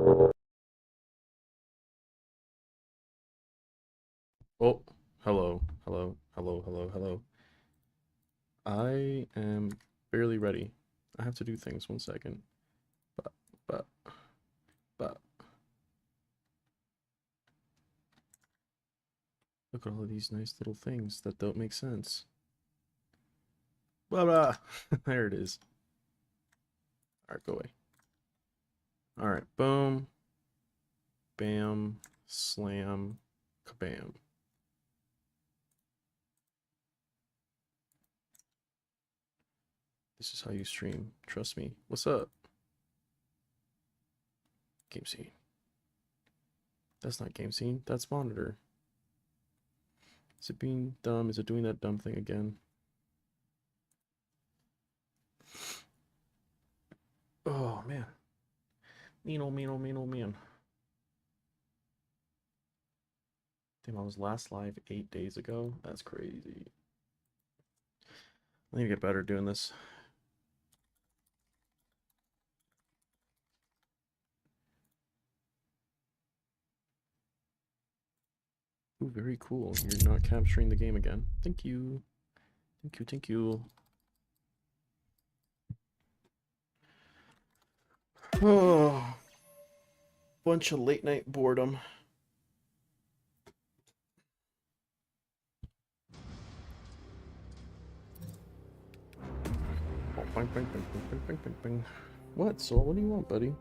Oh, hello, hello, hello, hello, hello. I am barely ready. I have to do things 1 second. But, but, but. Look at all of these nice little things that don't make sense. Blah, blah. There it is. Alright, go away. Alright, boom. Bam. Slam. Kabam. This is how you stream. Trust me. What's up? Game scene. That's not game scene. That's monitor. Is it being dumb? Is it doing that dumb thing again? Oh, man. Mean, oh, mean, oh, mean, oh, man. Damn, I was last live 8 days ago? That's crazy. I need to get better doing this. Ooh, very cool. You're not capturing the game again. Thank you. Thank you, thank you. Oh, bunch of late night boredom. Oh, bang, bang, bang, bang, bang, bang, bang, bang. What, Soul? What do you want, buddy?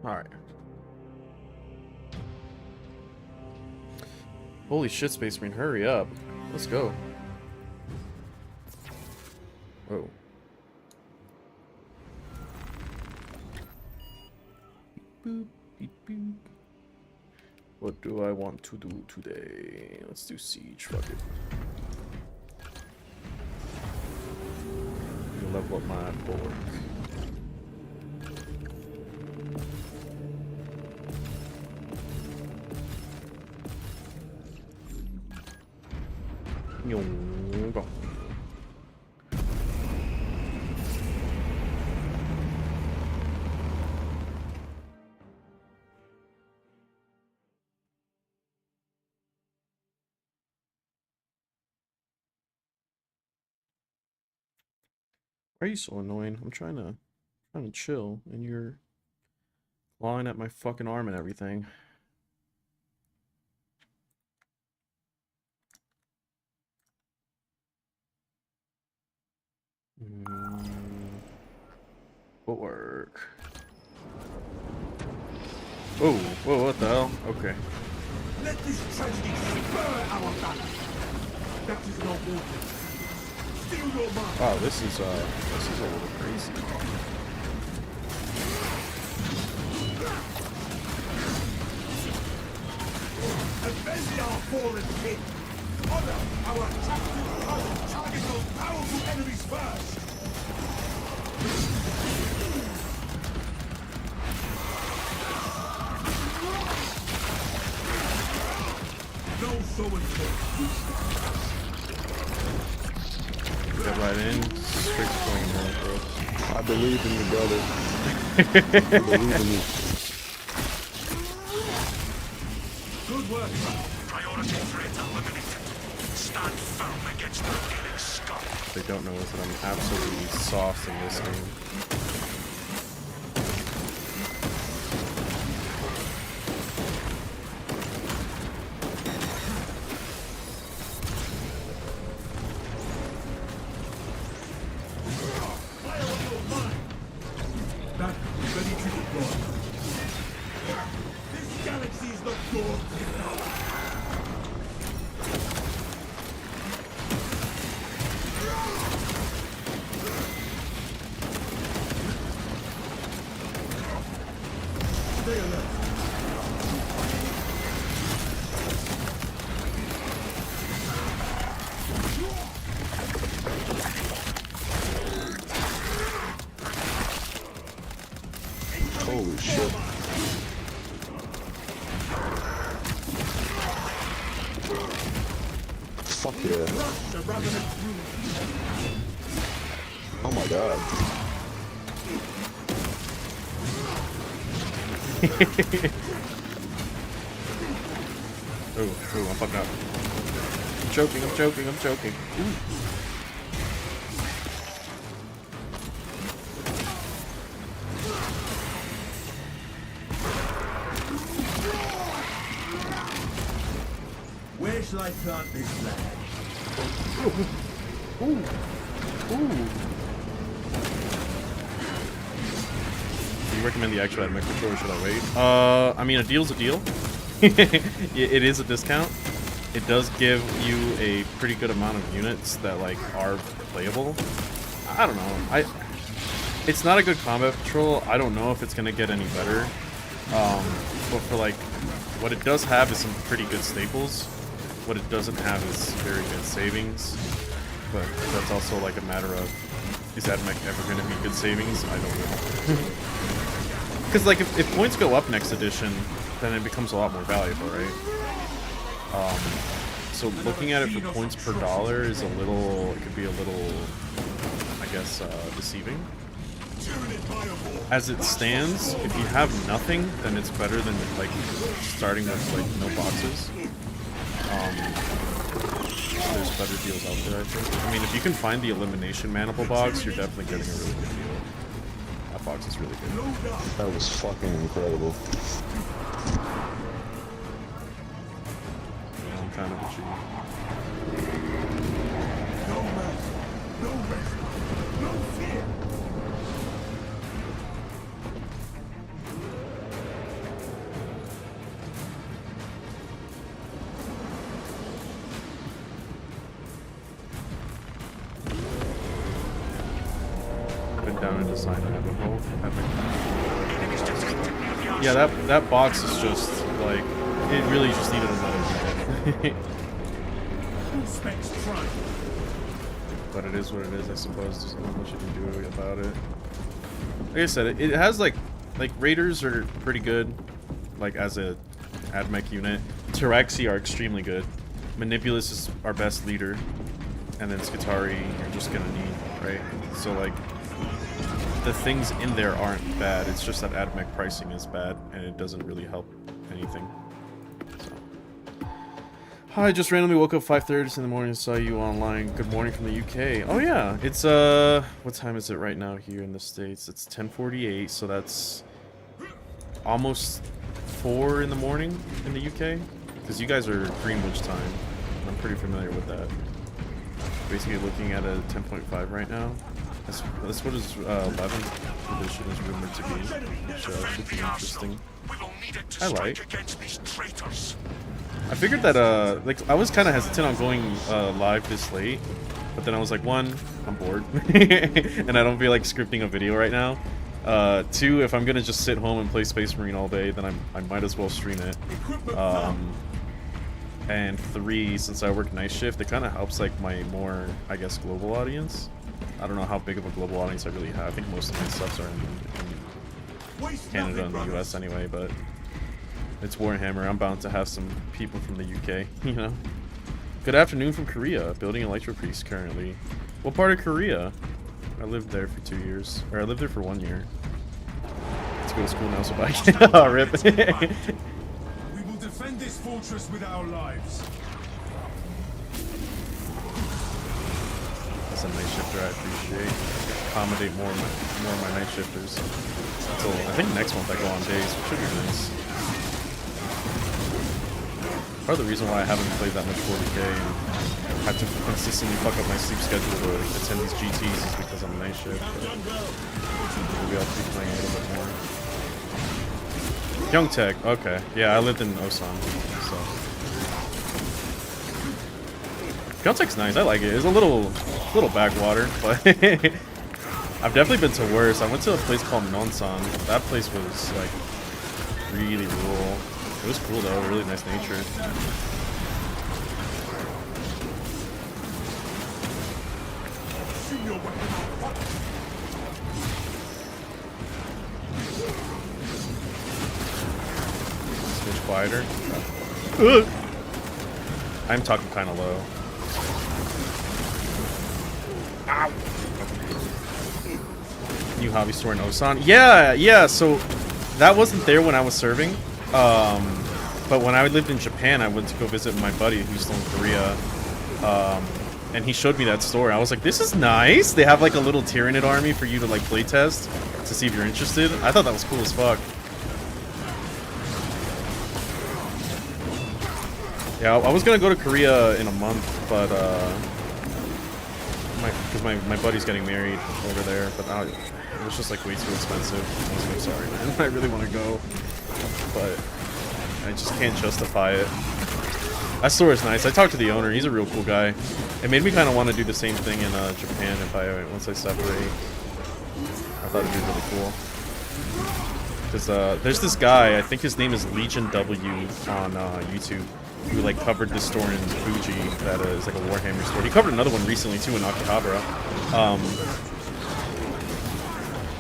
Alright. Holy shit, Space Marine, hurry up. Let's go. Whoa. Boop, beep, boop. What do I want to do today? Let's do siege, fuck it. I'm gonna level up my bulwark. Go. Why are you so annoying? I'm trying to chill, and you're clawing at my fucking arm and everything. Footwork. Oh, whoa, what the hell? Okay. Let this tragedy spur our valor. That is not war. Steal your mind. Wow, this is a little crazy. Avenge our fallen king. Honor our captive cousin. Target those powerful enemies first. No so Get right in. Straight swing, man, bro. I believe in you, brother. I believe in you. Good work. Priority threat eliminated. Stand firm against the killing scum. What they don't know is that I'm absolutely soft in this game. Ready to deploy. This galaxy is not yours. Stay alert. Fuck yeah. Crush the ravenous brood. Oh my god. Oh, I'm fucking up. I'm choking. Ooh. Where shall I plant this flag? Ooh. Do you recommend the actual Admech controller, or should I wait? I mean, a deal's a deal. It is a discount. It does give you a pretty good amount of units that like are playable. I don't know. It's not a good combat control. I don't know if it's gonna get any better. But for like what it does have is some pretty good staples. What it doesn't have is very good savings. But that's also like a matter of, is Admech ever gonna be good savings? I don't know. Because like if points go up next edition, then it becomes a lot more valuable, right? So looking at it for points per dollar is a little, it could be a little, I guess, deceiving. As it stands, if you have nothing, then it's better than like starting with like no boxes. There's better deals out there, I think. I mean, if you can find the elimination maniple box, you're definitely getting a really good deal. That box is really good. That was fucking incredible. Yeah, I'm kind of a cheat. No mercy, no rest, no fear. Down and design a hole. Yeah, that box is just like, it really just needed another unit. But it is what it is, I suppose. There's not much you can do about it. Like I said, it has like raiders are pretty good, like as a Admech unit. Taraxi are extremely good. Manipulus is our best leader, and then Skitarii you're just gonna need, right? So like, the things in there aren't bad, it's just that Admech pricing is bad, and it doesn't really help anything. So. Hi, just randomly woke up 5:30 in the morning and saw you online. Good morning from the UK. Oh yeah, it's what time is it right now here in the States? It's 10:48, so that's almost 4 in the morning in the UK, because you guys are Greenwich time. I'm pretty familiar with that. Basically looking at a 10.5 right now. That's what his 11th edition is rumored to be, which should be interesting. I like. I figured that like I was kind of hesitant on going live this late, but then I was like, 1, I'm bored, and I don't feel like scripting a video right now. 2, if I'm gonna just sit home and play Space Marine all day, then I might as well stream it. And 3, since I work night shift, it kind of helps like my more, I guess, global audience. I don't know how big of a global audience I really have. I think most of my subs are in Canada and the US anyway, but it's Warhammer. I'm bound to have some people from the UK, you know? Good afternoon from Korea. Building Electro Priest currently. What part of Korea? I lived there for 2 years. Or I lived there for 1 year. Let's go to school now so I can... Oh, rip. We will defend this fortress with our lives. As a night shifter, I appreciate. Accommodate more of my night shifters. So I think next month I go on days, which should be nice. Part of the reason why I haven't played that much 40k and had to consistently fuck up my sleep schedule to attend these GTs is because I'm night shift. Maybe I'll be playing a little bit more. Young Tech, okay. Yeah, I lived in Osan, so. Young Tech's nice, I like it. It's a little backwater, but I've definitely been to worse. I went to a place called Nonsan. That place was like really rural. It was cool though, really nice nature. Switch quieter. I'm talking kind of low. Ow. New hobby store in Osan. Yeah. So that wasn't there when I was serving. But when I lived in Japan, I went to go visit my buddy who's still in Korea. And he showed me that store. I was like, this is nice. They have like a little Tyranid army for you to like play test to see if you're interested. I thought that was cool as fuck. Yeah, I was gonna go to Korea in a month, but because my buddy's getting married over there, but it was just like way too expensive. I was like, sorry, man. I really want to go, but I just can't justify it. That store is nice. I talked to the owner. He's a real cool guy. It made me kind of want to do the same thing in Japan once I separate. I thought it'd be really cool. Because there's this guy, I think his name is Legion W on YouTube, who like covered this store in Fuji that is like a Warhammer store. He covered another one recently too in Akihabara.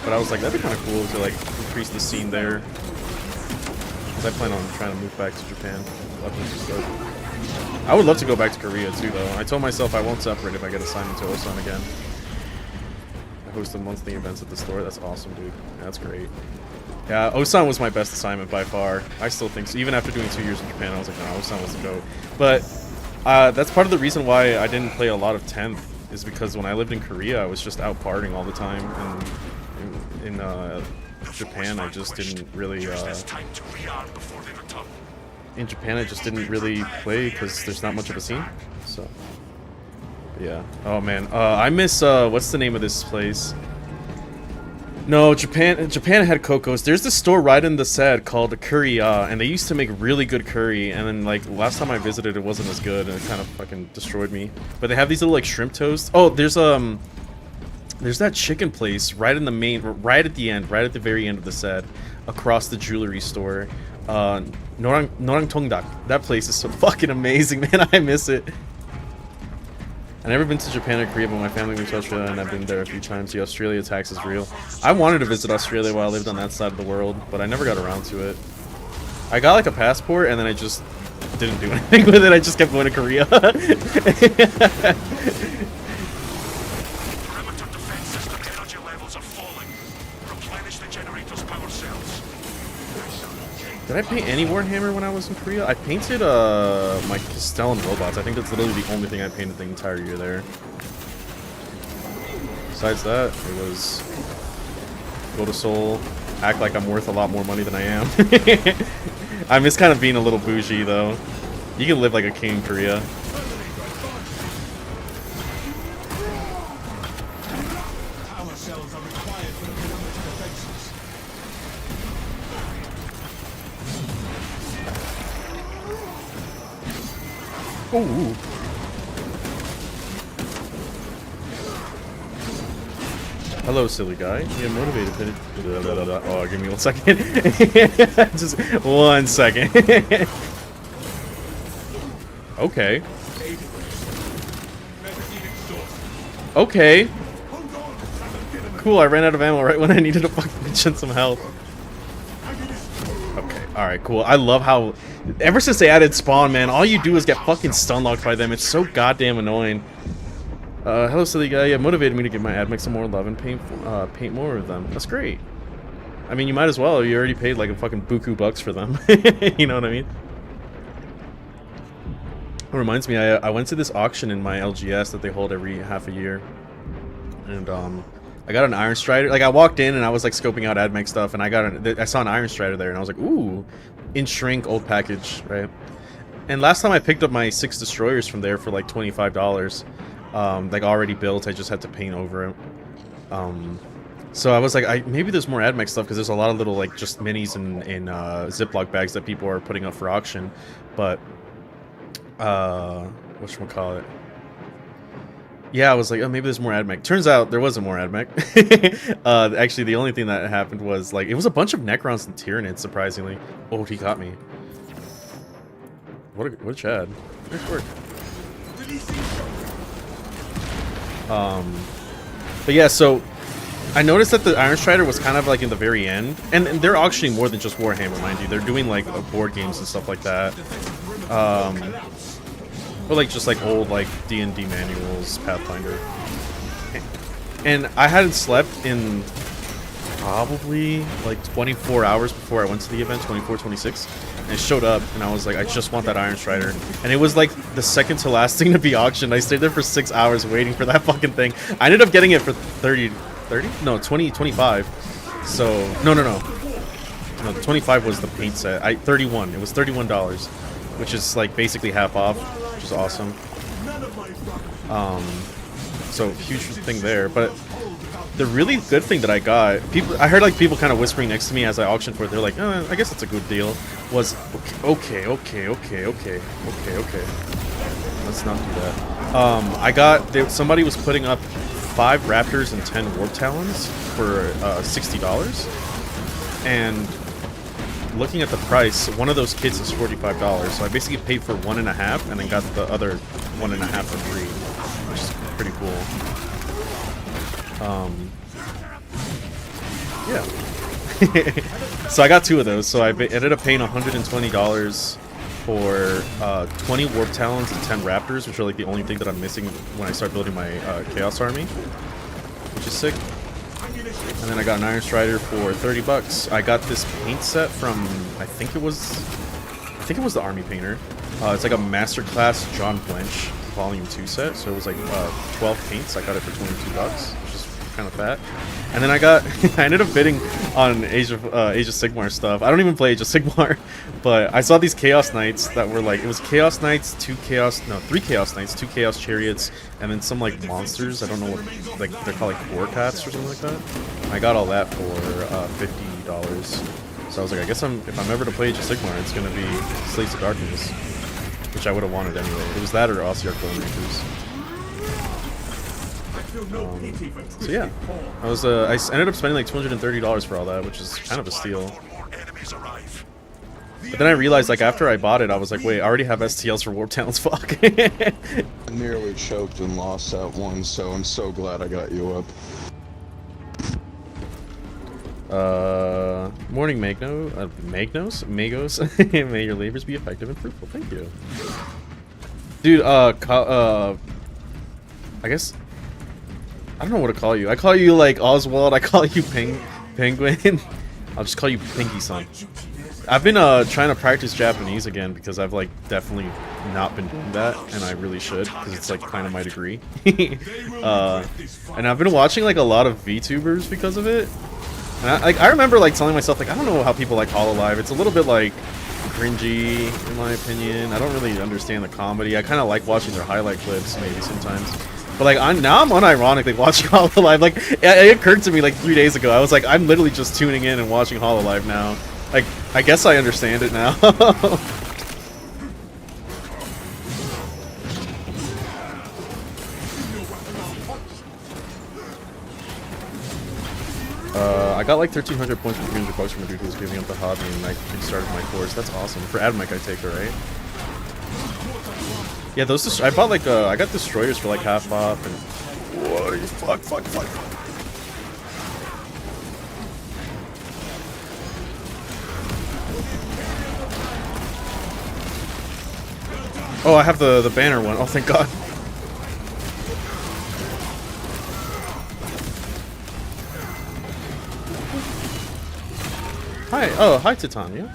But I was like, that'd be kind of cool to like increase the scene there. Because I plan on trying to move back to Japan. I would love to go back to Korea too, though. I told myself I won't separate if I get assigned to Osan again. I hosted monthly events at the store. That's awesome, dude. That's great. Yeah, Osan was my best assignment by far. I still think so. Even after doing 2 years in Japan, I was like, no, Osan was the GOAT. But that's part of the reason why I didn't play a lot of 10th, is because when I lived in Korea, I was just out partying all the time. And in Japan, I just didn't really... in Japan, I just didn't really play because there's not much of a scene. So, yeah. Oh man, I miss what's the name of this place? No, Japan had Coco's. There's this store right in the set called Curry, and they used to make really good curry. And then like last time I visited, it wasn't as good, and it kind of fucking destroyed me. But they have these little like shrimp toast. Oh, there's that chicken place right in the main, right at the end, right at the very end of the set, across the jewelry store. Norang Tongdak. That place is so fucking amazing, man. I miss it. I've never been to Japan or Korea, but my family moved to Australia and I've been there a few times. The Australia tax is real. I wanted to visit Australia while I lived on that side of the world, but I never got around to it. I got like a passport and then I just didn't do anything with it. I just kept going to Korea. Perimeter defense system energy levels are falling. Replenish the generator's power cells. Did I paint any Warhammer when I was in Korea? I painted my Castellan robots. I think that's literally the only thing I painted the entire year there. Besides that, it was go to Seoul, act like I'm worth a lot more money than I am. I miss kind of being a little bougie though. You can live like a king in Korea. Power cells are required for the perimeter defenses. Ooh. Hello, silly guy. Yeah, motivated. Oh, give me 1 second. Just 1 second. Okay. Okay. Cool, I ran out of ammo right when I needed to fucking mention some health. Okay, alright, cool. I love how... Ever since they added spawn, man, all you do is get fucking stun locked by them. It's so goddamn annoying. Hello, silly guy. Yeah, motivated me to give my Admech some more love and paint more of them. That's great. I mean, you might as well. You already paid like a fucking buku bucks for them. You know what I mean? It reminds me, I went to this auction in my LGS that they hold every half a year. And, I got an Iron Strider. Like, I walked in and I was like scoping out Admech stuff, and I saw an Iron Strider there, and I was like, ooh, in shrink, old package, right? And last time I picked up my 6 destroyers from there for like $25. Like already built. I just had to paint over it. So I was like, maybe there's more Admech stuff because there's a lot of little like just minis and Ziploc bags that people are putting up for auction. But whatchamacallit? Yeah, I was like, oh, maybe there's more Admech. Turns out there wasn't more Admech. Actually, the only thing that happened was like it was a bunch of Necrons and Tyranids, surprisingly. Oh, he caught me. What a Chad. Nice work. But yeah, so I noticed that the Iron Strider was kind of like in the very end, and they're auctioning more than just Warhammer, mind you. They're doing like board games and stuff like that. Or like just like old like D&D manuals, Pathfinder. And I hadn't slept in probably like 24 hours before I went to the event, 24, 26. And I showed up and I was like, I just want that Iron Strider. And it was like the second to last thing to be auctioned. I stayed there for 6 hours waiting for that fucking thing. I ended up getting it for 30? No, 25. So, no, the 25 was the paint set. 31. It was $31, which is like basically half off, which is awesome. So huge thing there. But the really good thing that I got, I heard like people kind of whispering next to me as I auctioned for it. They're like, I guess it's a good deal. Was okay. Let's not do that. I got somebody was putting up 5 Raptors and 10 Warp Talons for $60, and looking at the price, one of those kits is $45. So I basically paid for 1.5 and then got the other 1.5 for free, which is pretty cool. Yeah. So I got 2 of those. So I ended up paying $120 for 20 Warp Talons and 10 Raptors, which are like the only thing that I'm missing when I start building my Chaos Army, which is sick. And then I got an Iron Strider for $30. I got this paint set from I think it was the Army Painter. It's like a Masterclass John Blanche Volume 2 set, so it was like 12 paints. I got it for $22, which is kind of fat. And then I ended up bidding on Age of Sigmar stuff. I don't even play Age of Sigmar, but I saw these Chaos Knights that were like, it was Chaos Knights, 3 Chaos Knights, 2 Chaos Chariots, and then some like monsters. I don't know what, like they're called like Warcats or something like that. I got all that for $50. So I was like, I guess if I'm ever to play Age of Sigmar, it's gonna be Slates of Darkness, which I would have wanted anyway. It was that or Ossiarch Bone-Makers. So yeah, I ended up spending like $230 for all that, which is kind of a steal. But then I realized, like, after I bought it, I was like, wait, I already have STLs for Warp Talons, fuck. I nearly choked and lost that one, so I'm so glad I got you up. Morning, Magos? May your labors be effective and fruitful. Thank you. Dude, I guess, I don't know what to call you. I call you, like, Oswald. I call you Penguin. I'll just call you Pinky-san. I've been, trying to practice Japanese again because I've, like, definitely not been doing that, and I really should, because it's, like, kind of my degree. And I've been watching, like, a lot of VTubers because of it. And I remember, like, telling myself, like, I don't know how people like Hololive. It's a little bit, like, cringy, in my opinion. I don't really understand the comedy. I kind of like watching their highlight clips, maybe, sometimes. But, like, now I'm unironically watching Hololive. Like, it occurred to me, like, 3 days ago. I was like, I'm literally just tuning in and watching Hololive now. Like, I guess I understand it now. I got like 1,300 points for 300 bucks from a dude who was giving up the hobby, and I started my course. That's awesome. For Admech, I take her, right? Yeah, those. I bought like I got destroyers for like half off, and whoa, fuck. Oh, I have the banner one. Oh, thank God. Hi. Oh, hi, Titania.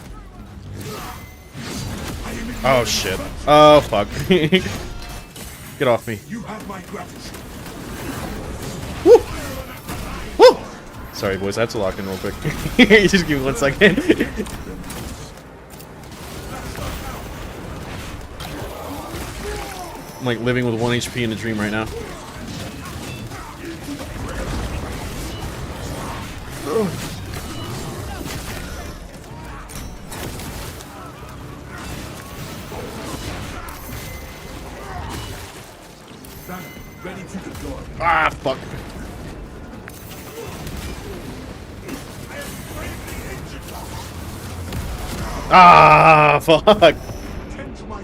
Oh, shit. Oh, fuck. Get off me. Woo! Woo! Sorry, boys. I have to lock in real quick. Just give me 1 second. I'm like living with 1 HP in a dream right now. Ugh. Ah, fuck. Ah, fuck.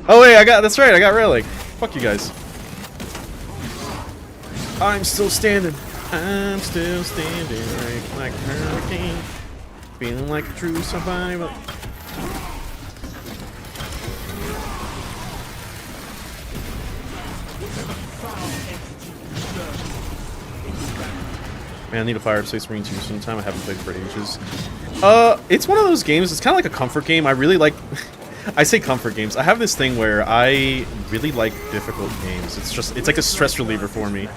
Oh, wait, that's right, I got Relic. Fuck you guys. I'm still standing. I'm still standing right like a hurricane. Feeling like a true survivor. Man, I need to fire up Space Marine 2 sometime. I haven't played for ages. It's one of those games. It's kind of like a comfort game. I really like. I say comfort games. I have this thing where I really like difficult games. It's like a stress reliever for me,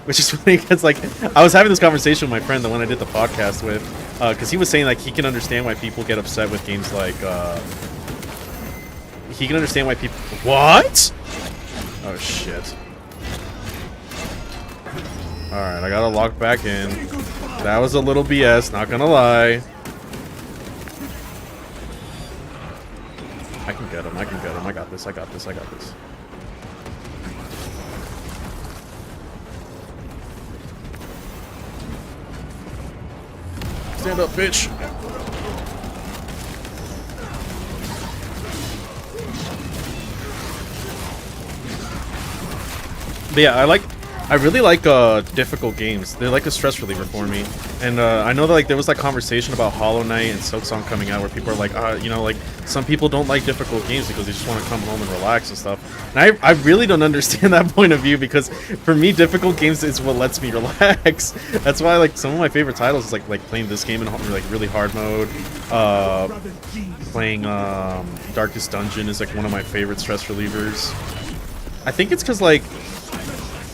which is funny because like I was having this conversation with my friend, the one I did the podcast with, because he was saying like he can understand why people get upset with games like. He can understand why people. What? Oh shit. Alright, I gotta lock back in. That was a little BS, not gonna lie. I can get him, I can get him. I got this, I got this, I got this. Stand up, bitch! But yeah, I really like difficult games. They're like a stress reliever for me. And I know that like there was that conversation about Hollow Knight and Silksong coming out where people are like, you know, like some people don't like difficult games because they just want to come home and relax and stuff. And I really don't understand that point of view because for me, difficult games is what lets me relax. That's why like some of my favorite titles is like playing this game in like really hard mode. Playing Darkest Dungeon is like one of my favorite stress relievers. I think it's because like.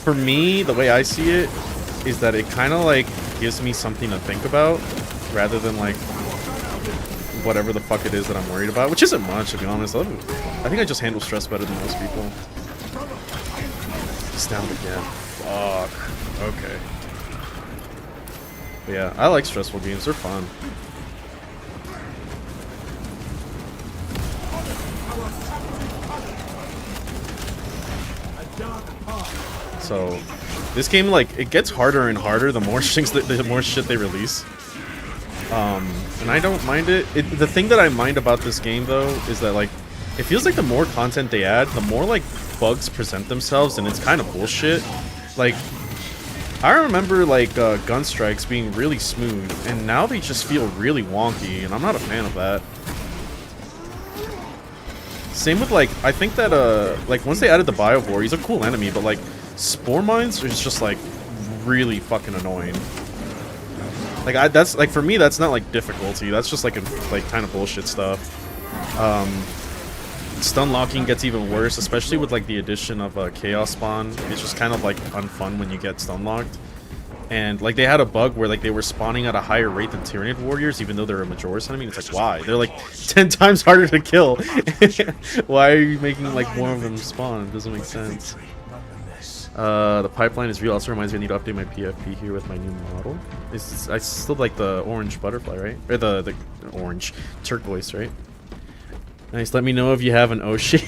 For me, the way I see it is that it kind of like gives me something to think about rather than like whatever the fuck it is that I'm worried about, which isn't much to be honest. I think I just handle stress better than most people. It's down again. Fuck. Okay. But yeah, I like stressful games. They're fun. So, this game, like, it gets harder and harder the more things the more shit they release. And I don't mind it. The thing that I mind about this game, though, is that, like, it feels like the more content they add, the more, like, bugs present themselves, and it's kind of bullshit. Like, I remember, like, gun strikes being really smooth, and now they just feel really wonky, and I'm not a fan of that. Same with, like, I think that, like, once they added the Biovore, he's a cool enemy, but, like, Spore Mines is just, like, really fucking annoying. Like, that's, like, for me, that's not, like, difficulty. That's just, like, kind of bullshit stuff. Stun locking gets even worse, especially with, like, the addition of Chaos Spawn. It's just kind of, like, unfun when you get stun locked. And, like, they had a bug where, like, they were spawning at a higher rate than Tyranid Warriors, even though they're a Majoris enemy. It's like, why? They're, like, 10 times harder to kill. Why are you making, like, more of them spawn? It doesn't make sense. The pipeline is real. Also reminds me I need to update my PFP here with my new model. I still like the orange butterfly, right? Or the orange turquoise, right? Nice. Let me know if you have an Oshi.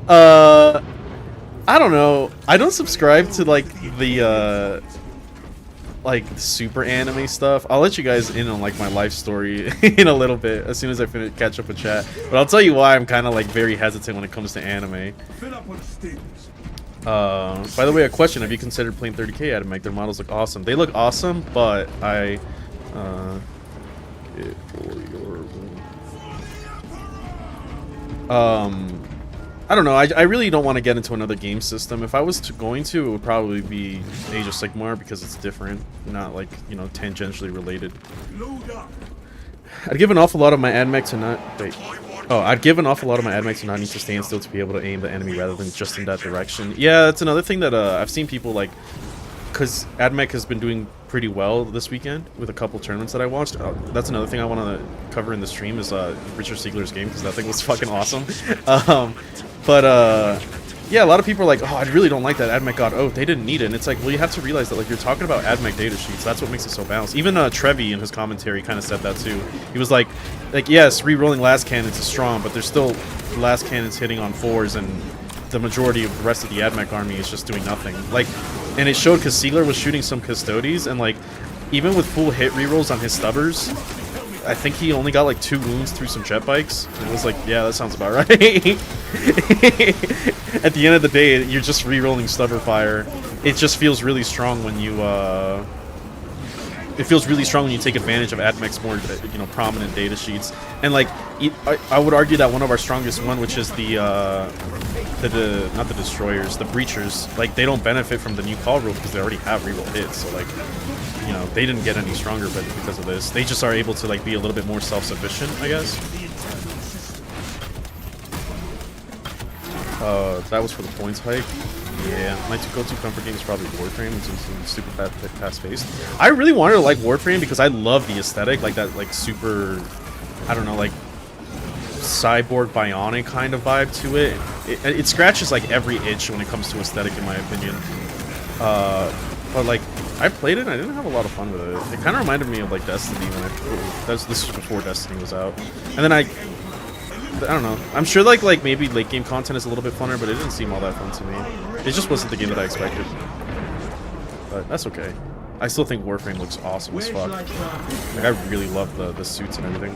I don't know. I don't subscribe to like the super anime stuff. I'll let you guys in on like my life story in a little bit as soon as I catch up with chat. But I'll tell you why I'm kind of like very hesitant when it comes to anime. By the way, a question: have you considered playing 30K Admech? Their models look awesome. They look awesome, but I don't know. I really don't want to get into another game system. If I was going to, it would probably be Age of Sigmar because it's different, not like, you know, tangentially related. I'd give an awful lot of my Admech to not wait. Oh, I'd give an awful lot of my Admech to not need to stand still to be able to aim the enemy rather than just in that direction. Yeah, that's another thing that I've seen people like, because Admech has been doing pretty well this weekend with a couple tournaments that I watched. That's another thing I want to cover in the stream is Richard Siegler's game because that thing was fucking awesome. Yeah, a lot of people are like, oh, I really don't like that Admech God. Oh, they didn't need it. And it's like, well, you have to realize that like you're talking about Admech data sheets. That's what makes it so balanced. Even Trevi in his commentary kind of said that too. He was like yes, re-rolling last cannons is strong, but there's still last cannons hitting on 4s, and the majority of the rest of the Admech army is just doing nothing. Like, and it showed because Siegler was shooting some Custodes, and like, even with full hit re-rolls on his stubbers, I think he only got like 2 wounds through some jet bikes. And it was like, yeah, that sounds about right. At the end of the day, you're just re-rolling stubber fire. It just feels really strong when you it feels really strong when you take advantage of Admech's more, you know, prominent data sheets. And like, I would argue that one of our strongest one, which is the not the destroyers, the breachers, like they don't benefit from the new call rule because they already have reroll hits. So like, you know, they didn't get any stronger, but because of this, they just are able to like be a little bit more self-sufficient, I guess. That was for the points hike. Yeah, my go-to comfort game is probably Warframe. It's super fast-paced. I really wanted to like Warframe because I love the aesthetic, like that, like super, I don't know, like cyborg bionic kind of vibe to it. It scratches like every itch when it comes to aesthetic, in my opinion. But like, I played it and I didn't have a lot of fun with it. It kind of reminded me of like Destiny when this was before Destiny was out, and then I don't know. I'm sure like maybe late game content is a little bit funner, but it didn't seem all that fun to me. It just wasn't the game that I expected. But that's okay. I still think Warframe looks awesome as fuck. Like I really love the suits and everything.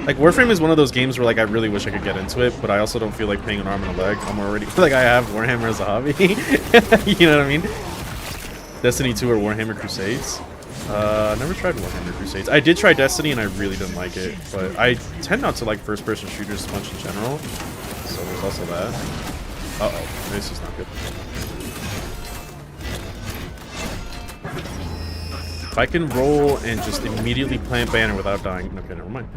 Like Warframe is one of those games where like I really wish I could get into it, but I also don't feel like paying an arm and a leg. I'm already like I have Warhammer as a hobby. You know what I mean? Destiny 2 or Warhammer Crusades. Never tried Warhammer Crusades. I did try Destiny and I really didn't like it, but I tend not to like first-person shooters much in general. So there's also that. Uh-oh, this is not good. If I can roll and just immediately plant banner without dying. Okay, never mind.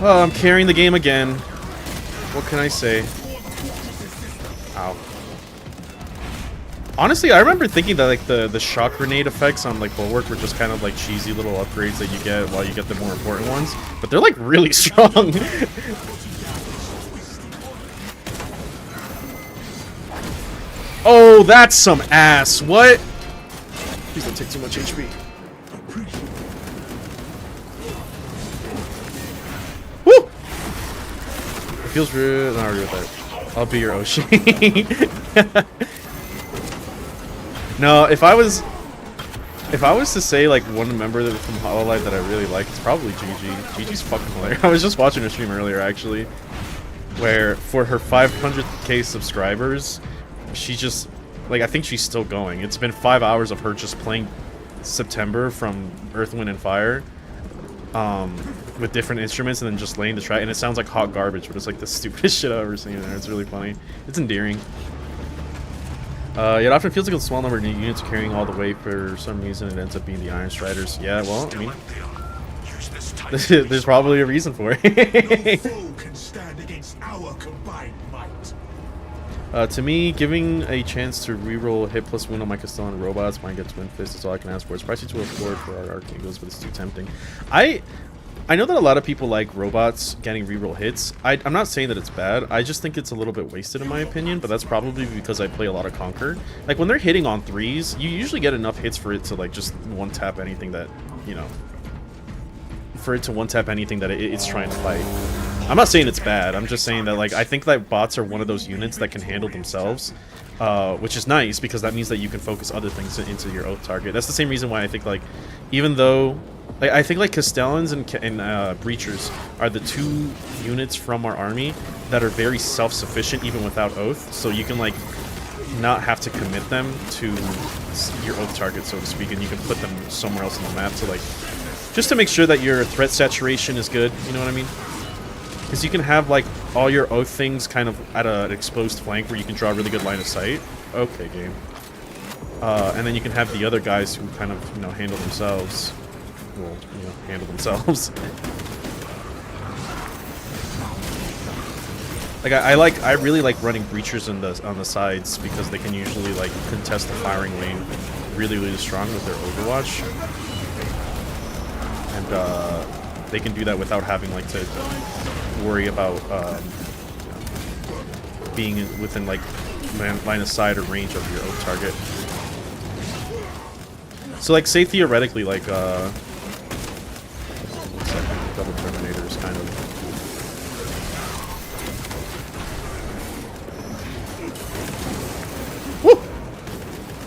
Oh, I'm carrying the game again. What can I say? Ow. Honestly, I remember thinking that like the shock grenade effects on like Bulwark were just kind of like cheesy little upgrades that you get while you get the more important ones, but they're like really strong. Oh, that's some ass. What? Please don't take too much HP. Woo! It feels real. Not really with that. I'll be your Oshi. No, if I was to say like one member from Hololive that I really like, it's probably Gigi. Gigi's fucking hilarious. I was just watching her stream earlier actually, where for her 500k subscribers, she just like I think she's still going. It's been 5 hours of her just playing September from Earth, Wind, and Fire, with different instruments and then just laying the track, and it sounds like hot garbage, but it's like the stupidest shit I've ever seen in there. It's really funny. It's endearing. It often feels like a small number of units carrying all the weight. For some reason, it ends up being the Iron Striders. Yeah, well, I mean, there's probably a reason for it. To me, giving a chance to reroll hit plus wound on my Castellan robots, mine gets Wind Fist, is all I can ask for. It's pricey to afford for our Archangels, but it's too tempting. I know that a lot of people like robots getting reroll hits. I'm not saying that it's bad. I just think it's a little bit wasted in my opinion, but that's probably because I play a lot of Conquer. Like when they're hitting on 3s, you usually get enough hits for it to like just one-tap anything that, you know, for it to one-tap anything that it's trying to fight. I'm not saying it's bad. I'm just saying that like I think that bots are one of those units that can handle themselves, which is nice because that means that you can focus other things into your oath target. That's the same reason why I think like even though like I think like Castellans and Breachers are the 2 units from our army that are very self-sufficient even without oath, so you can like not have to commit them to your oath target, so to speak, and you can put them somewhere else on the map to like just to make sure that your threat saturation is good, you know what I mean? Because you can have like all your oath things kind of at an exposed flank where you can draw a really good line of sight. Okay, game. And then you can have the other guys who kind of, you know, handle themselves. Well, you know, handle themselves. Like I really like running breachers on the sides because they can usually like contest the firing lane really strong with their Overwatch, and they can do that without having like to worry about being within like line of sight or range of your oath target. So like say theoretically like double Terminators kind of. Woo!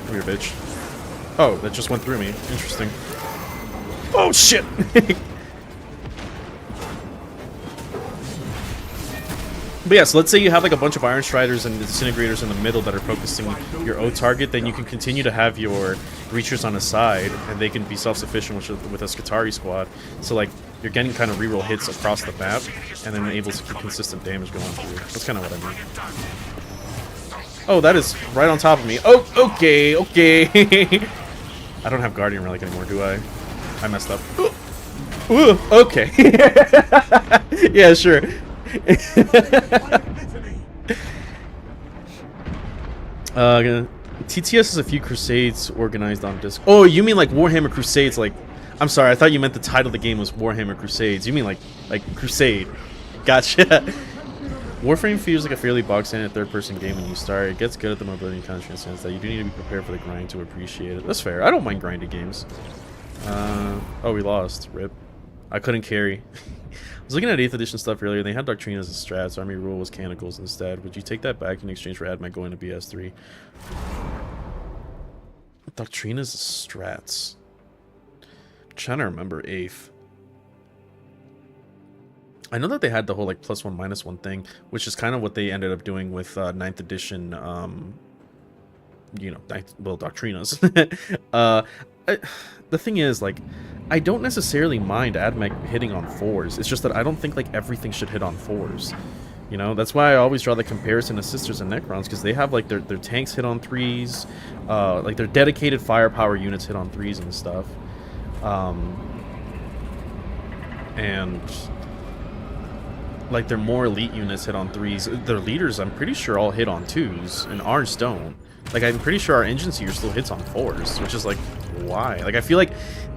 Come here, bitch. Oh, that just went through me. Interesting. Oh shit! But yeah, so let's say you have like a bunch of Iron Striders and Disintegrators in the middle that are focusing your O target, then you can continue to have your Breachers on the side, and they can be self-sufficient with a Skitarii squad. So like, you're getting kind of reroll hits across the map, and then able to keep consistent damage going through. That's kind of what I mean. Oh, that is right on top of me. Oh, okay, okay. I don't have Guardian Relic anymore, do I? I messed up. Ooh, okay. Yeah, sure. TTS is a few crusades organized on disc. Oh, you mean like Warhammer Crusades? Like, I'm sorry, I thought you meant the title of the game was Warhammer Crusades. You mean like Crusade? Gotcha. Warframe feels like a fairly box-standard third-person game when you start. It gets good at the mobility and content sense that you do need to be prepared for the grind to appreciate it. That's fair. I don't mind grinding games. Oh, we lost. Rip. I couldn't carry. I was looking at 8th edition stuff earlier. They had Doctrinas as strats. Army rule was Canicles instead. Would you take that back in exchange for Admech going to BS3? Doctrinas as strats. I'm trying to remember 8th. I know that they had the whole like +1 -1 thing, which is kind of what they ended up doing with 9th edition. You know, Doctrinas. The thing is, like, I don't necessarily mind Admech hitting on 4s. It's just that I don't think like everything should hit on 4s. You know, that's why I always draw the comparison to Sisters and Necrons, because they have like their tanks hit on 3s, like their dedicated firepower units hit on 3s and stuff. And like their more elite units hit on 3s. Their leaders, I'm pretty sure, all hit on 2s, and ours don't. Like, I'm pretty sure our engine seer still hits on 4s, which is like, why? Like, I feel like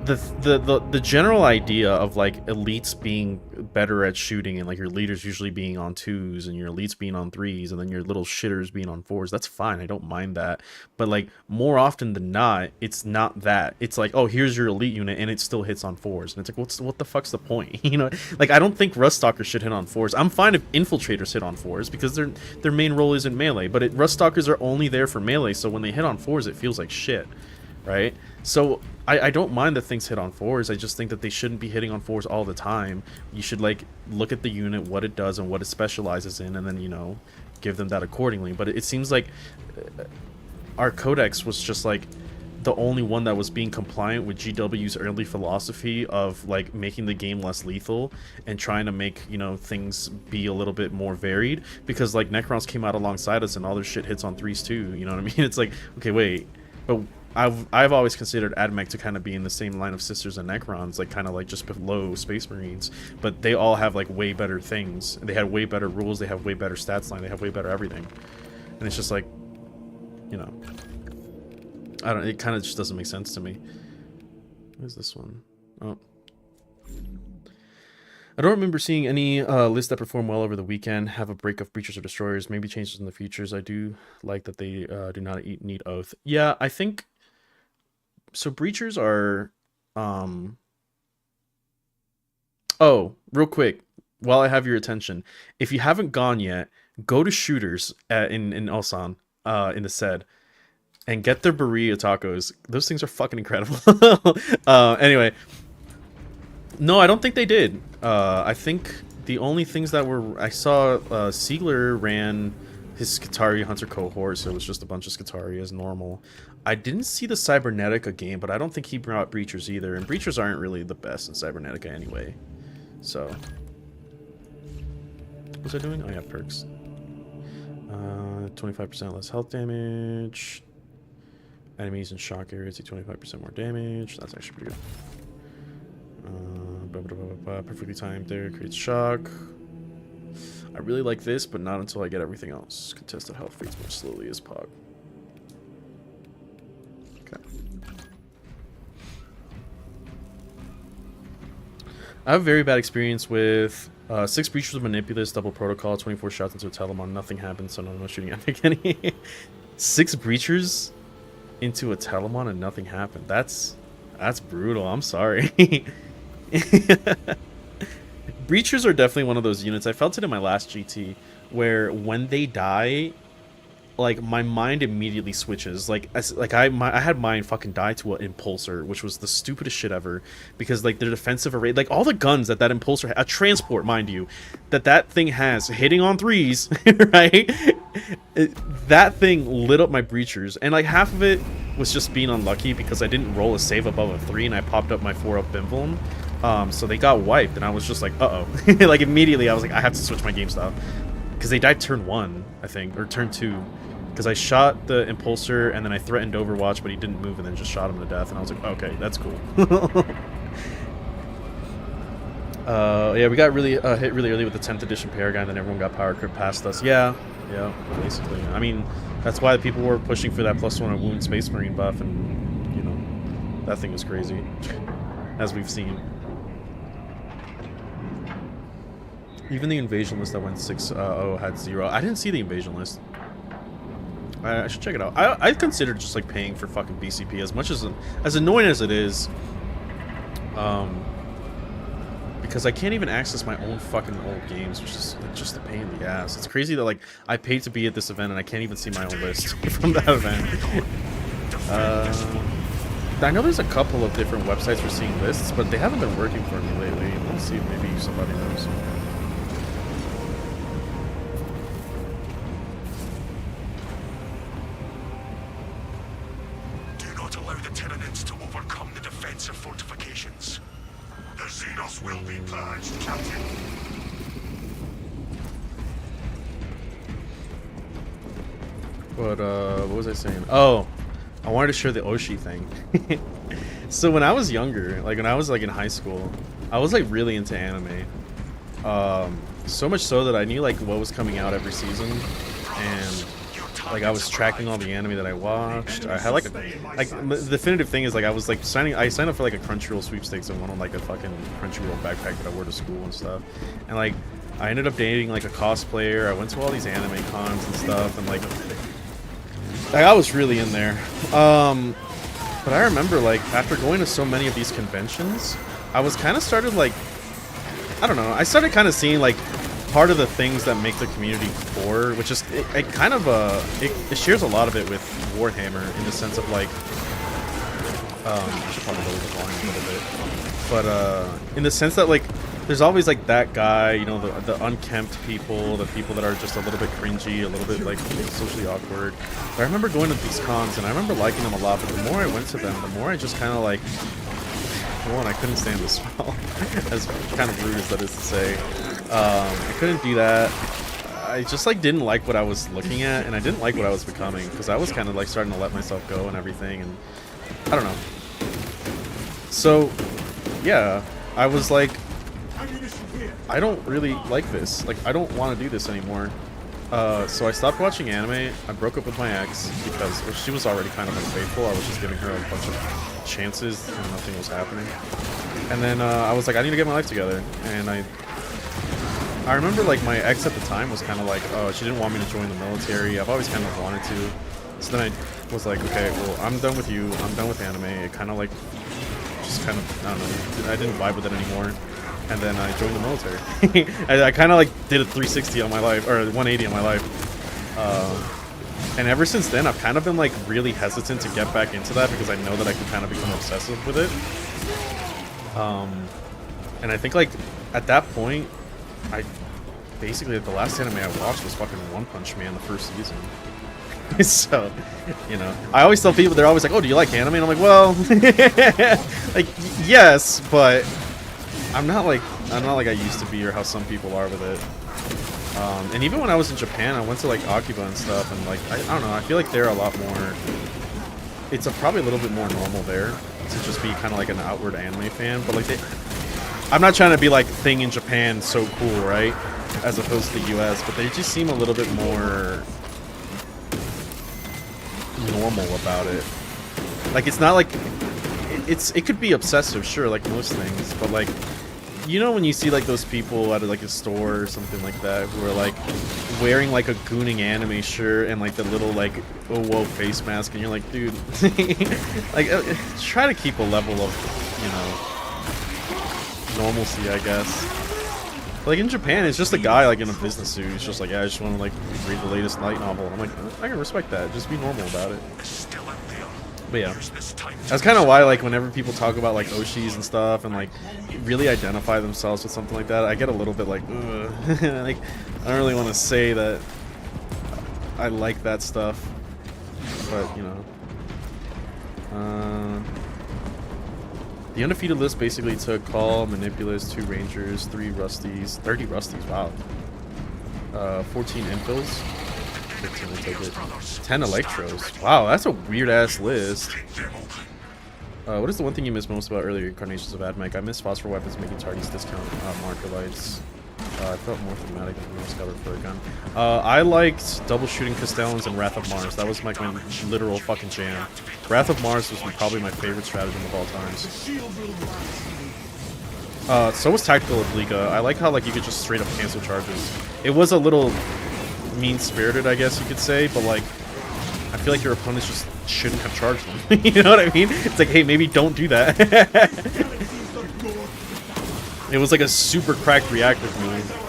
the general idea of like elites being better at shooting and like your leaders usually being on 2s and your elites being on 3s and then your little shitters being on 4s, that's fine. I don't mind that. But like, more often than not, it's not that. It's like, oh, here's your elite unit and it still hits on 4s, and it's like, what the fuck's the point? You know, like, I don't think Ruststalkers should hit on 4s. I'm fine if Infiltrators hit on 4s because their main role isn't melee, but Ruststalkers are only there for melee, so when they hit on 4s, it feels like shit, right? So I don't mind that things hit on 4s. I just think that they shouldn't be hitting on 4s all the time. You should like look at the unit, what it does and what it specializes in, and then, you know, give them that accordingly. But it seems like our codex was just like the only one that was being compliant with GW's early philosophy of like making the game less lethal and trying to make, you know, things be a little bit more varied, because like Necrons came out alongside us and all their shit hits on 3s too, you know what I mean? It's like, okay, wait, but I've always considered Admech to kind of be in the same line of Sisters and Necrons, like kind of like just below Space Marines, but they all have like way better things. They had way better rules, they have way better stats line, they have way better everything. And it's just like, you know, I don't, it kind of just doesn't make sense to me. What is this one? Oh. I don't remember seeing any lists that perform well over the weekend have a break of Breachers or Destroyers. Maybe changes in the futures. I do like that they do not need Oath. Yeah, I think... So Breachers are... Oh, real quick, while I have your attention. If you haven't gone yet, go to Shooters in Ulsan, in the SED, and get their burrito tacos. Those things are fucking incredible. Anyway... No, I don't think they did. I think the only things that were... I saw Siegler ran his Skitarii Hunter cohort, so it was just a bunch of Skitarii as normal. I didn't see the Cybernetica game, but I don't think he brought Breachers either, and Breachers aren't really the best in Cybernetica anyway. So... What was I doing? Oh yeah, perks. 25% less health damage. Enemies in shock areas take 25% more damage. That's actually pretty good. Perfectly timed there, creates shock. I really like this, but not until I get everything else. Contested health fades more slowly as Pog. Okay. I have a very bad experience with 6 Breachers with Manipulus, double protocol, 24 shots into a Telemon, nothing happens, so no, I'm not shooting at any. 6 Breachers into a Telemon and nothing happened. That's brutal, I'm sorry. Breachers are definitely one of those units. I felt it in my last GT, where when they die, like my mind immediately switches. Like I had mine fucking die to an impulsor, which was the stupidest shit ever, because like the defensive array, like all the guns that impulsor, a transport, mind you, that thing has hitting on threes, right? That thing lit up my breachers, and like half of it was just being unlucky because I didn't roll a save above a 3 and I popped up my 4-up Bimvolum. So they got wiped, and I was just like, uh-oh. Like immediately I was like, I have to switch my game style. Because they died turn 1, I think, or turn 2. Because I shot the impulsor, and then I threatened Overwatch, but he didn't move, and then just shot him to death, and I was like, okay, that's cool. Yeah, we got really hit really early with the 10th edition Paragon, and then everyone got power crit past us. Yeah, basically. I mean, that's why people were pushing for that +1 on Wound Space Marine buff, and, you know, that thing was crazy, as we've seen. Even the invasion list that went 6-0 had 0. I didn't see the invasion list. I should check it out. I considered just like paying for fucking BCP as much as annoying as it is. Because I can't even access my own fucking old games, which is like just a pain in the ass. It's crazy that like I paid to be at this event and I can't even see my own list from that event. I know there's a couple of different websites for seeing lists, but they haven't been working for me lately. Let's see if maybe somebody knows. Fortifications. The Xenos will be purged, Captain. But what was I saying? Oh, I wanted to share the Oshi thing. So when I was younger, like when I was like in high school, I was like really into anime. So much so that I knew like what was coming out every season, and like I was tracking all the anime that I watched. I had like the definitive thing is like I was like I signed up for like a Crunchyroll sweepstakes and won on like a fucking Crunchyroll backpack that I wore to school and stuff. And like I ended up dating like a cosplayer. I went to all these anime cons and stuff, and like I was really in there. But I remember like after going to so many of these conventions, I was kind of started like, I don't know, I started kind of seeing like part of the things that make the community core, which is it kind of it shares a lot of it with Warhammer in the sense of like I should probably lower the volume a little bit, but in the sense that like there's always like that guy, you know, the unkempt people, the people that are just a little bit cringy, a little bit like socially awkward. But I remember going to these cons and I remember liking them a lot, but the more I went to them, the more I just kind of like, one, I couldn't stand the smell, as kind of rude as that is to say. I couldn't do that. I just like didn't like what I was looking at, and I didn't like what I was becoming, because I was kind of like starting to let myself go and everything, and I don't know. So yeah, I was like, I don't really like this. Like, I don't want to do this anymore. So I stopped watching anime. I broke up with my ex because she was already kind of unfaithful. I was just giving her a bunch of chances and nothing was happening. And then I was like, I need to get my life together. And I remember like my ex at the time was kind of like, oh, she didn't want me to join the military. I've always kind of wanted to. So then I was like, okay, well, I'm done with you. I'm done with anime. It kind of like, just kind of, I don't know, I didn't vibe with it anymore. And then I joined the military. I kind of like did a 360 on my life, or 180 on my life. And ever since then, I've kind of been like really hesitant to get back into that because I know that I can kind of become obsessive with it. And I think like at that point, basically the last anime I watched was fucking One Punch Man, the first season. So, you know, I always tell people, they're always like, oh, do you like anime? And I'm like, well, like, yes, but I'm not like I used to be, or how some people are with it. And even when I was in Japan, I went to like Akiba and stuff, and like I don't know, I feel like they're a lot more. It's probably a little bit more normal there to just be kind of like an outward anime fan, but like I'm not trying to be like thing in Japan so cool, right? As opposed to the US, but they just seem a little bit more normal about it. Like it's not like it could be obsessive, sure, like most things, but like, you know, when you see like those people at like a store or something like that who are like wearing like a gooning anime shirt and like the little like oh whoa face mask, and you're like, dude, like try to keep a level of, you know, normalcy, I guess. Like in Japan, it's just a guy like in a business suit. He's just like, yeah, I just want to like read the latest light novel. I'm like, I can respect that. Just be normal about it. But yeah, that's kind of why like whenever people talk about like Oshis and stuff and like really identify themselves with something like that, I get a little bit like, ugh. Like I don't really want to say that I like that stuff, but you know. The undefeated list basically took Call, Manipulus, 2 Rangers, 3 Rusties, 30 Rusties, wow. 14 Infils, 15 will take it, 10 Electros. Wow, that's a weird ass list. What is the one thing you missed most about earlier incarnations of Admech? I miss phosphor weapons making targets discount marker lights. I felt more thematic than the Scout for a gun. I liked double shooting Castellans and Wrath of Mars. That was like my literal fucking jam. Wrath of Mars was probably my favorite stratagem of all times. So was Tactical Oblique. I like how like you could just straight up cancel charges. It was a little mean-spirited, I guess you could say, but like I feel like your opponents just shouldn't have charged them. You know what I mean? It's like, hey, maybe don't do that. It was like a super cracked reactive move.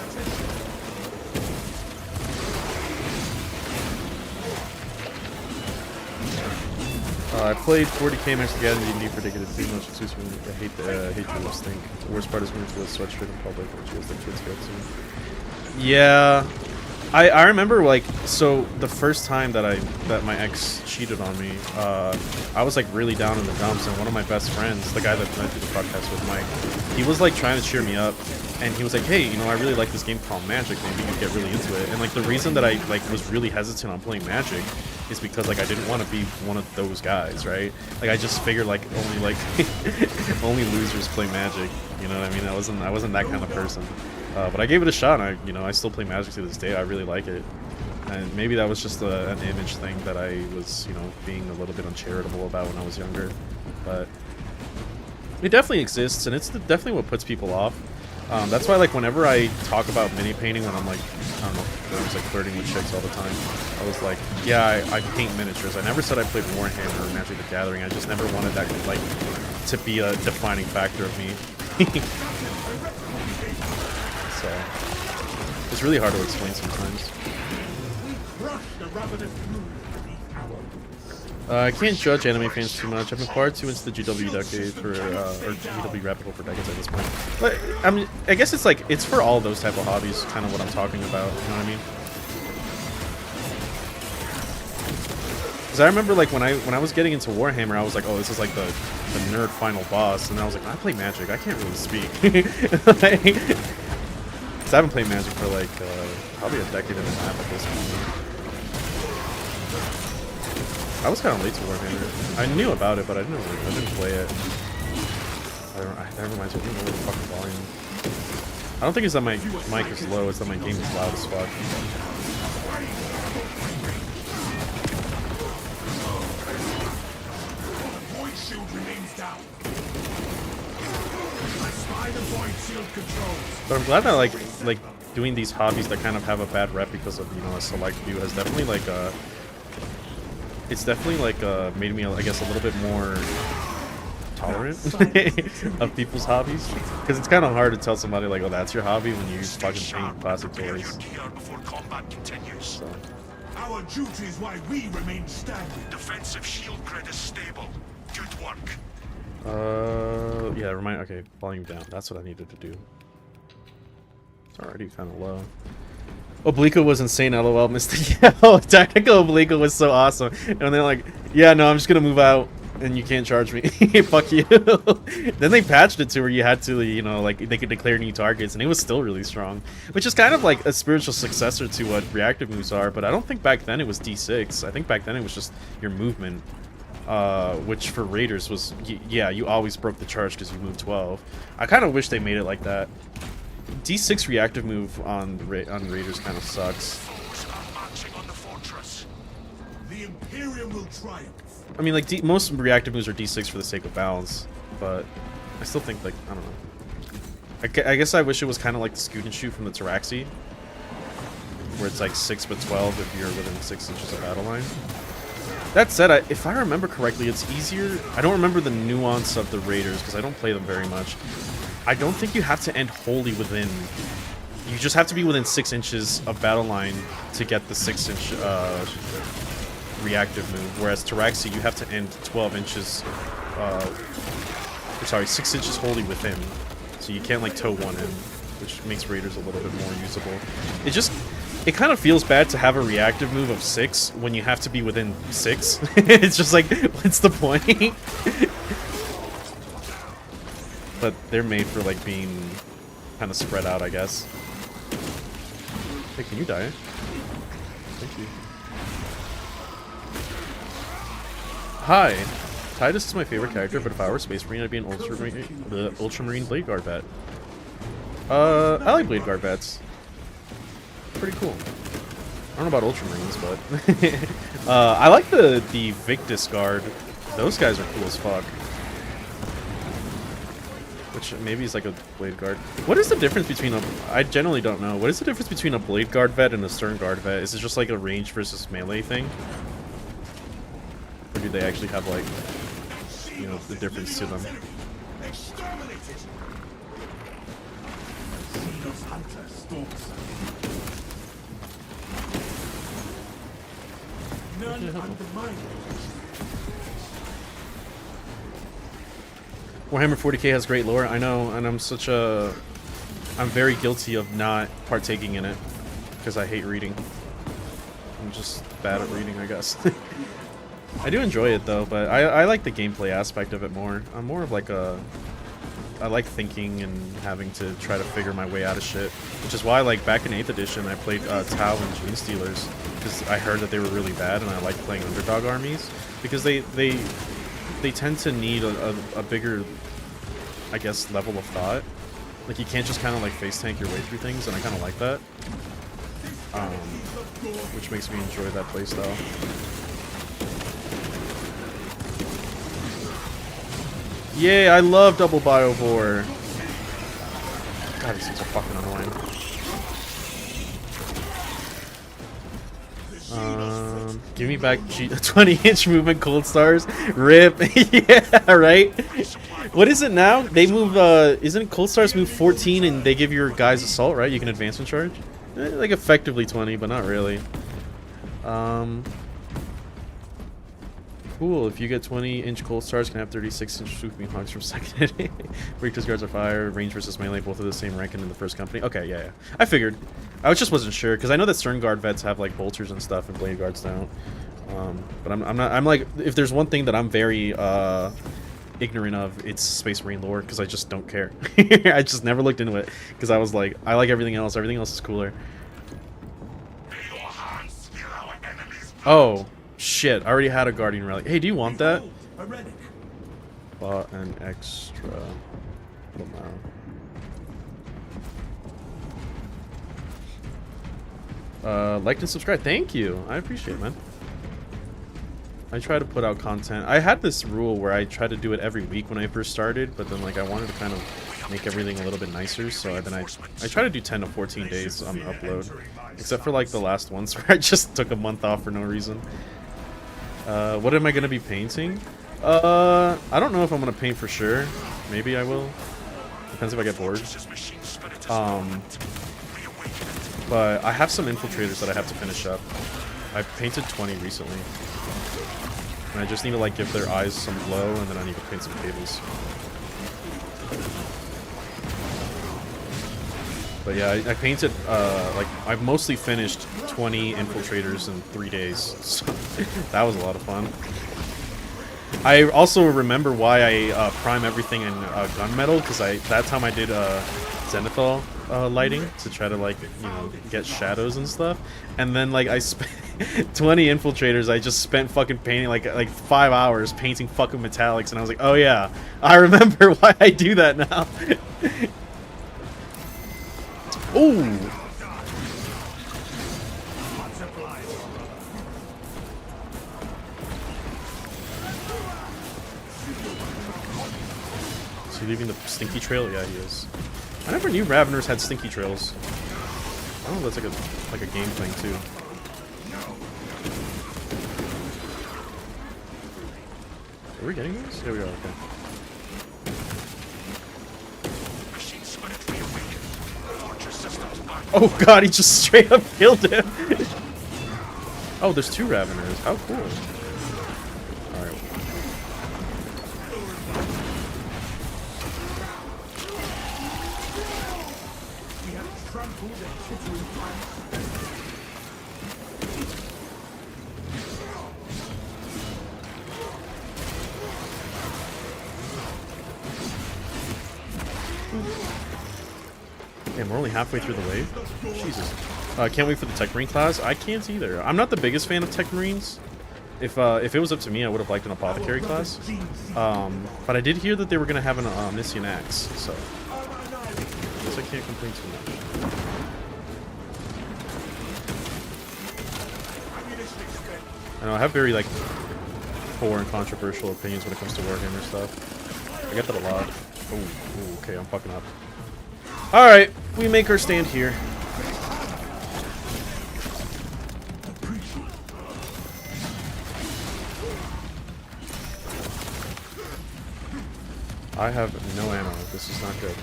I played 40k Max together in D&D for decades. Pretty much exclusively. I hate the rules thing. The worst part is when it's a sweatshirt in public, which is the kids go to. Yeah, I remember like so the first time that my ex cheated on me, I was like really down in the dumps, and one of my best friends, the guy that I did the podcast with, Mike, he was like trying to cheer me up, and he was like, hey, you know, I really like this game called Magic, maybe you get really into it. And like the reason that I like was really hesitant on playing Magic is because like I didn't want to be one of those guys, right? Like I just figured like only losers play Magic, you know what I mean? I wasn't that kind of person. But I gave it a shot, and I still play Magic to this day. I really like it, and maybe that was just an image thing that I was, you know, being a little bit uncharitable about when I was younger. But it definitely exists, and it's definitely what puts people off. That's why, like, whenever I talk about mini painting, when I'm like, I don't know, I was like flirting with chicks all the time, I was like, yeah, I paint miniatures. I never said I played Warhammer or Magic the Gathering. I just never wanted that like to be a defining factor of me. So it's really hard to explain sometimes. I can't judge anime fans too much. I've been far too into the GW decade or GW rabbit hole for decades at this point. But I mean, I guess it's like it's for all those type of hobbies. Kind of what I'm talking about. You know what I mean? Because I remember like when I was getting into Warhammer, I was like, oh, this is like the nerd final boss, and I was like, I play Magic. I can't really speak. I haven't played Magic for like probably a decade and a half at this point. I was kind of late to Warhammer. I knew about it, but I didn't play it. That reminds me, I didn't know the fucking volume. I don't think it's that my mic is low, it's that my game is loud as fuck. Void shield remains down. I spy the void shield controls. But I'm glad that like doing these hobbies that kind of have a bad rep because of, you know, a select few has definitely like it's definitely like made me, I guess, a little bit more tolerant of people's hobbies, because it's kind of hard to tell somebody like, oh, that's your hobby when you fucking paint plastic toys. So. Our duty is why we remain standing. Defensive shield grid is stable. Good work. Yeah, okay, volume down. That's what I needed to do. It's already kind of low. Oblique was insane, lol, Mr. Yeah, Tactical Oblique was so awesome. And they're like, yeah, no, I'm just gonna move out, and you can't charge me. Fuck you. Then they patched it to where you had to, you know, like, they could declare new targets, and it was still really strong. Which is kind of like a spiritual successor to what reactive moves are, but I don't think back then it was D6. I think back then it was just your movement. Which for Raiders was, yeah, you always broke the charge because you moved 12. I kind of wish they made it like that. D6 reactive move on Raiders kind of sucks. The Imperium will triumph. I mean, like, most reactive moves are D6 for the sake of balance, but I still think, like, I don't know. I guess I wish it was kind of like the Scoot and Shoot from the Taraxi, where it's like 6 but 12 if you're within 6 inches of battle line. That said, if I remember correctly, it's easier. I don't remember the nuance of the Raiders because I don't play them very much. I don't think you have to end wholly within you just have to be within 6 inches of battle line to get the 6-inch reactive move, whereas Tabaxi you have to end 12 inches, sorry, 6 inches wholly within, so you can't like toe one in, which makes Raiders a little bit more usable. It kind of feels bad to have a reactive move of 6 when you have to be within 6. It's just like, what's the point? But they're made for like being kind of spread out, I guess. Hey, can you die? Thank you. Hi. Titus is my favorite character, but if I were Space Marine, I'd be an Ultramarine Blade Guard bat. I like Blade Guard bats. Pretty cool. I don't know about Ultramarines, but I like the Victus Guard. Those guys are cool as fuck. Which maybe is like a Blade Guard. What is the difference between a... I generally don't know. What is the difference between a Blade Guard vet and a Stern Guard vet? Is it just like a range versus melee thing? Or do they actually have like, you know, the difference to them? Warhammer 40k has great lore, I know, and I'm very guilty of not partaking in it, because I hate reading. I'm just bad at reading, I guess. I do enjoy it though, but I like the gameplay aspect of it more. I'm more of like I like thinking and having to try to figure my way out of shit, which is why like back in 8th edition I played Tau and Gene Stealers, because I heard that they were really bad and I liked playing underdog armies, because they tend to need a bigger, I guess, level of thought. Like you can't just kind of like face tank your way through things, and I kind of like that, which makes me enjoy that playstyle. Yay, I love double biovore. God, these things are fucking annoying. Give me back 20-inch movement cold stars. Rip. Yeah, right? What is it now? They move, isn't cold stars move 14 and they give your guys assault, right? You can advance and charge? Like effectively 20, but not really. Cool, if you get 20-inch cold stars, can have 36-inch swooping hogs from second hit. Reactive guards are fire, range versus melee, both of the same rank in the first company. Okay, yeah. I figured. I just wasn't sure, because I know that Stern Guard vets have like bolters and stuff, and Blade Guards don't. But I'm like, if there's one thing that I'm very ignorant of, it's Space Marine lore, because I just don't care. I just never looked into it, because I was like, I like everything else is cooler. Oh. Shit, I already had a Guardian Relic. Hey, do you want that? Bought an extra. Like and subscribe. Thank you. I appreciate it, man. I try to put out content. I had this rule where I tried to do it every week when I first started, but then like I wanted to kind of make everything a little bit nicer, so then I try to do 10 to 14 days on upload. Except for like the last ones where I just took a month off for no reason. What am I going to be painting? I don't know if I'm going to paint for sure. Maybe I will. Depends if I get bored. But I have some infiltrators that I have to finish up. I painted 20 recently. And I just need to like give their eyes some glow, and then I need to paint some cables. But yeah, I painted, like, I've mostly finished 20 infiltrators in 3 days, so that was a lot of fun. I also remember why I prime everything in gunmetal, because that time I did zenithal lighting to try to, like, you know, get shadows and stuff. And then, like, I spent 20 infiltrators, I just spent fucking painting, like 5 hours painting fucking metallics, and I was like, oh yeah, I remember why I do that now. Ooh! Is he leaving the stinky trail? Yeah, he is. I never knew Raveners had stinky trails. I don't know if that's like a game thing too. Are we getting those? Here we are, okay. Oh god, he just straight up killed him. Oh, there's 2 Raveners. How cool. Alright. We have trampled and chittering plants. Damn, we're only halfway through the wave. Jesus. Can't wait for the Tech Marine class. I can't either. I'm not the biggest fan of Tech Marines. If it was up to me, I would have liked an Apothecary class. But I did hear that they were going to have an Omniscient Axe, so I guess I can't complain too much. I know, I have very, like, poor and controversial opinions when it comes to Warhammer stuff. I get that a lot. Oh, okay, I'm fucking up. Alright, we make our stand here. I have no ammo. This is not good. It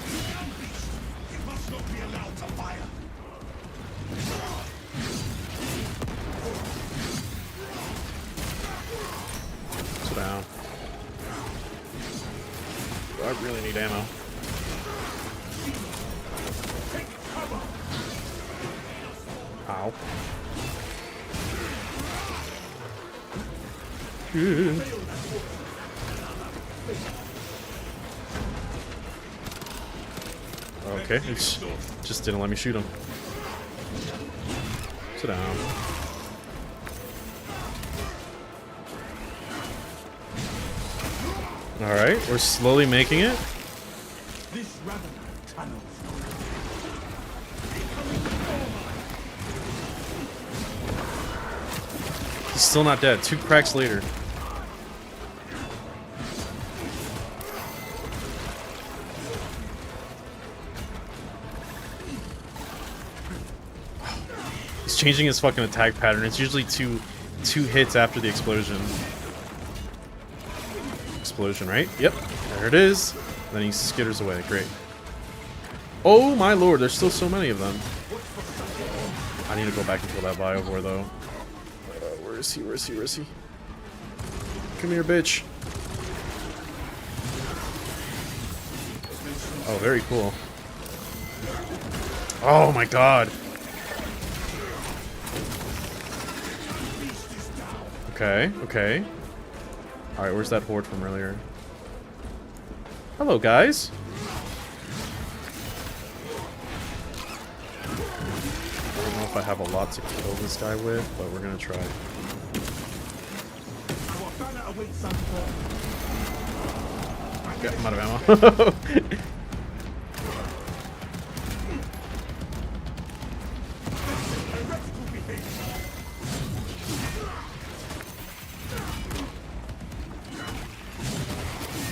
must not be allowed to fire. Sit down. I really need ammo. Ow. Okay, it just didn't let me shoot him. Sit down. Alright, we're slowly making it. This Ravener tunnel. He's still not dead. 2 cracks later. He's changing his fucking attack pattern. It's usually two hits after the explosion. Explosion, right? Yep. There it is. Then he skitters away. Great. Oh my lord, there's still so many of them. I need to go back and kill that Biovore though. Where is he? Where is he? Where is he? Come here, bitch. Oh, very cool. Oh my god. Okay, okay. Alright, where's that horde from earlier? Hello, guys. I don't know if I have a lot to kill this guy with, but we're gonna try. Okay, I'm out of ammo.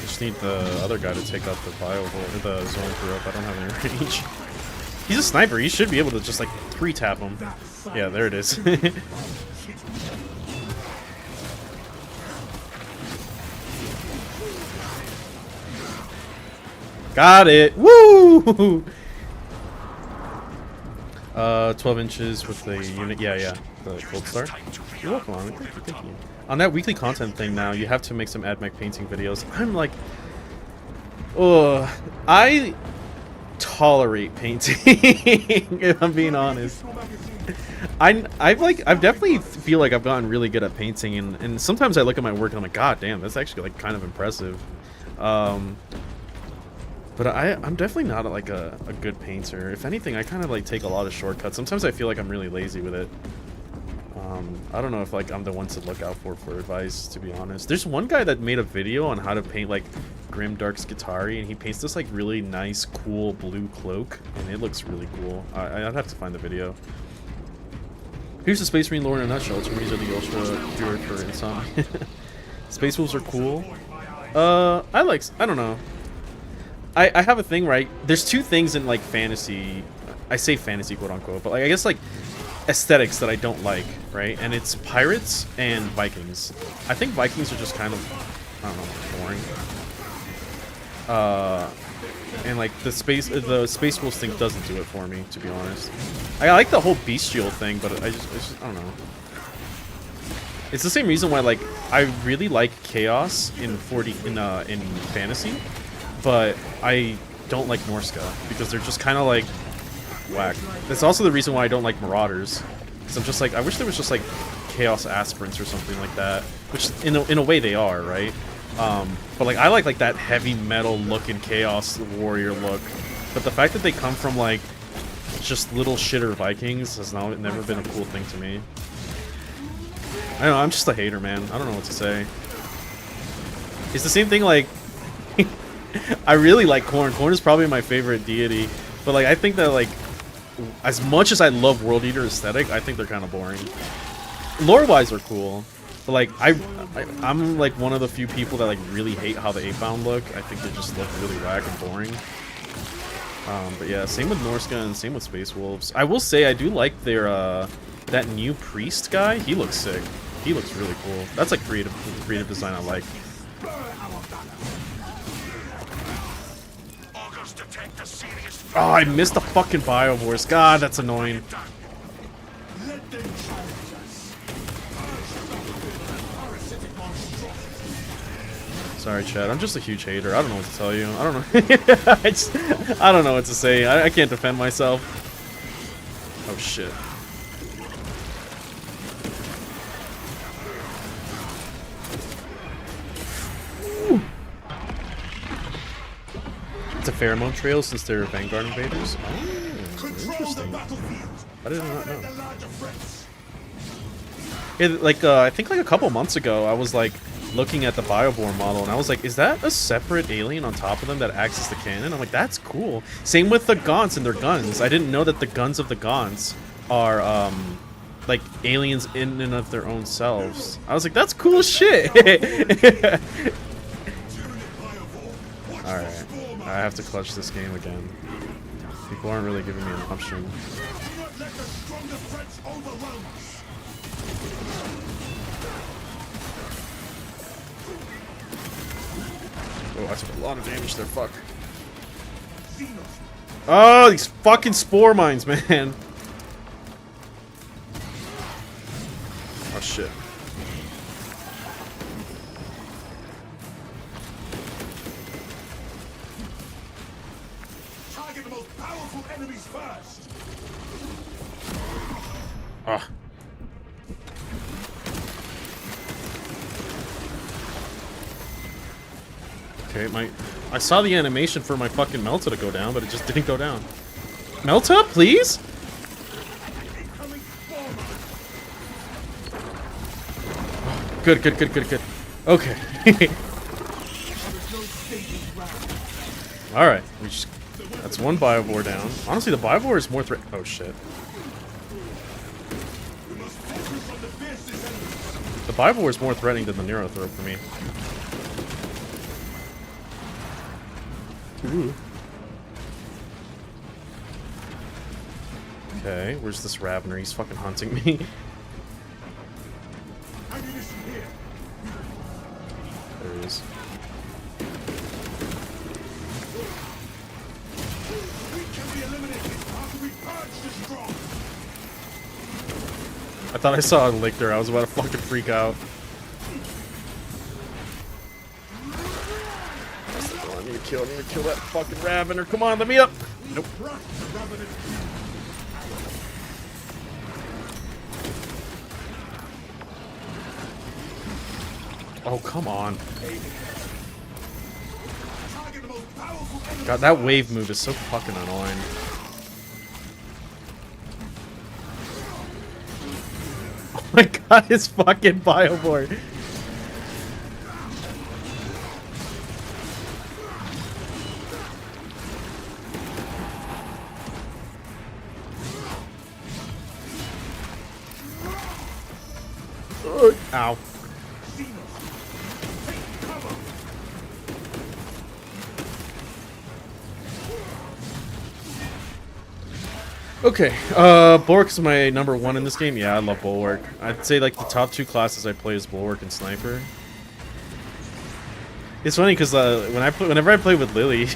Just need the other guy to take out the the zone through up. I don't have any range. He's a sniper. He should be able to just like 3-tap him. Yeah, there it is. Got it. Woo! 12 inches with the unit. Yeah. The gold star. You're welcome, Armin. Thank you. On that weekly content thing now, you have to make some Admech painting videos. I'm like, oh, I tolerate painting. If I'm being honest, I've definitely feel like I've gotten really good at painting, and sometimes I look at my work and I'm like, god damn, that's actually like kind of impressive. But I'm definitely not like a good painter. If anything, I kind of like take a lot of shortcuts. Sometimes I feel like I'm really lazy with it. I don't know if like I'm the one to look out for advice, to be honest. There's one guy that made a video on how to paint like Grimdark's Guitari, and he paints this like really nice, cool blue cloak, and it looks really cool. I'd have to find the video. Here's the Space Marine lore in a nutshell. Ultramarines are the ultra druid for insomnia. Space Wolves are cool. I don't know. I have a thing, right? There's 2 things in like fantasy. I say fantasy, quote unquote, but like I guess like aesthetics that I don't like, right? And it's pirates and Vikings. I think Vikings are just kind of, I don't know, boring. and like the space wolves thing doesn't do it for me, to be honest. I like the whole bestial thing, but I just I don't know. It's the same reason why like I really like chaos in in fantasy, but I don't like Norska because they're just kind of like whack. That's also the reason why I don't like marauders, because I'm just like, I wish there was just like chaos aspirants or something like that, which in a way they are, right? But like I like that heavy metal looking chaos warrior look, but the fact that they come from like just little shitter Vikings has never been a cool thing to me. I don't know, I'm just a hater, man. I don't know what to say. It's the same thing, like I really like Khorne. Khorne is probably my favorite deity, but like I think that like as much as I love World Eater aesthetic, I think they're kind of boring. Lore-wise, are cool, but like I'm like one of the few people that like really hate how the 8-bound look. I think they just look really whack and boring. But yeah, same with Norska and same with Space Wolves. I will say I do like their that new priest guy. He looks sick. He looks really cool. That's like creative design I like. Oh, I missed the fucking Biovores. God, that's annoying. Sorry, Chad. I'm just a huge hater. I don't know what to tell you. I don't know. I don't know what to say. I can't defend myself. Oh, shit. It's a pheromone trail since they're Vanguard invaders. Oh, interesting. I did not know. Yeah, like I think like a couple months ago, I was like looking at the Biobore model, and I was like, is that a separate alien on top of them that acts as the cannon? I'm like, that's cool. Same with the Gaunts and their guns. I didn't know that the guns of the Gaunts are like aliens in and of their own selves. I was like, that's cool as shit. All right. I have to clutch this game again. People aren't really giving me an option. Oh, I took a lot of damage there, fuck. Oh, these fucking spore mines, man. Oh, shit. Ah. Okay, I saw the animation for my fucking Melta to go down, but it just didn't go down. Melta, please? Good, good, good, good, good. Okay. Alright, that's one Biovore down. Honestly, the Biovore is more oh shit. The Biovore is more threatening than the Neurothrope for me. Ooh. Okay, where's this Ravener? He's fucking hunting me. There he is. I thought I saw a Lictor. I was about to fucking freak out. Oh, I need to kill that fucking Ravener. Come on, let me up. Nope. Oh, come on. God, that wave move is so fucking annoying. Oh my god, his fucking Biovore. Ow. Okay, Bulwark is my number one in this game. Yeah, I love Bulwark. I'd say like the top two classes I play is Bulwark and Sniper. It's funny because whenever I play with Lily,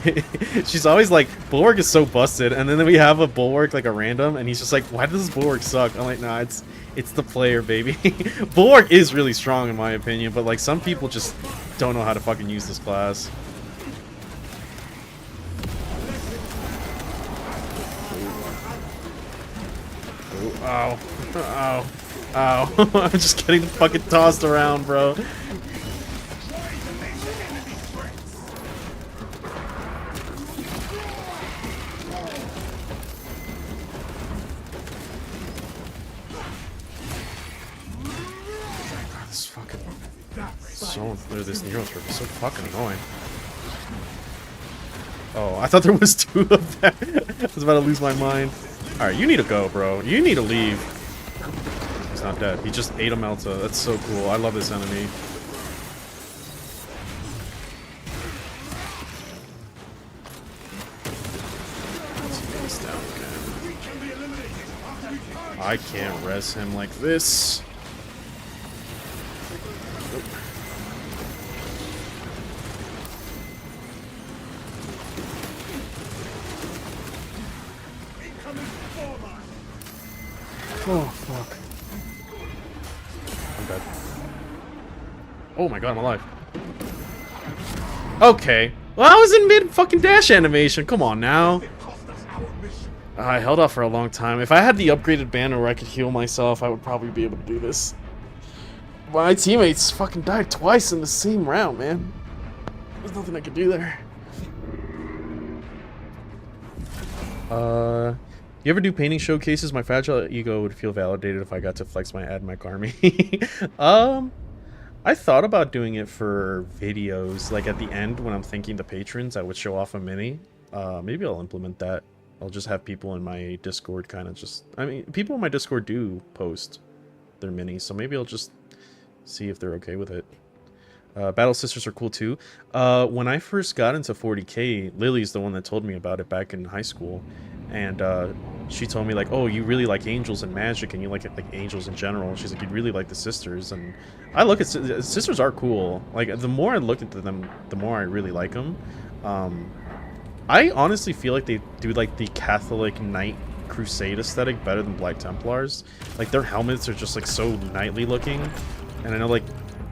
she's always like, Bulwark is so busted, and then we have a Bulwark like a random, and he's just like, why does this Bulwark suck? I'm like, nah, it's the player, baby. Bulwark is really strong in my opinion, but like some people just don't know how to fucking use this class. Ooh, ow, ow, ow! I'm just getting fucking tossed around, bro. This Nero's is so fucking annoying. Oh, I thought there was 2 of them. I was about to lose my mind. Alright, you need to go, bro. You need to leave. He's not dead. He just ate a Melta. That's so cool. I love this enemy. He's down again. I can't res him like this. Oh, fuck. I'm dead. Oh my god, I'm alive. Okay. Well, I was in mid-fucking dash animation. Come on now. I held off for a long time. If I had the upgraded banner where I could heal myself, I would probably be able to do this. My teammates fucking died twice in the same round, man. There's nothing I could do there. You ever do painting showcases? My fragile ego would feel validated if I got to flex my Admech army. I thought about doing it for videos, like at the end when I'm thanking the patrons, I would show off a mini. Maybe I'll implement that. I'll just have people in my Discord kind of just... I mean, people in my Discord do post their minis, so maybe I'll just see if they're okay with it. Battle Sisters are cool too. When I first got into 40k, Lily's the one that told me about it back in high school. And she told me like, oh, you really like angels and magic, and you like angels in general. She's like, you'd really like the sisters. And I look at sisters are cool. Like the more I look at them, the more I really like them. I honestly feel like they do like the Catholic Knight Crusade aesthetic better than Black Templars. Like their helmets are just like so knightly looking, and I know like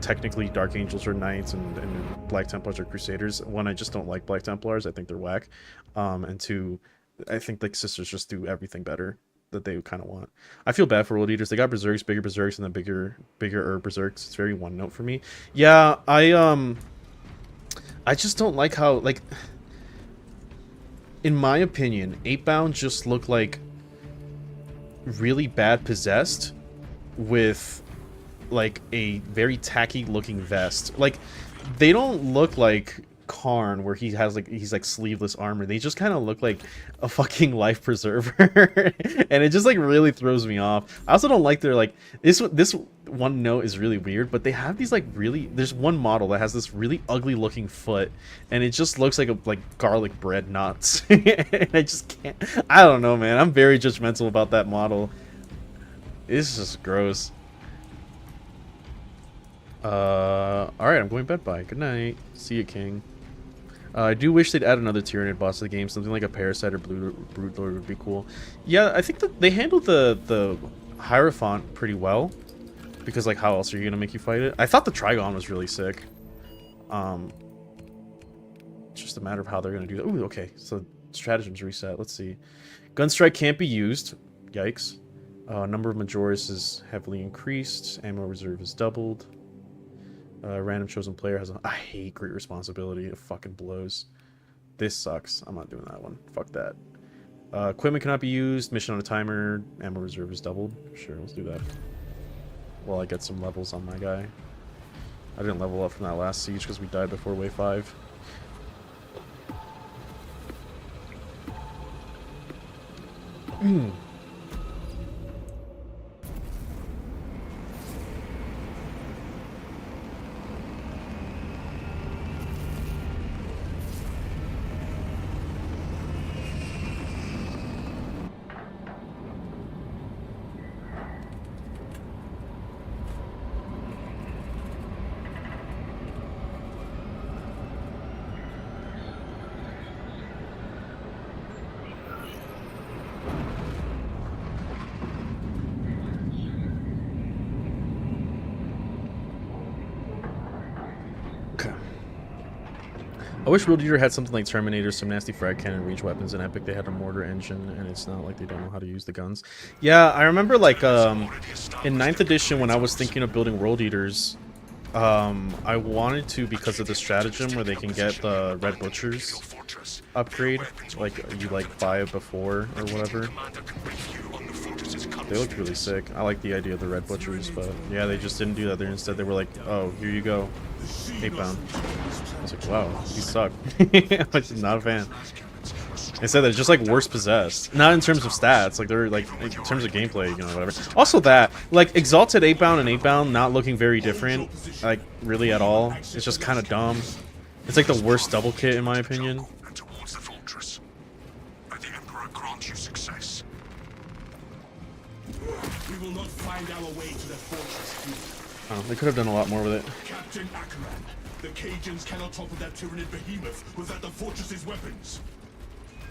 technically Dark Angels are knights and Black Templars are crusaders. One, I just don't like Black Templars. I think they're whack. And two, I think like sisters just do everything better that they kind of want. I feel bad for World Eaters. They got berserks, bigger berserks, and then bigger berserks. It's very one note for me. Yeah, I just don't like how, like, in my opinion, 8-bound just look like really bad possessed with like a very tacky looking vest. Like they don't look like Karn where he has like he's like sleeveless armor. They just kind of look like a fucking life preserver. And it just like really throws me off. I also don't like their like this one note is really weird, but they have these like really, there's one model that has this really ugly looking foot and it just looks like a garlic bread nuts. And I just can't, I don't know, man. I'm very judgmental about that model. It's just gross. Alright, I'm going bed bye. Good night. See you, King. I do wish they'd add another Tyranid boss to the game. Something like a Parasite or Brood Lord would be cool. Yeah, I think that they handled the Hierophant pretty well. Because, like, how else are you gonna make you fight it? I thought the Trigon was really sick. It's just a matter of how they're gonna do that. Ooh, okay. So, stratagems reset. Let's see. Gunstrike can't be used. Yikes. Number of Majoris is heavily increased. Ammo reserve is doubled. Random chosen player has a... I hate Great Responsibility. It fucking blows. This sucks. I'm not doing that one. Fuck that. Equipment cannot be used. Mission on a timer. Ammo reserve is doubled. Sure, let's do that. While I get some levels on my guy. I didn't level up from that last siege because we died before wave 5. I wish World Eater had something like Terminator, some nasty frag cannon, reach weapons, and Epic they had a mortar engine, and it's not like they don't know how to use the guns. Yeah, I remember like in 9th edition when I was thinking of building World Eaters, I wanted to because of the stratagem where they can get the Red Butchers upgrade, like you like buy it before or whatever. They looked really sick. I like the idea of the Red Butchers, but yeah, they just didn't do that. Instead they were like, oh, here you go, 8-pound. I was like, wow, you suck. I'm just not a fan. Instead, they're just like worse possessed. Not in terms of stats, like they're like in terms of gameplay, you know, whatever. Also that, like Exalted 8-bound and 8-bound not looking very different, like really at all. It's just kind of dumb. It's like the worst double kit in my opinion. Towards the fortress. May the Emperor grant you success. We will not find our way to the fortress. Oh, they could have done a lot more with it. Captain Ackerman, the Cajuns cannot topple that Tyranid behemoth without the fortress's weapons.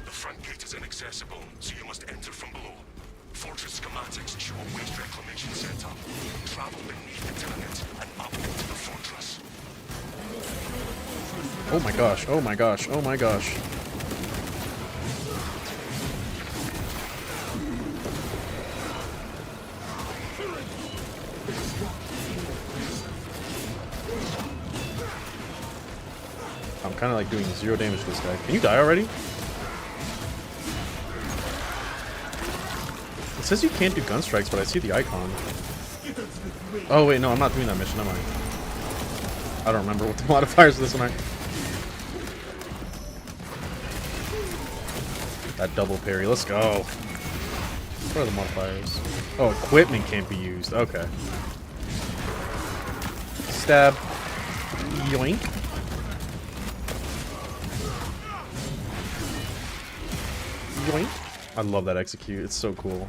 The front gate is inaccessible, so you must enter from below. Fortress schematics show a waste reclamation setup. Travel beneath the tenement and up into the fortress. Oh my gosh, oh my gosh, oh my gosh. I'm kind of like doing 0 damage to this guy. Can you die already? It says you can't do gun strikes, but I see the icon. Oh wait, no, I'm not doing that mission, am I? I don't remember what the modifiers of this one are. That double parry, let's go. What are the modifiers? Oh, equipment can't be used, okay. Stab. Yoink. Yoink. I love that execute, it's so cool.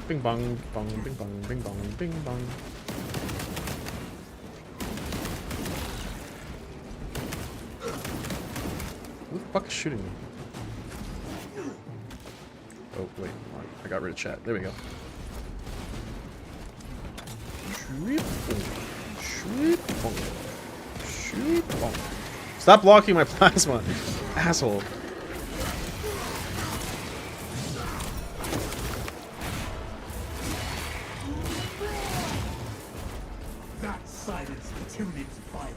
Bing bong, bong, bing bong, bing bong, bing bong. Who the fuck is shooting me? Oh, wait, I got rid of chat. There we go. Stop blocking my plasma, asshole. That silenced the Tyranid's violence.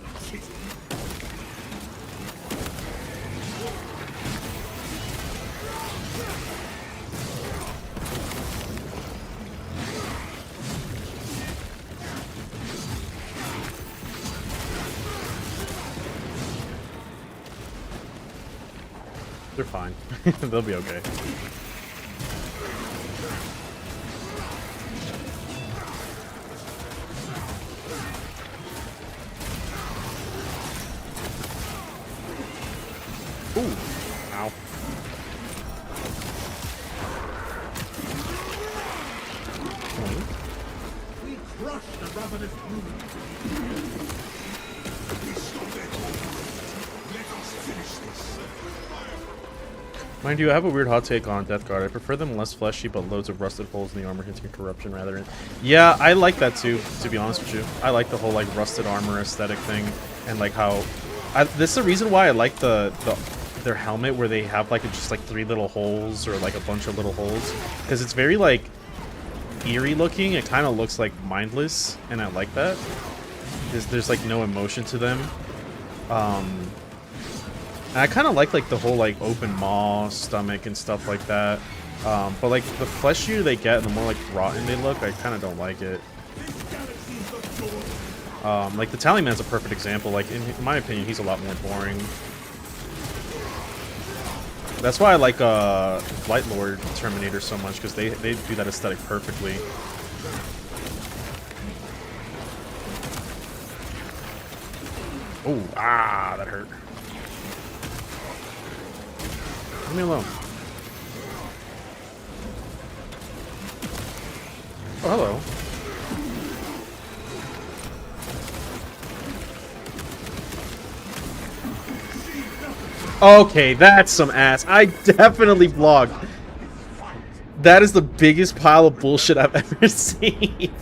They're fine. They'll be okay. Ooh. Ow. We crushed the ravenous murin. We stopped their hold. Let us finish this. Mind you, I have a weird hot take on Death Guard. I prefer them less fleshy, but loads of rusted holes in the armor hinting corruption rather than... Yeah, I like that too, to be honest with you. I like the whole, like, rusted armor aesthetic thing, and, like, how... this is the reason why I like their helmet, where they have, like, just, like, 3 little holes, or, like, a bunch of little holes. Because it's very, like, eerie looking. It kind of looks, like, mindless, and I like that. There's, like, no emotion to them. And I kind of like the whole, like, open maw, stomach, and stuff like that. But, like, the fleshier they get, and the more, like, rotten they look, I kind of don't like it. Like, the Tallyman's a perfect example. Like, in my opinion, he's a lot more boring. That's why I like, Light Lord Terminator so much, because they do that aesthetic perfectly. Oh, ah, that hurt. Leave me alone. Oh, hello. Okay, that's some ass. I definitely blocked. That is the biggest pile of bullshit I've ever seen.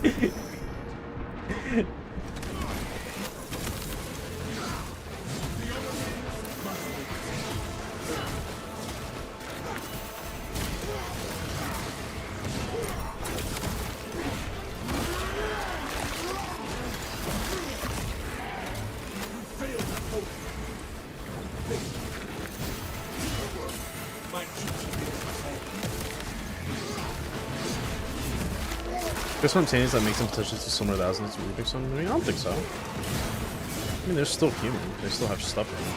Guess what I'm saying is that makes them potentially too similar to thousands to Rubik's something. I mean, I don't think so. I mean, they're still human. They still have stuff in them.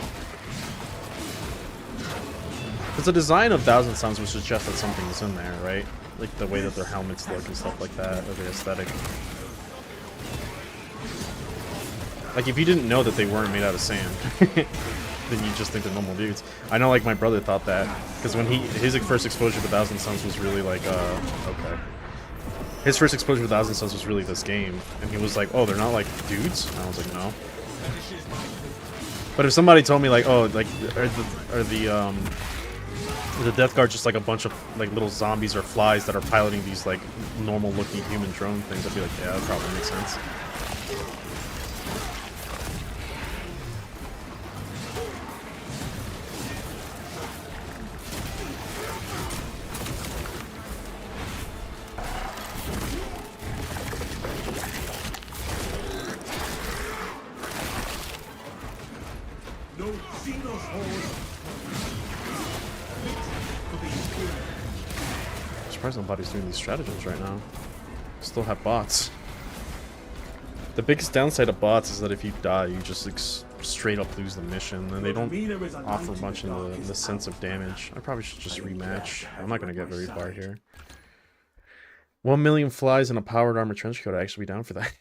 Because the design of Thousand Suns would suggest that something is in there, right? Like the way that their helmets look and stuff like that, or the aesthetic. Like, if you didn't know that they weren't made out of sand, then you just think they're normal dudes. I know, like, my brother thought that, because when his first exposure to Thousand Suns was really like, okay. His first exposure to Thousand Suns was really this game, and he was like, oh, they're not like dudes? And I was like, no. But if somebody told me like, oh, like, are the Death Guard just like a bunch of like little zombies or flies that are piloting these like normal looking human drone things, I'd be like, yeah, that probably makes sense. I'm surprised nobody's doing these stratagems right now. Still have bots. The biggest downside of bots is that if you die, you just like, straight up lose the mission, and they don't offer much in the sense of damage. I probably should just rematch. I'm not gonna get very far here. 1 million flies in a powered armor trench coat. I'd actually be down for that.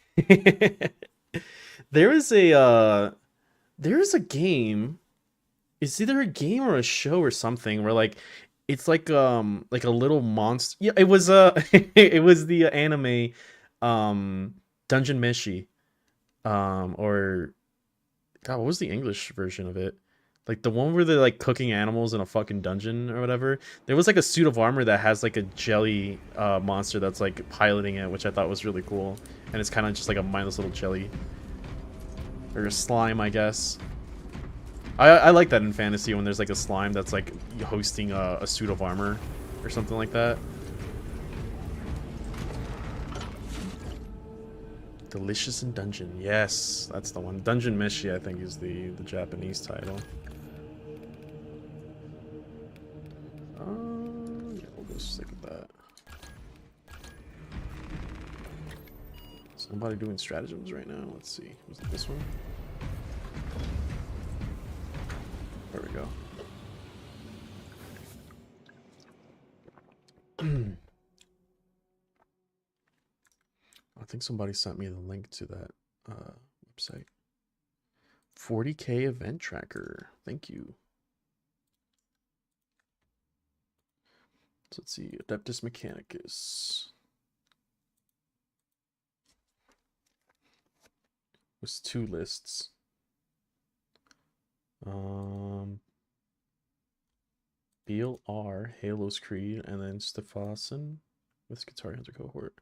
There is a game. It's either a game or a show or something where like it's like a little monster. Yeah, it was it was the anime Dungeon Meshi. Or God, what was the English version of it? Like the one where they're like cooking animals in a fucking dungeon or whatever. There was like a suit of armor that has like a jelly monster that's like piloting it, which I thought was really cool. And it's kind of just like a mindless little jelly. Or a slime, I guess. I like that in fantasy when there's like a slime that's like hosting a suit of armor or something like that. Delicious in Dungeon. Yes, that's the one. Dungeon Meshi, I think, is the Japanese title. Yeah, we'll go stick with that. Somebody doing stratagems right now? Let's see. Was it this one? There we go. I think somebody sent me the link to that website. 40K event tracker. Thank you. So let's see. Adeptus Mechanicus. Was 2 lists. Beal R, Halo's Creed, and then Stefasen with Guitar Hunter cohort.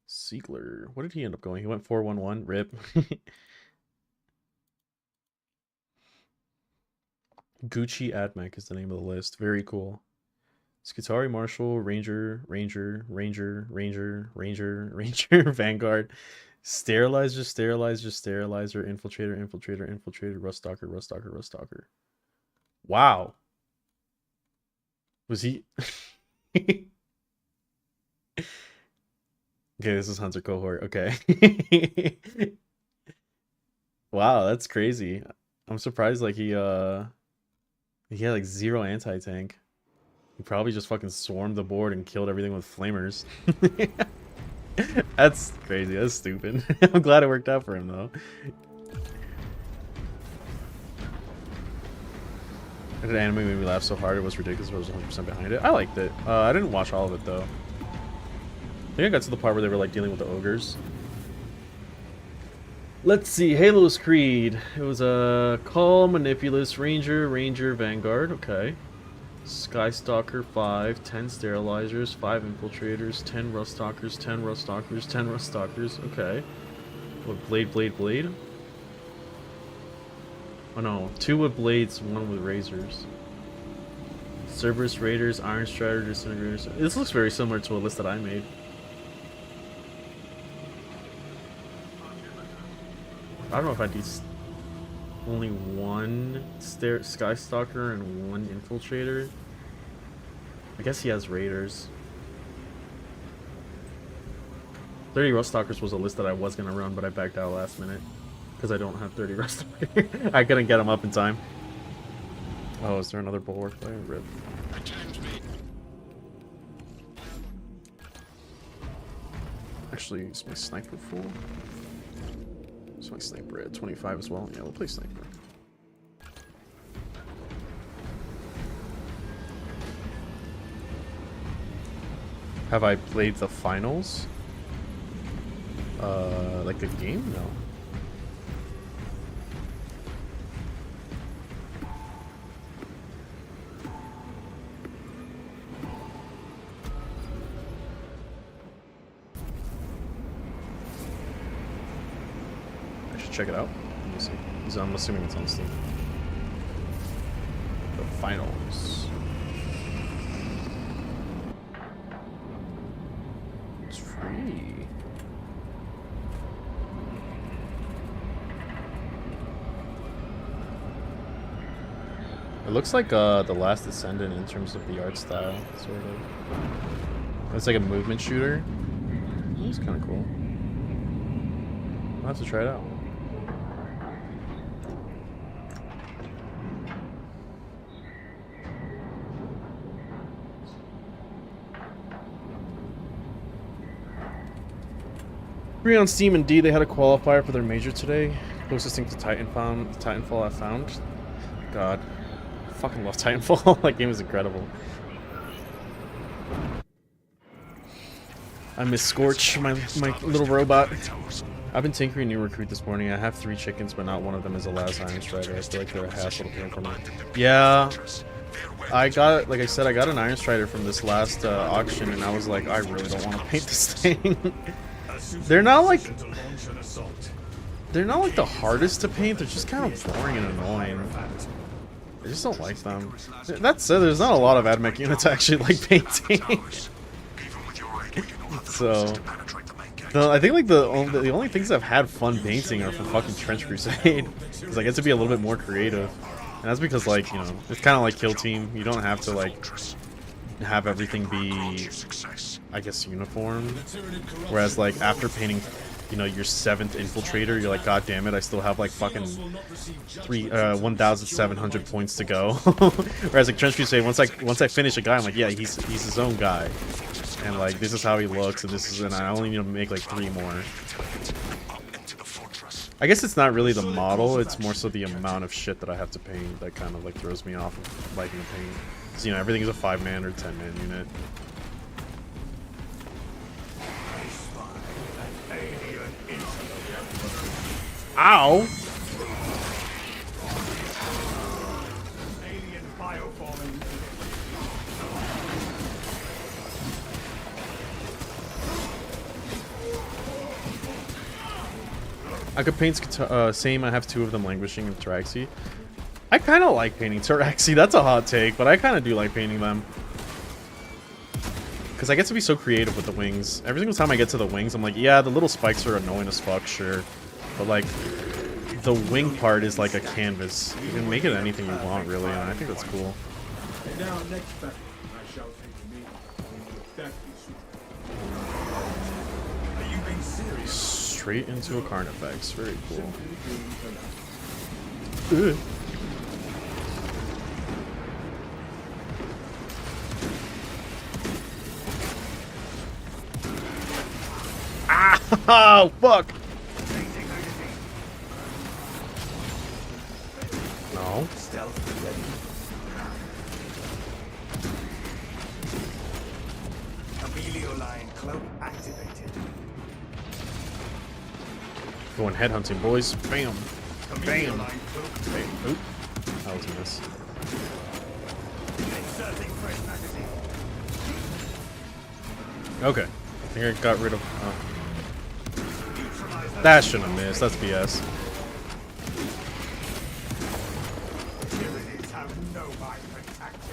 Siegler. What did he end up going? He went 4-1-1. Rip. Gucci Admech is the name of the list. Very cool. Skitari, Marshall, Ranger, Vanguard, Sterilizer, Infiltrator, Ruststalker. Wow. Was he... Okay, this is Hunter cohort. Okay. Wow, that's crazy. I'm surprised like he had like 0 anti-tank. He probably just fucking swarmed the board and killed everything with flamers. That's crazy. That's stupid. I'm glad it worked out for him though. The anime made me laugh so hard it was ridiculous, but I was 100% behind it. I liked it. I didn't watch all of it though. I think I got to the part where they were like dealing with the ogres. Let's see, Halo's Creed. It was a Call, Manipulus, Ranger, Vanguard. Okay. Skystalker 5, 10 sterilizers, 5 infiltrators, 10 rust stalkers, 10 rust stalkers, 10 rust stalkers. Okay. What, blade? Oh no, 2 with blades, 1 with razors. Cerberus Raiders, Iron Strider, Disintegrators. This looks very similar to a list that I made. I don't know if I do only 1 Skystalker and 1 Infiltrator. I guess he has Raiders. 30 Rust Stalkers was a list that I was going to run, but I backed out last minute. Because I don't have 30 Rust Stalkers. I couldn't get them up in time. Oh, is there another bulwark there? Rip. Actually, use my sniper full. Use my sniper at 25 as well. Yeah, we'll play sniper. Have I played the finals? Like a game? No. I should check it out. Let me see. I'm assuming it's on Steam. The finals. It's free. It looks like The Last Descendant in terms of the art style, sort of. It's like a movement shooter. It's kind of cool. I'll have to try it out. Free on Steam, indeed. They had a qualifier for their major today. Closest thing to Titanfall I found. God. I fucking love Titanfall. That game is incredible. I miss Scorch, my little robot. I've been tinkering new recruit this morning. I have 3 chickens, but not one of them is a last Iron Strider. I feel like they're a hassle to pay for me. Yeah, I got, like I said, I got an Iron Strider from this last auction, and I was like, I really don't want to paint this thing. They're not like the hardest to paint. They're just kind of boring and annoying. I just don't like them. That said, there's not a lot of Admech units I actually like painting. So, no, I think like the only things I've had fun painting are from fucking Trench Crusade, because I get to be a little bit more creative, and that's because, like, you know, it's kind of like Kill Team. You don't have to like have everything be, I guess, uniform. Whereas like after painting, you know, your 7th infiltrator, you're like, God damn it, I still have like fucking 1,700 points to go. Whereas like Trench Crusade, once I finish a guy, I'm like, yeah, he's his own guy, and like this is how he looks, and I only need to make like 3 more. I guess it's not really the model; it's more so the amount of shit that I have to paint that kind of like throws me off of liking to paint. Because, you know, everything is a 5-man or 10-man unit. Ow! Alien bioforming. I could paint same. I have 2 of them languishing in Taraxi. I kind of like painting Taraxi. That's a hot take, but I kind of do like painting them. Because I get to be so creative with the wings. Every single time I get to the wings, I'm like, yeah, the little spikes are annoying as fuck, sure. But, like, the wing part is like a canvas. You can make it anything you want, really, and I think that's cool. And now, next battle, I shall take the meat. That is Are you being serious? Straight into a Carnifex. Very cool. Ugh. Ah! Oh, fuck! No. Stealth ready. Amelio line cloak activated. Going headhunting, boys. Bam. Amelio Bam. line cloak Bam. Oop. That was a miss. Inserting fresh magazine. Okay. I think I got rid of... Neutralize that shouldn't have missed. That's BS. Tyrannies have no mind for tactics.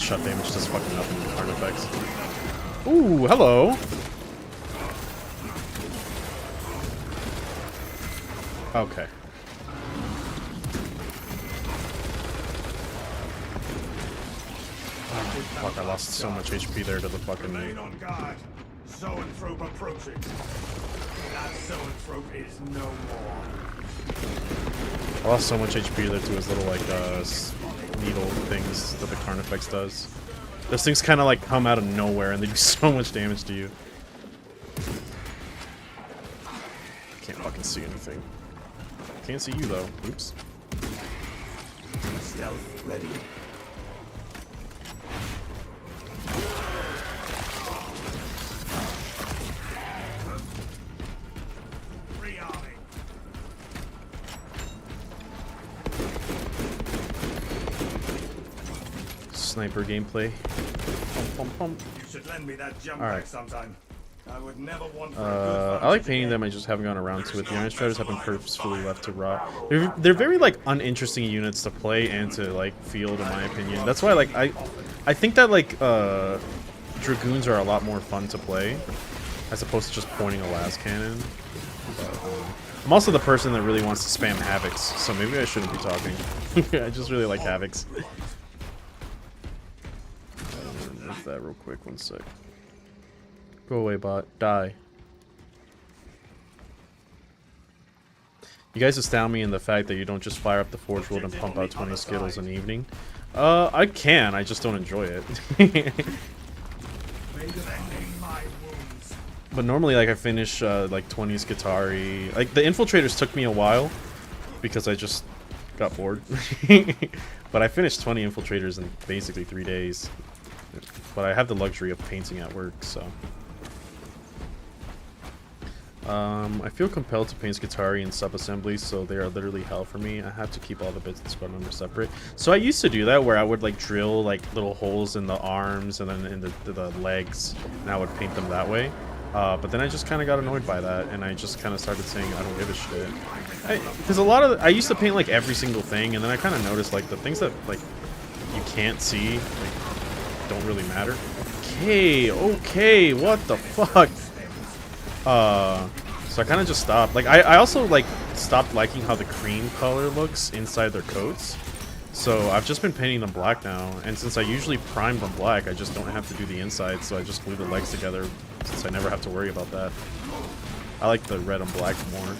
Shot damage does fucking nothing with artifacts. Ooh, hello. Okay. Fuck, I lost so much HP there to the fucking... Remain on guard. Zoanthrope approaching. That zoanthrope is no more. I lost so much HP there to his little, like, needle things that the Carnifex does. Those things kind of, like, come out of nowhere and they do so much damage to you. Can't fucking see anything. Can't see you, though. Oops. Stealth ready. Rearming. Sniper gameplay. Pum, pum, pum. You should lend me that jump All back right. sometime. I would never want for a good I like fight painting again. them, I just haven't gone around to it. The Iron Striders have been purposefully left to rot. They're very, like, uninteresting units to play and to, like, field, in my opinion. That's why, like, I think that, like, Dragoons are a lot more fun to play, as opposed to just pointing a las cannon. But, I'm also the person that really wants to spam Havocs, so maybe I shouldn't be talking. I just really like Havocs. Remove that real quick, one sec. Go away, bot. Die. You guys astound me in the fact that you don't just fire up the Forge World and pump out 20 Skittles in the evening. I can, I just don't enjoy it. But normally, like, I finish, like, 20 Skitari. Like, the Infiltrators took me a while, because I just got bored. But I finished 20 Infiltrators in basically 3 days. But I have the luxury of painting at work, so... I feel compelled to paint Skitari in sub-assemblies, so they are literally hell for me. I have to keep all the bits and squad numbers separate. So I used to do that, where I would, like, drill, like, little holes in the arms and then in the legs, and I would paint them that way. But then I just kind of got annoyed by that, and I just kind of started saying, I don't give a shit. Because a lot of... I used to paint, like, every single thing, and then I kind of noticed, like, the things that, like, you can't see, like, don't really matter. Okay, what the fuck? So I kind of just stopped. Like, I also, like, stopped liking how the cream color looks inside their coats. So I've just been painting them black now, and since I usually prime them black, I just don't have to do the inside, so I just glue the legs together, since I never have to worry about that. I like the red and black more.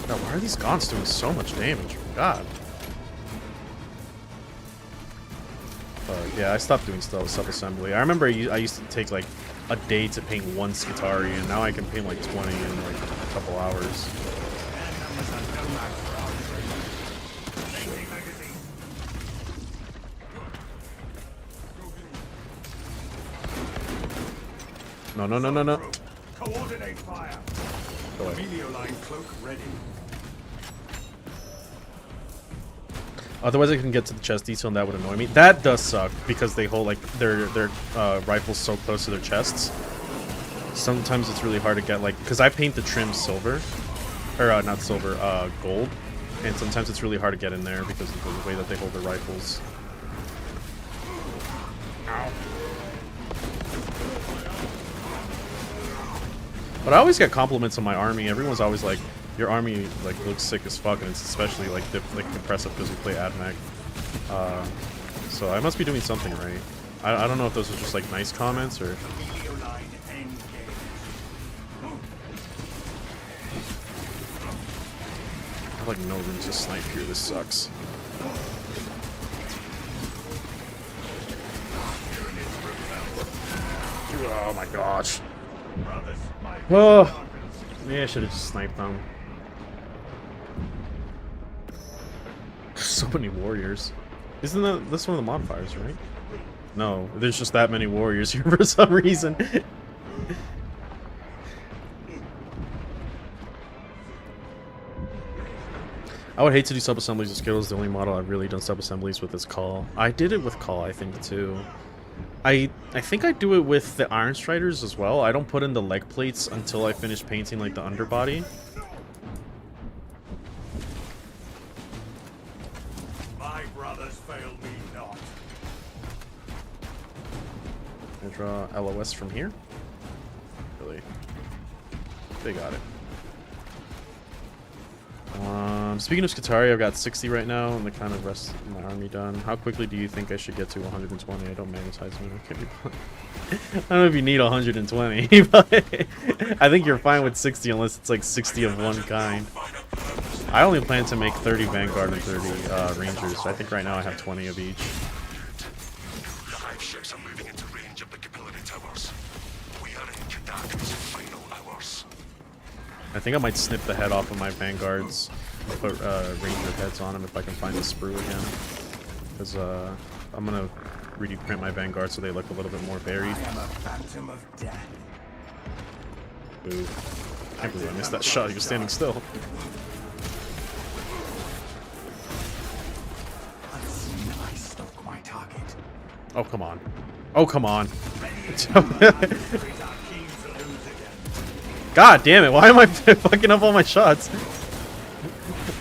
God, why are these gaunts doing so much damage? God. Yeah, I stopped doing sub-assembly. I remember I used to take, like, a day to paint one Skitari, and now I can paint, like, 20 in, like, a couple hours. No. Coordinate fire. Go away. Line cloak ready. Otherwise, I can get to the chest detail, and that would annoy me. That does suck, because they hold, like, their rifles so close to their chests. Sometimes it's really hard to get, like... Because I paint the trim silver. Or, not silver, gold. And sometimes it's really hard to get in there, because of the way that they hold their rifles. Ow. But I always get compliments on my army. Everyone's always like... Your army, like, looks sick as fuck, and it's especially, like, impressive because we play Admech. So I must be doing something right. I don't know if those are just, like, nice comments, or... I have, like, no room to snipe here. This sucks. Oh my gosh. Oh, maybe I should have just sniped them. So many warriors. Isn't this one of the modifiers, right? No, there's just that many warriors here for some reason. I would hate to do sub-assemblies with Skittles. The only model I've really done sub-assemblies with is Call. I did it with Call, I think, too. I think I do it with the Iron Striders as well. I don't put in the leg plates until I finish painting, like, the underbody. My brothers fail me not. I draw LOS from here. Really? They got it. Speaking of Skitarii, I've got 60 right now, and the kind of rest of my army done. How quickly do you think I should get to 120? I don't magnetize them. I don't know if you need 120, but I think you're fine with 60 unless it's like 60 of one kind. I only plan to make 30 Vanguard and 30 Rangers. I think right now I have 20 of each. The hive ships are moving into range of the capillary towers. We are in Kadak's final hours. I think I might snip the head off of my Vanguards and put Ranger heads on them if I can find the sprue again. Because I'm going to really print my Vanguard so they look a little bit more varied. I am a phantom of death. Boo. I can't believe I missed that shot. He was standing still. I stalk my target. Oh, come on. Oh, come on. God damn it. Why am I fucking up all my shots?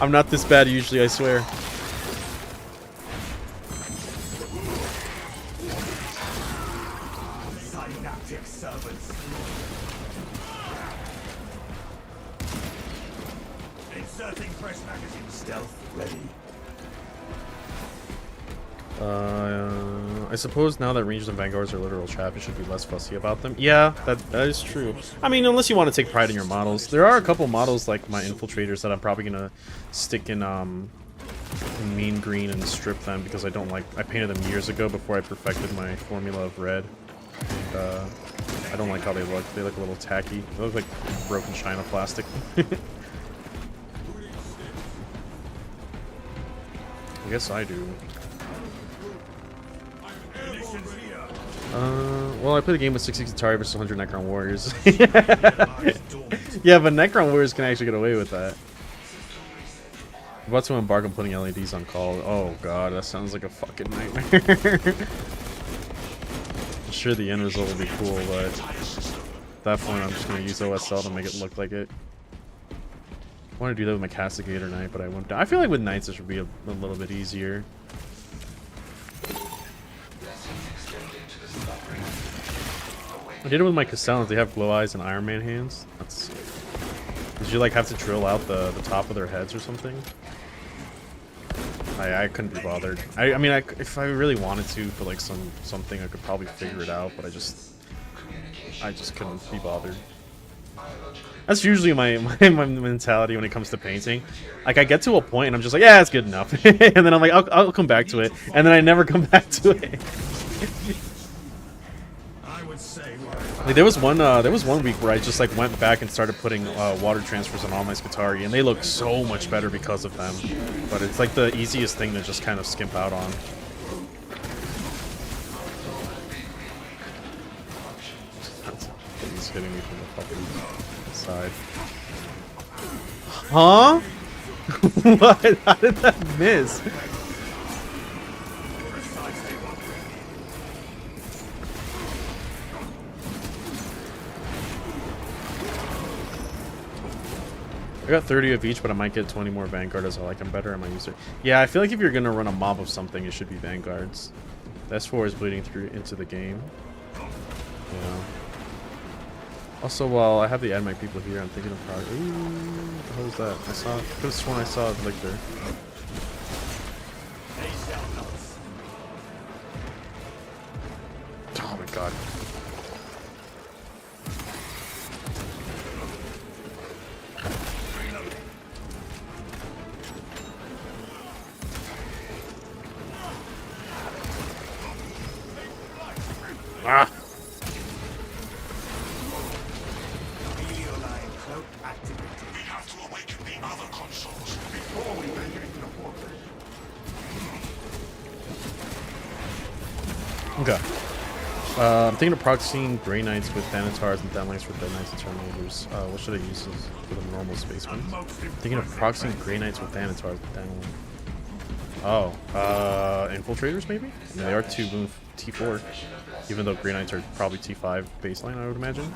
I'm not this bad usually, I swear. Synaptic servants. Inserting fresh magazine. Stealth ready. I suppose now that Rangers and Vanguards are literal trap, you should be less fussy about them. Yeah, that is true. I mean, unless you want to take pride in your models. There are a couple models like my Infiltrators that I'm probably gonna stick in mean green and strip them because I don't like. I painted them years ago before I perfected my formula of red. And, I don't like how they look. They look a little tacky. They look like broken China plastic. I guess I do. Well, I played a game with 60 Skitarii versus 100 Necron Warriors. Yeah, but Necron Warriors can actually get away with that. I'm about to embark on putting LEDs on Call. Oh god, that sounds like a fucking nightmare. I'm sure the end result will be cool, but at that point I'm just going to use OSL to make it look like it. I want to do that with my Castigator Knight, but I won't. I feel like with Knights it should be a little bit easier. I did it with my Castellans. They have glow eyes and Iron Man hands. That's. Did you like have to drill out the top of their heads or something? I couldn't be bothered. I mean, if I really wanted to for like something, I could probably figure it out. But I just couldn't be bothered. That's usually my mentality when it comes to painting. Like I get to a point and I'm just like, yeah, it's good enough, and then I'm like, I'll come back to it, and then I never come back to it. Like there was one week where I just like went back and started putting water transfers on all my Skitarii, and they look so much better because of them. But it's like the easiest thing to just kind of skimp out on. He's hitting me from the fucking side. Huh? What? How did that miss? I got 30 of each, but I might get 20 more Vanguard as I like them better. I might use it. Yeah, I feel like if you're gonna run a mob of something, it should be Vanguards. The S4 is bleeding through into the game. Yeah. Also, while I have the Admech people here, I'm thinking of probably. Ooh, what the hell was that? I could have sworn I saw Victor. Oh my god. Ah! We have to awaken the other consoles before we venture into the fortress. Okay. I'm thinking of proxying Grey Knights with Thanatars and Thanlings for Dead Knights and Terminators. What should I use for the normal space ones? Thinking of proxying Grey Knights with Thanatars and Thanlings. Oh, Infiltrators maybe? I mean, they are 2 boon T4, even though Grey Knights are probably T5 baseline, I would imagine.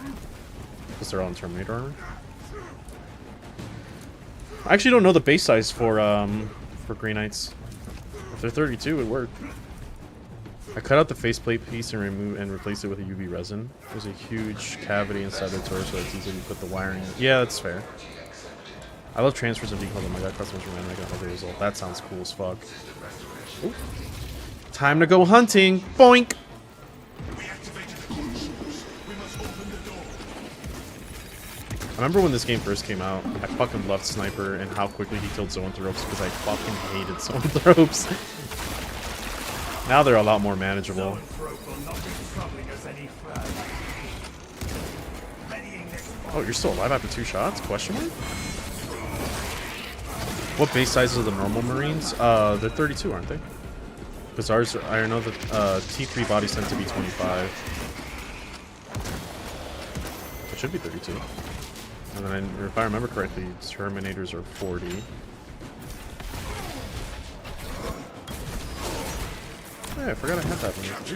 Because they're all in Terminator armor. I actually don't know the base size for Grey Knights. If they're 32, it worked. I cut out the faceplate piece and replaced it with a UV resin. There's a huge cavity inside the torso, so it's easy to put the wiring in. Yeah, that's fair. I love transfers of decals. Oh my god, customers remind me of the result. That sounds cool as fuck. Ooh. Time to go hunting! Boink! I remember when this game first came out, I fucking loved Sniper and how quickly he killed Zoanthropes because I fucking hated Zoanthropes. Now they're a lot more manageable. Oh, you're still alive after 2 shots? Question mark? What base sizes are the normal Marines? They're 32, aren't they? Because ours, I know that T3 bodies tend to be 25. It should be 32. And then, if I remember correctly, Terminators are 40. Yeah, I forgot I had that one. Oops.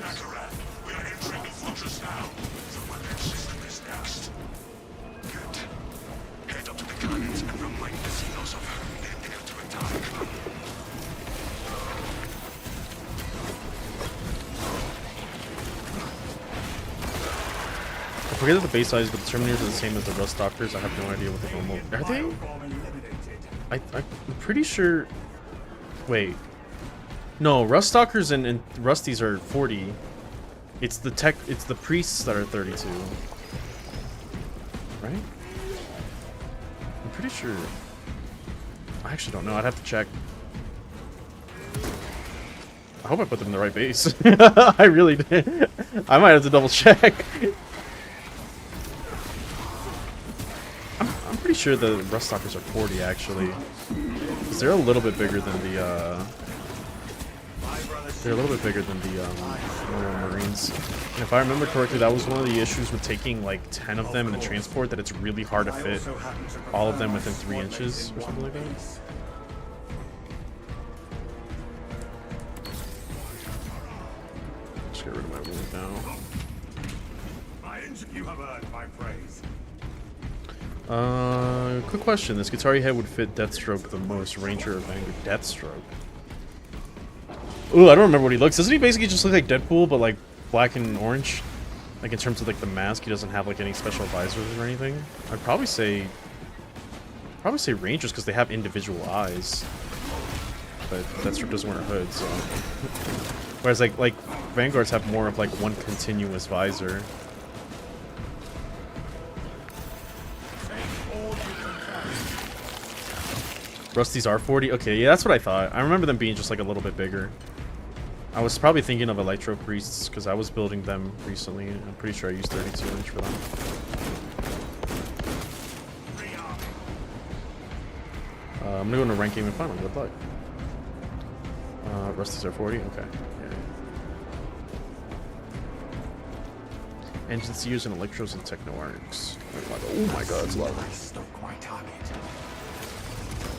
We are entering the fortress now. The weapon system is next. Good. Head up to the cannons and remind the Xenos of whom they're there to attack. I forget that the base size, but the Terminators are the same as the Rust Doctors. I have no idea what the normal... Are they? I'm pretty sure... Wait. No, Rust Stalkers and Rusties are 40. It's the priests that are 32. Right? I'm pretty sure. I actually don't know. I'd have to check. I hope I put them in the right base. I really did. I might have to double check. I'm pretty sure the Rust Stalkers are 40 actually. 'Cause they're a little bit bigger than the normal Marines. And if I remember correctly, that was one of the issues with taking like 10 of them in a transport, that it's really hard to fit all of them within 3 inches or something like that. Just get rid of my wound now. You have earned my praise. Quick question. This Guitari head would fit Deathstroke the most. Ranger or Vanguard? Deathstroke. Ooh, I don't remember what he looks. Doesn't he basically just look like Deadpool, but like black and orange? Like in terms of like the mask, he doesn't have like any special visors or anything. I'd probably say Rangers because they have individual eyes. But Deathstroke doesn't wear a hood, so. Whereas like Vanguards have more of like one continuous visor. Rusties are 40? Okay, yeah, that's what I thought. I remember them being just like a little bit bigger. I was probably thinking of Electro Priests because I was building them recently. I'm pretty sure I used 32 inch for them. I'm gonna go into rank game and find one. Good luck. Rusties are 40? Okay. Yeah. Engine Seers and Electros and Techno Arcs. Oh my god, it's a lot.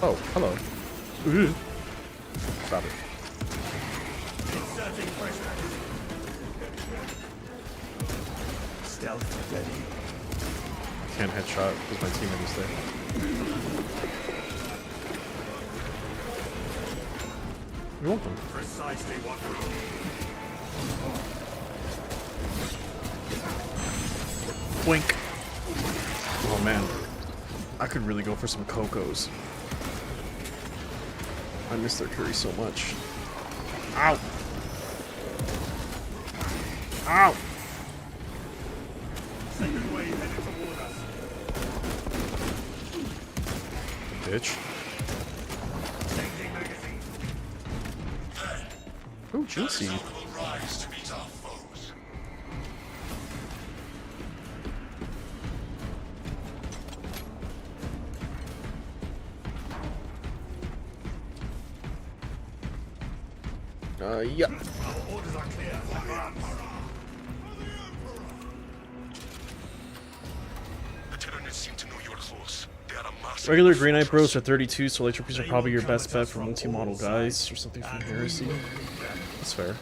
Oh, hello. Ooh. Stop it. Stealth ready. Can't headshot because my teammate is there. You're welcome. Precisely what Blink. Oh man. I could really go for some Cocos. I miss their curry so much. Ow! Ow! second wave headed toward us. Bitch. Changing magazine. Oh, juicy. will rise to meet our foes. Yeah. Our orders are clear. seem to know you're close. They are amassing Regular in the Green Eye fortress. Bros are 32, so Electropies are probably your best bet for multi-model guys or something from Heresy. That's fair.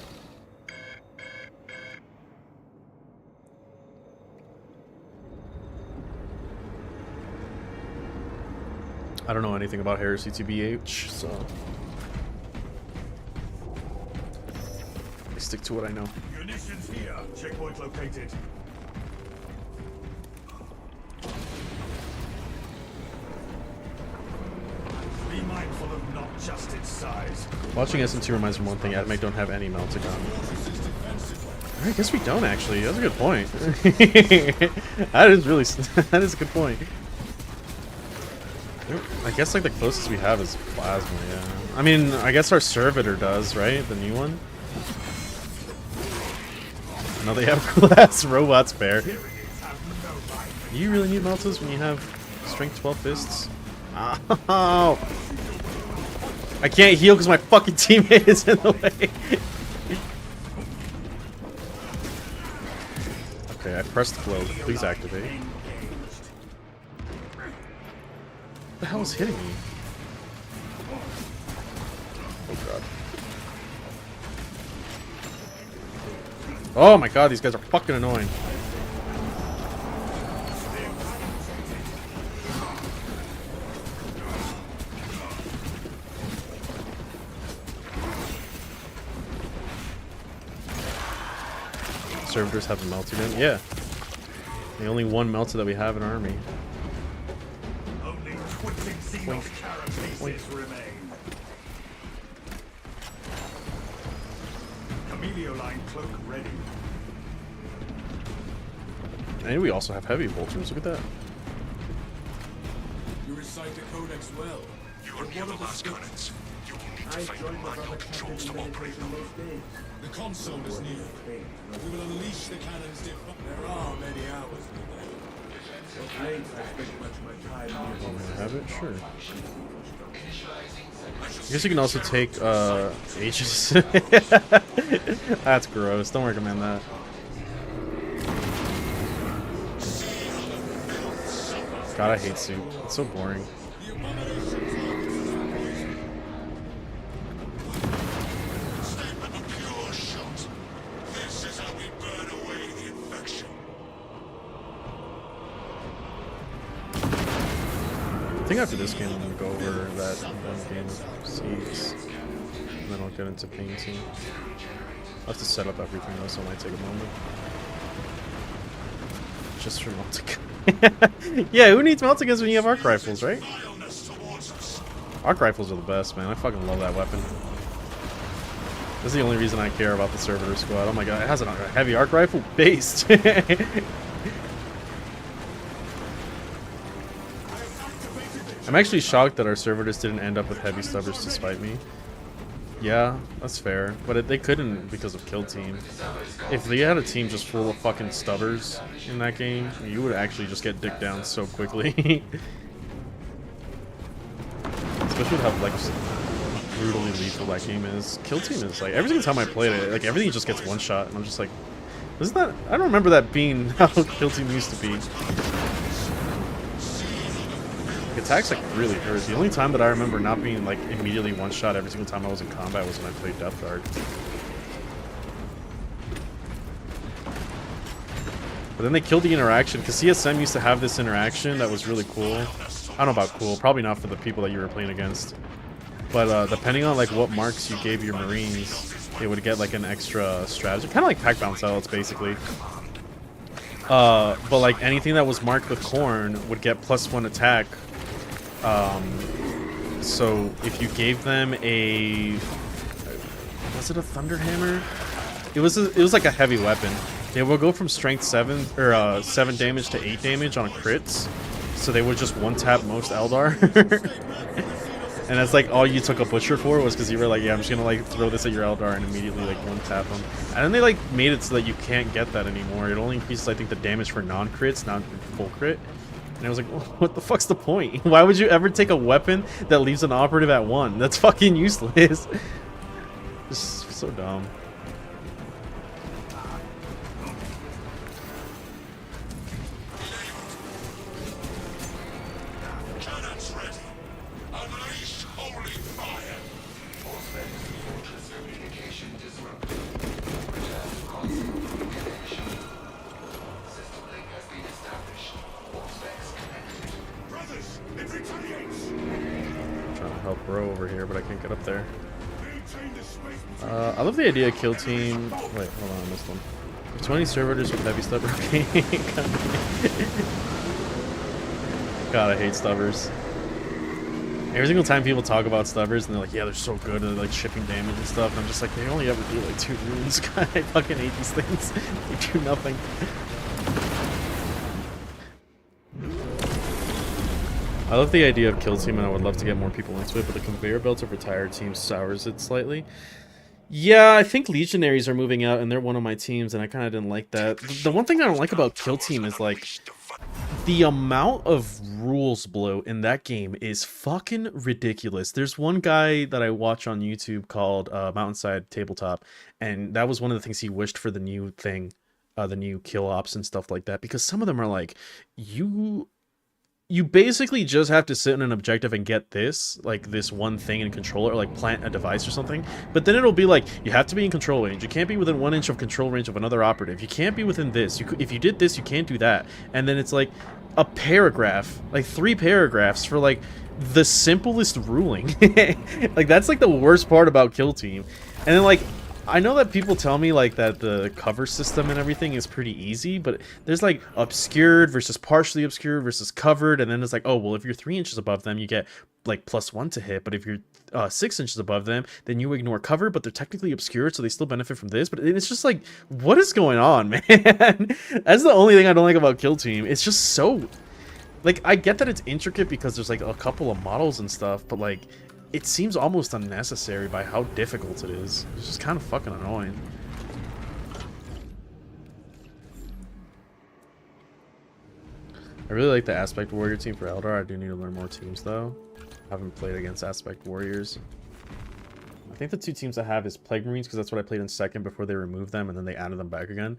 I don't know anything about Heresy TBH, so I stick to what I know. Munitions here. Checkpoint located. Be mindful of not just its size. Watching SMT reminds me of one thing. Admech don't have any melted gun. I guess we don't actually. That's a good point. That is really that is a good point. I guess like the closest we have is plasma. Yeah. I mean, I guess our servitor does, right? The new one. No, they have glass robots. Fair. Do you really need meltas when you have strength 12 fists? Oh. I can't heal because my fucking teammate is in the way. Okay, I pressed glow. Please activate. What the hell is hitting me? Oh god. Oh my god, these guys are fucking annoying. Servitors have a melter gun? Yeah. The only one melter that we have in our army. Only 20 Xenos carapaces remain. Camelio line cloak ready. And we also have heavy bolters. Look at that. You recite the codex well. You are near the last cannons. You will need to find the manual controls to operate them. The console is near. We will unleash the cannons. There are many hours today. Have it? Sure. I guess you can also take Aegis. That's gross. Don't recommend that. God, I hate soup. It's so boring. I think after this game I'm gonna go over that game of seeds, and then I'll get into painting. I'll have to set up everything though, so it might take a moment. Just for multi. Yeah, who needs multi-guns when you have arc rifles, right? Arc rifles are the best, man. I fucking love that weapon. That's the only reason I care about the servitor squad. Oh my god, it has a heavy arc rifle based. I'm actually shocked that our servitors didn't end up with heavy stubbers to spite me. Yeah, that's fair. But they couldn't because of kill team. If they had a team just full of fucking stubbers in that game, you would actually just get dicked down so quickly. Especially with how like brutally lethal that game is. Kill team is like every single time I played it, like everything just gets one shot, and I'm just like, isn't that? I don't remember that being how kill team used to be. Attacks like really hurt. The only time that I remember not being like immediately one shot every single time I was in combat was when I played Death Guard. But then they killed the interaction because CSM used to have this interaction that was really cool. I don't know about cool, probably not for the people that you were playing against. But depending on like what marks you gave your Marines, they would get like an extra strategy, kind of like pack bounce outs basically. But like anything that was marked with corn would get +1 attack. So if you gave them a, was it a thunder hammer? It was like a heavy weapon. They will go from strength 7 or 7 damage to 8 damage on crits. So they would just one tap most Eldar. And that's like all you took a butcher for was because you were like, yeah, I'm just gonna like throw this at your Eldar and immediately like one tap them. And then they like made it so that you can't get that anymore. It only increases I think the damage for non-crits, not full crit. And I was like, what the fuck's the point? Why would you ever take a weapon that leaves an operative at 1? That's fucking useless. Just so dumb. bro over here, but I can't get up there. Maintain the space between I love the idea of kill team. Wait, hold on, I missed one. If 20 servitors with heavy stubber. God, I hate stubbers. Every single time people talk about stubbers and they're like, yeah, they're so good at like shipping damage and stuff, and I'm just like, they only ever do like 2 runes. God, I fucking hate these things. They do nothing. I love the idea of kill team, and I would love to get more people into it, but the conveyor belt of retired teams sours it slightly. Yeah, I think Legionaries are moving out, and they're one of my teams, and I kind of didn't like that. The one thing I don't like about kill team is like the amount of rules bloat in that game is fucking ridiculous. There's one guy that I watch on YouTube called Mountainside Tabletop, and that was one of the things he wished for the new thing, the new kill ops and stuff like that, because some of them are like, you basically just have to sit in an objective and get this, like this one thing in controller, or like plant a device or something. But then it'll be like, you have to be in control range. You can't be within 1 inch of control range of another operative. You can't be within this. If you did this, you can't do that. And then it's like a paragraph, like 3 paragraphs for like the simplest ruling. Like that's like the worst part about Kill Team. And then like, I know that people tell me like that the cover system and everything is pretty easy, but there's like obscured versus partially obscured versus covered, and then it's like, oh well, if you're 3 inches above them, you get like +1 to hit, but if you're 6 inches above them, then you ignore cover, but they're technically obscured, so they still benefit from this. But it's just like, what is going on, man? That's the only thing I don't like about Kill Team. It's just so, like, I get that it's intricate because there's like a couple of models and stuff, but like, it seems almost unnecessary by how difficult it is. It's just kind of fucking annoying. I really like the Aspect Warrior team for Eldar. I do need to learn more teams though. I haven't played against Aspect Warriors. I think the 2 teams I have is Plague Marines, because that's what I played in second before they removed them and then they added them back again.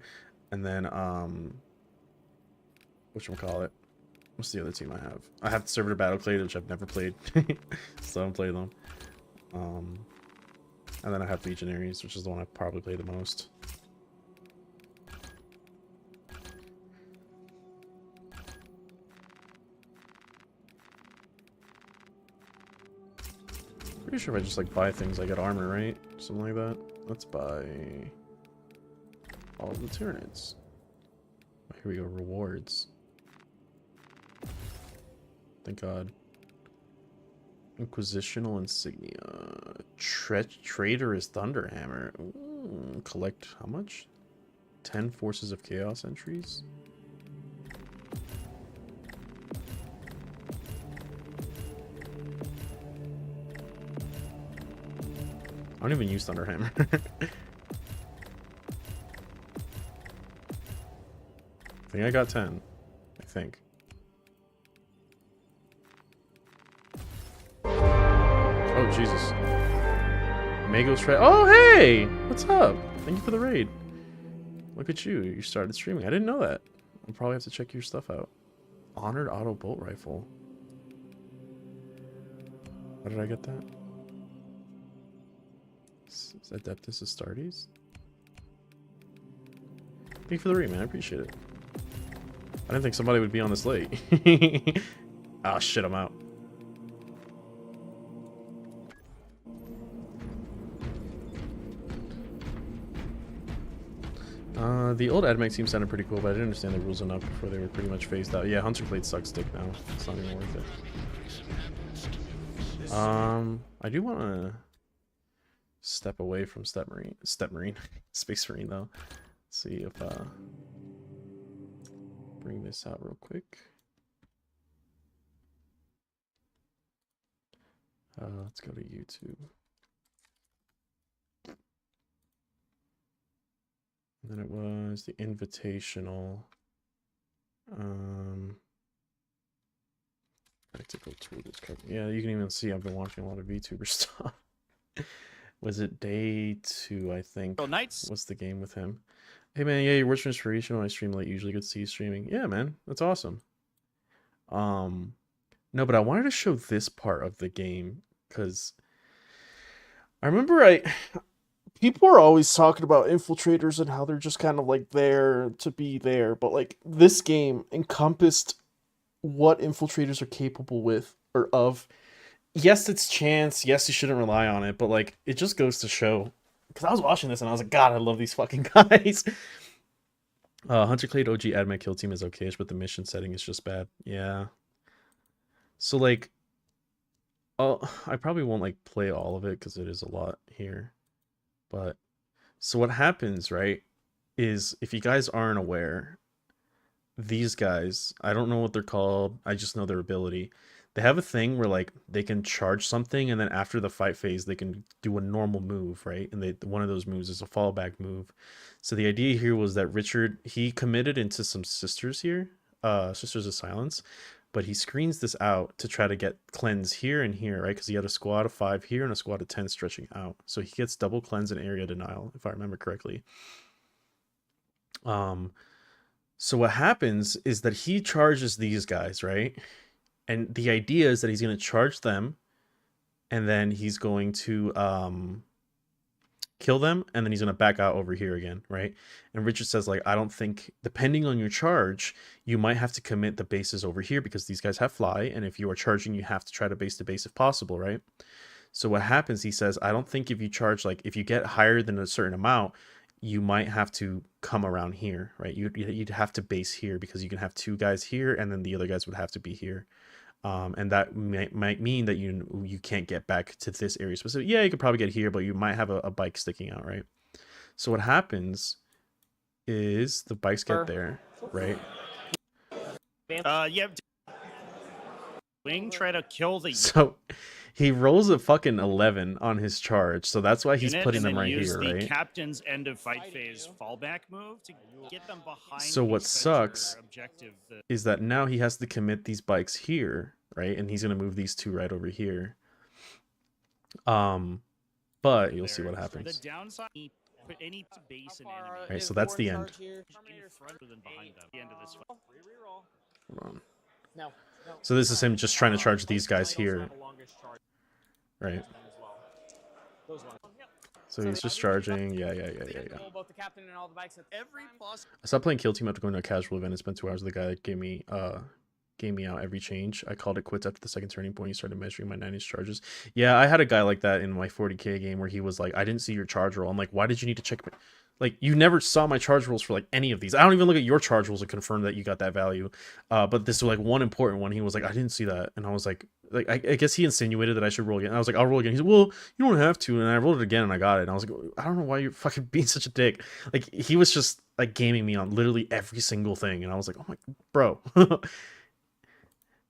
And then whatchamacallit? What's the other team I have? I have Servitor Battleclade, which I've never played. Still haven't played them. And then I have Legionaries, which is the one I probably play the most. Pretty sure if I just like buy things, I get armor, right? Something like that. Let's buy all of the Tyranids. Here we go, rewards. Thank God. Inquisitional insignia. Traitorous Thunderhammer. Ooh, collect how much? 10 Forces of Chaos entries. I don't even use Thunderhammer. I think I got 10. I think. Oh, Jesus. Magos Trade. Oh, hey! What's up? Thank you for the raid. Look at you. You started streaming. I didn't know that. I'll probably have to check your stuff out. Honored Auto Bolt Rifle. How did I get that? Adeptus Astartes? Thank you for the raid, man. I appreciate it. I didn't think somebody would be on this late. Ah, shit, I'm out. The old Admech team sounded pretty cool, but I didn't understand the rules enough before they were pretty much phased out. Yeah, Hunter Blade sucks dick now. It's not even worth it. I do want to step away from Space Marine though. See if bring this out real quick. Let's go to YouTube. And then it was the Invitational. Practical tool discovery. Yeah, you can even see I've been watching a lot of VTuber stuff. Was it day 2, I think? Oh, nights. What's the game with him? Hey man, yeah, your words for inspiration when I stream late. Usually good to see you streaming. Yeah, man, that's awesome. No, but I wanted to show this part of the game because I remember people are always talking about infiltrators and how they're just kind of like there to be there, but like this game encompassed what infiltrators are capable with or of yes, it's chance. Yes, you shouldn't rely on it, but like it just goes to show. Because I was watching this and I was like, God, I love these fucking guys. Hunter Clade OG Admech kill team is okayish, but the mission setting is just bad. Yeah. So like, I probably won't like play all of it because it is a lot here. But so what happens, right, is if you guys aren't aware, these guys, I don't know what they're called. I just know their ability. They have a thing where like they can charge something and then after the fight phase they can do a normal move, right? And one of those moves is a fallback move. So the idea here was that Richard, he committed into some sisters here, Sisters of Silence, but he screens this out to try to get cleanse here and here, right? Because he had a squad of 5 here and a squad of 10 stretching out. So he gets double cleanse and area denial, if I remember correctly. So what happens is that he charges these guys, right? And the idea is that he's going to charge them and then he's going to kill them and then he's going to back out over here again, right? And Richard says, like, I don't think, depending on your charge, you might have to commit the bases over here because these guys have fly, and if you are charging, you have to try to base to base if possible, right? So what happens, he says, I don't think if you charge, like, if you get higher than a certain amount, you might have to come around here, right? You'd have to base here because you can have 2 guys here and then the other guys would have to be here. And that might mean that you can't get back to this area specific. Yeah, you could probably get here, but you might have a bike sticking out, right? So what happens is the bikes get there, right? Yeah. Wing try to kill the So he rolls a fucking 11 on his charge, so that's why he's putting them right here, right? The captain's end of fight phase fallback move to get them behind. So what sucks objective is that now he has to commit these bikes here, right? And he's gonna move these 2 right over here. But you'll see what happens. The downside, put any base in enemy. Right, so that's the end. In front than behind them. The end of this fight. Hold on. So this is him just trying to charge these guys here, right? So he's just charging. Yeah. I stopped playing Kill Team after going to a casual event and spent 2 hours with the guy that gave me out every change. I called it quits after the second turning point. He started measuring my 9-inch charges. Yeah, I had a guy like that in my 40k game where he was like, I didn't see your charge roll. I'm like, why did you need to check my... Like, you never saw my charge rolls for, like, any of these. I don't even look at your charge rolls to confirm that you got that value. But this was, like, one important one. He was like, I didn't see that. And I was like I guess he insinuated that I should roll again. And I was like, I'll roll again. He said, well, you don't have to. And I rolled it again, and I got it. And I was like, I don't know why you're fucking being such a dick. Like, he was just, like, gaming me on literally every single thing. And I was like, oh, my... Bro.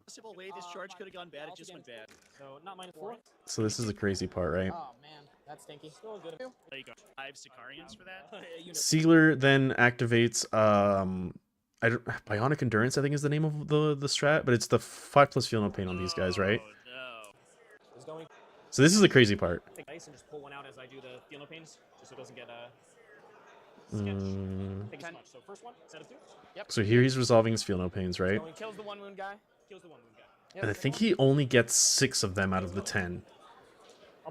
Possible way this charge could have gone bad. It just went bad. So, not -4. So this is the crazy part, right? Oh, man. That's stinky. Still good. There you go. 5 Sicarians for that. Sealer then activates Bionic Endurance, I think is the name of the strat, but it's the 5+ feel no pain on these guys, right? No. So this is the crazy part. Take ice and just pull one out as I do the feel no pains, just so it doesn't get Thank you so much. So first one, set of 2. Yep. So here he's resolving his feel no pains, right? Kills the 1 wound guy. Kills the 1 wound guy. Yep. And I think he only gets 6 of them out of the 10,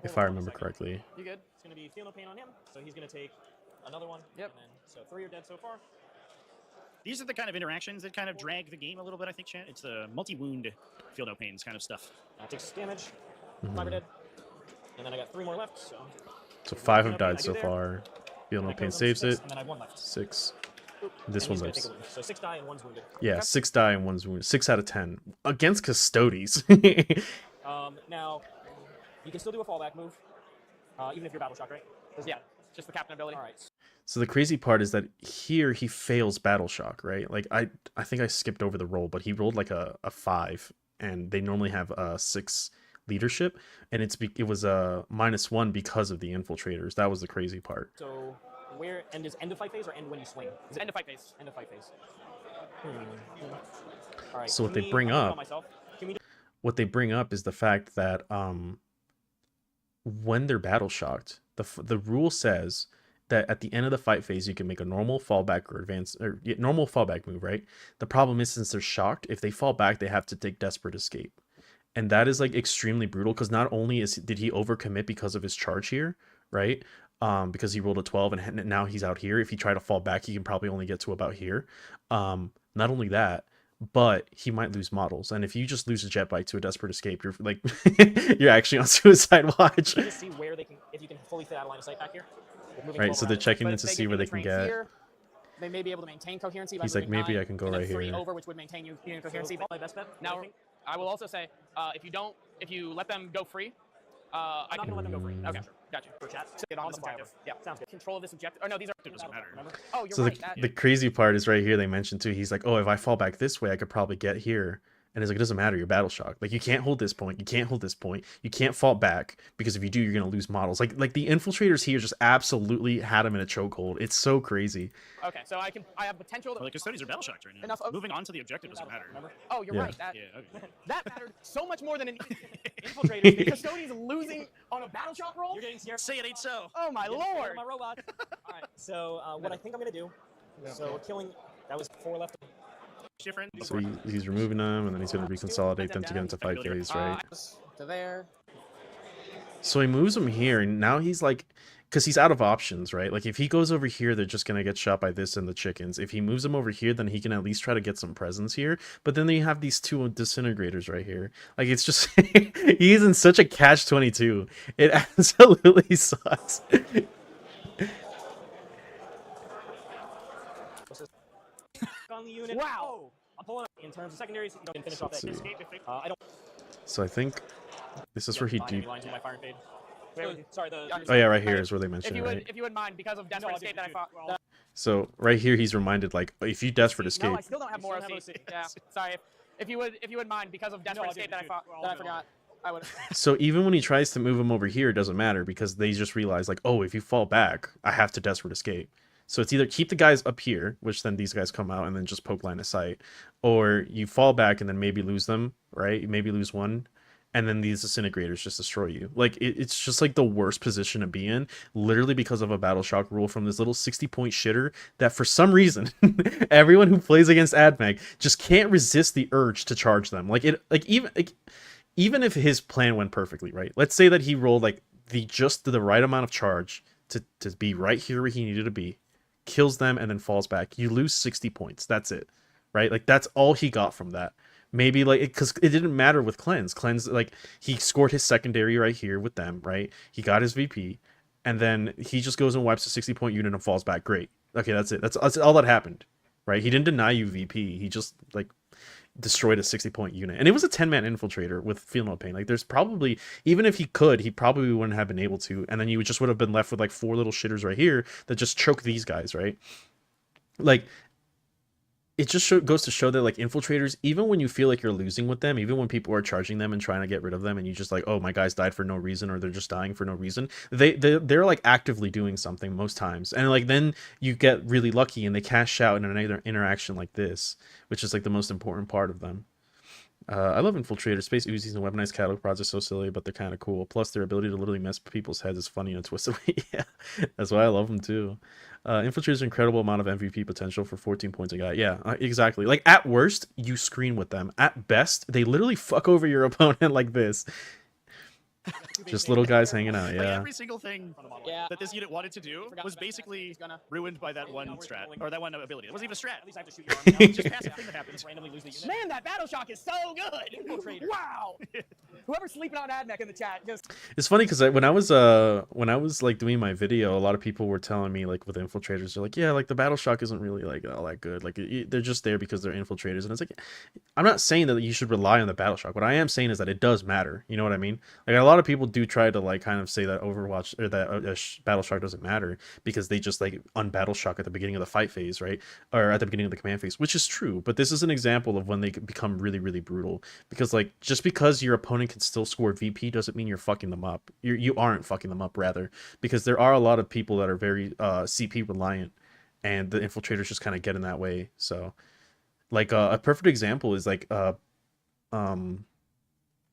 if I remember correctly. You good? It's gonna be feel no pain on him, so he's gonna take another one. Yep. And then, so 3 are dead so far. These are the kind of interactions that kind of drag the game a little bit, I think, Chan. It's the multi-wound, feel no pains kind of stuff. Takes damage. 5 are dead. And then I got 3 more left, so... So 5 have died so far. Feel no pain saves it. And then I have 1 left. 6. This one lives. So 6 die and 1's wounded. Yeah, Okay. 6 die and 1's wounded. 6 out of 10. Against Custodes. Now, you can still do a fallback move, even if you're battle shock, right? Yeah, just the captain ability. All right. So the crazy part is that here he fails battle shock, right? Like I think I skipped over the roll, but he rolled like a 5, and they normally have 6 leadership, and it was a -1 because of the infiltrators. That was the crazy part. So where end is end of fight phase or end when you swing? Is it end of fight phase? End of fight phase. All right. So what they bring up, what they bring up is the fact that when they're battle shocked, the rule says that at the end of the fight phase you can make a normal fallback or normal fallback move, right? The problem is, since they're shocked, if they fall back, they have to take desperate escape, and that is like extremely brutal, because not only did he overcommit because of his charge here, right? Because he rolled a 12 and now he's out here. If he tried to fall back, he can probably only get to about here. Not only that, but he might lose models. And if you just lose a jet bike to a desperate escape, you're like you're actually on suicide watch. Just see where they can, if you can fully fit out of line of sight back here. Right, so they're checking in to see where they can get. Here, they may be able to maintain coherency. He's like, maybe I can go right here. Over, which would maintain you in coherency. My best bet. Now, I will also say, if you let them go free, I I'm not gonna let them go free. Okay, gotcha. For chat. So get on this the fire. objective. Yeah, Sounds good. control of this objective. Oh no, these are. It doesn't matter. Oh, you're So right. the crazy part is right here. They mentioned too. He's like, oh, if I fall back this way, I could probably get here. And it's like, it doesn't matter. You're battle shocked. Like, you can't hold this point. You can't hold this point. You can't fall back because if you do, you're gonna lose models. Like the infiltrators here just absolutely had him in a chokehold. It's so crazy. Okay, so I have potential. Well, the custodians are battle shocked right now. Enough of- Moving on to the objective doesn't matter. Oh, you're Yeah. right. Yeah, okay. That mattered so much more than an infiltrator. The custodians losing on a battle shock roll. You're getting scared. Say it ain't so. Oh my Getting scared of lord. my robot. All right. So what I think I'm gonna do. So we're killing. That was 4 left. Different. So he's removing them, and then he's gonna reconsolidate them to get into fight phase, right? To there. So he moves him here, and now he's like, because he's out of options, right? Like if he goes over here, they're just gonna get shot by this and the chickens. If he moves them over here, then he can at least try to get some presence here. But then you have these 2 disintegrators right here. Like it's just he's in such a catch-22. It absolutely sucks. On the unit. Wow. I'm pulling up. In terms of secondaries, you can finish off that. Let's see. Escape. I don't. So I think this is where he Behind deep. lines in my fire and fade. Wait, sorry. Oh yeah, right here is where they mentioned it, right? If you wouldn't mind, because of desperate escape that I fought. So right here, he's reminded like, if you desperate escape, No, I still don't have more OC. Yeah, sorry. If you wouldn't mind, because of desperate escape that I fought, that I forgot. I would. so even when he tries to move him over here, it doesn't matter because they just realize like, oh, if you fall back, I have to desperate escape. So it's either keep the guys up here, which then these guys come out and then just poke line of sight, or you fall back and then maybe lose them, right? Maybe lose one, and then these disintegrators just destroy you. Like it's just like the worst position to be in, literally because of a battle shock rule from this little 60-point shitter that for some reason everyone who plays against Admech just can't resist the urge to charge them. Even if his plan went perfectly, right? Let's say that he rolled like the right amount of charge to be right here where he needed to be, kills them, and then falls back. You lose 60 points. That's it, right? Like that's all he got from that. Maybe like because it didn't matter with Cleanse. Cleanse, like he scored his secondary right here with them, right? He got his VP, and then he just goes and wipes a 60-point unit and falls back. Great. Okay, that's it. That's all that happened, right? He didn't deny you VP. He just like destroyed a 60-point unit, and it was a 10-man infiltrator with Feel No Pain. Like there's probably, even if he could, he probably wouldn't have been able to, and then you just would have been left with like 4 little shitters right here that just choke these guys, right? Like it just goes to show that like infiltrators, even when you feel like you're losing with them, even when people are charging them and trying to get rid of them, and you just like, oh, my guys died for no reason, or they're just dying for no reason, they're like actively doing something most times, and like then you get really lucky and they cash out in another interaction like this, which is like the most important part of them. I love infiltrators. Space Uzis and weaponized catalog pods are so silly, but they're kind of cool. Plus, their ability to literally mess with people's heads is funny in a twisted way. Yeah, that's why I love them too. Infiltrators incredible amount of MVP potential for 14 points a guy. Yeah, exactly. Like at worst, you screen with them. At best, they literally fuck over your opponent like this. Just little guys hanging out. Like, Yeah. every single thing Yeah. that this unit wanted to do was basically ruined by that one strat, or that one ability. It wasn't even a strat. At least I have to shoot your arm now. Just passive thing that happens. Randomly lose the unit. Man, that battle shock is so good. Infiltrator. Wow. Whoever's sleeping on Admech in the chat, just It's funny because when I was like doing my video, a lot of people were telling me like with infiltrators, they're like, yeah, like the battle shock isn't really like all that good. Like they're just there because they're infiltrators, and it's like, I'm not saying that you should rely on the battle shock. What I am saying is that it does matter. You know what I mean? Like a lot of people do try to like kind of say that Overwatch or that battle shock doesn't matter because they just like unbattle shock at the beginning of the fight phase, right? Or at the beginning of the command phase, which is true. But this is an example of when they become really, really brutal, because like just because your opponent can still score VP doesn't mean you're fucking them up. You aren't fucking them up, rather, because there are a lot of people that are very CP reliant, and the infiltrators just kind of get in that way. So like a perfect example is like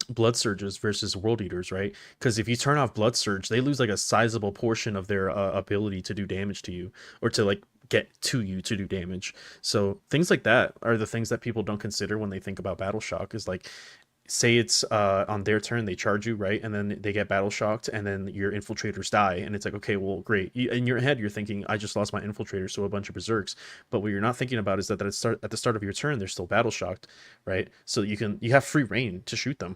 Blood Surges versus World Eaters, right? Because if you turn off Blood Surge, they lose like a sizable portion of their ability to do damage to you, or to like get to you to do damage. So things like that are the things that people don't consider when they think about battle shock. Is like say it's on their turn, they charge you, right? And then they get battle shocked, and then your infiltrators die, and it's like, okay, well, great. In your head, you're thinking, I just lost my infiltrators, so a bunch of berserks. But what you're not thinking about is that at the start of your turn, they're still battle shocked, right? So you have free reign to shoot them.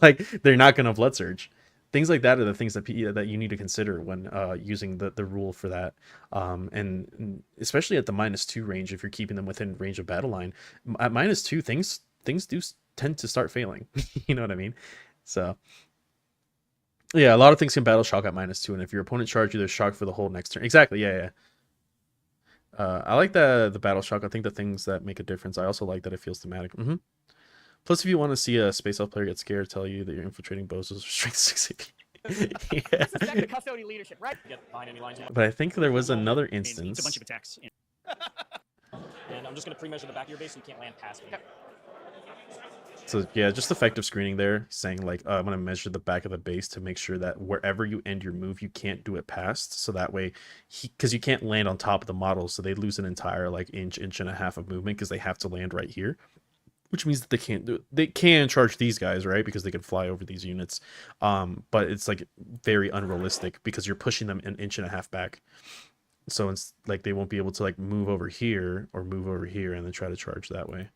Like, they're not gonna blood surge. Things like that are the things that that you need to consider when using the rule for that, and especially at the -2 range, if you're keeping them within range of battle line. At -2, things do tend to start failing. You know what I mean? So yeah, a lot of things can battle shock at -2, and if your opponent charges you, they're shocked for the whole next turn. Exactly. Yeah. I like the battle shock. I think the things that make a difference. I also like that it feels thematic. Plus, if you want to see a Space Elf player get scared, tell you that you're infiltrating bozos or strength 6 AP. This is back to custody leadership, right? Get behind any lines. But I think there was another It's a bunch instance. of attacks. And I'm just going to pre-measure the back of your base so you can't land past me. So yeah, just effective screening there, saying like, I'm gonna measure the back of the base to make sure that wherever you end your move, you can't do it past. So that way, because you can't land on top of the model, so they lose an entire like inch and a half of movement because they have to land right here, which means that they can't do it. They can charge these guys, right, because they can fly over these units, but it's like very unrealistic because you're pushing them an inch and a half back. So it's like they won't be able to like move over here or move over here and then try to charge that way.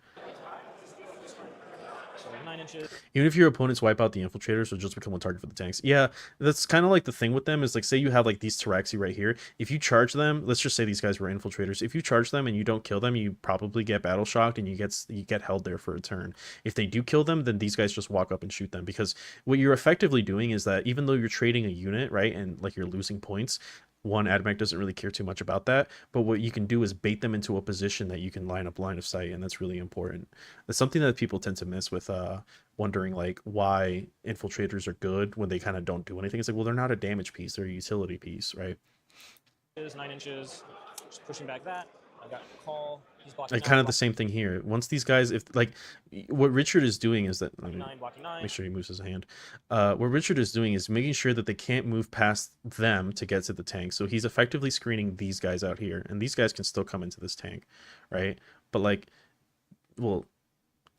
9 inches. Even if your opponents wipe out the infiltrators or just become a target for the tanks. Yeah, that's kind of like the thing with them is like, say you have like these Taraxi right here. If you charge them, let's just say these guys were infiltrators. If you charge them and you don't kill them, you probably get battle shocked and you get held there for a turn. If they do kill them, then these guys just walk up and shoot them, because what you're effectively doing is that even though you're trading a unit, right, and like you're losing points, one, Admech doesn't really care too much about that, but what you can do is bait them into a position that you can line up line of sight, and that's really important. That's something that people tend to miss with wondering like why infiltrators are good when they kind of don't do anything. It's like, well, they're not a damage piece, they're a utility piece, right? Is 9 inches. Just pushing back that. I've got call. He's blocking Like 9, kind of the same thing here. Once these guys, if like what Richard is doing is that, blocking 9, blocking 9. make sure he moves his hand. What Richard is doing is making sure that they can't move past them to get to the tank. So he's effectively screening these guys out here, and these guys can still come into this tank, right? But like, well,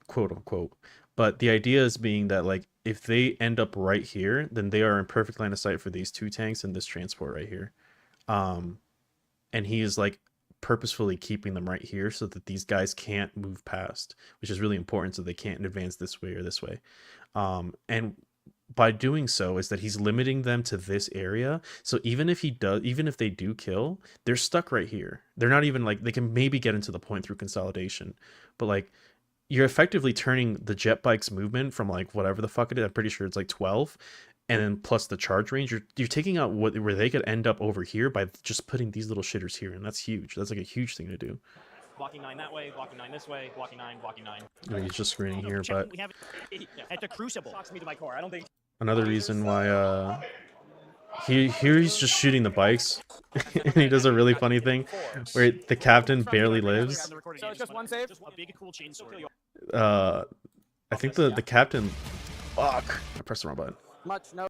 quote unquote. But the idea is being that like if they end up right here, then they are in perfect line of sight for these 2 tanks and this transport right here. And he is like purposefully keeping them right here so that these guys can't move past, which is really important, so they can't advance this way or this way. And by doing so is that he's limiting them to this area. So even if they do kill, they're stuck right here. They're not even like, they can maybe get into the point through consolidation, but like you're effectively turning the jet bike's movement from like whatever the fuck it is, I'm pretty sure it's like 12, and then plus the charge range, you're taking out where they could end up over here by just putting these little shitters here, and that's huge. That's like a huge thing to do. Blocking 9 that way, blocking 9 this way, blocking 9, blocking 9. I mean, he's just screening here, but We have at the Crucible. Shocks me to my core. I don't think. another reason why here he's just shooting the bikes, and he does a really funny thing where the captain barely lives. So it's just one save? A big cool chainsaw. I think the captain. Fuck! I pressed the wrong button. Much, no.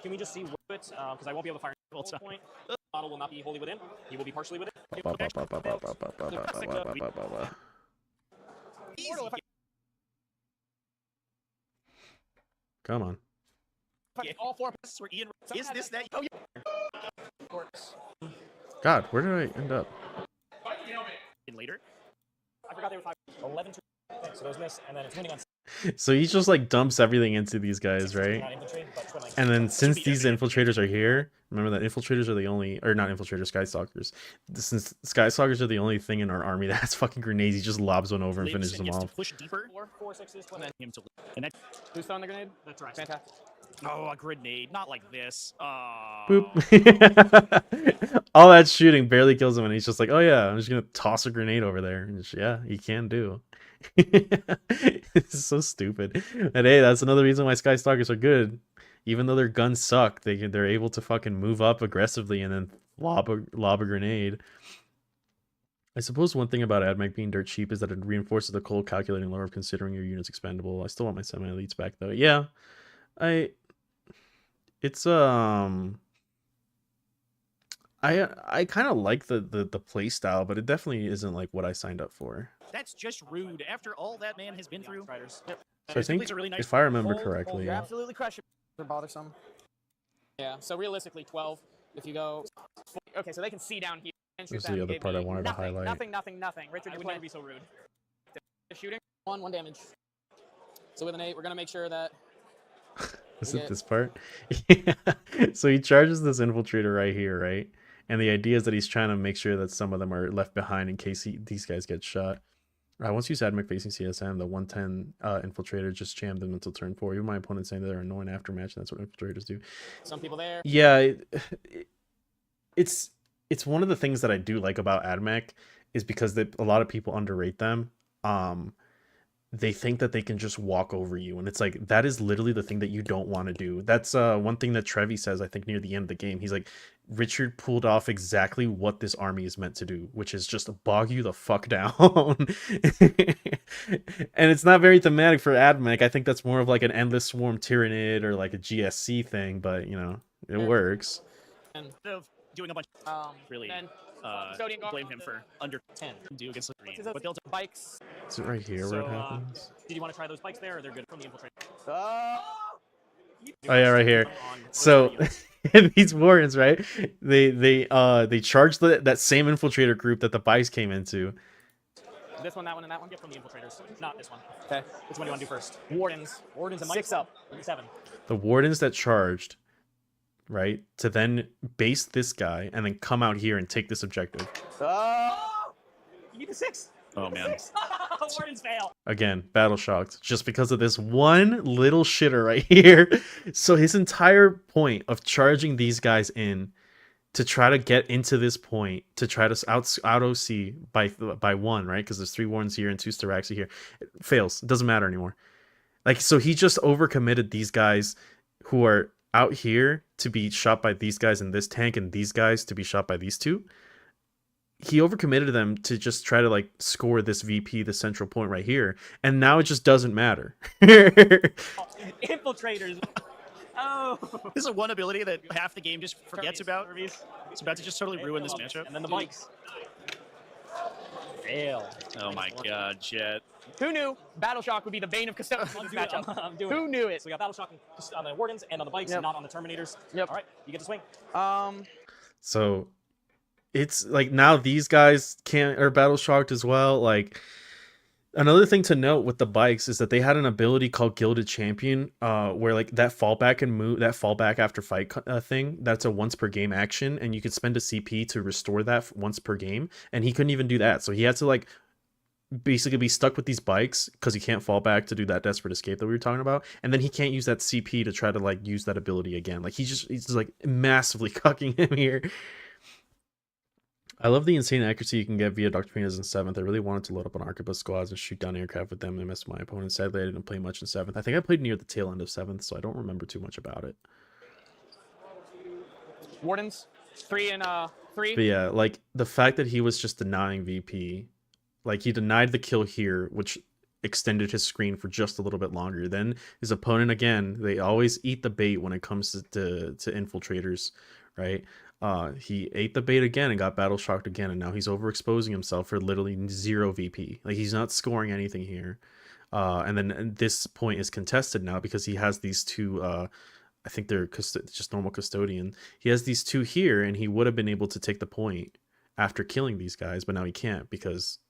Can we just see it? Because I won't be able to fire a point. The model will not be wholly within. He will be partially within. Come on. Yeah. All 4. Where Ian, is this that? Oh, yeah. God, where did I end up? Later. I forgot they were 11 to. So those miss, and then it's winning on. So he just like dumps everything into these guys, right? Not infantry, but twiddling. And then since these infiltrators are here, remember that infiltrators are the only, or not infiltrators, Skystalkers. Since Skystalkers are the only thing in our army that has fucking grenades, he just lobs one over and Lives finishes and them gets to off. push deeper. 4, 6, And then him to and that. Who's throwing the grenade? That's right. Fantastic. Oh, a grenade, not like this. Boop. All that shooting barely kills him, and he's just like, oh yeah, I'm just gonna toss a grenade over there. And just, yeah, he can do. It's so stupid. And hey, that's another reason why Skystalkers are good. Even though their guns suck, they're able to fucking move up aggressively and then lob a grenade. I suppose one thing about Admech being dirt cheap is that it reinforces the cold calculating lore of considering your units expendable. I still want my semi-elites back though. Yeah, I kind of like the play style, but it definitely isn't like what I signed up for. That's just rude. After all that man has been through. Yep. So I think, These are really nice. if I remember Hold, correctly, You're absolutely crushing. They're bothersome. Yeah. So realistically, 12. If you go. Okay, so they can see down here. this is the other part I wanted to highlight. Nothing. Richard, you would never be so rude. Shooting. One damage. So with an 8, we're gonna make sure that. Is it this part? Yeah. So he charges this infiltrator right here, right? And the idea is that he's trying to make sure that some of them are left behind in case these guys get shot. Once you use Admech facing CSM, the 110 infiltrator just jammed them until turn 4. Even my opponent saying that they're annoying after match, and that's what infiltrators do. Some people there. Yeah, it's one of the things that I do like about Admech is because a lot of people underrate them. They think that they can just walk over you, and it's like that is literally the thing that you don't want to do. That's one thing that Trevi says, I think, near the end of the game. He's like, Richard pulled off exactly what this army is meant to do, which is just bog you the fuck down. And it's not very thematic for Admech. I think that's more of like an Endless Swarm Tyrannid or like a GSC thing, but you know, it works. And doing a bunch really blame him for under 10 do against the green. But they'll take bikes. Is it right here where it happens? Did you want to try those bikes there, or they're good from the infiltrator? Oh yeah, right here. So these warrants, right? They charge that same infiltrator group that the bikes came into. This one, that one, and that one. Get from the infiltrators. Not this one. Okay. Which one do you want to do first? Wardens and 6 up. 7. The wardens that charged, right, to then base this guy and then come out here and take this objective. You need a 6. Oh man. Wardens fail. Again, battle shocked just because of this one little shitter right here. So his entire point of charging these guys in to try to get into this point, to try to out OC by 1, right? Because there's 3 wardens here and 2 Styraxi here. It fails. It doesn't matter anymore. Like, so he just overcommitted these guys who are out here to be shot by these guys in this tank and these guys to be shot by these 2. He overcommitted them to just try to like score this VP, the central point right here, and now it just doesn't matter. Infiltrators. Oh, this is one ability that half the game just forgets about. It's about to just totally ruin this matchup. And then the bikes. Fail. Oh my god, Jet. Who knew Battle Shock would be the bane of Custodians in this matchup? Who knew it? So we got Battle Shock on the Wardens and on the bikes, not on the Terminators. Yep. All right, you get to swing. So it's like now these guys are battle shocked as well. Like, another thing to note with the bikes is that they had an ability called Gilded Champion, where like that fallback and move, that fallback after fight thing, that's a once per game action, and you could spend a CP to restore that once per game, and he couldn't even do that. So he had to like basically be stuck with these bikes because he can't fall back to do that desperate escape that we were talking about, and then he can't use that CP to try to like use that ability again. Like he's just like massively cucking him here. I love the insane accuracy you can get via Dr. Penis in 7th. I really wanted to load up on Arquebus squads and shoot down aircraft with them and mess with my opponent. Sadly, I didn't play much in 7th. I think I played near the tail end of 7th, so I don't remember too much about it. Wardens, 3 and 3. But yeah, like the fact that he was just denying VP, like he denied the kill here, which extended his screen for just a little bit longer. Then his opponent, again, they always eat the bait when it comes to infiltrators, right? He ate the bait again and got battle shocked again, and now he's overexposing himself for literally 0 VP. Like he's not scoring anything here. And then this point is contested now because he has these 2 I think they're just normal custodian. He has these 2 here, and he would have been able to take the point after killing these guys, but now he can't because,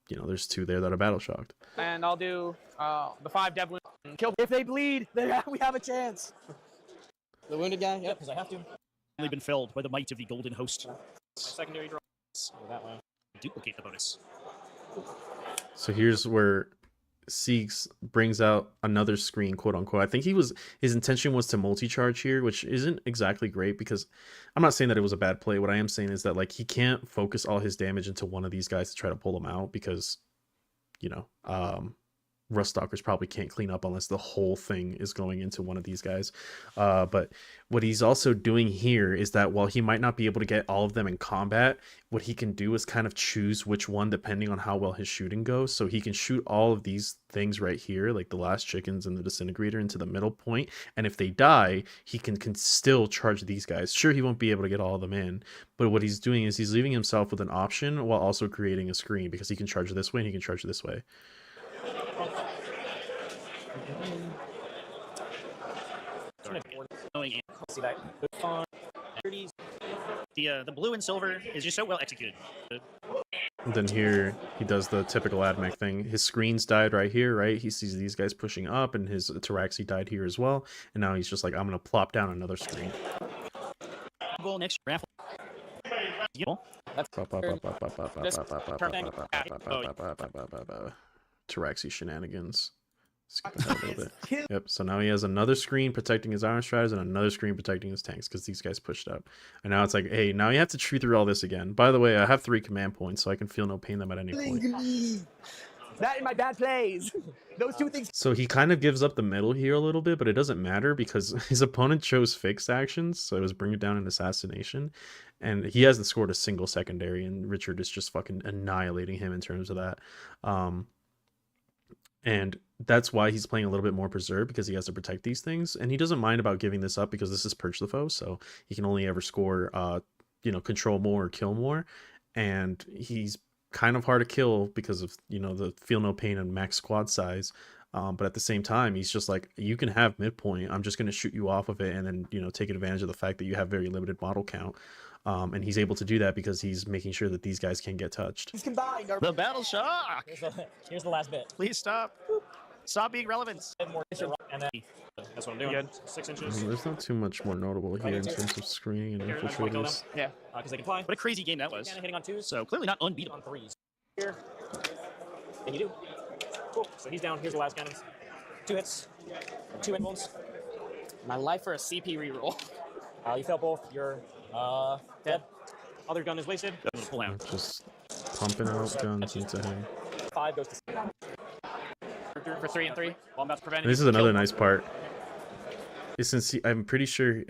you know, there's 2 there that are battle shocked. And I'll do the 5 dev wound. Kill. If they bleed, we have a chance. The wounded guy? Yep, because I have to. Been filled by the might of the golden host. Secondary draw. That way. Duplicate the bonus. So here's where Siegs brings out another screen, quote unquote. I think his intention was to multi-charge here, which isn't exactly great because I'm not saying that it was a bad play. What I am saying is that like he can't focus all his damage into one of these guys to try to pull them out because, you know, Ruststalkers probably can't clean up unless the whole thing is going into one of these guys. But what he's also doing here is that while he might not be able to get all of them in combat, what he can do is kind of choose which one depending on how well his shooting goes. So he can shoot all of these things right here, like the last chickens and the disintegrator, into the middle point, and if they die, he can still charge these guys. Sure, he won't be able to get all of them in, but what he's doing is he's leaving himself with an option while also creating a screen, because he can charge this way and he can charge this way. The blue and silver is just so well executed. And then here he does the typical Admech thing. His screens died right here, right? He sees these guys pushing up, and his Taraxi died here as well. And now he's just like, I'm gonna plop down another screen. Goal next raffle. Taraxi shenanigans. Skip ahead a little bit. Yep, so now he has another screen protecting his Iron Striders and another screen protecting his tanks because these guys pushed up. And now it's like, hey, now you have to chew through all this again. By the way, I have 3 command points, so I can feel no pain them at any point. That and my bad plays. Those 2 things. So he kind of gives up the middle here a little bit, but it doesn't matter because his opponent chose fixed actions, so it was bring it down an assassination. And he hasn't scored a single secondary, and Richard is just fucking annihilating him in terms of that. And that's why he's playing a little bit more preserved, because he has to protect these things, and he doesn't mind about giving this up because this is Purge the Foe, so he can only ever score, control more or kill more, and he's kind of hard to kill because of, the feel no pain and max squad size, but at the same time, he's just like, you can have midpoint, I'm just going to shoot you off of it, and then, take advantage of the fact that you have very limited model count. And he's able to do that because he's making sure that these guys can't get touched. He's combined. The battle shock. Here's the last bit. Please stop. Stop being relevant. And then That's what I'm doing. good. 6 inches. There's not too much more notable here in terms of screening and infiltrators. Yeah, because they can fly. What a crazy game that was. Hitting on 2s. So clearly not unbeatable. On 3s. Here. And you do. Cool. So he's down. Here's the last cannons. 2 hits. 2 involves. My life for a CP reroll. You fail both. You're dead. Other gun is wasted. Pull out. Just pumping out guns into him. 5 goes to For 3 and 3. Well, I'm about to prevent And this is another nice part. Is since I'm pretty sure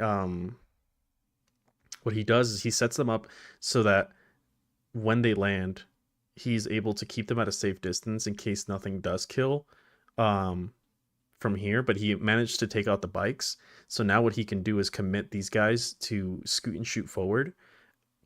what he does is he sets them up so that when they land, he's able to keep them at a safe distance in case nothing does kill from here, but he managed to take out the bikes. So now what he can do is commit these guys to scoot and shoot forward,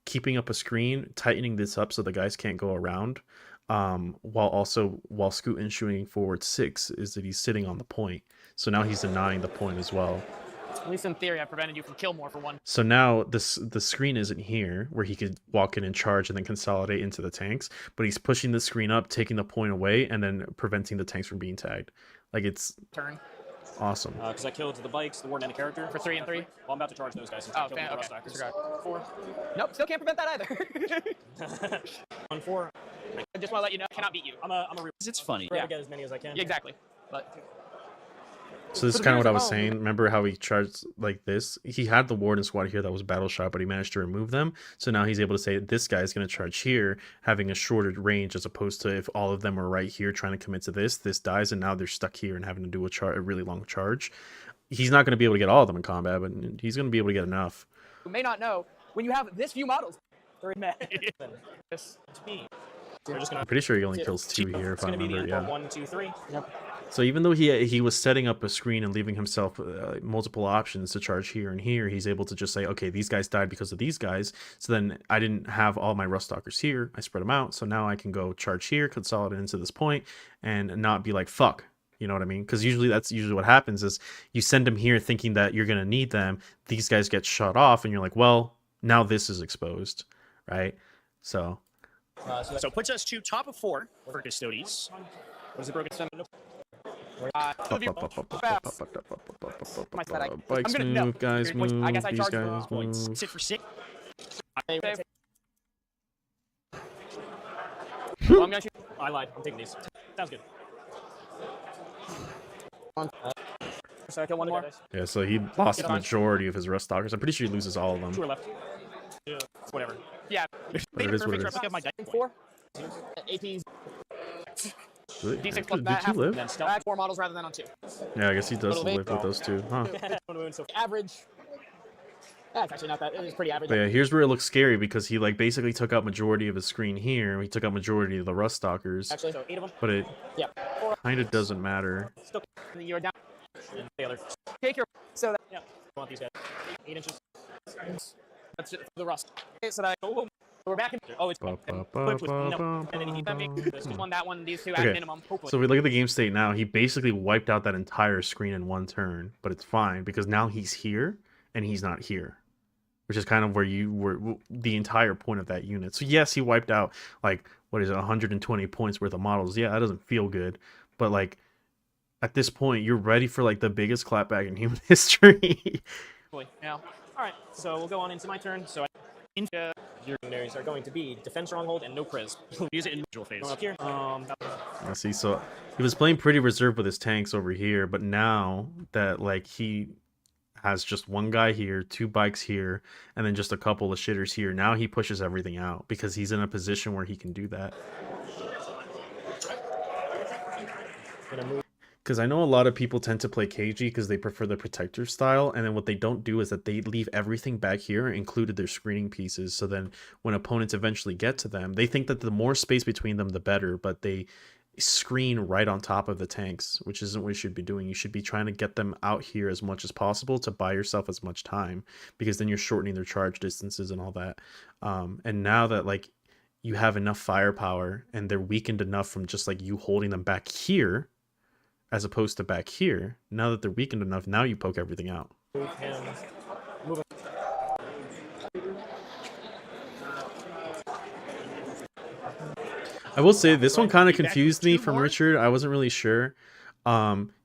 keeping up a screen, tightening this up so the guys can't go around, while Scoot and shooting forward 6 is that he's sitting on the point. So now he's denying the point as well. At least in theory, I prevented you from kill more for 1. So now the screen isn't here where he could walk in and charge and then consolidate into the tanks, but he's pushing the screen up, taking the point away, and then preventing the tanks from being tagged. Like, it's Turn. awesome. because I killed the bikes, the warden, and the character. For 3 and 3. Well, I'm about to charge those guys. Since Oh, I killed the okay. Ruststalkers. Forgot. 4. Nope, still can't prevent that either. 1, 4. I just want to let you know, I cannot beat you. I'm a It's funny. try to get as many as I can. Yeah, exactly. But So this is kind of what I was saying. Remember how he charged like this? He had the Warden squad here that was battle shot, but he managed to remove them. So now he's able to say this guy's going to charge here, having a shorter range, as opposed to if all of them are right here trying to commit to this dies, and now they're stuck here and having to do a really long charge. He's not going to be able to get all of them in combat, but he's going to be able to get enough. you may not know, when you have this few models, they're in This to me. We're just gonna. I'm pretty sure he only kills 2 here, if It's I gonna be remember. the Yeah. 1, 2, 3. Yep. So even though he was setting up a screen and leaving himself multiple options to charge here and here, he's able to just say, okay, these guys died because of these guys. So then I didn't have all my Ruststalkers here. I spread them out. So now I can go charge here, consolidate into this point, and not be like, fuck. You know what I mean? Because that's usually what happens is you send them here thinking that you're going to need them. These guys get shut off, and you're like, well, now this is exposed, right? So So it puts us to top of 4 for Custodies. What is it, broken stem? bikes move, guys move, I guess I these charge guys Points. move. Sit for 6. Well, I'm gonna shoot. I lied. I'm taking these. Sounds good. So I kill 1 more. Yeah, so he lost the majority of his Ruststalkers. I'm pretty sure he loses all of them. 2 are left. Yeah, whatever. Yeah. But it is what it is. Replica of my dice. 4. APs. Really? D6 Did plus that, two half, live? then stealth. 4 models rather than on 2. Yeah, I guess he does Little live bit. with those two, huh? So average. That's actually not that. It is pretty average. But yeah, here's where it looks scary because he like basically took out majority of his screen here. He took out majority of the rust stalkers. Actually, so 8 of them. But it Yeah. kind of doesn't matter. Still, you're down. And the other. Take your. So that. Yeah. I want these guys. 8 inches. That's it for the rust. Okay, so that. Oh, we're back in. Oh, it's. Ba, ba, Quick ba, with, ba, no. ba, And then you keep that big. ba, This ba. one, that one, these two at Okay, minimum. Hopefully. so if we look at the game state now, he basically wiped out that entire screen in one turn, but it's fine because now he's here and he's not here, which is kind of where you were the entire point of that unit. So yes, he wiped out like what is it, 120 points worth of models. Yeah, that doesn't feel good, but like at this point, you're ready for like the biggest clapback in human history. Now, all right. So we'll go on into my turn. So your legendaries are going to be defense stronghold and no priz. Use it in individual phase. Going up here. I see. So he was playing pretty reserved with his tanks over here, but now that like he has just one guy here, 2 bikes here, and then just a couple of shitters here, now he pushes everything out because he's in a position where he can do that. Because I know a lot of people tend to play KG because they prefer the protector style, and then what they don't do is that they leave everything back here, included their screening pieces, so then when opponents eventually get to them, they think that the more space between them, the better, but they screen right on top of the tanks, which isn't what you should be doing. You should be trying to get them out here as much as possible to buy yourself as much time, because then you're shortening their charge distances and all that. And now that like you have enough firepower and they're weakened enough from just like you holding them back here as opposed to back here, now that they're weakened enough, now you poke everything out. I will say this one kind of confused me from Richard. I wasn't really sure.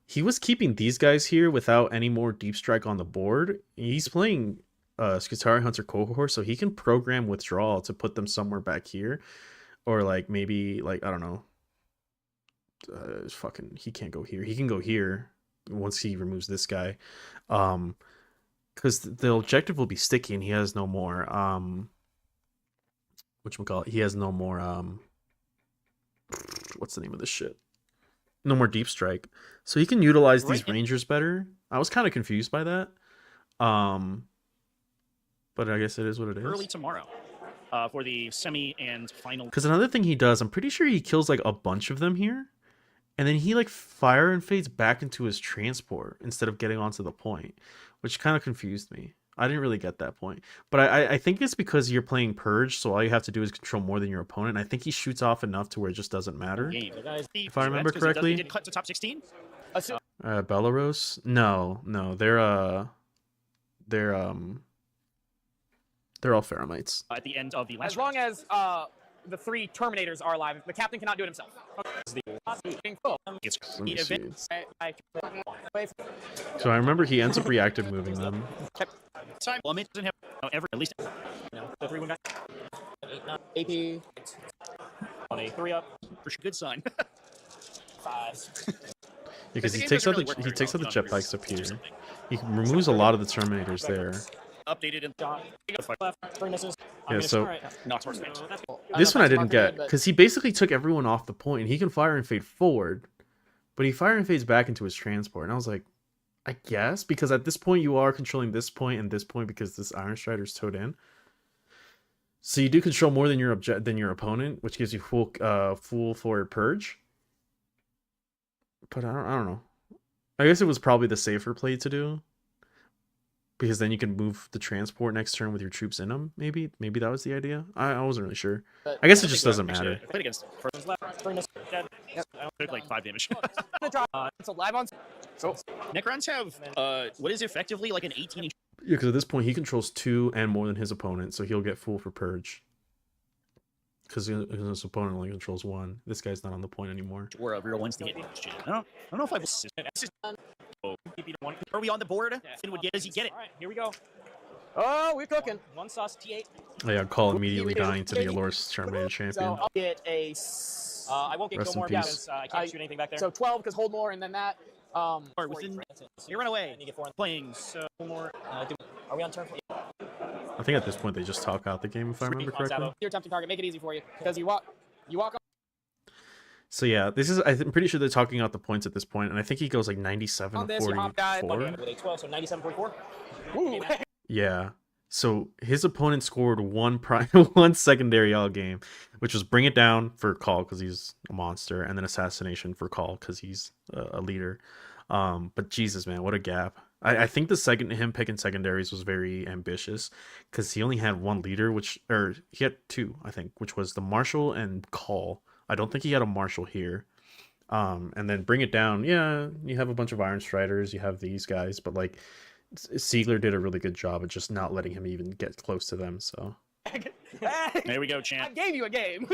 He was keeping these guys here without any more deep strike on the board. He's playing Skitarii Hunter Cohort, so he can program withdrawal to put them somewhere back here, or like maybe like I don't know. He can't go here. He can go here once he removes this guy, because the objective will be sticky and he has no more whatchamacallit, he has no more what's the name of this shit, no more deep strike, so he can utilize these rangers better. I was kind of confused by that, but I guess it is what it is. Early tomorrow for the semi and final. Because another thing he does, I'm pretty sure he kills like a bunch of them here, and then he like fire and fades back into his transport instead of getting onto the point, which kind of confused me. I didn't really get that point. But I think it's because you're playing Purge, so all you have to do is control more than your opponent. I think he shoots off enough to where it just doesn't matter. If I remember correctly. He did cut to top 16? Belarus? No. They're all Pharamites. At the end of the last As long as the 3 Terminators are alive, the captain cannot do it himself. It's Let me see. Wait. So I remember he ends up reactive moving them. time. Well, it doesn't have ever at least. No, the 3 1 guy. 8 AP. On a 3 up. For sure, good sign. 5. Because he takes out the jetpacks up here. He removes a lot of the Terminators there. Updated and left. 3 misses. Yeah, so not towards me. this one I didn't get, because he basically took everyone off the point, and he can fire and fade forward, but he fire and fades back into his transport, and I was like, I guess, because at this point you are controlling this point and this point because this Iron Strider's towed in. So you do control more than your opponent, which gives you full forward purge. But I don't know. I guess it was probably the safer play to do, because then you can move the transport next turn with your troops in them. Maybe that was the idea. I wasn't really sure. I guess it just doesn't matter. I played against first left. 3 miss. Dead. Yep. I took like 5 damage. It's a live on. So Necrons have what is effectively like an 18-inch. Yeah, because at this point he controls 2 and more than his opponent, so he'll get full for purge. Because his opponent only controls 1. This guy's not on the point anymore. Or a real one's to hit. I don't know if I was. Are we on the board? Finn would get. Does he get it? All right, here we go. Oh, we're cooking. 1 sauce T8. Oh, yeah, call immediately dying to the Allure Terminator champion. So I'll get a. I won't get Rest kill more in peace. because I can't shoot anything back there. So So 12 because hold more, and then that. Or within. You run away. And you get 4 Playing. So more. Are we on turn 4? I think at this point they just talk out the game, if I remember correctly. Your attempting target. Make it easy for you because you walk. So yeah, this is, I'm pretty sure they're talking out the points at this point, and I think he goes like 97 On to this, your hop guy 44. with a 12, so 97.4. Ooh. Yeah. So his opponent scored one one secondary all game, which was Bring It Down for Call because he's a monster, and then Assassination for Call because he's a leader. But Jesus, man, what a gap. I think the second him picking secondaries was very ambitious because he only had one leader, or he had two, I think, which was the Marshal and Call. I don't think he had a Marshal here. And then Bring It Down, yeah, you have a bunch of Iron Striders, you have these guys, but like Siegler did a really good job of just not letting him even get close to them. So There we go, I champ. gave you a game.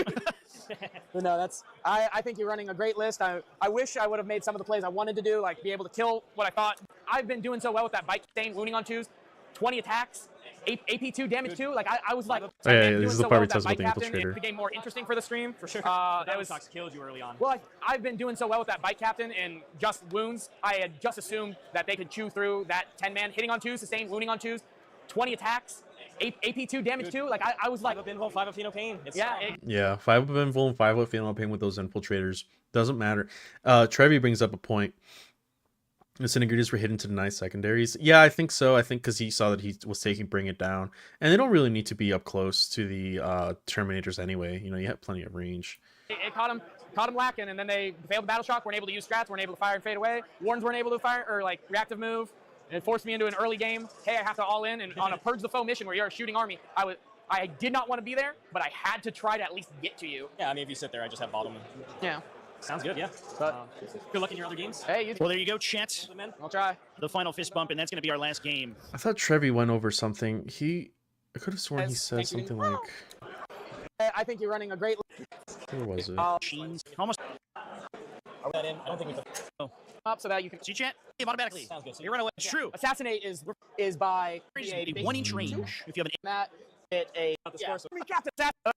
But no, that's. I think you're running a great list. I wish I would have made some of the plays I wanted to do, like be able to kill what I thought. I've been doing so well with that bite stain, wounding on 2s, 20 attacks, AP 2, damage 2. Like I was like, yeah, doing this is the so part well where with he talks that about the bite captain. infiltrator. It became more interesting for the stream. For sure. That was was. killed you early on. Well, I've been doing so well with that bite captain and just wounds. I had just assumed that they could chew through that 10-man, hitting on 2s, sustained, wounding on 2s, 20 attacks, AP 2, damage 2. Like I was like, 5 up invul, 5 up Pheno Pain. It's yeah. yeah, 5 of Invul and 5 of Final Pain with those infiltrators doesn't matter. Trevi brings up a point. The Synergies were hidden to deny secondaries. Yeah, I think so. I think because he saw that he was taking Bring It Down, and they don't really need to be up close to the Terminators anyway. You know, you have plenty of range. It caught him lacking, and then they failed the battle shock, weren't able to use strats, weren't able to fire and fade away. Wardens weren't able to fire, or like reactive move, and it forced me into an early game. Hey, I have to all in, and on a Purge the Foe mission where you're a shooting army, I did not want to be there, but I had to try to at least get to you. Yeah, I mean, if you sit there, I just have bottom. Yeah. Sounds good, yeah. But Good luck in your other games. hey, you Well, there you go, chat. I'll try. The final fist bump, and that's going to be our last game. I thought Trevi went over something. I could have sworn he Yes, said thank you. something like, I think you're running a great where was it? Machines. Almost Are we that in? I don't think we put. up so that you can see, chat. Game automatically. Sounds good. So You run away. It's true. assassinate is by A 1-inch range. If you have an that it a score, so-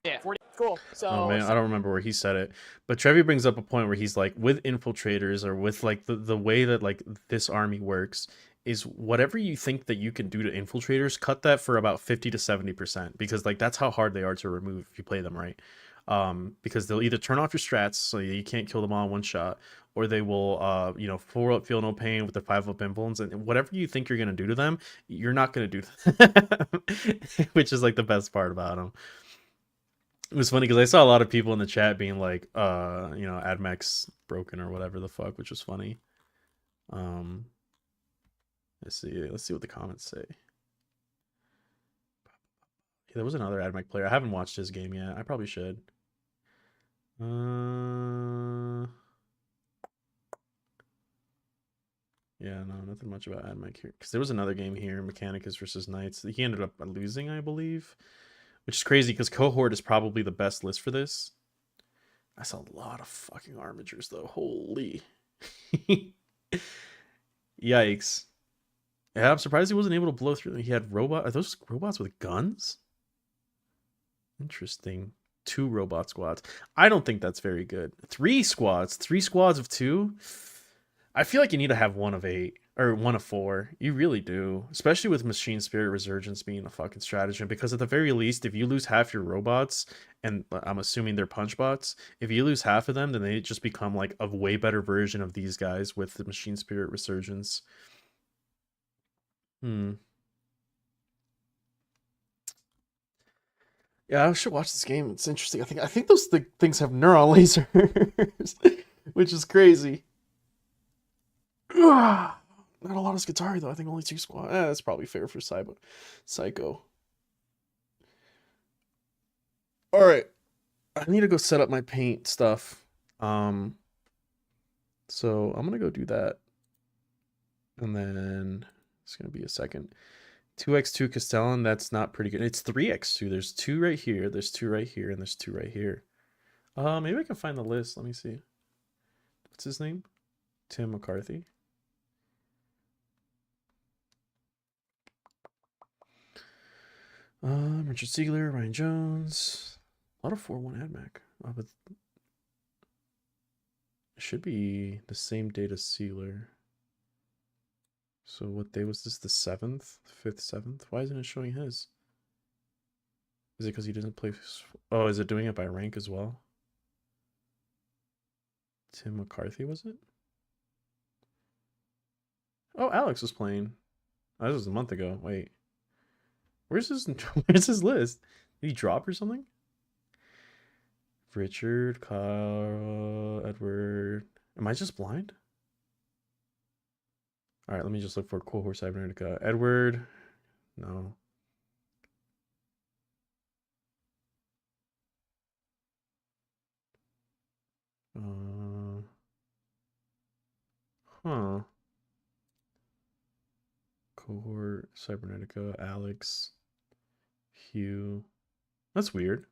yeah 40. Cool. So Oh man, I don't remember where he said it, but Trevi brings up a point where he's like, with infiltrators or with like the way that like this army works is whatever you think that you can do to infiltrators, cut that for about 50 to 70% because like that's how hard they are to remove if you play them right. Because they'll either turn off your strats so you can't kill them all in one shot, or they will 4 up Feel No Pain with the 5 up influence, and whatever you think you're gonna do to them, you're not gonna do which is like the best part about them. It was funny because I saw a lot of people in the chat being like, Admech's broken or whatever the fuck, which was funny. Let's see what the comments say. Yeah, there was another Admech player. I haven't watched his game yet. I probably should. Yeah, no, nothing much about Admech here. Because there was another game here, Mechanicus versus Knights. He ended up losing, I believe. Which is crazy because Cohort is probably the best list for this. That's a lot of fucking armatures, though. Holy. Yikes. Yeah, I'm surprised he wasn't able to blow through them. He had Are those robots with guns? Interesting. 2 robot squads. I don't think that's very good. 3 squads. 3 squads of 2? I feel like you need to have 1 of 8. Or 1 of 4. You really do. Especially with Machine Spirit Resurgence being a fucking stratagem. Because at the very least, if you lose half your robots, and I'm assuming they're punch bots, if you lose half of them, then they just become like a way better version of these guys with the Machine Spirit Resurgence. Yeah, I should watch this game. It's interesting. I think those things have neuron lasers, which is crazy. Not a lot of Skitarii though. I think only 2 squad. That's probably fair for Psycho. All right, I need to go set up my paint stuff. So I'm gonna go do that, and then it's gonna be a second. 2x2 Castellan, that's not pretty good. It's 3x2. There's 2 right here, there's 2 right here, and there's 2 right here. Maybe I can find the list. Let me see. What's his name? Tim McCarthy. Richard Siegler, Ryan Jones. A lot of 4-1 Admech. But it should be the same date as Siegler. So what day was this? The 7th? 5th, 7th? Why isn't it showing his? Is it because he doesn't play? Oh, is it doing it by rank as well? Tim McCarthy, was it? Oh, Alex was playing. Oh, this was a month ago. Wait. Where's his list? Did he drop or something? Richard, Kyle, Edward. Am I just blind? All right, let me just look for Cohort Cybernetica. Edward. No. Huh. Cohort Cybernetica, Alex, Hugh. That's weird.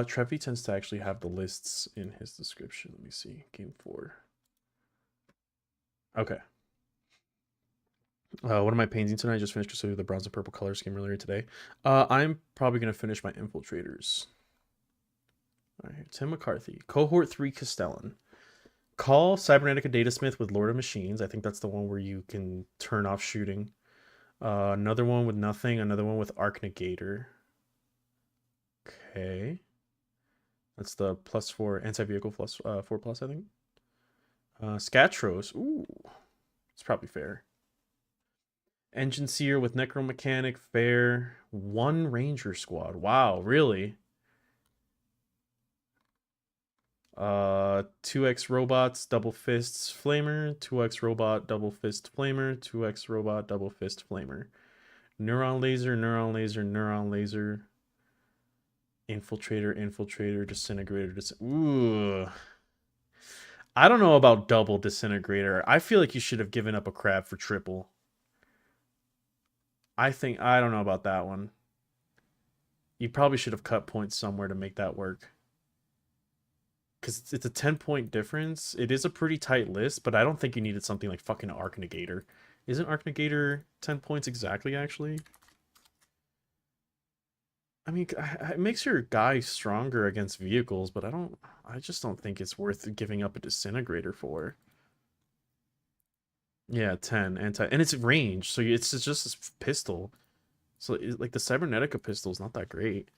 Trevi tends to actually have the lists in his description. Let me see. Game 4. Okay. What am I painting tonight? I just finished the bronze and purple color scheme earlier today. I'm probably going to finish my infiltrators. All right, Tim McCarthy. Cohort 3 Castellan. Call Cybernetica Datasmith with Lord of Machines. I think that's the one where you can turn off shooting. Another one with nothing. Another one with Arc Negator. Okay. That's the +4 anti-vehicle plus 4+, I think. Scatros. Ooh. It's probably fair. Engine Seer with Necromechanic. Fair. 1 Ranger Squad. Wow, really? 2x robots, double fists, flamer, 2x robot, double fist, flamer, 2x robot, double fist, flamer. Neuron laser, neuron laser, neuron laser. Infiltrator, infiltrator, disintegrator, ooh. I don't know about double disintegrator. I feel like you should have given up a crab for triple. I don't know about that one. You probably should have cut points somewhere to make that work. Because it's a 10-point difference. It is a pretty tight list, but I don't think you needed something like fucking Arc Negator. Isn't Arc Negator 10 points exactly, actually? I mean, it makes your guy stronger against vehicles, but I just don't think it's worth giving up a disintegrator for. Yeah, 10 and it's range, so it's just a pistol. So like the Cybernetica pistol is not that great.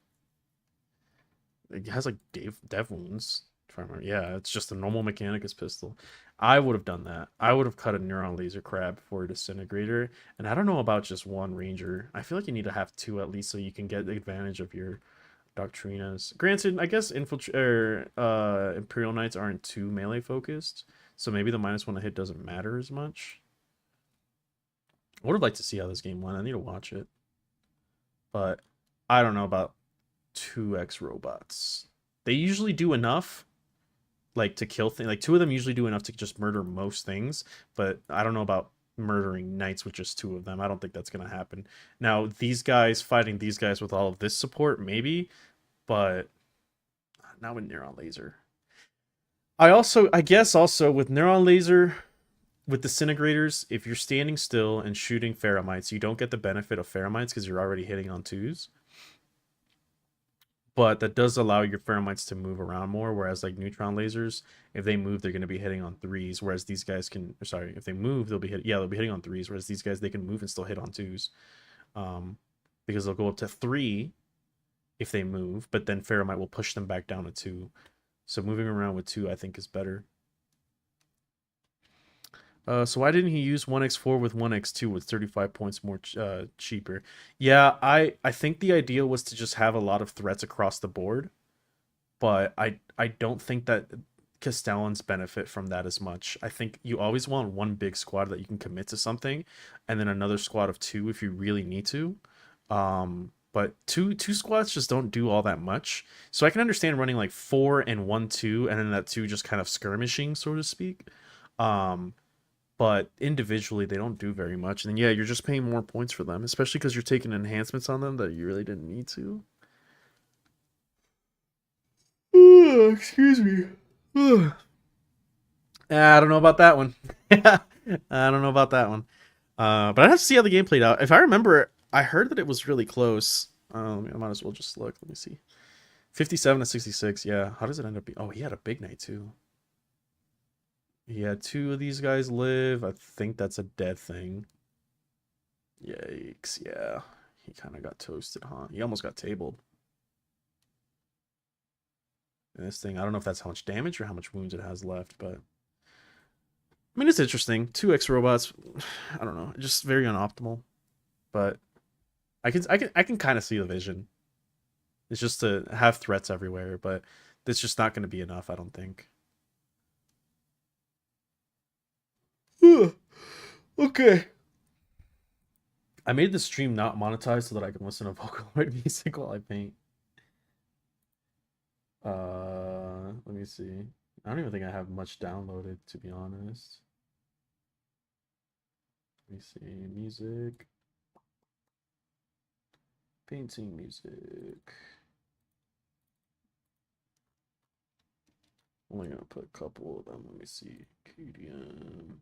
It has like dev wounds. If I remember. Yeah, it's just a normal Mechanicus pistol. I would have done that. I would have cut a Neuron Laser Crab for a disintegrator. And I don't know about just 1 Ranger. I feel like you need to have 2 at least so you can get the advantage of your Doctrinas. Granted, I guess Imperial Knights aren't too melee focused. So maybe the -1 to hit doesn't matter as much. I would have liked to see how this game went. I need to watch it. But I don't know about 2x robots. They usually do enough like to kill things. Like 2 of them usually do enough to just murder most things, but I don't know about murdering knights with just 2 of them. I don't think that's going to happen. Now, these guys fighting these guys with all of this support, maybe, but not with Neuron Laser. I guess also with Neuron Laser, with disintegrators, if you're standing still and shooting Ferromites, you don't get the benefit of Ferromites because you're already hitting on 2s. But that does allow your Ferromites to move around more, whereas like neutron lasers, if they move, they're going to be hitting on 3s, whereas these guys can, sorry, if they move, they'll be hitting on 3s, whereas these guys, they can move and still hit on 2s. Because they'll go up to 3 if they move, but then Ferromite will push them back down to 2. So moving around with 2, I think, is better. So why didn't he use 1x4 with 1x2 with 35 points more cheaper? Yeah, I think the idea was to just have a lot of threats across the board, but I don't think that Castellans benefit from that as much. I think you always want 1 big squad that you can commit to something, and then another squad of 2 if you really need to. But two squads just don't do all that much. So I can understand running like 4 and 1-2, and then that 2 just kind of skirmishing, so to speak. But individually, they don't do very much. And then, yeah, you're just paying more points for them, especially because you're taking enhancements on them that you really didn't need to. Excuse me. I don't know about that one. I don't know about that one. But I have to see how the game played out. If I remember, I heard that it was really close. I might as well just look. Let me see. 57 to 66. Yeah. How does it end up being? Oh, he had a big night, too. He had 2 of these guys live. I think that's a dead thing. Yikes, yeah. He kind of got toasted, huh? He almost got tabled. in this thing. I don't know if that's how much damage or how much wounds it has left, but I mean, it's interesting. 2x robots, I don't know, just very unoptimal, but I can kind of see the vision. It's just to have threats everywhere, but it's just not going to be enough, I don't think. Okay. I made the stream not monetized so that I can listen to Vocaloid music while I paint. Let me see. I don't even think I have much downloaded, to be honest. Let me see. Music. Painting music. Only gonna put a couple of them. Let me see. KDM.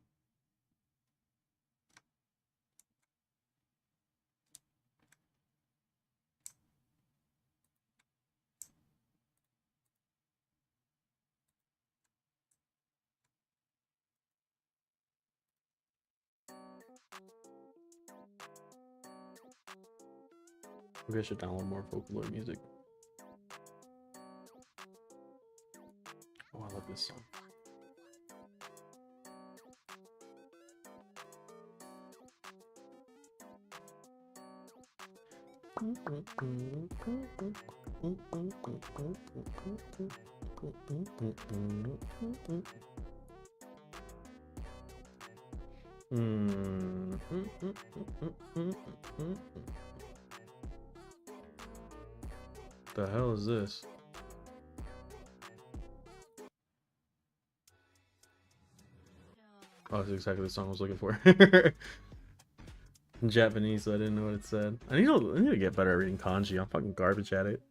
Maybe I should download more Vocaloid music. Oh, I love this song. The hell is this? Oh, that's exactly the song I was looking for. In Japanese, so I didn't know what it said. I need to get better at reading kanji. I'm fucking garbage at it.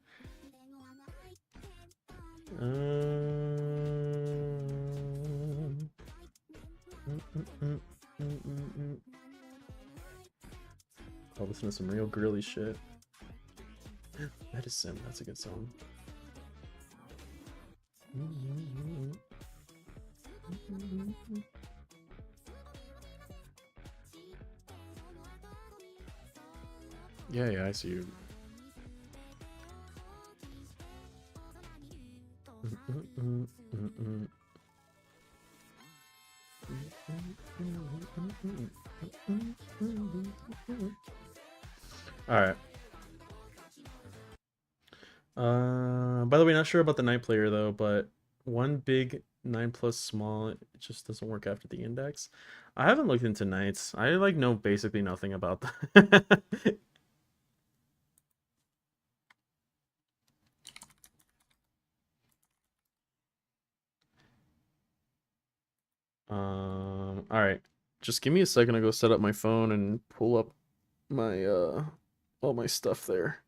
I'll listen to some real girly shit. Medicine, that's a good song. Yeah, I see you. All right. By the way, not sure about the night player though, but one big 9+ small, it just doesn't work after the index. I haven't looked into knights. I like know basically nothing about that. All right. Just give me a second to go set up my phone and pull up my all my stuff there.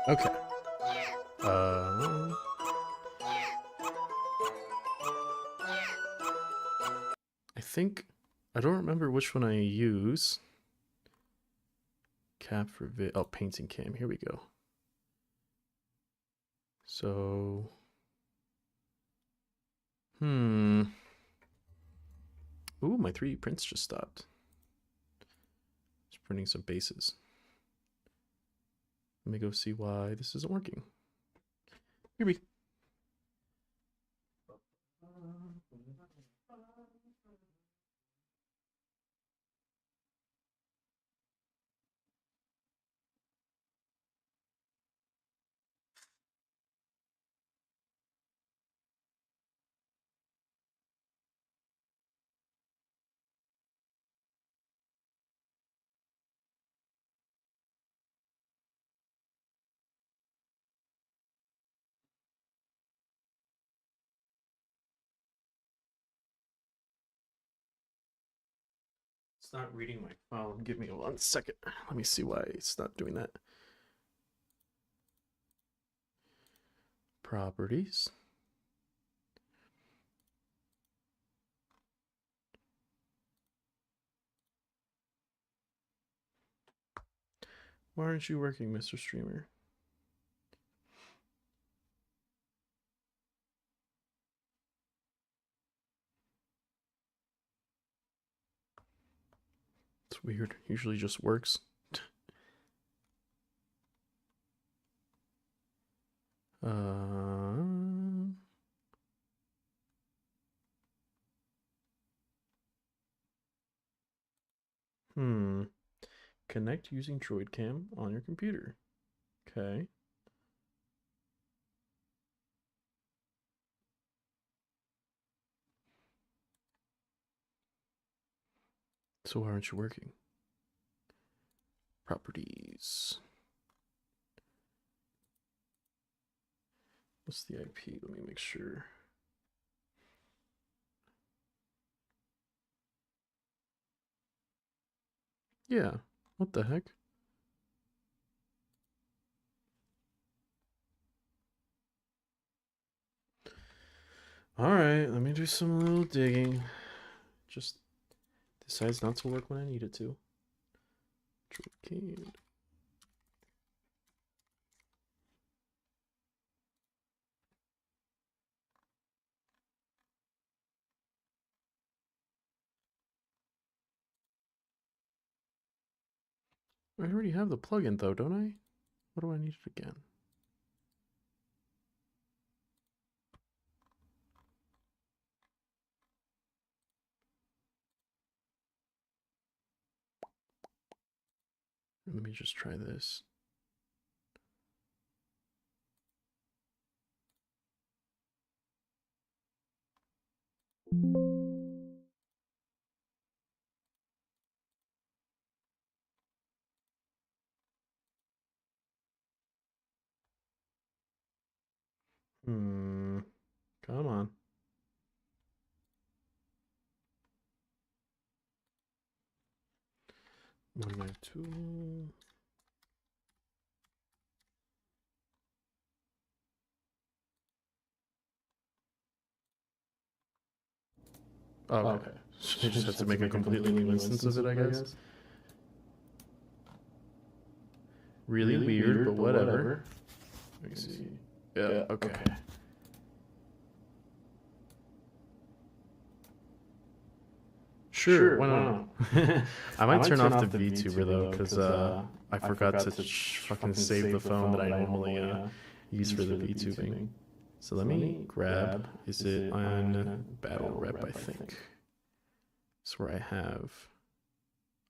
Okay. I think I don't remember which one I use. Cap for painting cam. Here we go. So, ooh, my 3D prints just stopped. Just printing some bases. Let me go see why this isn't working. Here we go. It's not reading my phone. Give me 1 second. Let me see why it's not doing that. Properties. Why aren't you working, Mr. Streamer? Weird. Usually just works. Connect using Droid Cam on your computer. Okay. So why aren't you working? Properties. What's the IP? Let me make sure. Yeah. What the heck? All right, let me do some little digging. Just decides not to work when I need it to. I already have the plugin though, don't I? What do I need it again? Let me just try this. Come on. One night tool. Oh, okay. So you just have to make a completely new instance of it, I guess. Really weird, but whatever. Let me see. Yeah, okay. Sure, why not? I might turn off the VTuber though, because I forgot to fucking save the phone that I normally use for the VTubing. So let me grab, is it on Battle Rep, I think. It's where I have,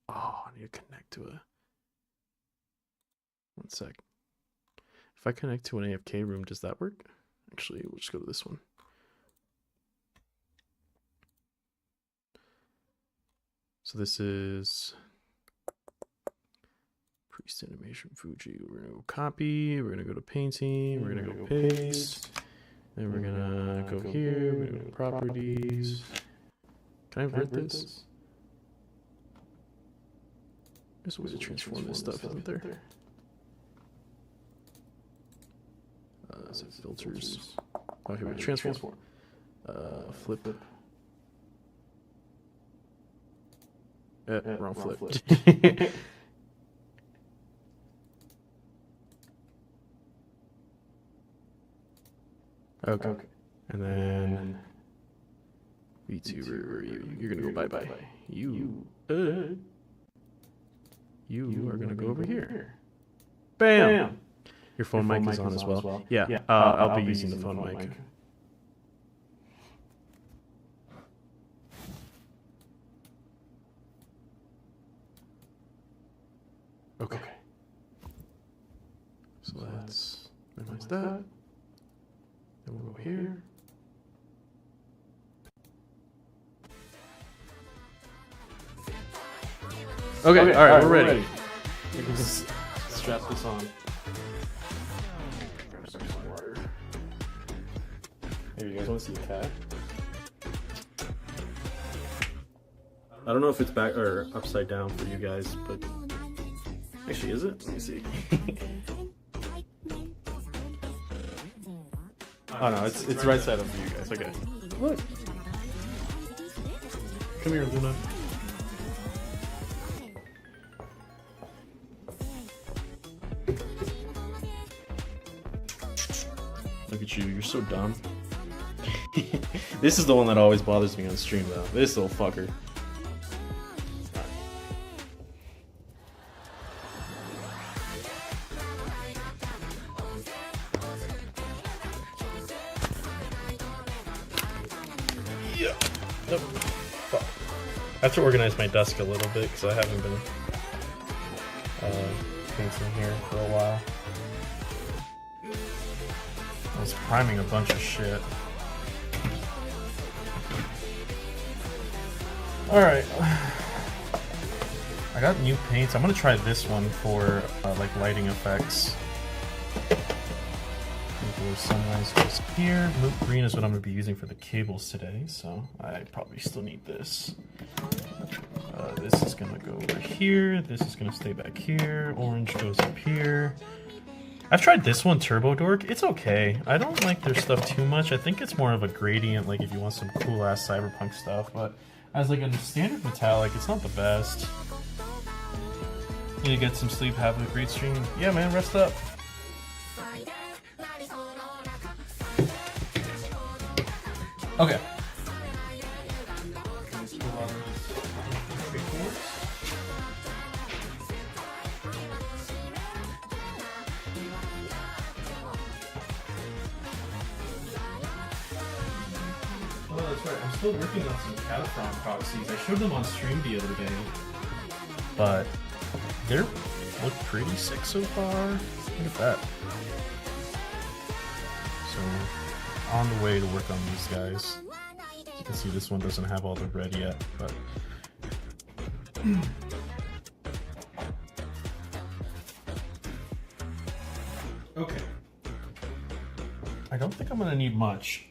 oh, I need to connect to a, one sec. If I connect to an AFK room, does that work? Actually, we'll just go to this one. So this is Priest Animation Fuji. We're gonna go copy, we're gonna go to painting, we're gonna go paste, then we're gonna go here, we're gonna go to properties. Can I invert this? There's a way to transform this stuff, isn't there? So filters. Oh, here we go. Transform. Flip. Wrong flip. Okay. And then VTuber, you're gonna go bye-bye. You are gonna go over here. Bam! Your phone mic is on as well. Yeah, I'll be using the phone mic. Okay. So let's minimize that. Then we'll go here. Okay, alright, we're ready. We can just strap this on. Grab some water. Hey, you guys want to see a cat? I don't know if it's back or upside down for you guys, but actually, is it? Let me see. Oh no, it's right side up for you guys. Okay. Look. Come here, Luna. Look at you, you're so dumb. This is the one that always bothers me on stream though. This little fucker. Yeah. Nope. Fuck. I have to organize my desk a little bit because I haven't been painting here for a while. I was priming a bunch of shit. Alright. I got new paints. I'm gonna try this one for like lighting effects. Sunrise goes here. Moot green is what I'm gonna be using for the cables today, so I probably still need this. This is gonna go over here. This is gonna stay back here. Orange goes up here. I've tried this one, Turbo Dork. It's okay. I don't like their stuff too much. I think it's more of a gradient, like if you want some cool ass cyberpunk stuff, but as like a standard metallic, it's not the best. Need to get some sleep, have a great stream. Yeah, man, rest up. Okay. Oh, that's right. I'm still working on some Cataphrone proxies. I showed them on stream the other day, but they look pretty sick so far. Look at that. So, on the way to work on these guys. You can see this one doesn't have all the red yet, but okay. I don't think I'm gonna need much.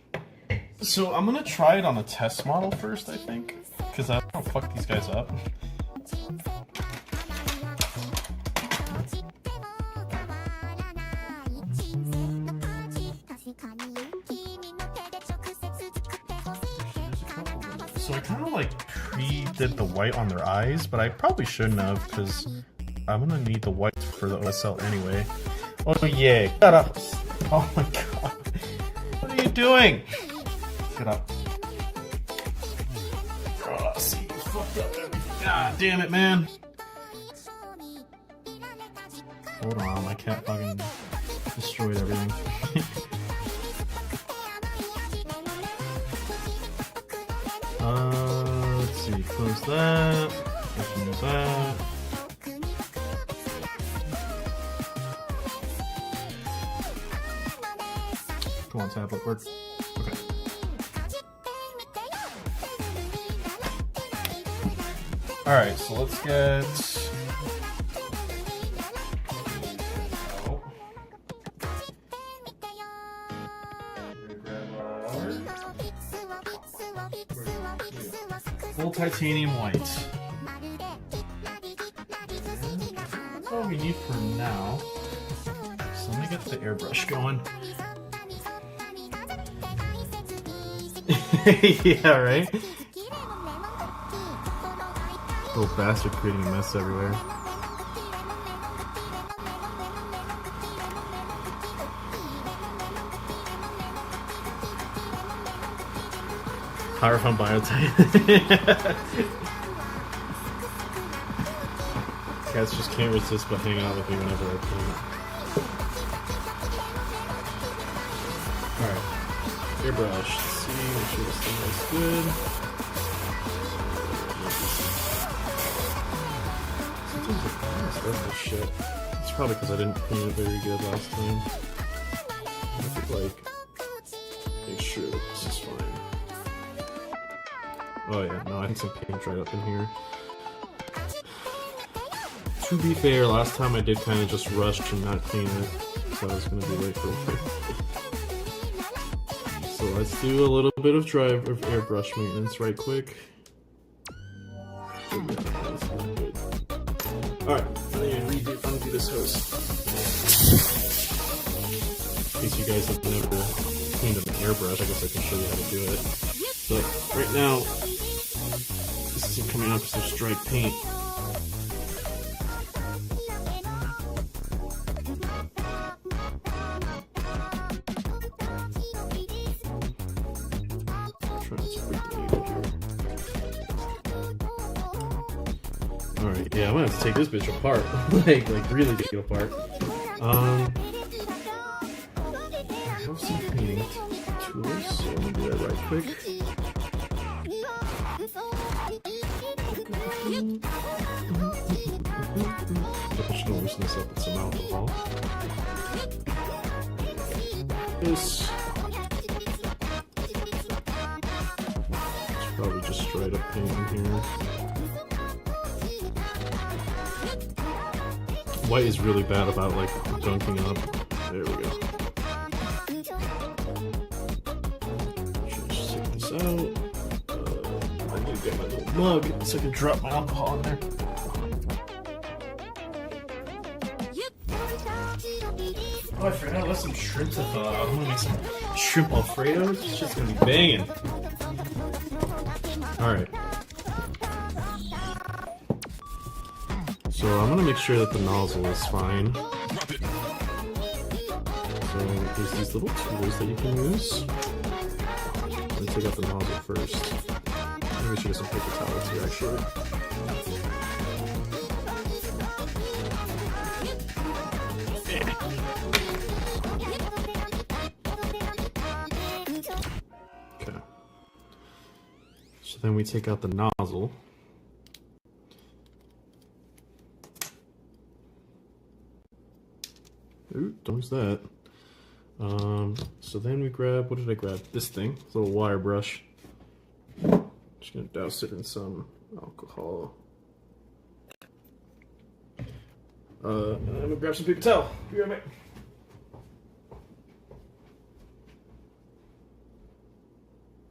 So I'm gonna try it on a test model first, I think, because I don't want to fuck these guys up. So I kind of like pre-did the white on their eyes, but I probably shouldn't have because I'm gonna need the white for the OSL anyway. Oh yeah, shut up! Oh my god, what are you doing? Get up. Oh, see, you fucked up everything. God damn it, man. Hold on, my cat fucking destroyed everything. Let's see, close that, open that. Come on, tablet, work. Okay. Alright, so let's get... full titanium white. That's all we need for now. So let me get the airbrush going. Yeah, right? Little bastard creating a mess everywhere. Power from Biotype. Cats just can't resist but hang out with me whenever I paint. Alright. Airbrush. Let's see, make sure this thing looks good. Sometimes the glass does this shit. It's probably because I didn't paint it very good last time. I have to like make sure that this is fine. Oh yeah, no, I think some paint dried up in here. To be fair, last time I did kind of just rush and not clean it, so I was going to be late for it. So let's do a little bit of airbrush maintenance right quick. Alright, I need to undo this hose. In case you guys have never cleaned up an airbrush, I guess I can show you how to do it. But right now, this isn't coming up because there's dried paint. Alright, yeah, I'm gonna have to take this bitch apart. like really take it apart. I have some painting tools, so I'm gonna do that right quick. I'm just gonna loosen this up with some alcohol. This. It's probably just straight up paint in here. White is really bad about like dunking up. There we go. Just take this out. I need to get my little mug so I can drop my alcohol in there. Oh, I forgot I left some shrimp to thaw. I'm gonna make some shrimp alfredo. It's just gonna be banging. Alright. So I'm gonna make sure that the nozzle is fine. So there's these little tools that you can use. Let me take out the nozzle first. Maybe we should get some paper towels here actually. Okay. So then we take out the nozzle. Ooh, don't use that. So then we grab, what did I grab? This thing, this little wire brush. Just gonna douse it in some alcohol. And I'm gonna grab some paper towel. Be right back.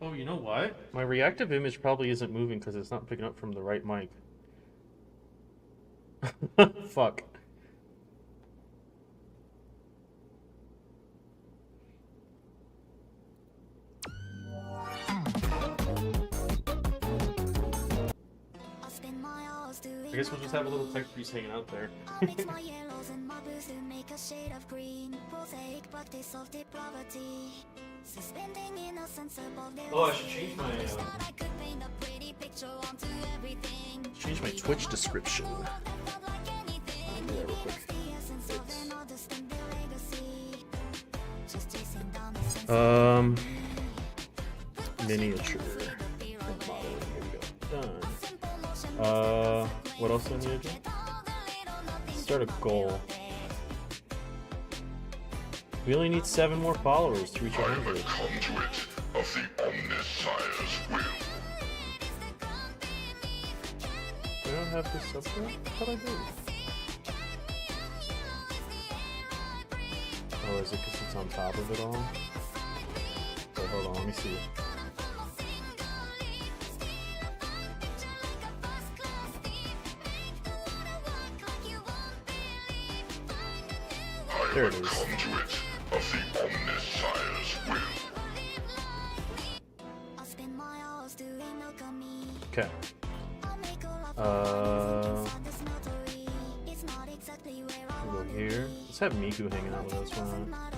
Oh, you know what? My reactive image probably isn't moving because it's not picking up from the right mic. Fuck. I guess we'll just have a little tech piece hanging out there. Oh, I should change my Twitch description. Yeah, real quick. Miniature model. Here we go. Done. What else do I need to do? Start a goal. We only need 7 more followers to reach 100. I don't have this up there? How'd I do? Oh, is it because it's on top of it all? Okay, hold on, let me see it. There it is. Okay. We'll go here. Let's have Miku hanging out with us. Why not?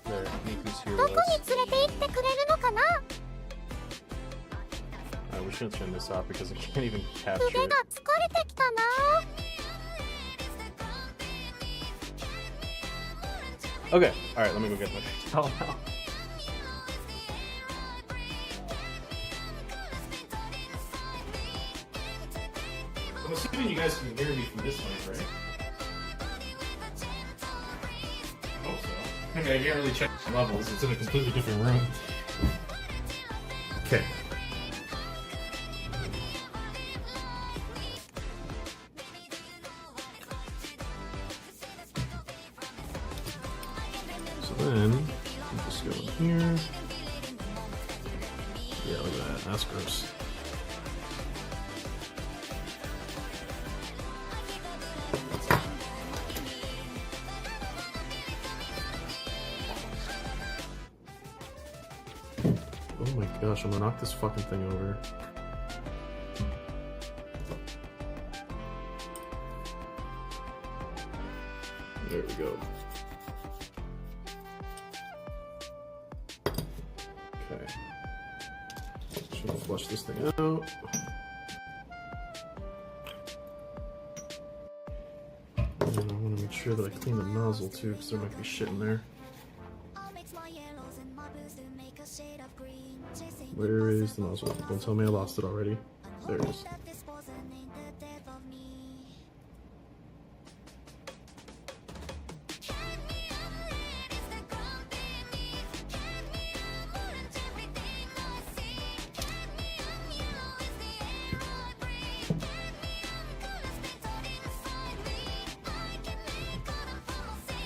There, Miku's here with us. Alright, we shouldn't turn this off because I can't even capture it. Okay, alright, let me go get my towel now. I'm assuming you guys can hear me from this mic, right? I hope so. I mean, I can't really check the levels. It's in a completely different room. Okay. So then, we'll just go in here. Yeah, look at that. That's gross. Oh my gosh, I'm gonna knock this fucking thing over. There we go. flush this thing out. And I want to make sure that I clean the nozzle too, because there might be shit in there. Where is the nozzle? Don't tell me I lost it already. There it is.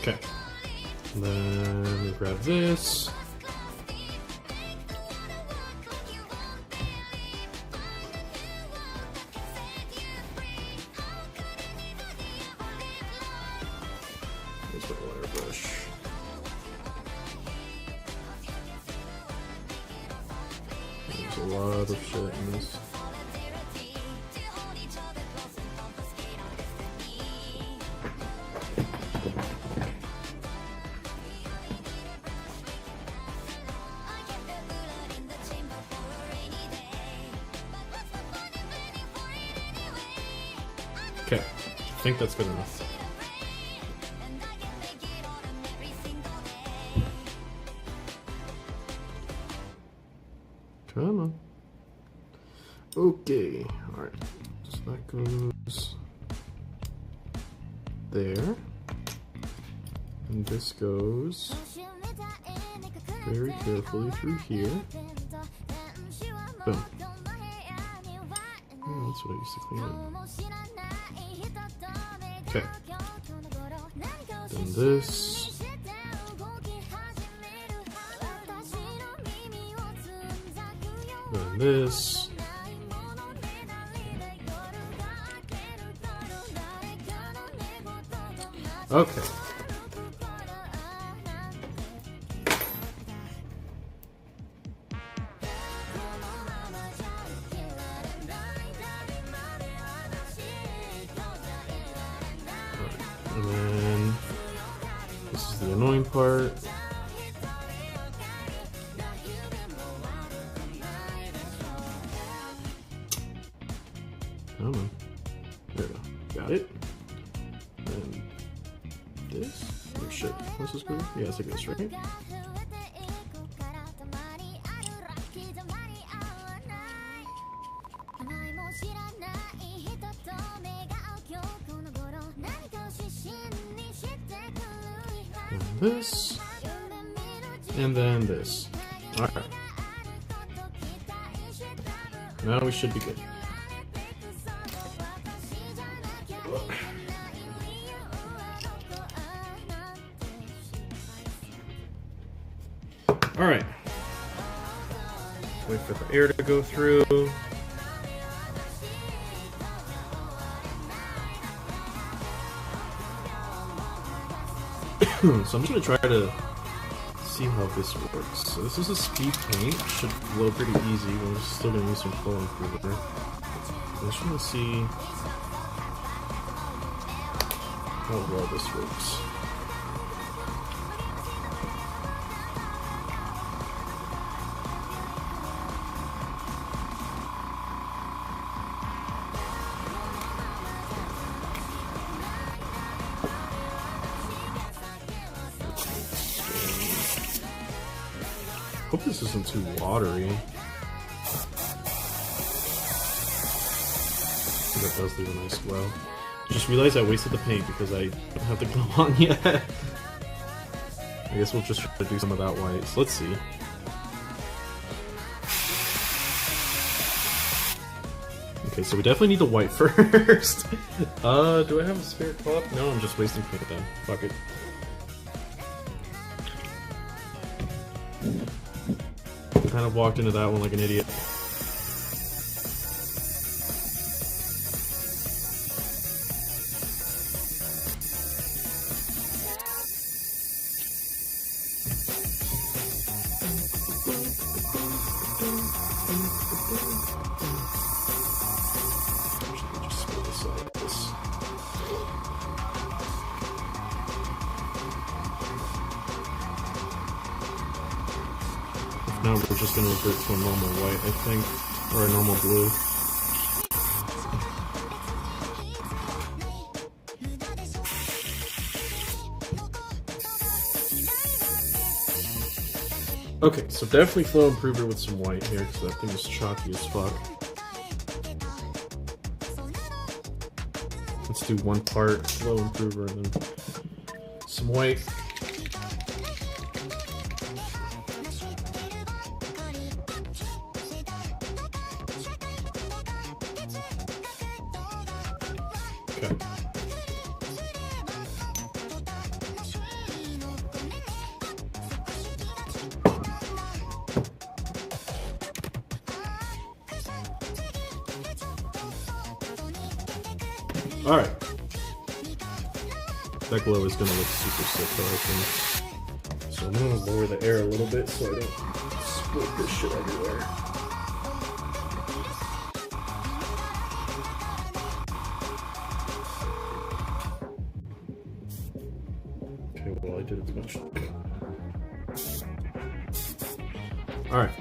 Okay. And then we grab this. There's the wire brush. There's a lot of shit in this. Okay, I think that's good enough. Come on. Okay, alright. So that goes there. And this goes very carefully through here. Boom. Oh, that's what I used to clean it. Okay. Then this. Then this. Okay. And then this is the annoying part. Come on. There we go. Got it. And this. Oh shit. What's this good? Yeah, it's like this, right? And this. And then this. Alright. Now we should be good. Alright. Wait for the air to go through. So I'm just gonna try to see how this works. So this is a speed paint, should flow pretty easy. We're still gonna use some flow improver. I just wanna see how well this works. Hope this isn't too watery. That does leave a nice glow. Just realized I wasted the paint because I don't have the glow on yet. I guess we'll just try to do some of that white. So let's see. Okay, so we definitely need the white first. Do I have a spare cup? No, I'm just wasting paint then. Fuck it. Kind of walked into that one like an idiot. Just split this out like this. Now we're just going to revert to a normal white, I think. Or a normal blue. Okay, so definitely flow improver with some white here, because that thing is chalky as fuck. Let's do one part flow improver and then some white. Okay. All right. That glow is gonna look super sick though, I think. So I'm gonna lower the air a little bit so I don't split this shit everywhere. Okay, well I did it too much. All right.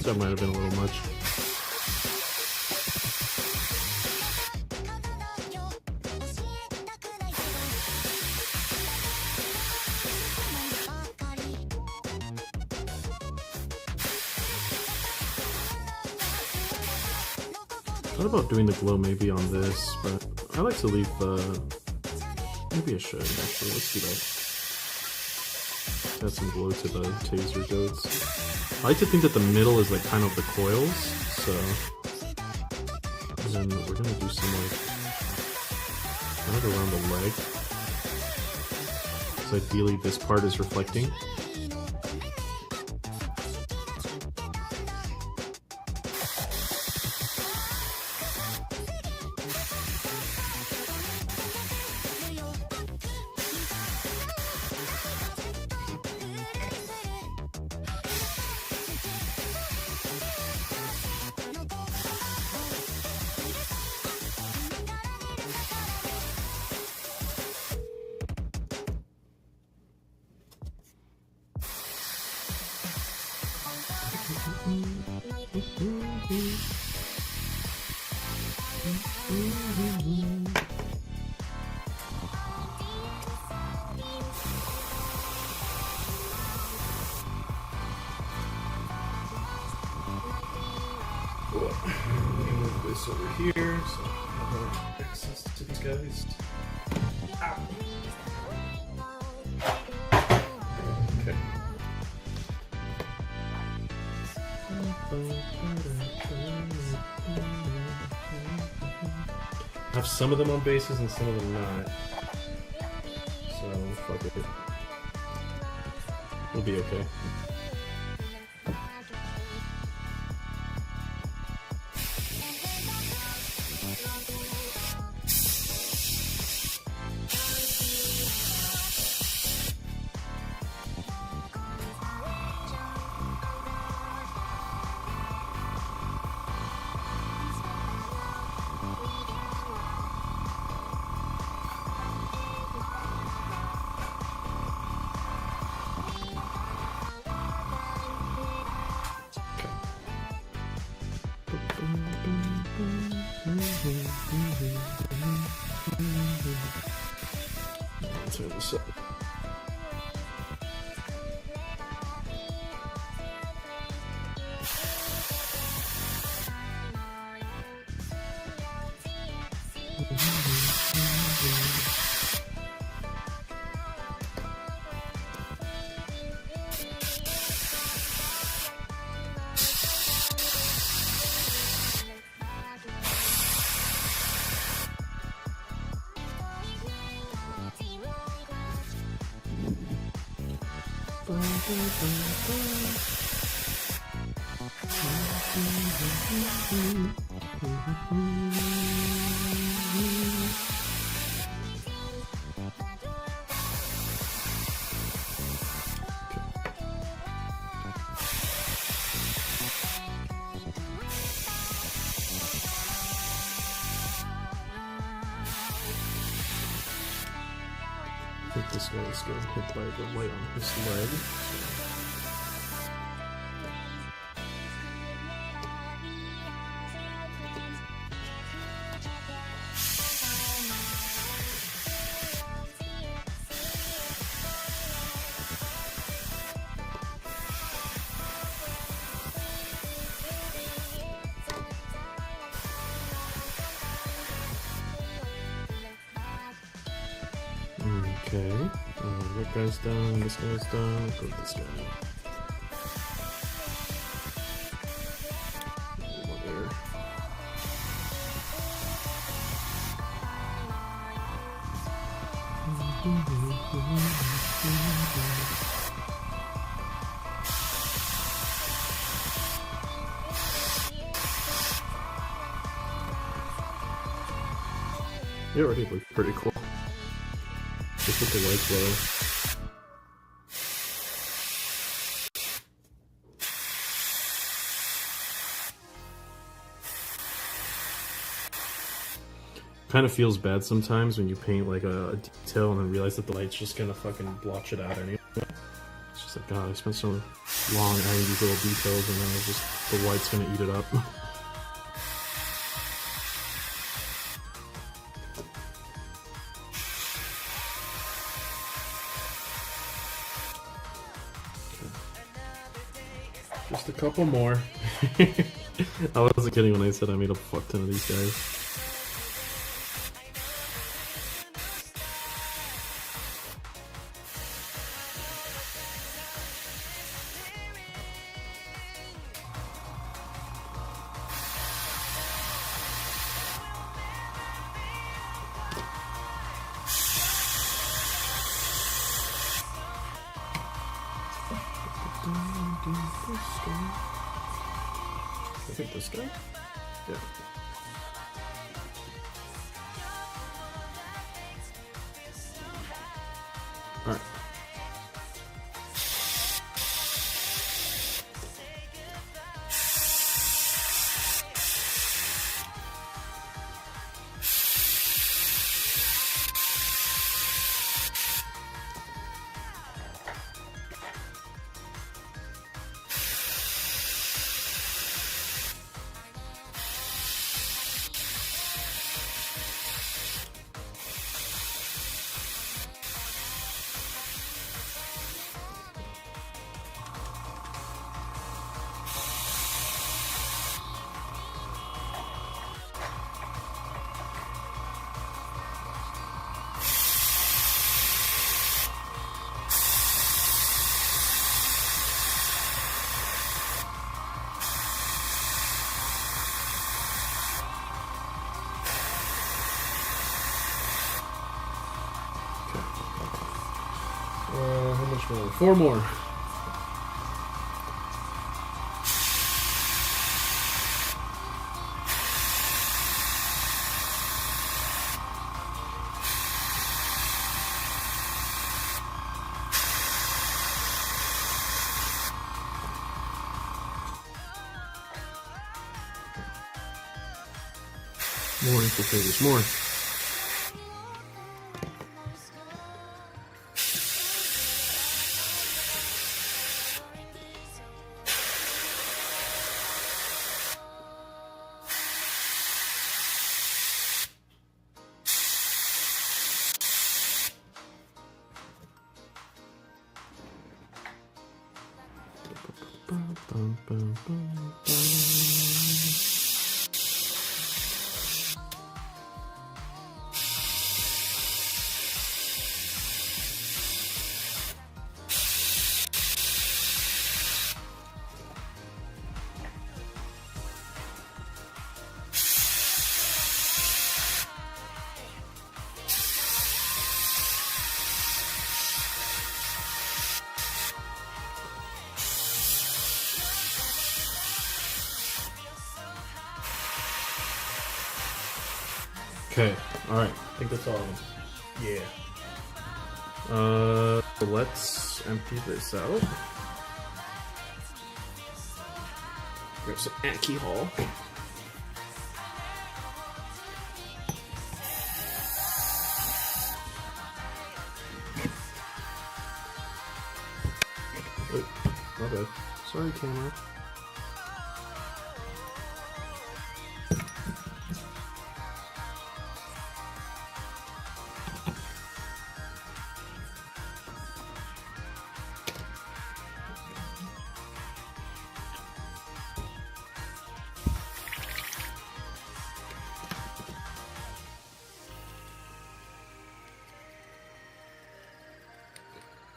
That might have been a little much. What about doing the glow maybe on this? But I like to leave maybe I should actually. Let's do that. Add some glow to the taser goats. I like to think that the middle is like kind of the coils, so and then we're gonna do some like kind of around the leg. So ideally this part is reflecting. Move this over here so I have access to these guys. Ow. Okay. I have some of them on bases and some of them not. So fuck it. We'll be okay. Turn this up. this guy is getting hit by the light on his leg. Okay, that guy's down, this guy's down, go with this guy. Over there. It already looked pretty cool. Just with the lights low. Kind of feels bad sometimes when you paint like a detail and then realize that the light's just gonna fucking blotch it out anyway. It's just like, God, I spent so long adding these little details and then it's just the light's gonna eat it up. Just a couple more. I wasn't kidding when I said I made a fuck ton of these guys. I think this guy? Yeah. Alright. How much more? 4 more. More infiltrators, more. Okay, alright, I think that's all of them. Yeah. Let's empty this out. Grab some alcohol. My bad. Sorry, camera.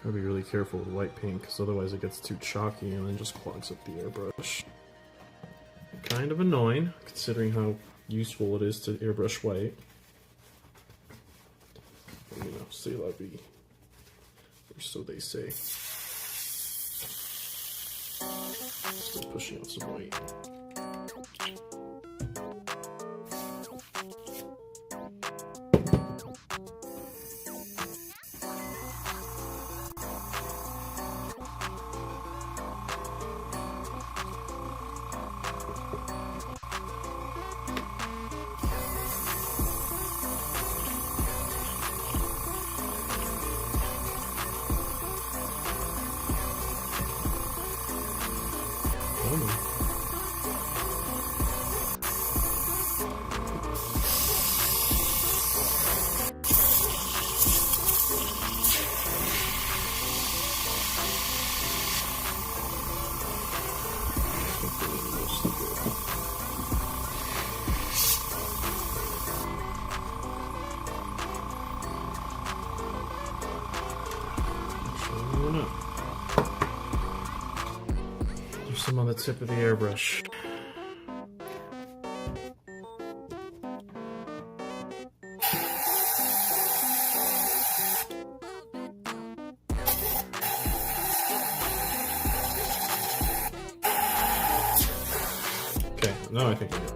Gotta be really careful with white paint, because otherwise it gets too chalky and then just clogs up the airbrush. Kind of annoying, considering how useful it is to airbrush white. But, you know, c'est la vie. Or so they say. Still pushing out some white. There's some on the tip of the airbrush. Okay, now I think we're good.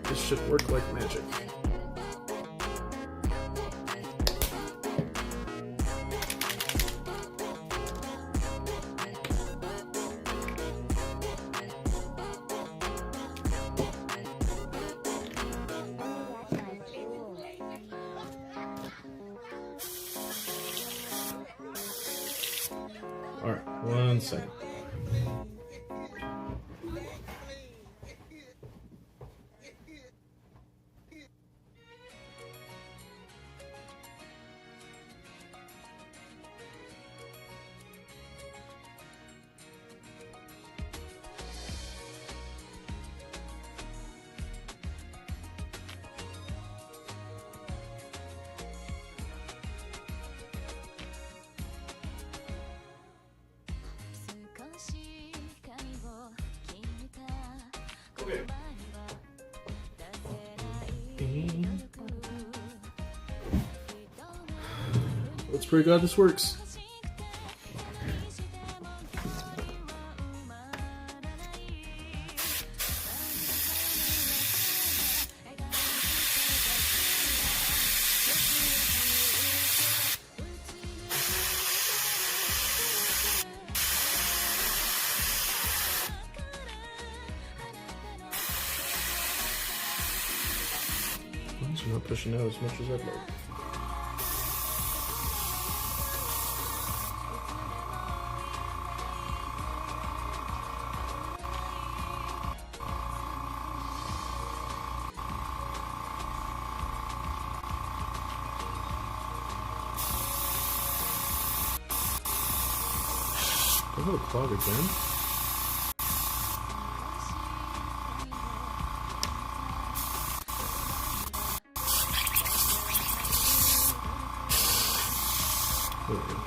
This should work like magic. Alright, 1 second. Okay. Let's pray God this works. I'm not pushing out as much as I'd like. Do I have a clog again? There we go.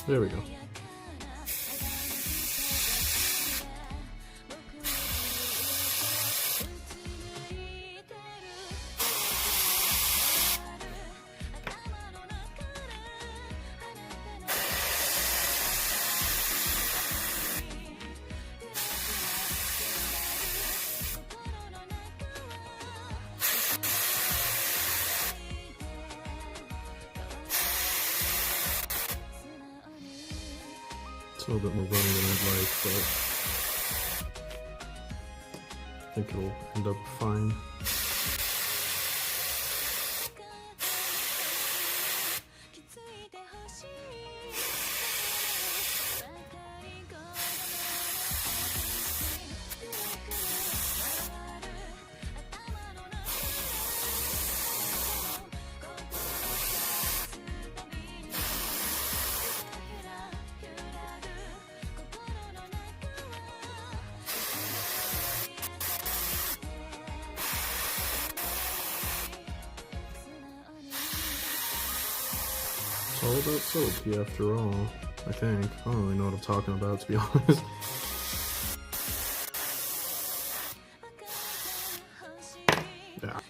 There we go. It's a little bit more running than I'd like, but I think it'll end up fine. It's all about soapy after all, I think. I don't really know what I'm talking about, to be honest. Yeah.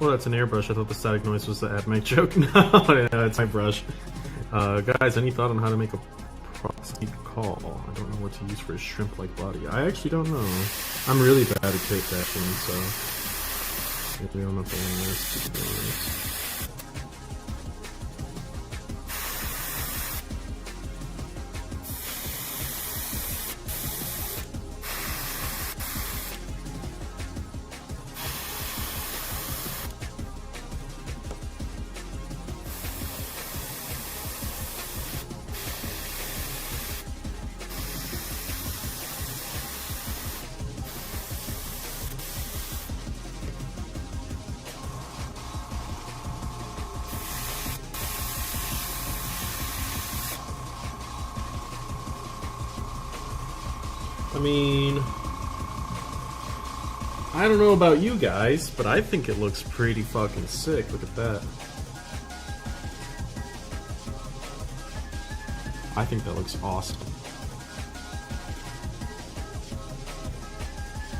Well, that's an airbrush. I thought the static noise was the Admech joke. No, yeah, it's my brush. Guys, any thought on how to make a proxy call? I don't know what to use for a shrimp-like body. I actually don't know. I'm really bad at kick caching, so maybe I'm not the worst, to be honest. I mean, I don't know about you guys, but I think it looks pretty fucking sick. Look at that. I think that looks awesome.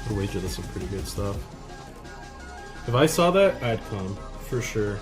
I'd wager that's some pretty good stuff. If I saw that, I'd come, for sure.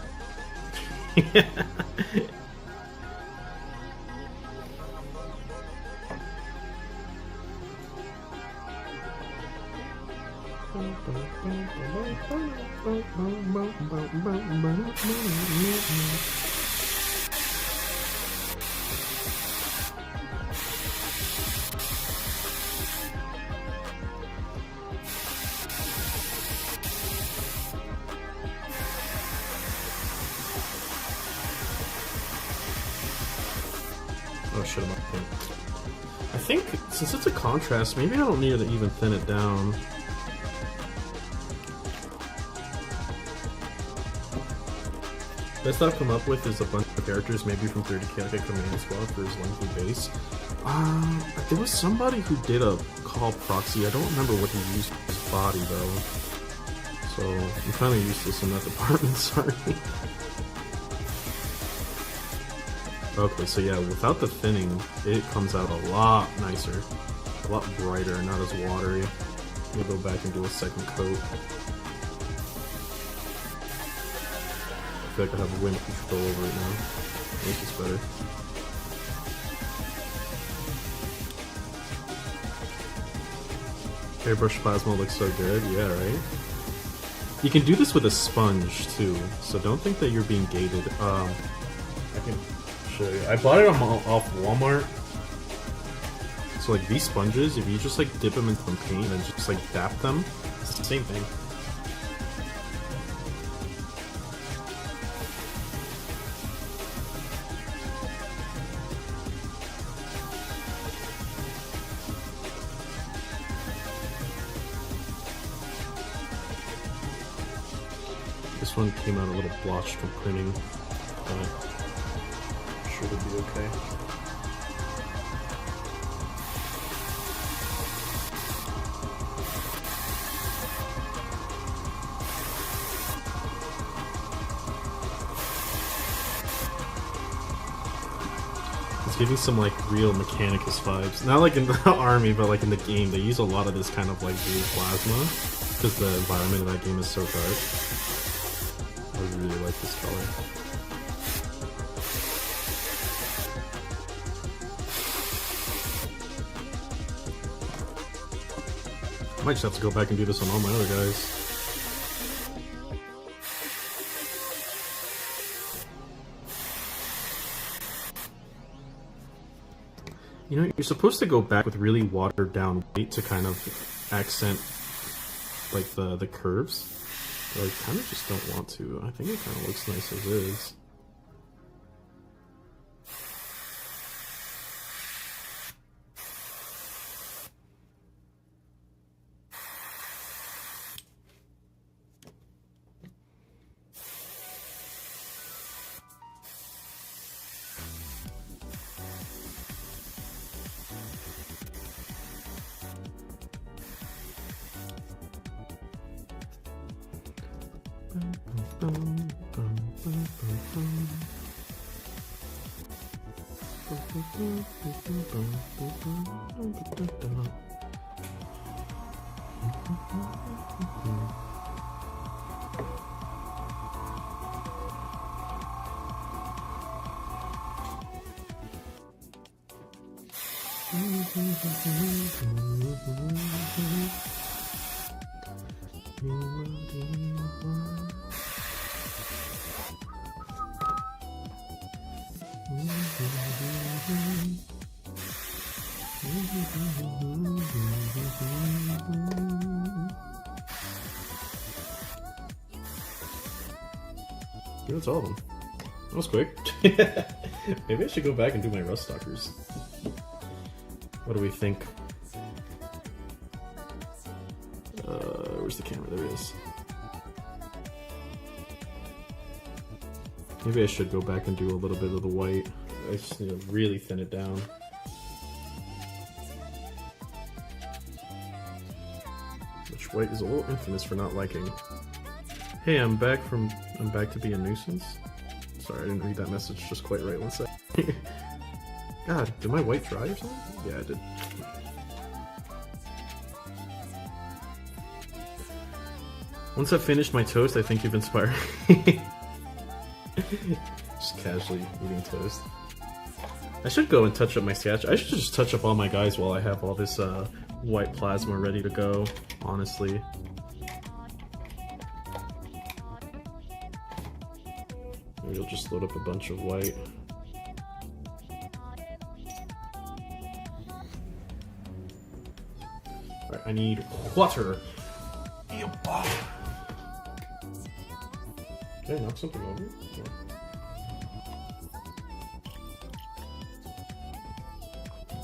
Oh shit, I'm up here. I think, since it's a contrast, maybe I don't need to even thin it down. Best I've come up with is a bunch of characters, maybe from 30k, like a command squad for his lengthy base. There was somebody who did a call proxy. I don't remember what he used for his body though. So I'm kind of useless in that department, sorry. Okay, so yeah, without the thinning, it comes out a lot nicer, a lot brighter, not as watery. Let me go back and do a second coat. I feel like I have wind control over it now. Makes this better. Airbrush plasma looks so good, yeah, right? You can do this with a sponge too, so don't think that you're being gated. I can show you. I bought it off Walmart, So like these sponges, if you just like dip them into some paint and just like dap them, it's the same thing. This one came out a little blotched from printing, but I'm sure it'll be okay. It's giving some like real Mechanicus vibes. Not like in the army, but like in the game. They use a lot of this kind of like blue plasma because the environment of that game is so dark. I really like this color. I might just have to go back and do this on all my other guys. You know, you're supposed to go back with really watered down white to kind of accent like the curves. But I kind of just don't want to. I think it kind of looks nice as is. That's all of them. That was quick. Maybe I should go back and do my Rust Stalkers. What do we think? Where's the camera? There it is. Maybe I should go back and do a little bit of the white. I just need to really thin it down. Which white is a little infamous for not liking. Hey, I'm back to be a nuisance. Sorry, I didn't read that message just quite right. One sec. God, did my white dry or something? Yeah, I did. Once I've finished my toast, I think you've inspired me. Just casually eating toast. I should go and touch up my sketch. I should just touch up all my guys while I have all this white plasma ready to go, honestly. Maybe I'll just load up a bunch of white. Alright, I need water. Did I knock something over? Yeah.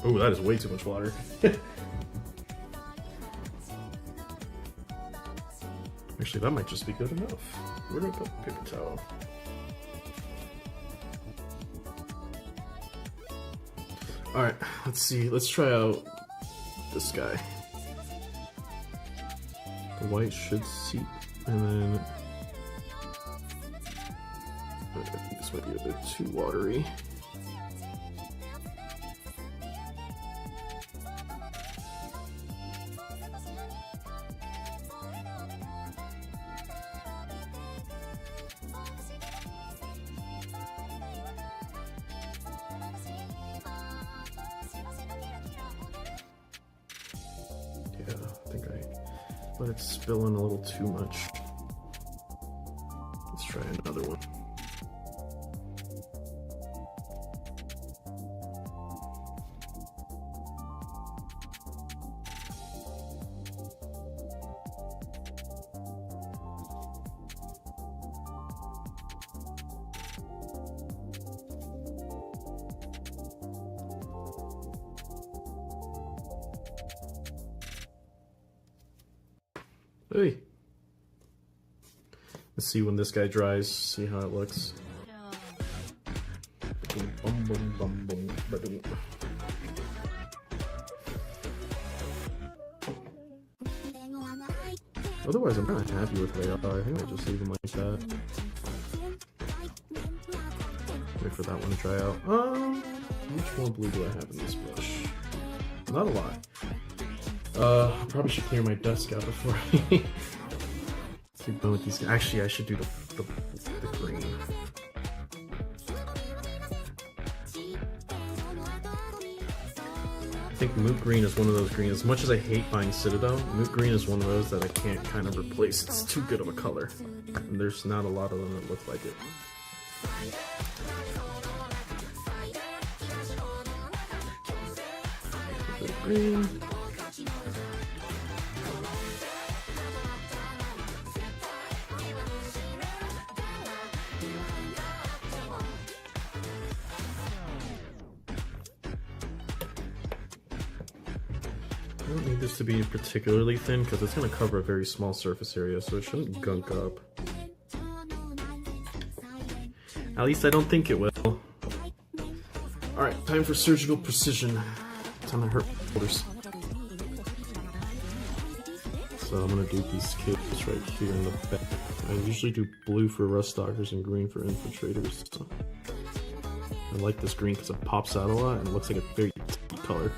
Oh, that is way too much water. Actually, that might just be good enough. Where do I put the paper towel? Alright, let's see. Let's try out this guy. The white should seep, and then I think this might be a bit too watery. Yeah, I think I let it spill in a little too much. Let's try another one. Hey. Let's see when this guy dries, see how it looks. Bum, bum, bum, bum, ba-dum. Otherwise, I'm kind of happy with where they are. I think I'll just leave them like that. Wait for that one to dry out. Which more blue do I have in this brush? Not a lot. I probably should clear my desk out before I keep going with these guys. Actually, I should do the green. I think Moot Green is one of those greens. As much as I hate buying Citadel, Moot Green is one of those that I can't kind of replace. It's too good of a color. And there's not a lot of them that look like it. Green. I don't need this to be particularly thin because it's going to cover a very small surface area, so it shouldn't gunk up. At least I don't think it will. Alright, time for surgical precision. Time to hurt shoulders. So I'm going to do these kids right here in the back. I usually do blue for rust stalkers and green for infiltrators. So I like this green because it pops out a lot and it looks like a very deep color.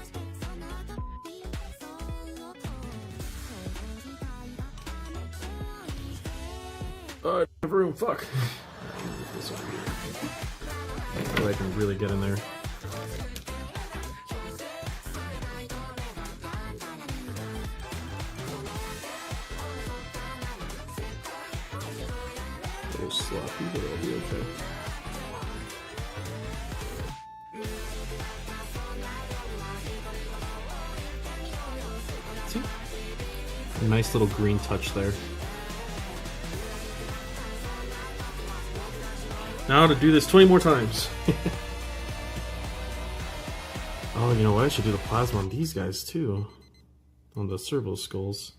I have room, fuck. This over here. So I can really get in there. A little sloppy, but it'll be okay. See? A nice little green touch there. Now to do this 20 more times. Oh, you know what? I should do the plasma on these guys too. On the servo skulls.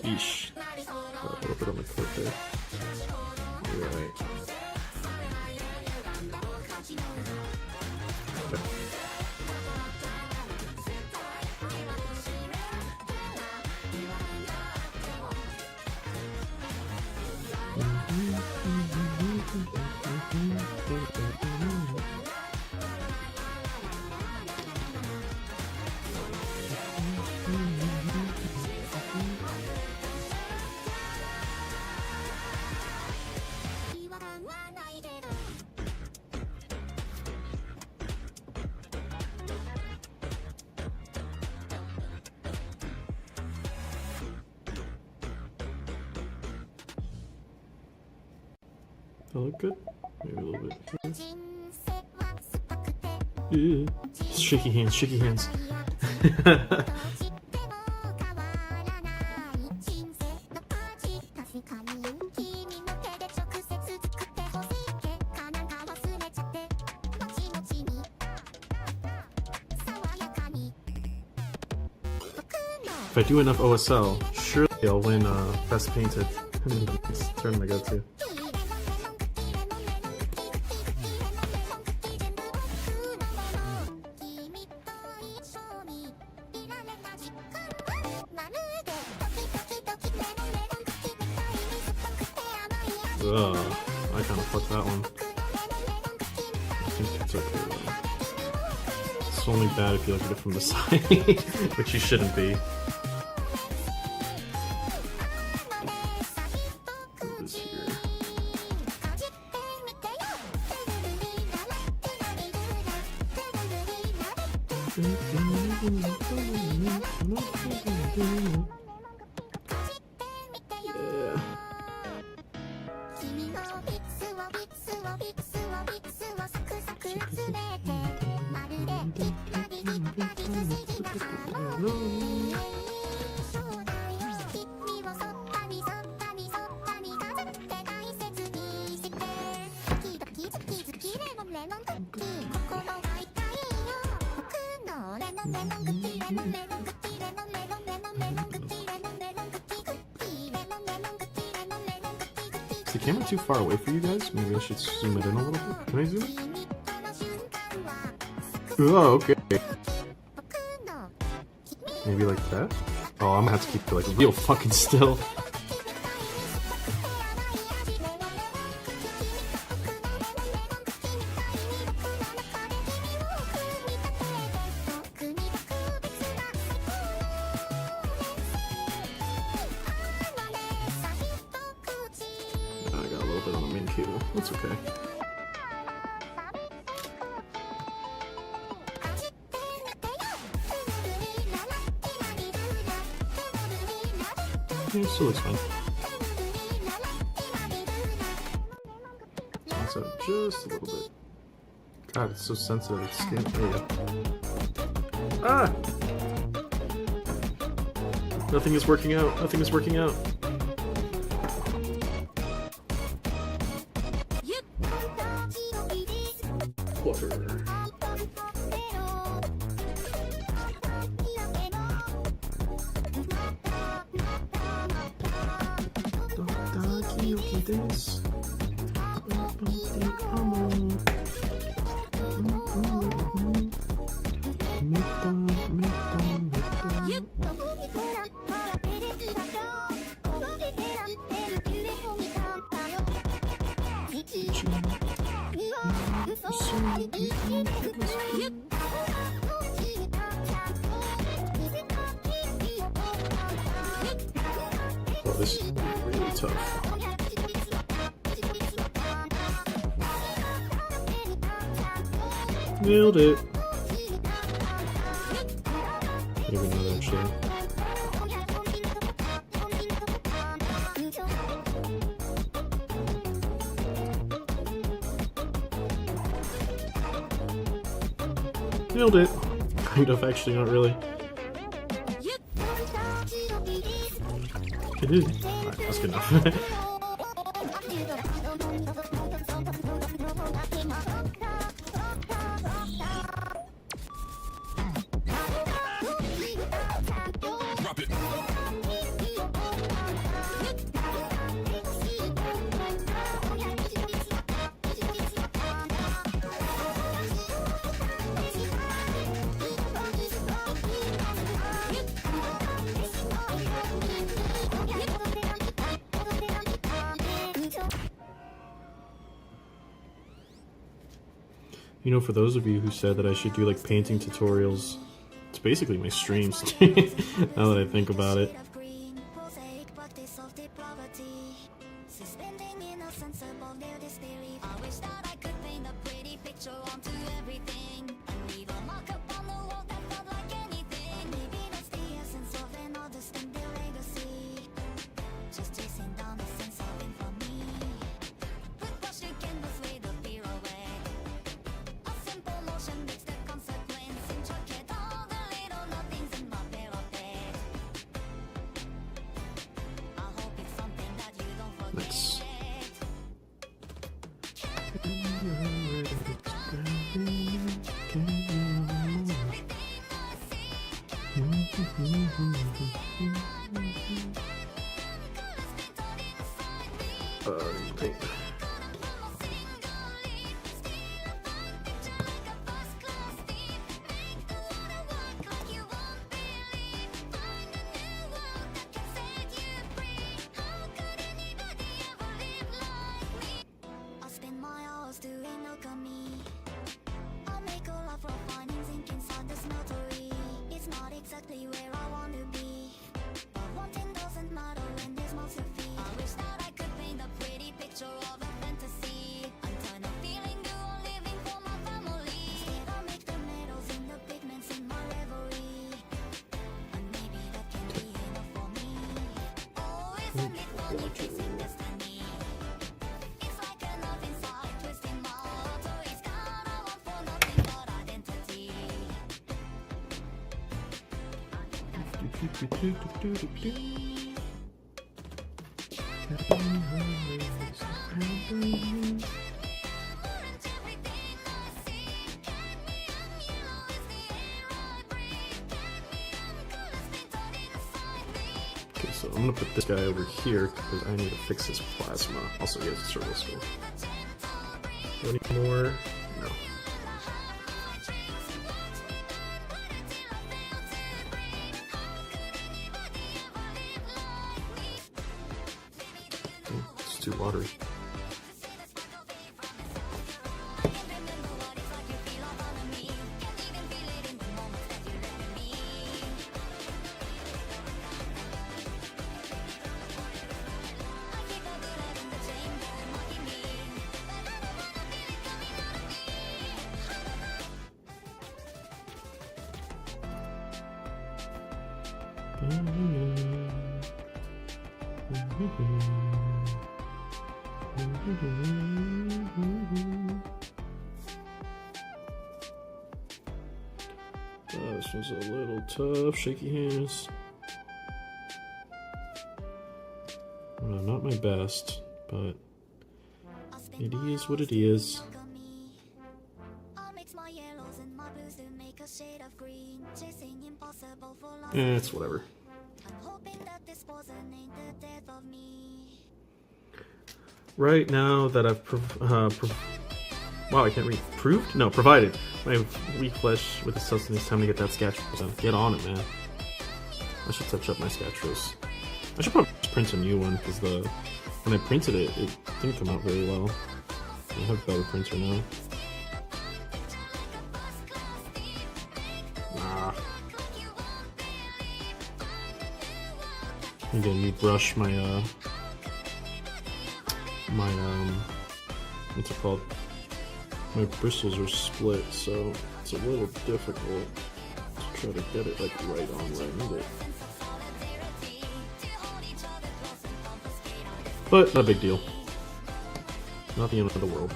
Yeesh. Got a little bit on the clip there. You're right. Okay. That look good? Maybe a little bit. Yeah. Shaky hands, shaky hands. If I do enough OSL, surely I'll win Best Painted. It's the tournament I go to. Ugh, I kind of fucked that one. I think it's okay though. It's only bad if you look at it from the side, which you shouldn't be. Put this here. Yeah. Is the camera too far away for you guys? Maybe I should zoom it in a little bit. Can I zoom it? Oh, okay. Maybe like that? Oh, I'm gonna have to keep it like real fucking still. I got a little bit on the main cable. That's okay. Yeah, it still looks fine. Bounce out just a little bit. God, it's so sensitive. It's skin. There we go. Ah! Nothing is working out. Nothing is working out. Water. Oh, this is really tough. Nailed it. Maybe not actually. Nailed it. Kind of, actually, not really. It is. Alright, that's good enough. Drop it. You know, for those of you who said that I should do like painting tutorials, it's basically my streams. Now that I think about it. Nice. Okay, so I'm gonna put this guy over here because I need to fix his plasma. Also, he has a servo skill. Any more? No. It's too watery. Oh, this one's a little tough. Shaky hands. Not my best, but it is what it is. It's whatever. Right now that I've wow, I can't read. Proved? No, provided my weak flesh with the sustenance, time to get that Scatros on. Get on it, man. I should touch up my Scatros. I should probably just print a new one because when I printed it, it didn't come out very well. I have a better printer now. Nah. I'm gonna new brush my what's it called? My bristles are split, so it's a little difficult to try to get it like right on where I need it. But not a big deal. Not the end of the world.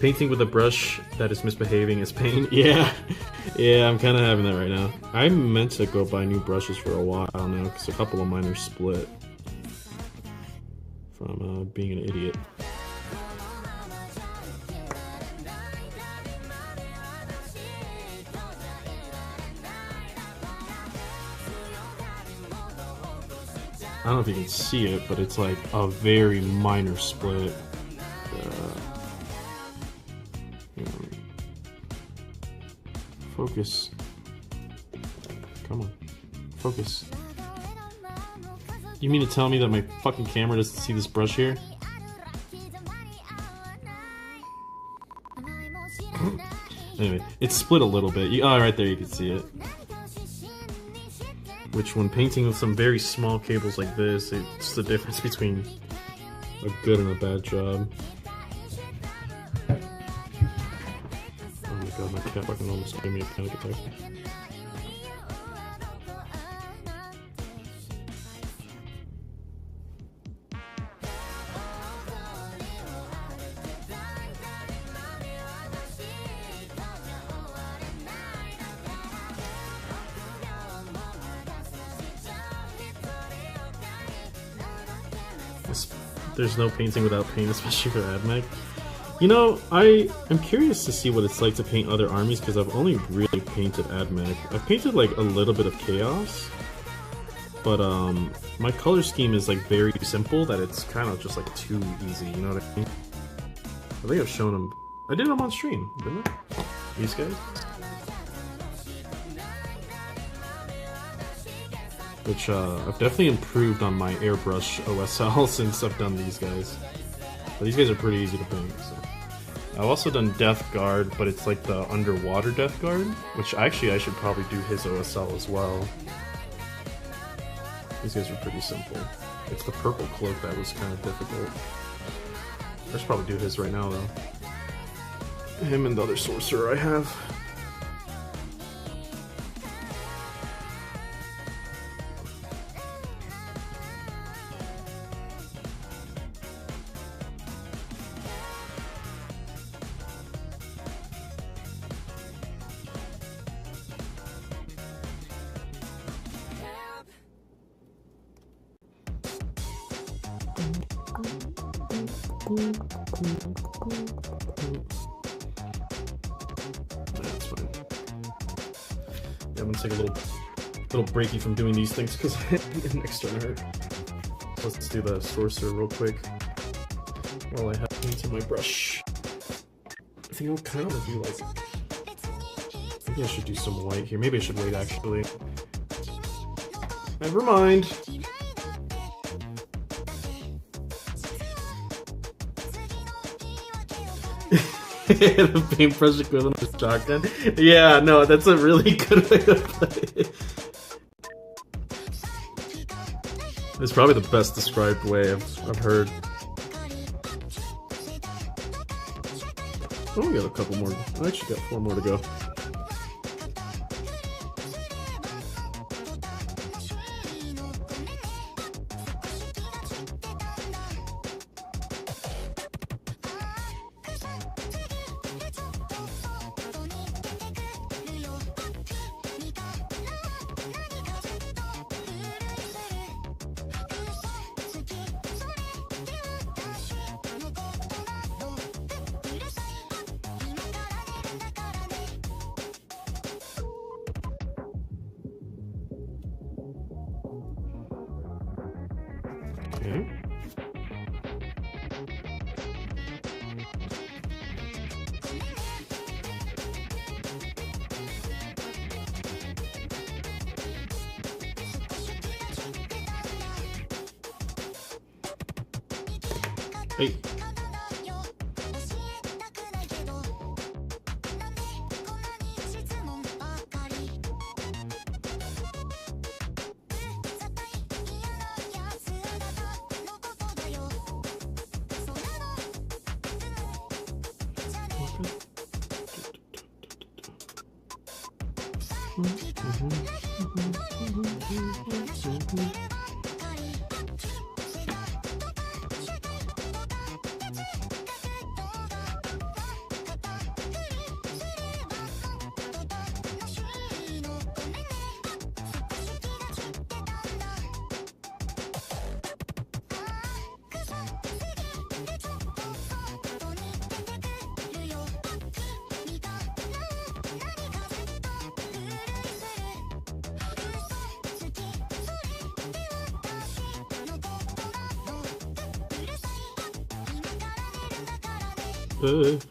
Painting with a brush that is misbehaving is pain. Yeah, yeah, I'm kind of having that right now. I meant to go buy new brushes for a while now because a couple of mine are split from being an idiot. I don't know if you can see it, but it's like a very minor split. Focus. Come on. Focus. You mean to tell me that my fucking camera doesn't see this brush here? Anyway, it's split a little bit. Oh, right there you can see it. Which, when painting with some very small cables like this, it's the difference between a good and a bad job. Oh my god, my cat fucking almost gave me a panic attack. There's no painting without pain, especially for Admech. You know, I am curious to see what it's like to paint other armies because I've only really painted Admech. I've painted like a little bit of Chaos, but my color scheme is like very simple that it's kind of just like too easy, you know what I mean? I think I've shown them I did them on stream, didn't I? These guys? Which, I've definitely improved on my airbrush OSL since I've done these guys. But these guys are pretty easy to paint, so. I've also done Death Guard, but it's like the underwater Death Guard, which actually I should probably do his OSL as well. These guys are pretty simple. It's the purple cloak that was kind of difficult. I should probably do his right now, though. Him and the other sorcerer I have. That's fine. Yeah, I'm gonna take a little breaky from doing these things because next turn hurt. So let's do the sorcerer real quick while I have paint in my brush. I think I'll kind of do like. Maybe I should do some white here. Maybe I should wait actually. Never mind. The paintbrush equivalent of shotgun. Yeah, no, that's a really good way to put it. It's probably the best described way I've heard. Oh, we got a couple more. I actually got 4 more to go. Okay. Hey.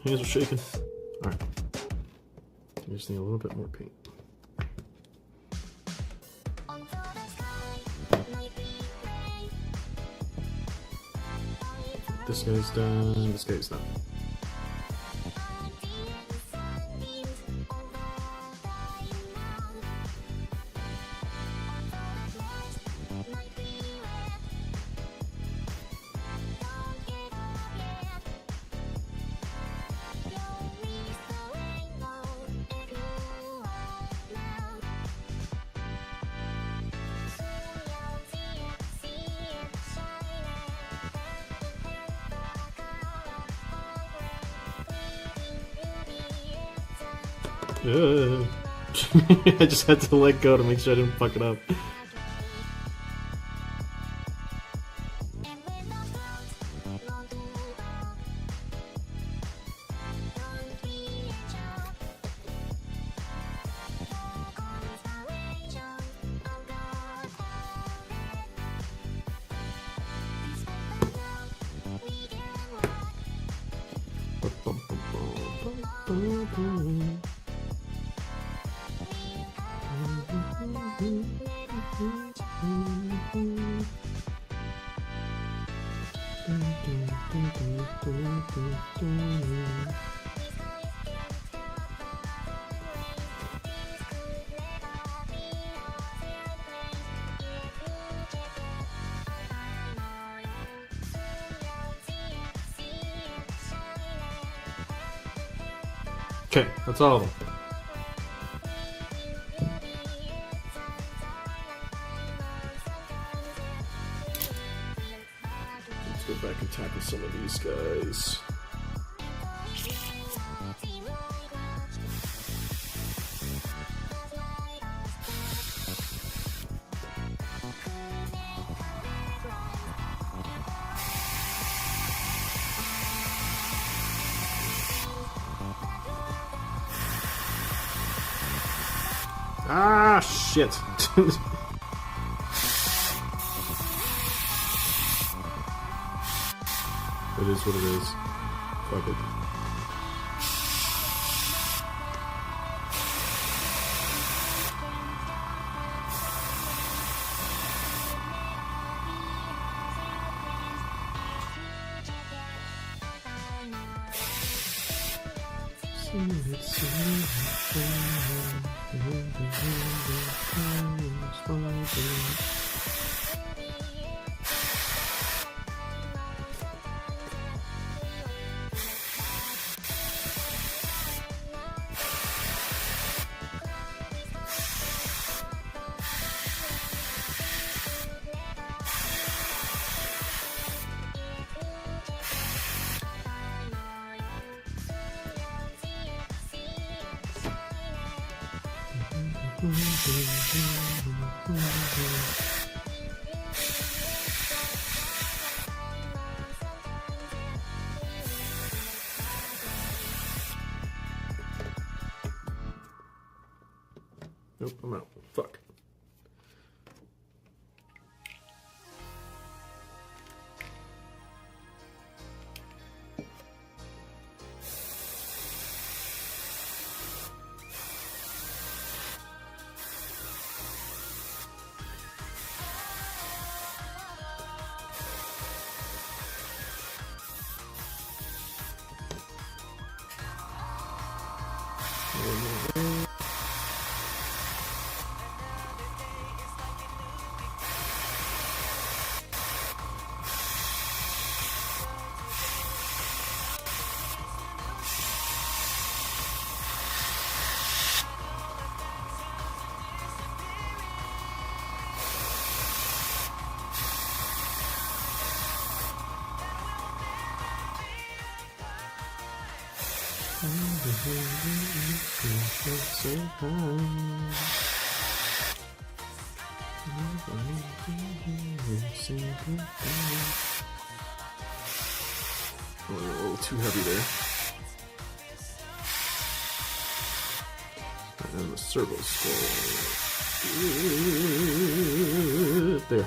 Hands are shaking. Alright. I just need a little bit more paint. This guy's done. This guy's done. I just had to let go to make sure I didn't fuck it up. Okay, that's all of them. Let's go back and tackle some of these guys. Ah, shit. It is what it is. Fuck it. Nope, I'm out. Fuck. Oh, a little too heavy there. And the servo skull. There.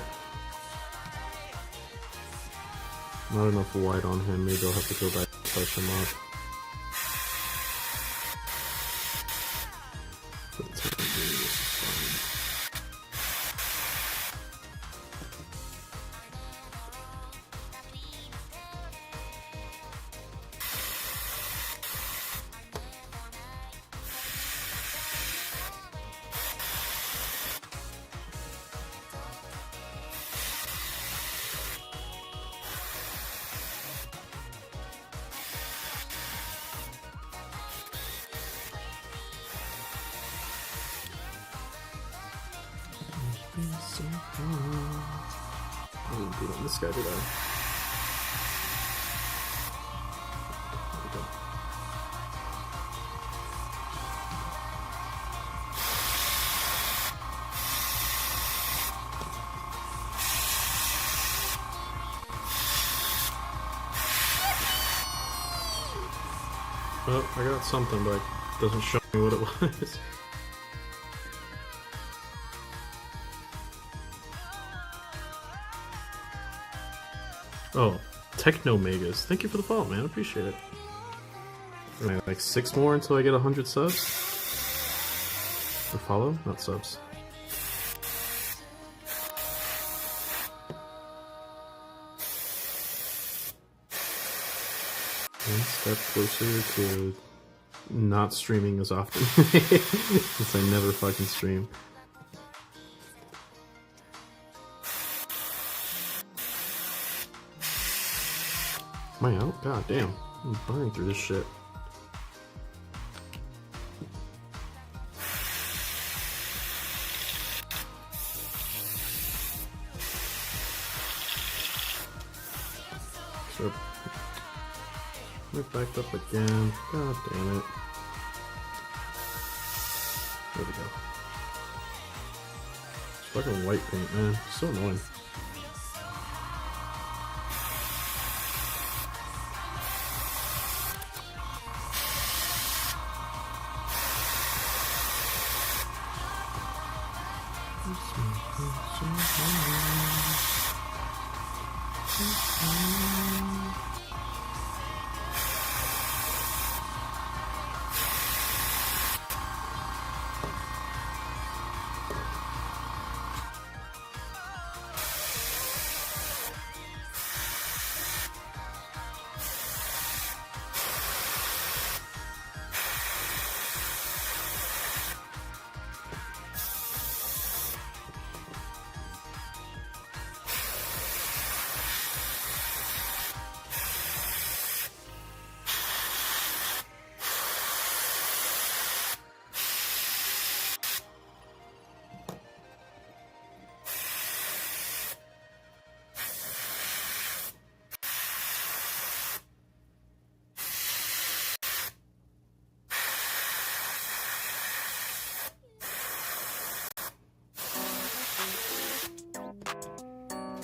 Not enough white on him. Maybe I'll have to go back and touch him up. But it's not really, this is fine. I didn't beat on this guy, did I? There we go. Oh, I got something, but it doesn't show me what it was. Oh, Techno Megas. Thank you for the follow, man. I appreciate it. Like 6 more until I get 100 subs? Or follow? Not subs. One step closer to not streaming as often. Since I never fucking stream. Am I out? God damn. I'm burning through this shit. So it backed up again. God damn it. There we go. It's fucking white paint, man. So annoying.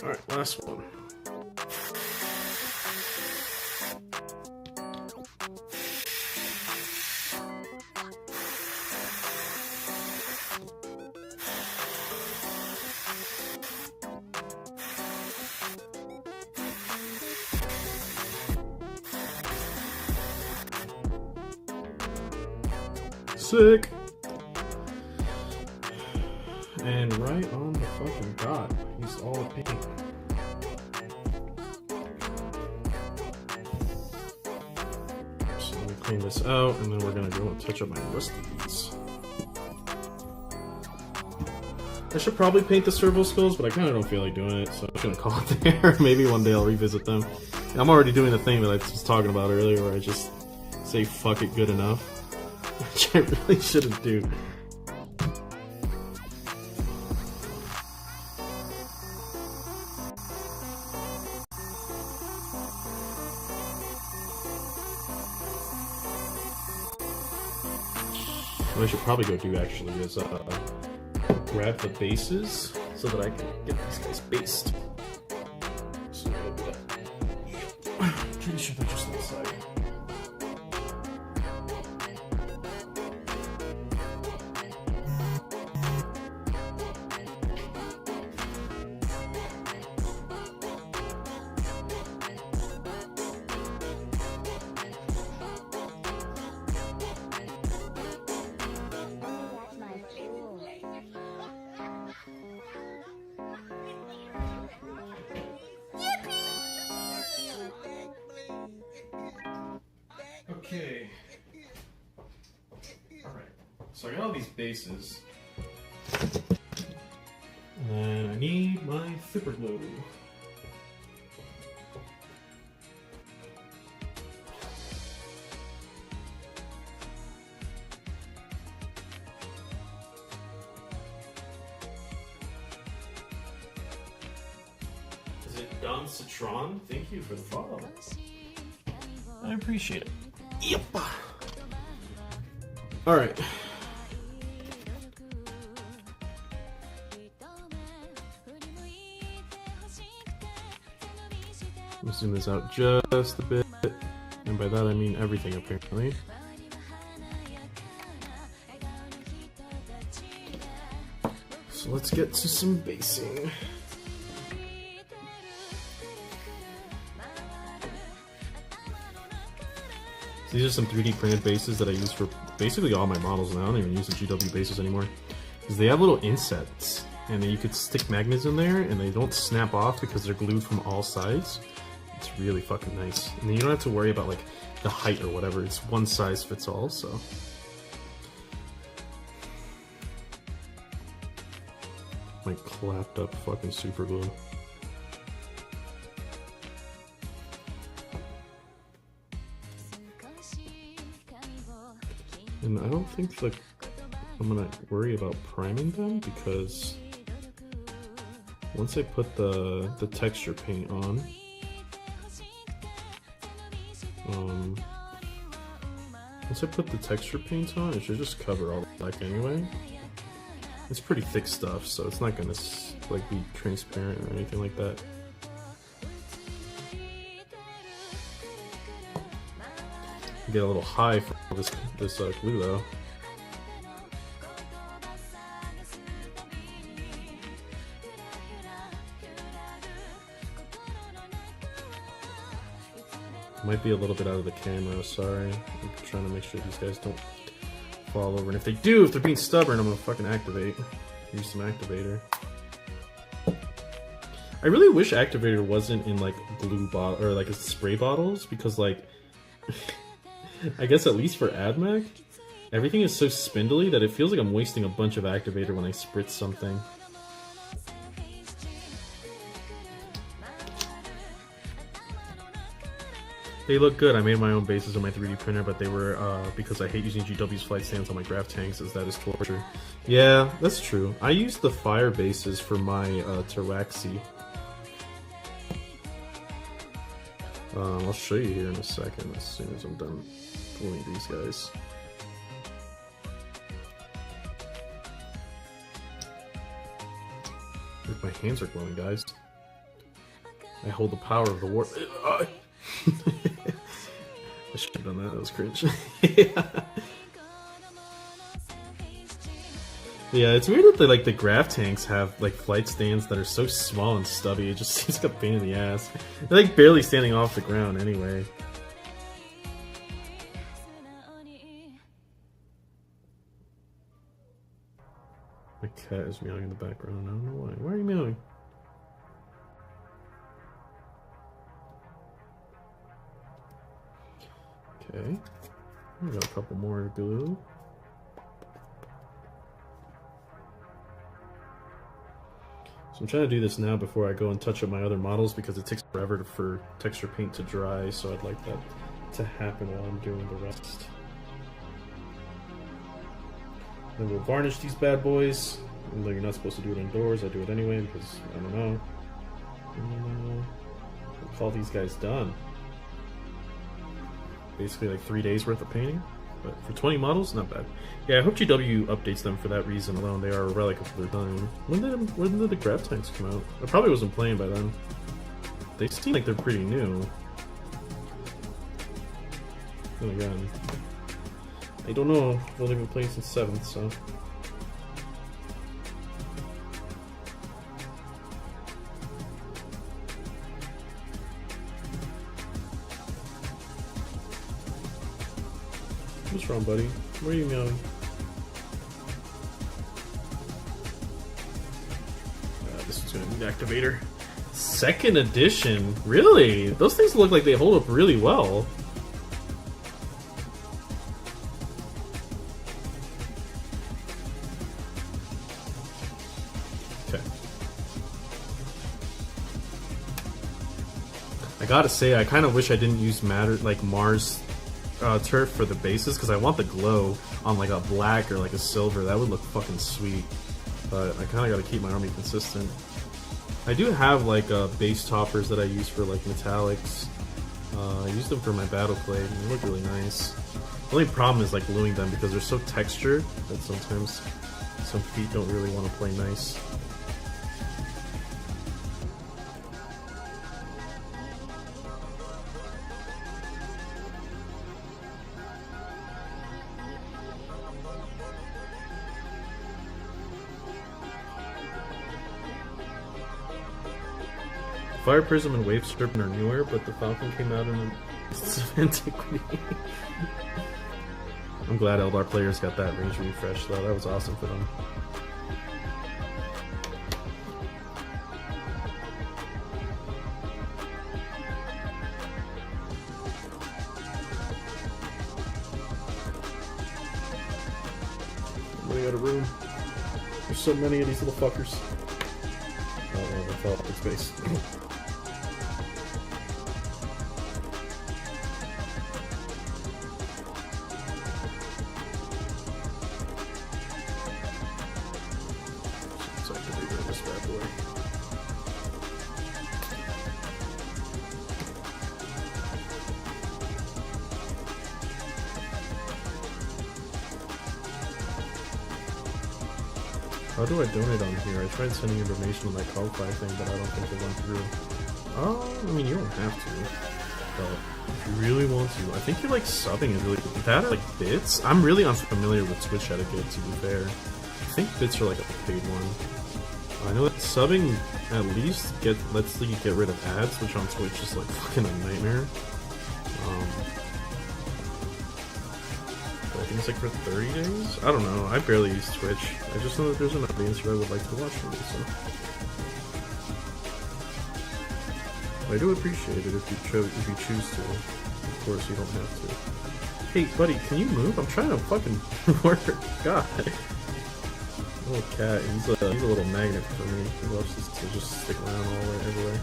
Alright, last one. Sick! And right on the fucking dot. He's all the paint. So let me clean this out, and then we're gonna go and touch up my rest of these. I should probably paint the serval skulls, but I kind of don't feel like doing it, so I'm just gonna call it there. Maybe one day I'll revisit them. I'm already doing the thing that I was talking about earlier, where I just say fuck it good enough, which I really shouldn't do. What I should probably go do actually is grab the bases so that I can get these guys based. So I'm gonna do that. I'm pretty sure they're just on the side. Okay. Alright. So I got all these bases. And I need my super glue. Is it Don Citron? Thank you for the follow. I appreciate it. Yep. All right. Let me zoom this out just a bit, and by that I mean everything apparently. So let's get to some basing. These are some 3D printed bases that I use for basically all my models now. I don't even use the GW bases anymore. Because they have little insets, and then you could stick magnets in there, and they don't snap off because they're glued from all sides. It's really fucking nice. And then you don't have to worry about like the height or whatever. It's one size fits all, so. My clapped up fucking super glue. And I don't think that I'm gonna worry about priming them because once I put the texture paint on, Once I put the texture paint on, it should just cover all the black anyway. It's pretty thick stuff, so it's not gonna like be transparent or anything like that. Get a little high for this glue though. Might be a little bit out of the camera, sorry. I'm trying to make sure these guys don't fall over. And if they do, if they're being stubborn, I'm gonna fucking activate. Use some activator. I really wish activator wasn't in like glue bottle or like spray bottles, because like I guess at least for Admech, everything is so spindly that it feels like I'm wasting a bunch of activator when I spritz something. They look good. I made my own bases on my 3D printer, but they were, because I hate using GW's flight stands on my graph tanks, as that is torture. Yeah, that's true. I use the fire bases for my Taraxi. I'll show you here in a second, as soon as I'm done pulling these guys. My hands are glowing, guys. I hold the power of the war. I should have done that. That was cringe. Yeah, it's weird that the graph tanks have like flight stands that are so small and stubby. It just seems like a pain in the ass. They're like barely standing off the ground anyway. My cat is meowing in the background. I don't know why. Why are you meowing? Okay. We got a couple more glue. So I'm trying to do this now before I go and touch up my other models, because it takes forever for texture paint to dry, so I'd like that to happen while I'm doing the rest. Then we'll varnish these bad boys. Even though you're not supposed to do it indoors, I do it anyway because I don't know. We'll call these guys done. Basically like 3 days worth of painting, but for 20 models, not bad. Yeah, I hope GW updates them for that reason alone. They are a relic of their time. When did the graph tanks come out? I probably wasn't playing by then. They seem like they're pretty new. Then again, I don't know. I've only been playing since 7th, so. What's wrong, buddy? Where are you meowing? This is gonna need activator. 2nd edition? Really? Those things look like they hold up really well. Okay. I gotta say, I kind of wish I didn't use Mars turf for the bases, because I want the glow on like a black or like a silver. That would look fucking sweet, but I kind of got to keep my army consistent. I do have like base toppers that I use for like metallics. I use them for my battle plate and they look really nice. The only problem is like gluing them, because they're so textured that sometimes some feet don't really want to play nice. Fire Prism and Wave Serpent are newer, but the Falcon came out in the of antiquity. I'm glad Eldar players got that range refresh though, that was awesome for them. I'm running out of room. There's so many of these little fuckers. Oh, they fell off in space. So I can rebuild this bad boy. How do I donate on here? I tried sending information on that Ko-Fi thing, but I don't think it went through. Oh, I mean, you don't have to. But if you really want to, I think you like subbing is really good. That or like bits? I'm really unfamiliar with Twitch etiquette, to be fair. I think bits are like a paid one. I know that subbing at least lets you get rid of ads, which on Twitch is like fucking a nightmare. I think it's like for 30 days? I don't know. I barely use Twitch. I just know that there's an audience that I would like to watch from it, so. But I do appreciate it if you choose to. Of course, you don't have to. Hey, buddy, can you move? I'm trying to fucking work. God. Little cat, he's a little magnet for me. He loves to just stick around all the way everywhere.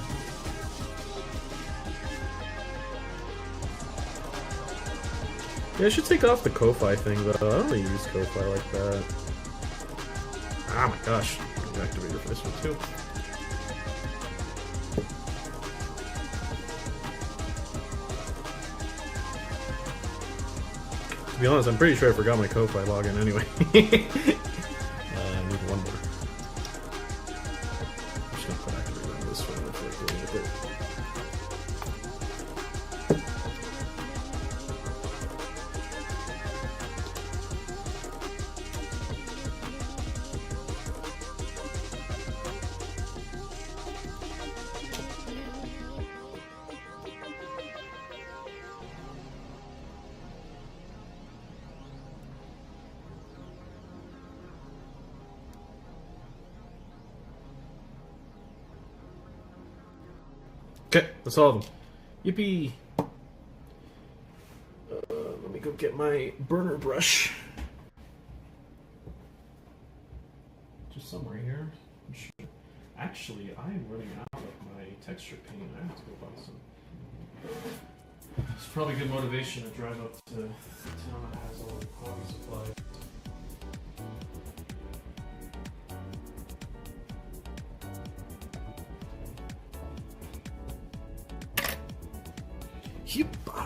Yeah, I should take off the Ko-Fi thing though. I don't really use Ko-Fi like that. Ah my gosh. Activator for this one too. To be honest, I'm pretty sure I forgot my Ko-Fi login anyway. I need one more. I'm just gonna put activator on this one before I go with it. Okay, that's all of them. Yippee! Let me go get my burner brush. Just somewhere here. Actually, I'm running out of my texture paint. I have to go buy some. It's probably good motivation to drive up to the town that has all the hobby supplies. Yippa.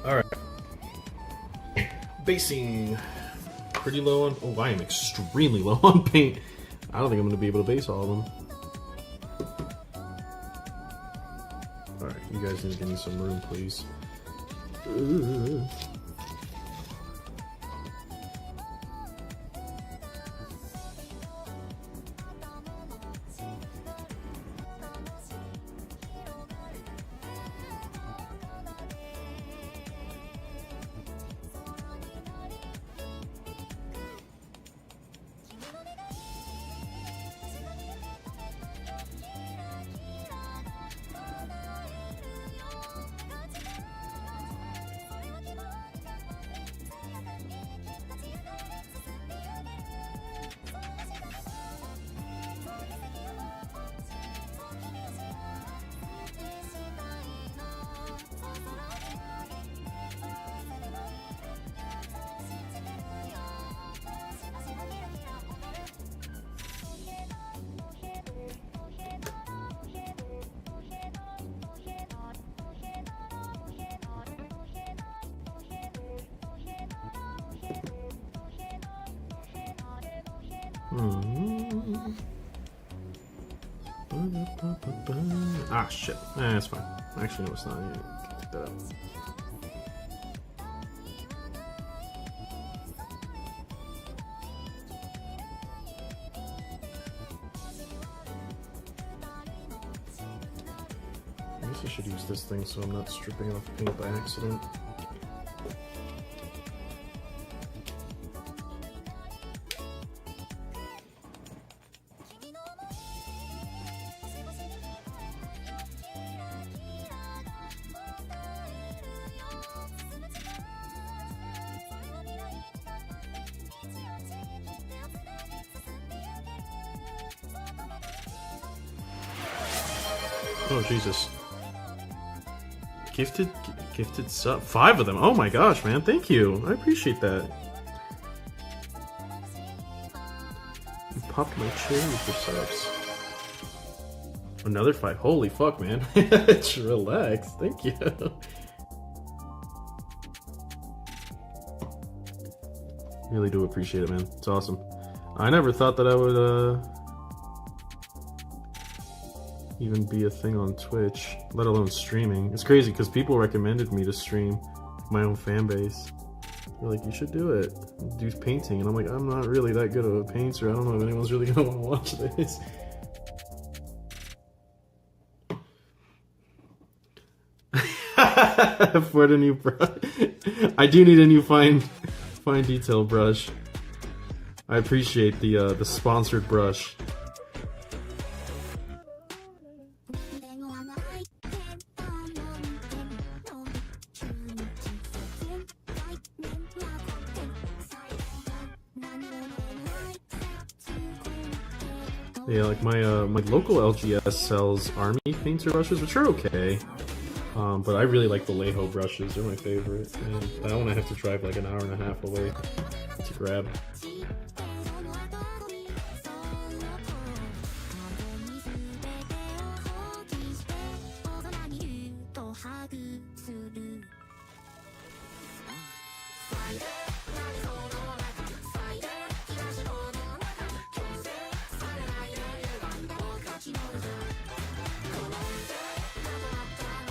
All right. Basing. Pretty low on. Oh, I am extremely low on paint. I don't think I'm going to be able to base all of them. Alright, you guys need to give me some room, please. Ah, shit. That's fine. Actually, no, it's not. Yeah, take that out. I guess I should use this thing so I'm not stripping off paint by accident. Oh, Jesus. Gifted sub. 5 of them. Oh my gosh, man. Thank you. I appreciate that. You popped my cherry for subs. Another 5. Holy fuck, man. Just relax. Thank you. Really do appreciate it, man. It's awesome. I never thought that I would even be a thing on Twitch, let alone streaming. It's crazy because people recommended me to stream my own fan base. They're like, you should do it, do painting, and I'm like, I'm not really that good of a painter. I don't know if anyone's really gonna want to watch this. For the new brush, I do need a new fine detail brush. I appreciate the sponsored brush. Yeah, like my local LGS sells army painter brushes, which are okay. But I really like the Vallejo brushes. They're my favorite. And that one I have to drive like an hour and a half away to grab.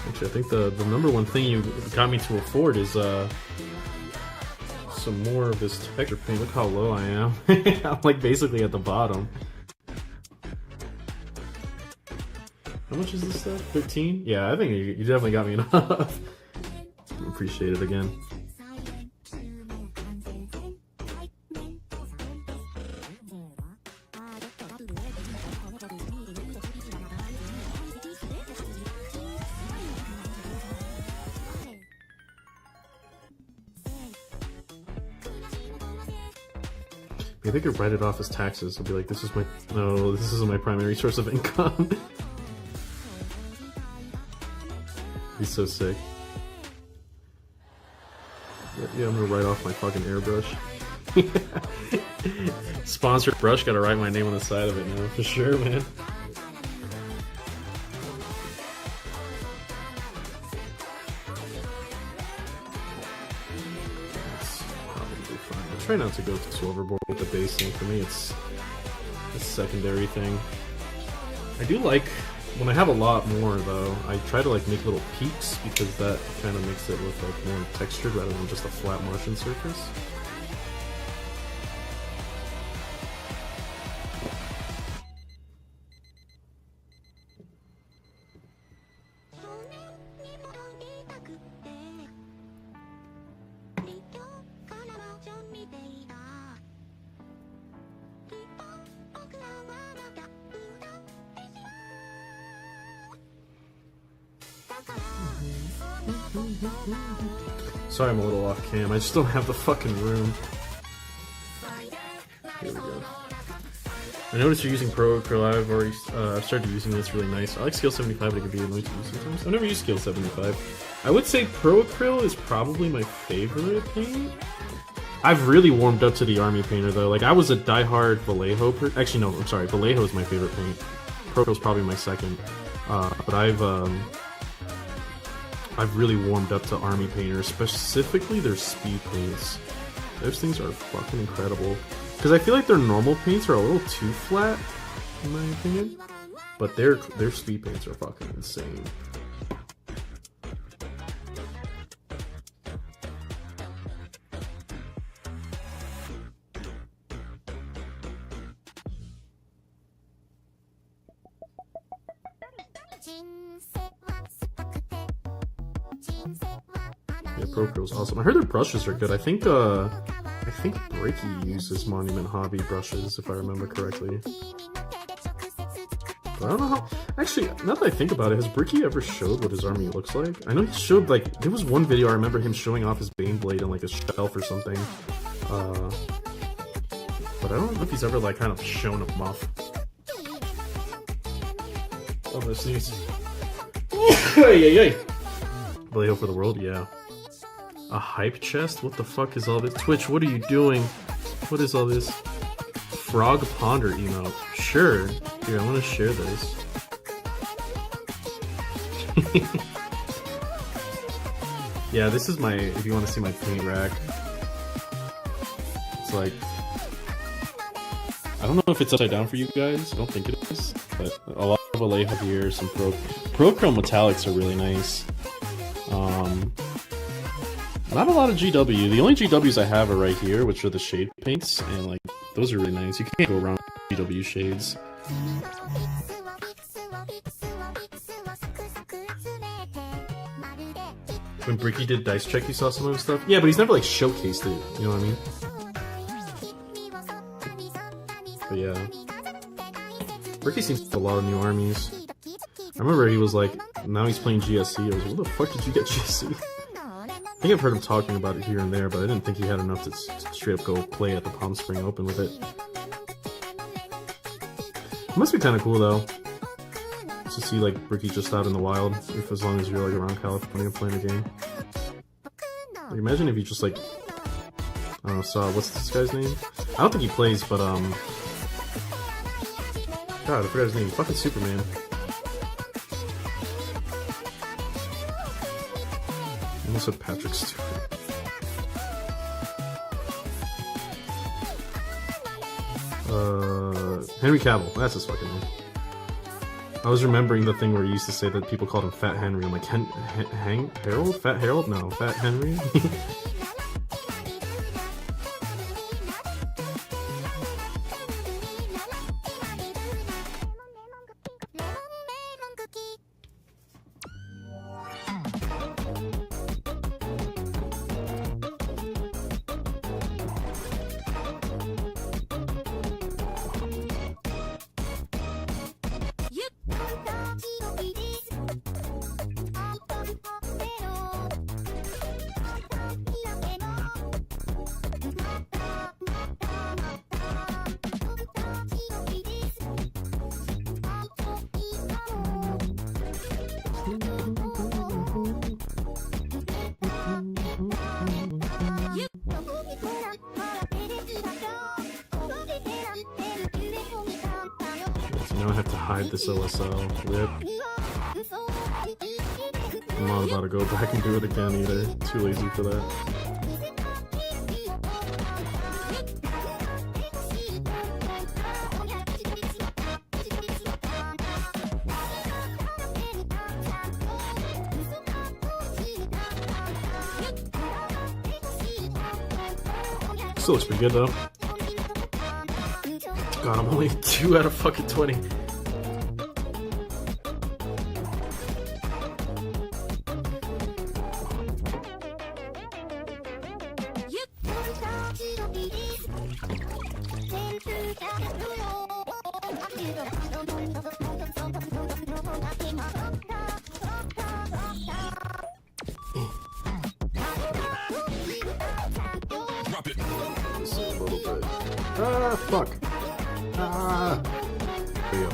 Actually, I think the number one thing you got me to afford is some more of this texture paint. Look how low I am. I'm like basically at the bottom. How much is this stuff? 13? Yeah, I think you definitely got me enough. Appreciate it again. Maybe they could write it off as taxes. I'll be like, this isn't my primary source of income. He's so sick. Yeah, I'm gonna write off my fucking airbrush. Sponsored brush, gotta write my name on the side of it now, for sure, man. Try not to go too overboard with the basing. For me, it's a secondary thing. I do like when I have a lot more though. I try to like make little peaks because that kind of makes it look like more textured rather than just a flat Martian surface. Sorry I'm a little off cam, I just don't have the fucking room. Here we go. I noticed you're using Pro Acryl. I've started using it, it's really nice. I like Scale 75, but it can be annoying to use sometimes. I've never used Scale 75. I would say Pro Acryl is probably my favorite paint. I've really warmed up to the Army Painter though. Like I was a diehard Vallejo actually no, I'm sorry, Vallejo is my favorite paint. Pro Acryl's probably my second. But I've really warmed up to Army Painter, specifically their speed paints. Those things are fucking incredible. Because I feel like their normal paints are a little too flat, in my opinion. But their speed paints are fucking insane. Yeah, Pro Acryl's awesome. I heard their brushes are good. I think Breaky uses Monument Hobby brushes, if I remember correctly. But I don't know how... Actually, now that I think about it, has Breaky ever showed what his army looks like? I know he showed, like... There was one video I remember him showing off his Baneblade on, like, a shelf or something. But I don't know if he's ever, like, kind of shown a muff. Oh, this needs... Hey. Vallejo for the world, yeah. A hype chest? What the fuck is all this? Twitch, what are you doing? What is all this? Frog Ponder emote. Sure. Here, I want to share this. Yeah, this is my, if you want to see my paint rack. It's like, I don't know if it's upside down for you guys. I don't think it is. But a lot of Vallejo here, some Pro Chrome metallics are really nice. Not a lot of GW. The only GWs I have are right here, which are the shade paints, and like those are really nice. You can't go around GW shades. When Bricky did Dice Check, you saw some of his stuff? Yeah, but he's never like showcased it, you know what I mean? But yeah. Bricky seems to have a lot of new armies. I remember he was like, now he's playing GSC. I was like, what the fuck did you get GSC? I think I've heard him talking about it here and there, but I didn't think he had enough to straight up go play at the Palm Spring Open with it. It must be kind of cool though, to see like Bricky just out in the wild, if as long as you're like around California playing a game. Like, imagine if you just like, I don't know, saw, what's this guy's name? I don't think he plays, but God, I forgot his name. Fucking Superman. I almost said Patrick Stewart. Henry Cavill. That's his fucking name. I was remembering the thing where you used to say that people called him Fat Henry. I'm like, Harold? Fat Harold? No, Fat Henry? Now I have to hide this OSL. Rip. I'm not about to go back and do it again either. Too lazy for that. Still looks pretty good though. God, I'm only 2 out of fucking 20. Drop it. This is a little bit. Ah, fuck. Ah. There you go.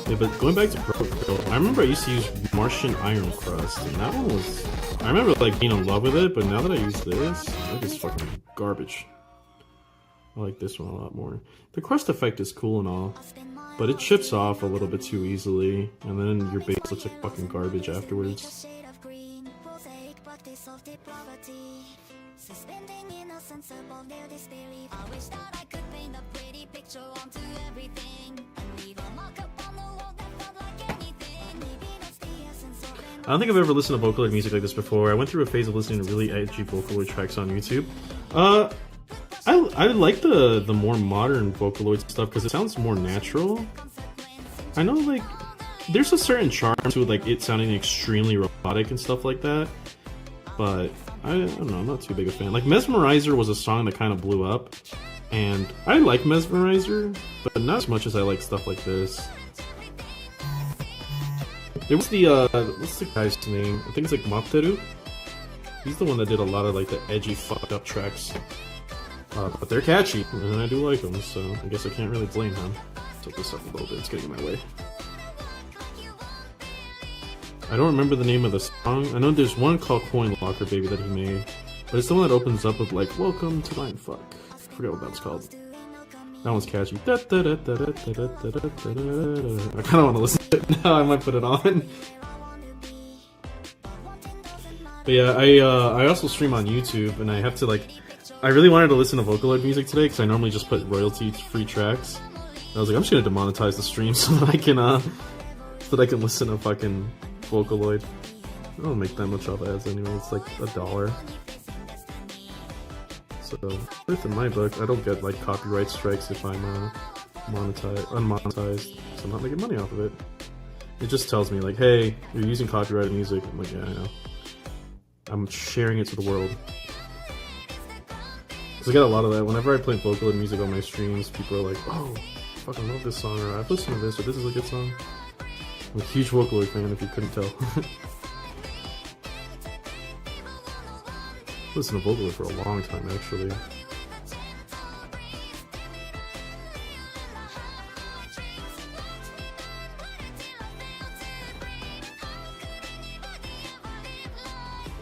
Yeah, but going back to Pro, I remember I used to use Martian Iron Crust, and that one was... I remember like being in love with it, but now that I use this, I think it's fucking garbage. I like this one a lot more. The crust effect is cool and all, but it chips off a little bit too easily, and then your base looks like fucking garbage afterwards. I don't think I've ever listened to Vocaloid music like this before. I went through a phase of listening to really edgy Vocaloid tracks on YouTube. I like the more modern Vocaloid stuff because it sounds more natural. I know, like, there's a certain charm to like it sounding extremely robotic and stuff like that, but I don't know, I'm not too big a fan. Like, Mesmerizer was a song that kind of blew up, and I like Mesmerizer, but not as much as I like stuff like this. There was the, what's the guy's name? I think it's like Mapteru. He's the one that did a lot of like the edgy, fucked up tracks. But they're catchy, and I do like them, so I guess I can't really blame him. Tilt this up a little bit, it's getting in my way. I don't remember the name of the song. I know there's one called Coin Locker Baby that he made, but it's the one that opens up with like, welcome to Mindfuck. I forget what that was called. That one's catchy. I kind of want to listen to it now, I might put it on. But yeah, I also stream on YouTube, and I have to like, I really wanted to listen to Vocaloid music today, because I normally just put royalty-free tracks. And I was like, I'm just gonna demonetize the stream so that I can listen to fucking Vocaloid. I don't make that much off ads anyway, it's like $1. So, worth in my book, I don't get like copyright strikes if I'm unmonetized, so I'm not making money off of it. It just tells me like, hey, you're using copyrighted music. I'm like, yeah, I know. I'm sharing it to the world. Cause I get a lot of that. Whenever I play Vocaloid music on my streams, people are like, oh, I fucking love this song, or I've listened to this, or this is a good song. I'm a huge Vocaloid fan, if you couldn't tell. Listened to Vocaloid for a long time, actually. I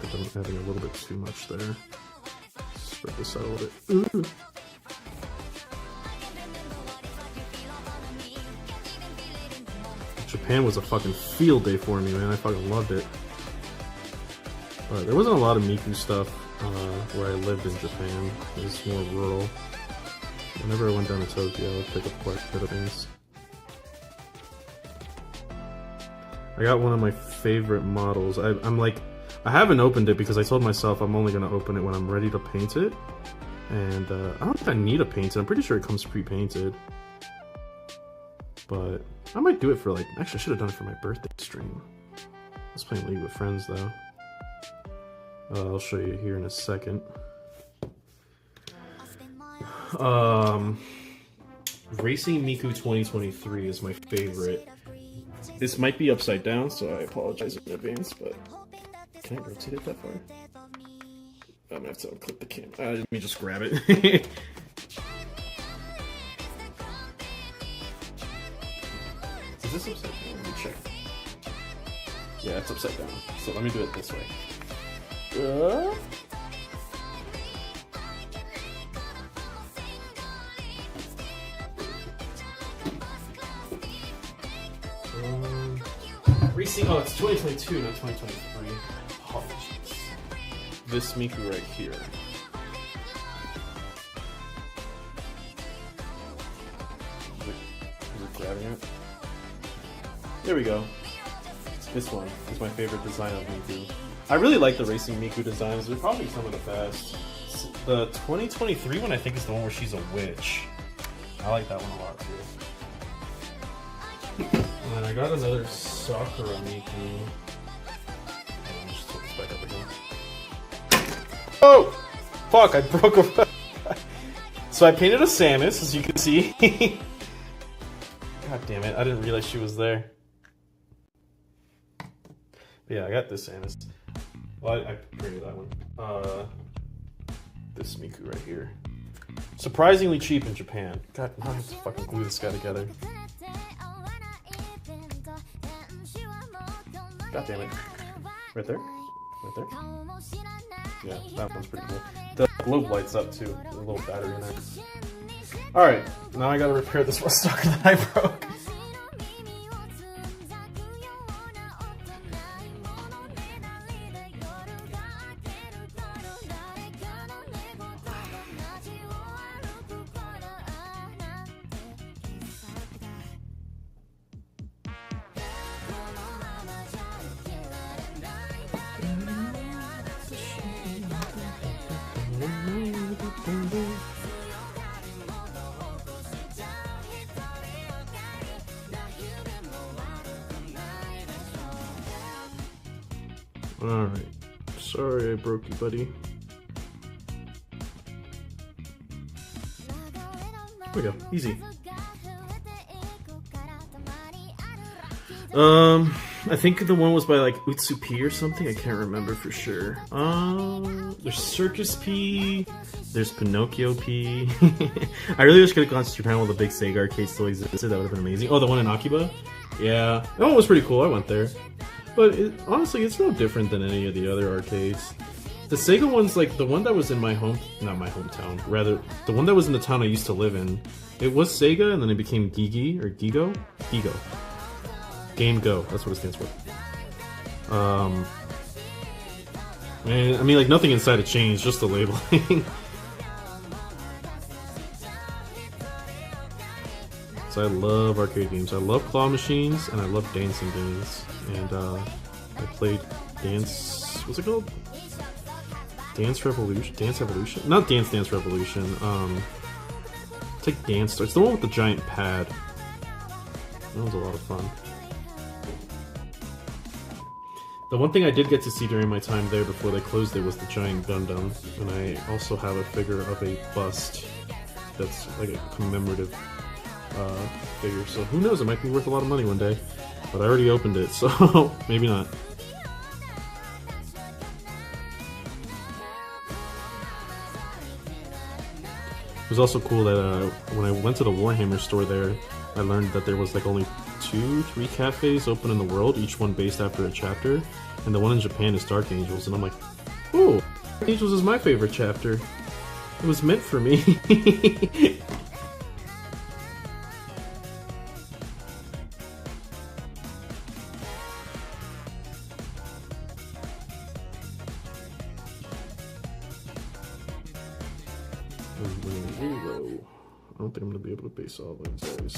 think I'm adding a little bit too much there. Spread this out a little bit. Ooh. Japan was a fucking field day for me, man. I fucking loved it. But there wasn't a lot of Miku stuff where I lived in Japan. It was more rural. Whenever I went down to Tokyo, I would pick up quite a bit of things. I got one of my favorite models. I'm like, I haven't opened it because I told myself I'm only going to open it when I'm ready to paint it. And I don't think I need to paint it. I'm pretty sure it comes pre-painted. But I might do it for like, actually I should have done it for my birthday stream. I was playing League with Friends though. I'll show you here in a second. Racing Miku 2023 is my favorite. This might be upside down, so I apologize in advance, but can I rotate it that far? I'm gonna have to unclip the camera. Let me just grab it. Is this upside down? Let me check. Yeah, it's upside down. So let me do it this way. Racing. Oh, it's 2022, not 2023. Apologies. This Miku right here. Is it grabbing it? There we go. This one is my favorite design of Miku. I really like the Racing Miku designs. They're probably some of the best. The 2023 one I think is the one where she's a witch. I like that one a lot too. And then I got another Sakura Miku. Just flip this back up again. Oh! Fuck, I broke a... So I painted a Samus, as you can see. God damn it, I didn't realize she was there. But yeah, I got this Samus. Well, I painted that one. This Miku right here. Surprisingly cheap in Japan. God, now I have to fucking glue this guy together. God damn it. Right there? Right there? Yeah, that one's pretty cool. The globe lights up too. There's a little battery in there. Alright, now I gotta repair this one stalker that I broke. Alright. Sorry I broke you, buddy. There we go. Easy. I think the one was by like Utsup or something. I can't remember for sure. There's Circus P. There's Pinocchio P. I really wish I could have gone to Japan while the big Sega arcade still existed. That would have been amazing. Oh, the one in Akiba? Yeah. That one was pretty cool. I went there. But honestly, it's no different than any of the other arcades. The Sega one's like the one that was in my not my hometown, rather the one that was in the town I used to live in. It was Sega and then it became Gigi or Gigo? Gigo. Game Go, that's what it stands for. And I mean like nothing inside it changed, just the labeling. So I love arcade games. I love claw machines and I love dancing games. And I played Dance, what's it called? Dance Revolution? Dance Evolution? Not Dance Revolution. It's like Dance Star. It's the one with the giant pad. That was a lot of fun. The one thing I did get to see during my time there before they closed it was the giant Gundam. And I also have a figure of a bust that's like a commemorative figure. So who knows, it might be worth a lot of money one day. But I already opened it, so maybe not. It was also cool that when I went to the Warhammer store there, I learned that there was like only 2-3 cafes open in the world, each one based after a chapter, and the one in Japan is Dark Angels, and I'm like, oh, Dark Angels is my favorite chapter. It was meant for me. I don't think I'm going to be able to base all those guys.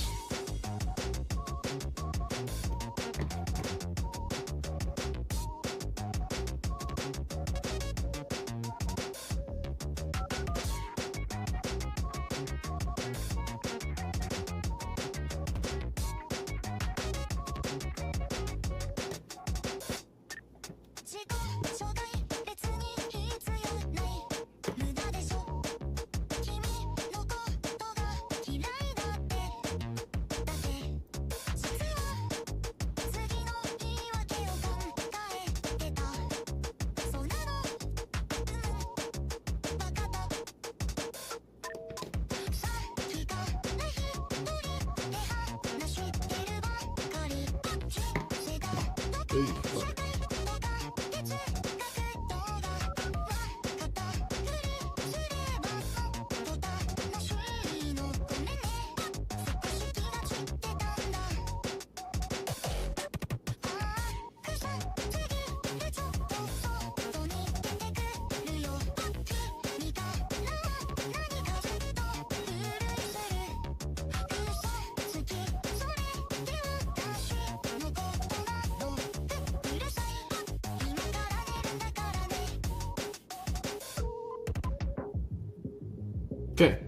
Okay.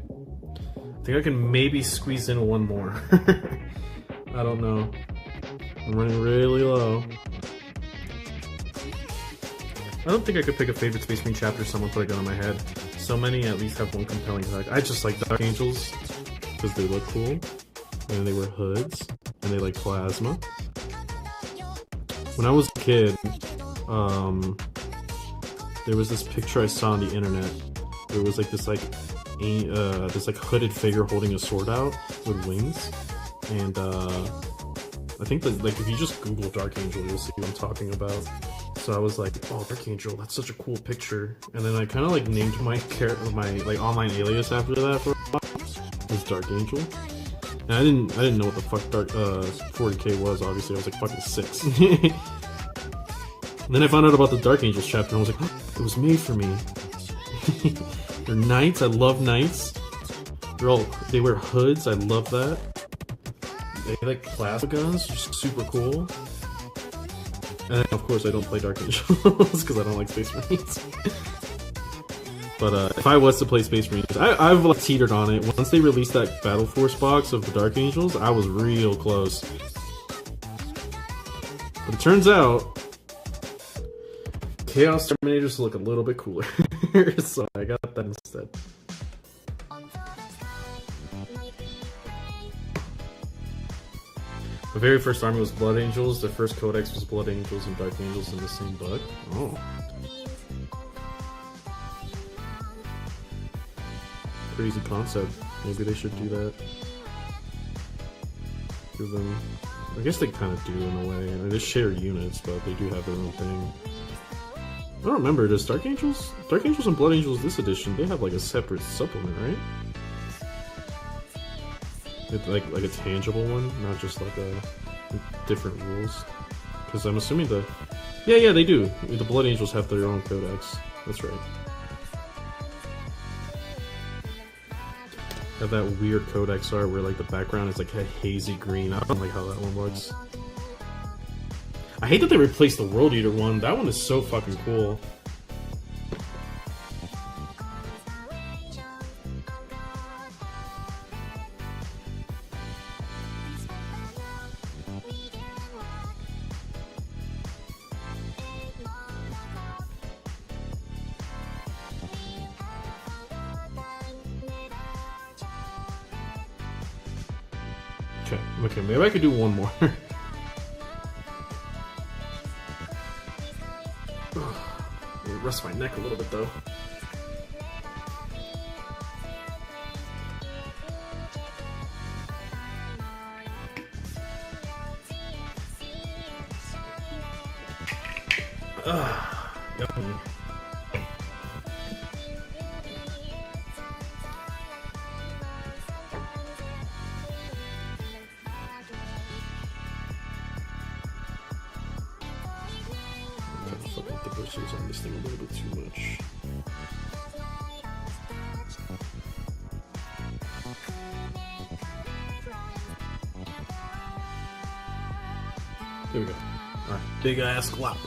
I think I can maybe squeeze in one more. I don't know. I'm running really low. I don't think I could pick a favorite Space Marine chapter someone put a gun on my head. So many at least have one compelling fact. I just like Dark Angels because they look cool. And they wear hoods. And they like plasma. When I was a kid, there was this picture I saw on the internet. There was like this hooded figure holding a sword out with wings, and I think that like if you just Google Dark Angel, you'll see what I'm talking about. So I was like, oh, Dark Angel, that's such a cool picture. And then I kind of like named my like online alias after that for a while. It was Dark Angel. And I didn't know what the fuck 40k was. Obviously, I was like fucking 6. And then I found out about the Dark Angels chapter, and I was like, oh, it was made for me. They're knights. I love knights. They wear hoods. I love that. They like plasma guns, just super cool. And then, of course, I don't play Dark Angels because I don't like Space Marines. But if I was to play Space Marines, I've like teetered on it. Once they released that Battle Force box of the Dark Angels, I was real close. But it turns out Chaos Terminators look a little bit cooler, so I got that instead. The very first army was Blood Angels. The first codex was Blood Angels and Dark Angels in the same book. Oh. Crazy concept. Maybe they should do that. Give them... I guess they kind of do in a way. I mean, they share units, but they do have their own thing. I don't remember. Does Dark Angels and Blood Angels this edition, they have like a separate supplement, right? It's like a tangible one, not just like different rules. Because I'm assuming yeah, they do. The Blood Angels have their own codex. That's right. Have that weird codex art where like the background is like a hazy green. I don't like how that one looks. I hate that they replaced the World Eater one. That one is so fucking cool. Okay, maybe I could do one more. Rest my neck a little bit though. Yummy. Fuck up the bristles on this thing a little bit too much. There we go. Alright, big ass clap.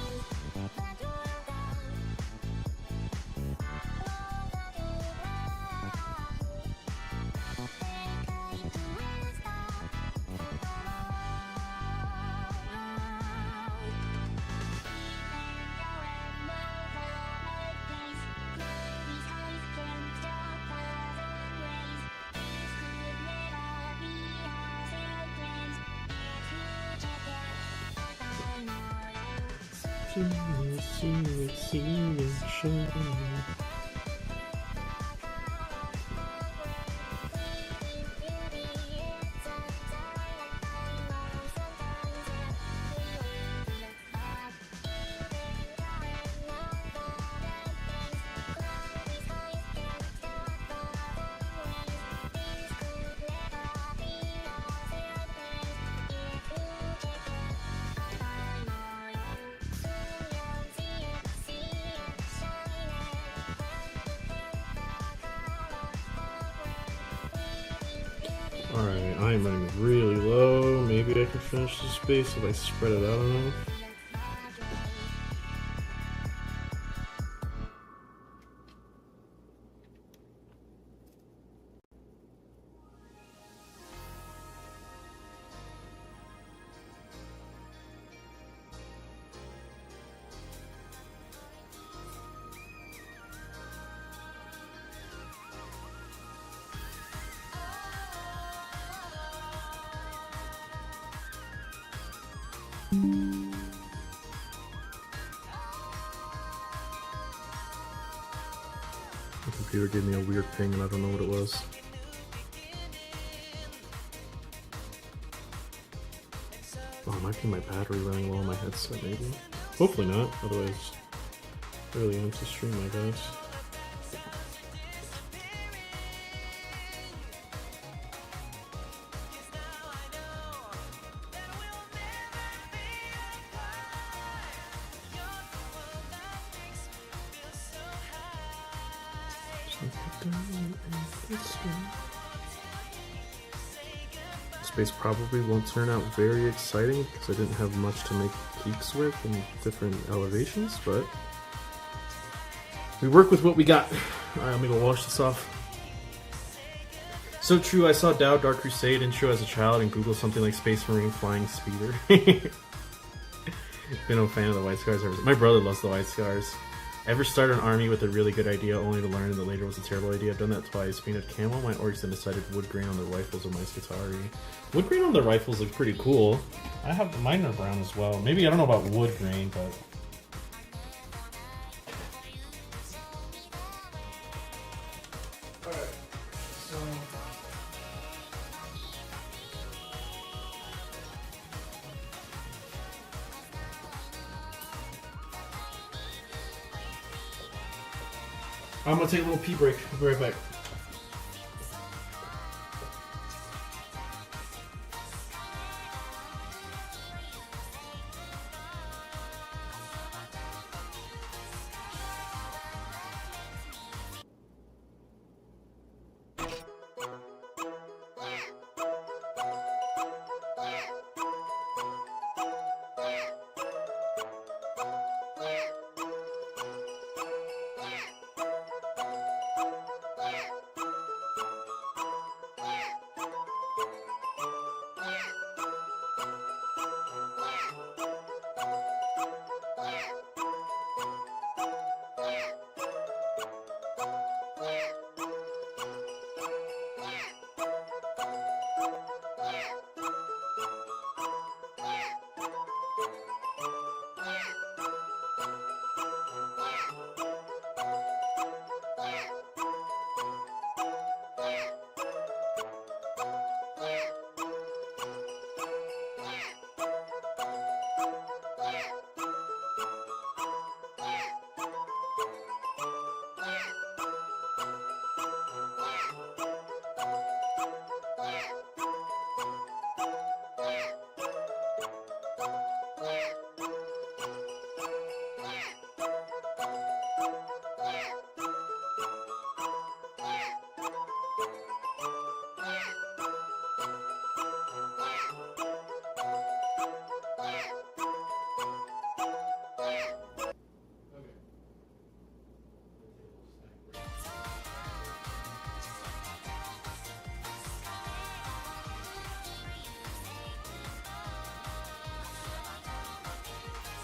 Alright, I'm running really low. Maybe I can finish this space if I spread it out enough. The computer gave me a weird ping and I don't know what it was. Oh, it might be my battery running low on my headset, maybe. Hopefully not, otherwise really ends the stream, I guess. Space probably won't turn out very exciting because I didn't have much to make peaks with in different elevations, but we work with what we got. Alright, let me go wash this off. So true, I saw Dow Dark Crusade intro as a child and Googled something like Space Marine Flying Speeder. Been a fan of the White Scars ever since. My brother loves the White Scars. Ever start an army with a really good idea only to learn that later was a terrible idea? I've done that twice. Painted camo my orcs and decided wood grain on their rifles of my Skitari. Wood grain on their rifles look pretty cool. I have mine are brown as well. Maybe I don't know about wood grain, but Alright, so... I'm gonna take a little pee break. I'll be right back.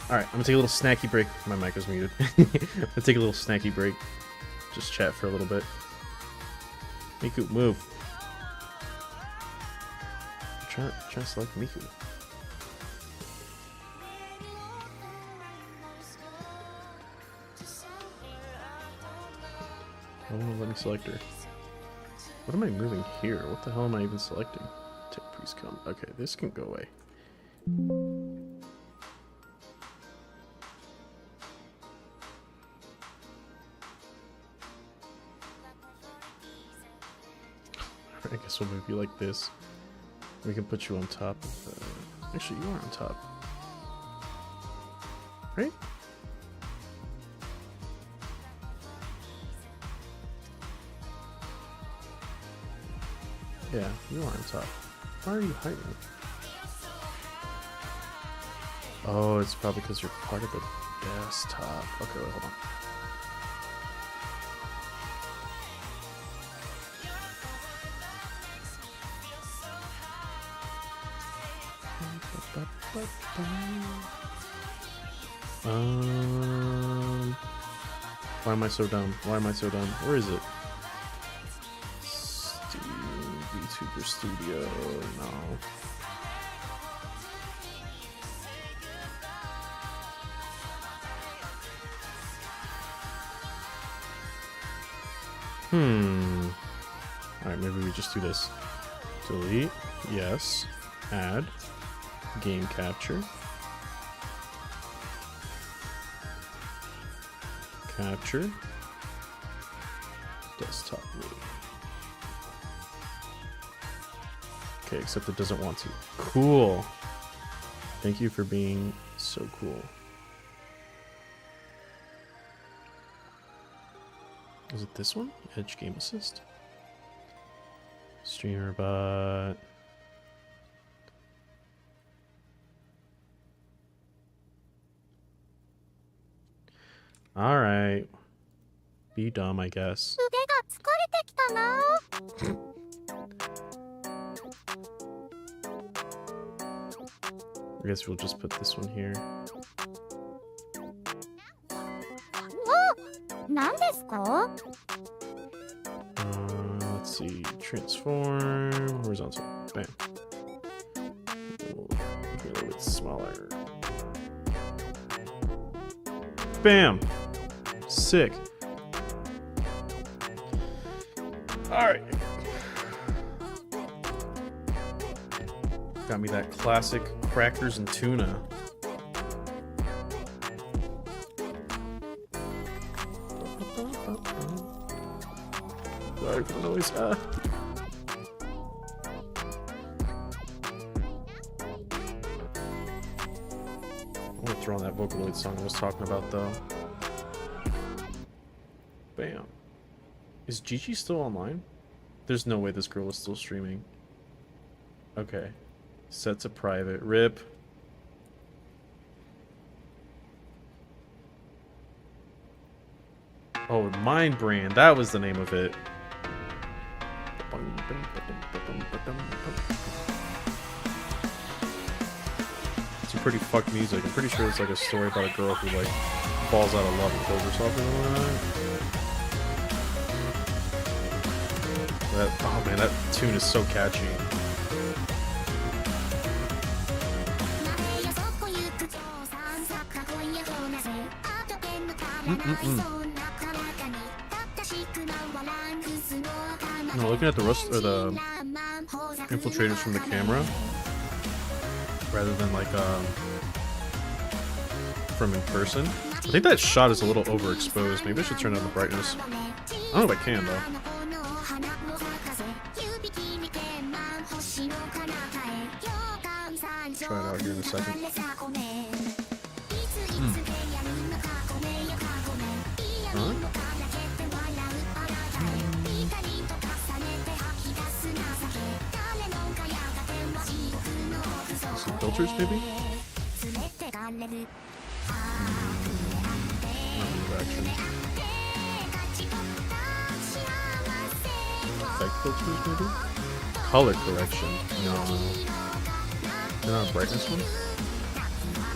Alright, I'm gonna take a little snacky break. My mic was muted. I'm gonna take a little snacky break. Just chat for a little bit. Miku, move. Try to select Miku. I don't want to let me select her. What am I moving here? What the hell am I even selecting? Take priest come. Okay, this can go away. I guess we'll move you like this. We can put you on top of actually, you are on top. Right? Yeah, you are on top. Why are you hiding? Oh, it's probably because you're part of the desktop. Okay, wait, hold on. Why am I so dumb? Why am I so dumb? Where is it? VTuber Studio. No. Alright, maybe we just do this. Delete. Yes. Add. Game capture. Capture. Desktop view. Okay, except it doesn't want to. Cool. Thank you for being so cool. Is it this one? Edge Game Assist? Streamer bot. Alright. Be dumb, I guess. I guess we'll just put this one here. Let's see. Transform. Horizontal. Bam. Make it a little bit smaller. Bam. Sick. Alright. Got me that classic crackers and tuna. Sorry for the noise. I want to throw on that Vocaloid song I was talking about, though. Bam. Is Gigi still online? There's no way this girl is still streaming. Okay. Set to private. RIP. Oh, Mind Brand. That was the name of it. Some pretty fucked music. I'm pretty sure it's like a story about a girl who like falls out of love and kills herself or that. Oh man, that tune is so catchy. No, looking at the rust or the infiltrators from the camera, rather than like from in person. I think that shot is a little overexposed. Maybe I should turn down the brightness. I don't know if I can though. Try it out here in a second. Huh? Some filters, maybe? Action. Effect filters, maybe? Color correction. No. They're not a brightness one?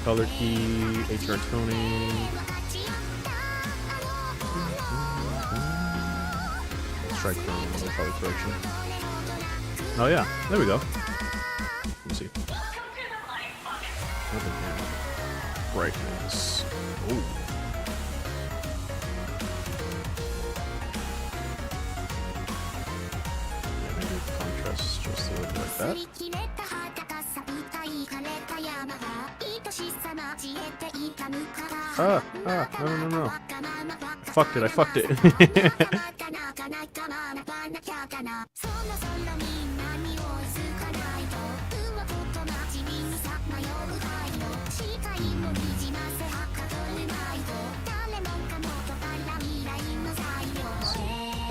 Color key, HR toning. Strike from color correction. Oh yeah, there we go. Let me see. Nothing here. Brightness. Oh. Yeah, maybe the contrast is just a little bit like that. No. Fucked it, I fucked it.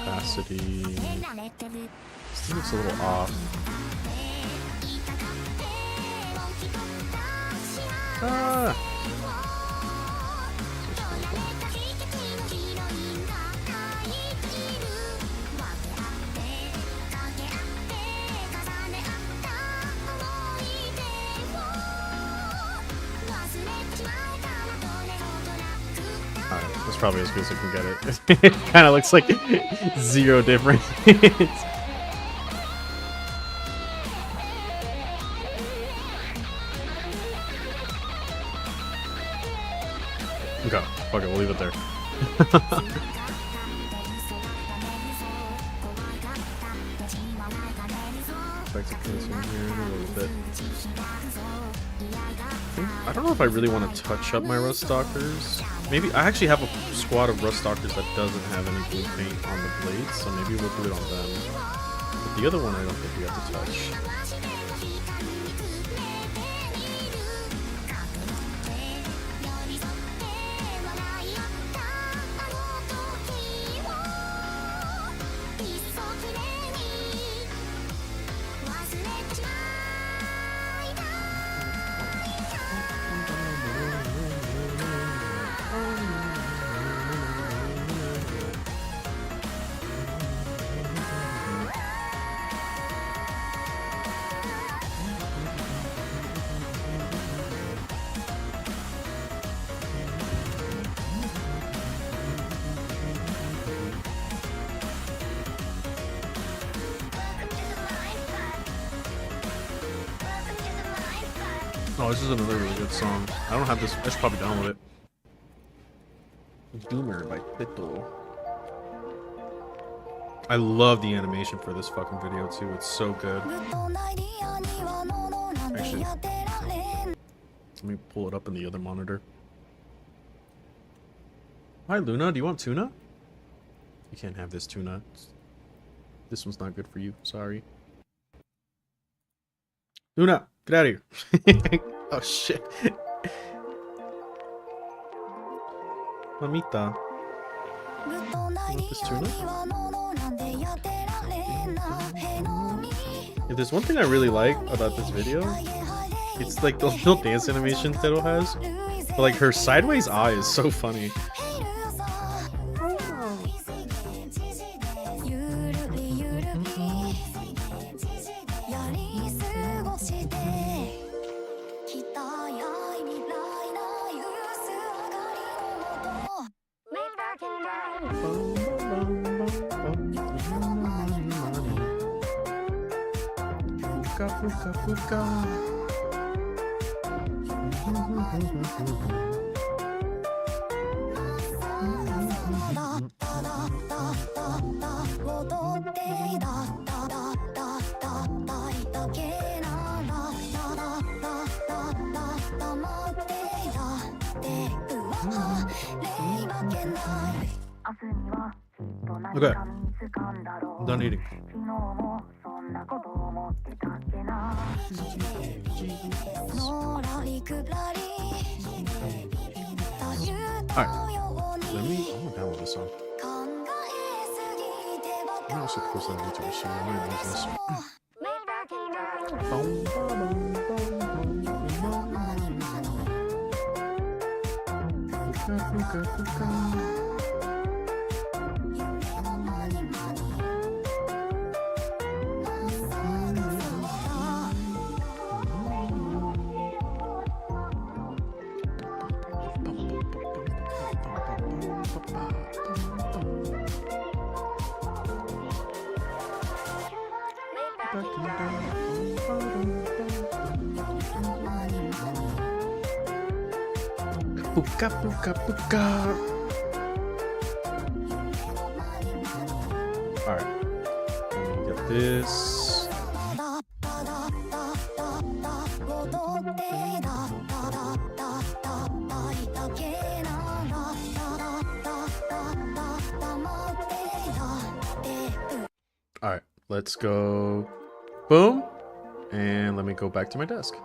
Opacity. This thing looks a little off. Ah! That's probably as good as I can get it. It kind of looks like zero difference. Okay, fuck it, we'll leave it there. I don't know if I really want to touch up my Rust Stalkers. Maybe I actually have a squad of Rust Stalkers that doesn't have any blue paint on the blades, so maybe we'll do it on them. But the other one I don't think we have to touch. Oh, this is another really good song. I don't have this. I should probably download it. Doomer by Pito. I love the animation for this fucking video too. It's so good. Actually, let me pull it up in the other monitor. Hi Luna, do you want tuna? You can't have this tuna. This one's not good for you. Sorry. Luna, get out of here. Oh shit. Mamita. You want this tuna? If there's one thing I really like about this video, it's like the little dance animation Tito has. But like her sideways eye is so funny. Puka, puka. Okay, I'm done eating. Alright, let me. I want to download this song. I'm also supposed to have YouTube, so I might use this. Puka, puka, puka. Alright. Let me get this. Alright, let's go. Boom. And let me go back to my desk.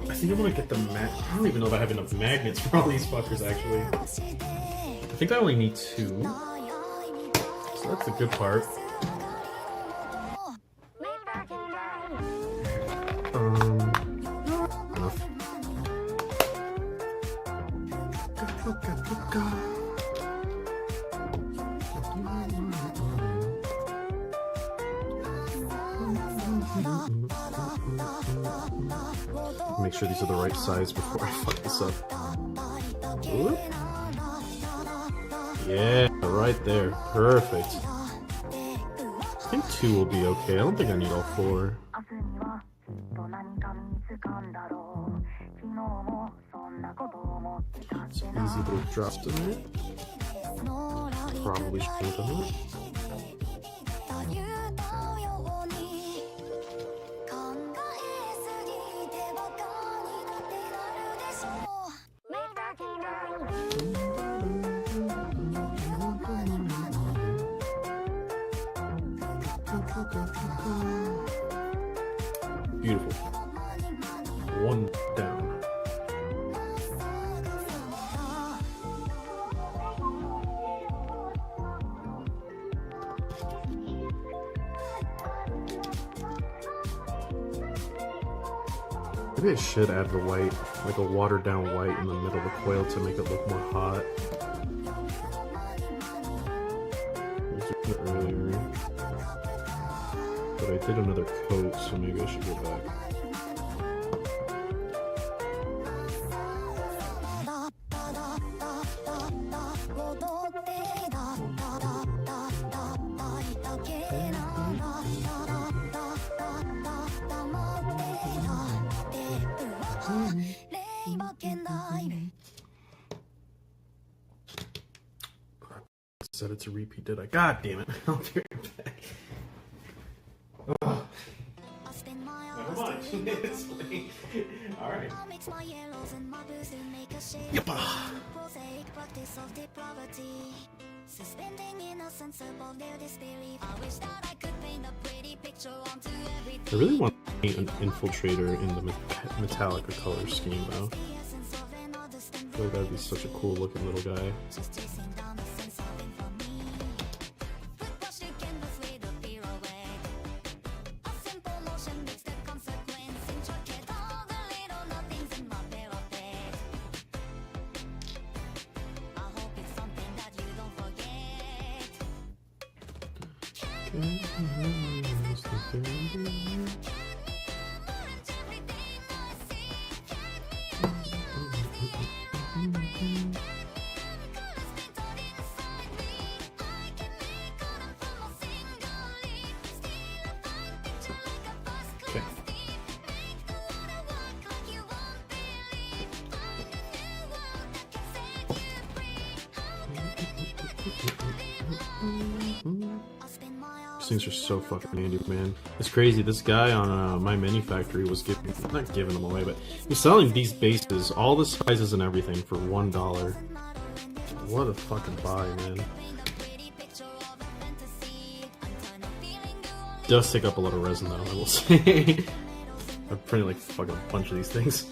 I think I'm gonna get the I don't even know if I have enough magnets for all these fuckers actually. I think I only need 2. So that's the good part. Enough. Make sure these are the right size before I fuck this up. Whoop. Yeah, right there. Perfect. I think 2 will be okay. I don't think I need all 4. Some easy little drops in there. Probably should have done it. Beautiful. 1 down. Maybe I should add the white, like a watered down white in the middle of the coil to make it look more hot. Earlier. But I did another coat, so maybe I should go back. Said it's a repeat, did I? God damn it. I'll be right back. Never mind. It's late. Alright. I really want to paint an infiltrator in the metallic color scheme though. I feel like that would be such a cool looking little guy. Okay. These things are so fucking handy, man. It's crazy. This guy on My Mini Factory was not giving them away, but he's selling these bases, all the sizes and everything, for $1. What a fucking buy, man. Does take up a lot of resin, though, I will say. I've printed like fucking a bunch of these things.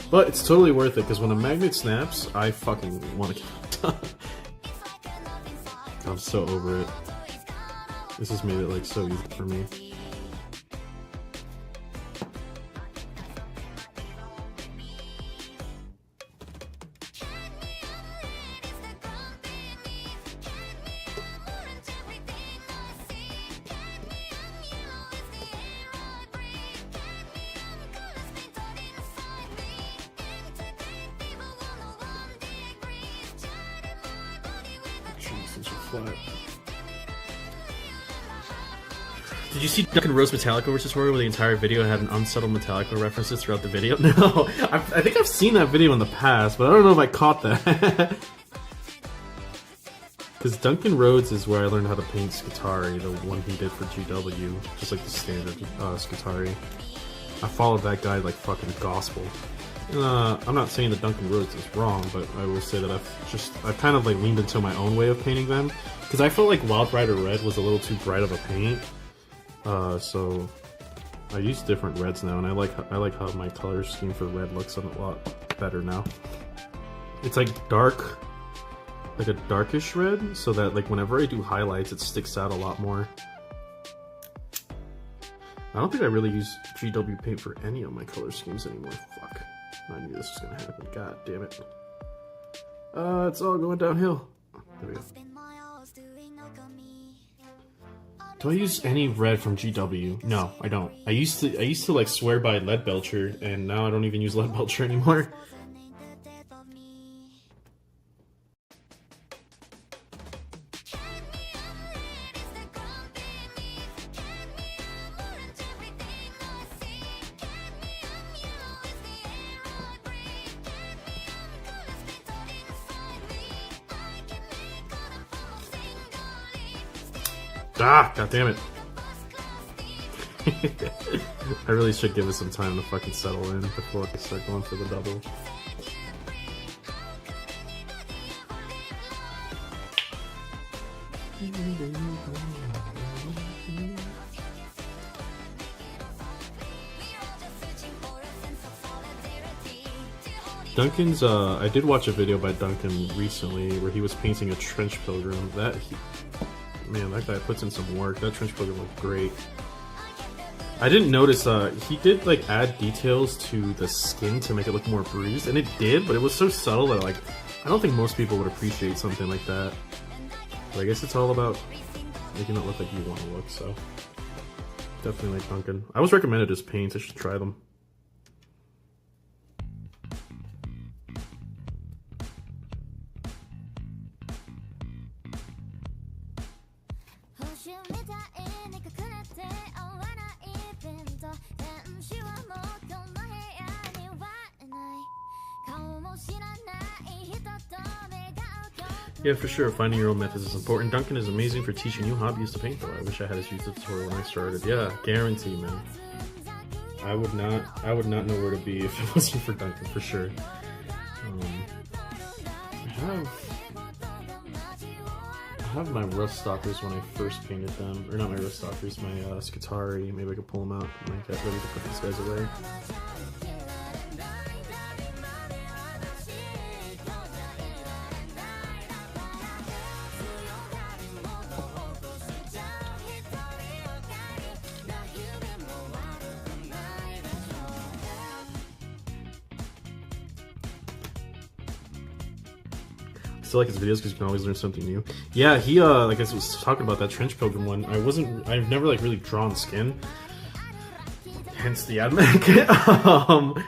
But it's totally worth it, because when a magnet snaps, I fucking want to kill it. I'm so over it. This has made it like so easy for me. Flat. Did you see Duncan Rose Metallica versus tutorial where the entire video had an unsubtle Metallica references throughout the video? No, I think I've seen that video in the past, but I don't know if I caught that. Because Duncan Rhodes is where I learned how to paint Skitarii, the one he did for GW, just like the standard Skitarii. I followed that guy like fucking gospel. I'm not saying that Duncan Rhodes is wrong, but I will say that I've kind of like leaned into my own way of painting them, because I felt like Wild Rider Red was a little too bright of a paint. So I use different reds now, and I like how my color scheme for red looks a lot better now. It's like dark, like a darkish red, so that like whenever I do highlights, it sticks out a lot more. I don't think I really use GW paint for any of my color schemes anymore. Fuck. I knew this was gonna happen. God damn it. It's all going downhill. There we go. Do I use any red from GW? No, I don't. I used to like swear by Lead Belcher, and now I don't even use Lead Belcher anymore. Ah, god damn it. I really should give it some time to fucking settle in before I start going for the double. Duncan's, I did watch a video by Duncan recently where he was painting a trench pilgrim. Man, that guy puts in some work. That trench pilgrim looked great. I didn't notice, he did like add details to the skin to make it look more bruised, and it did, but it was so subtle that like, I don't think most people would appreciate something like that. But I guess it's all about making it look like you want to look. So definitely like Duncan. I was recommended his paints. I should try them. Yeah, for sure. Finding your own methods is important. Duncan is amazing for teaching new hobbies to paint, though. I wish I had his YouTube tutorial when I started. Yeah, guarantee, man. I would not know where to be if it wasn't for Duncan, for sure. I have my Rust Stalkers when I first painted them, or not my Rust Stalkers, my Skitari. Maybe I could pull them out when I get ready to put these guys away. Still like his videos because you can always learn something new. Yeah, he like I was talking about that Trench Pilgrim one. I've never like really drawn skin, hence the Admech.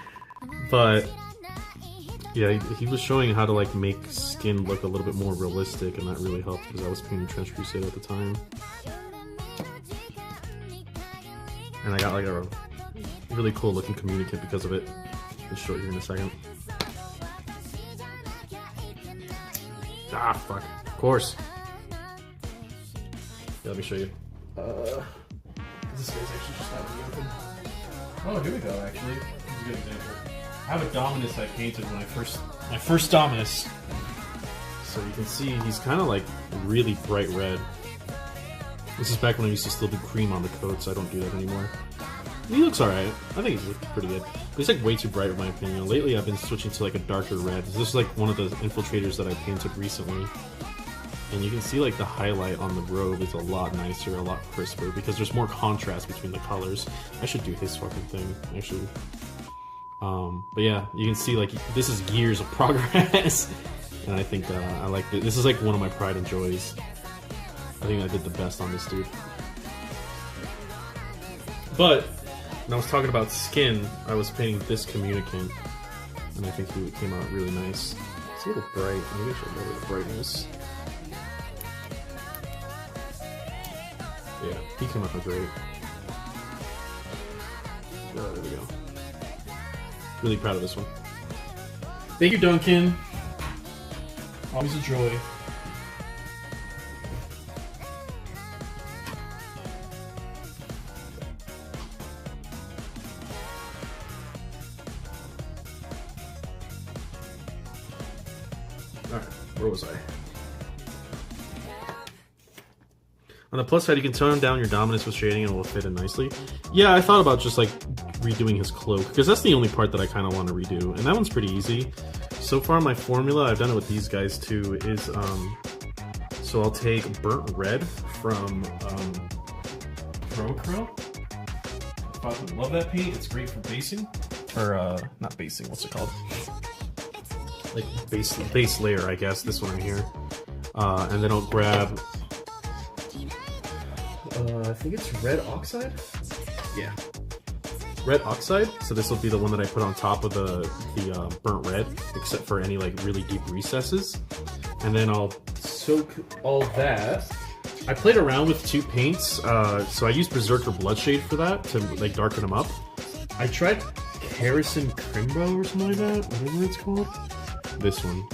But yeah, he was showing how to like make skin look a little bit more realistic, and that really helped because I was painting Trench Crusade at the time, and I got like a really cool looking communicant because of it. I'll show it here in a second. Ah, fuck. Of course. Yeah, let me show you. This guy's actually just out of the open. Oh, here we go, actually. This is a good example. I have a Dominus I painted when my first Dominus. So you can see he's kind of like really bright red. This is back when I used to still do cream on the coat, so I don't do that anymore. He looks alright. I think he's pretty good. But he's like way too bright in my opinion. Lately I've been switching to like a darker red. This is like one of the infiltrators that I painted recently. And you can see like the highlight on the robe is a lot nicer, a lot crisper, because there's more contrast between the colors. I should do his fucking thing, actually. But yeah, you can see like this is years of progress. And I think I like this. This is like one of my pride and joys. I think I did the best on this dude. But when I was talking about skin, I was painting this communicant, and I think he came out really nice. It's a little bright. Maybe I should lower the brightness. Yeah, he came out great. Oh, there we go. Really proud of this one. Thank you, Duncan. Always a joy. Alright, where was I? On the plus side, you can tone down your Dominus with shading and it will fit in nicely. Yeah, I thought about just like redoing his cloak, because that's the only part that I kind of want to redo, and that one's pretty easy. So far, my formula, I've done it with these guys too, is so I'll take burnt red from Crow. I love that paint. It's great for basing, or not basing. What's it called? Like base layer, I guess. This one right here, and then I'll grab. I think it's red oxide. Yeah, red oxide. So this will be the one that I put on top of the burnt red, except for any like really deep recesses. And then I'll soak all that. I played around with two paints, so I used Berserker Bloodshade for that to like darken them up. I tried Kerosene Crimbo or something like that, whatever it's called. This one,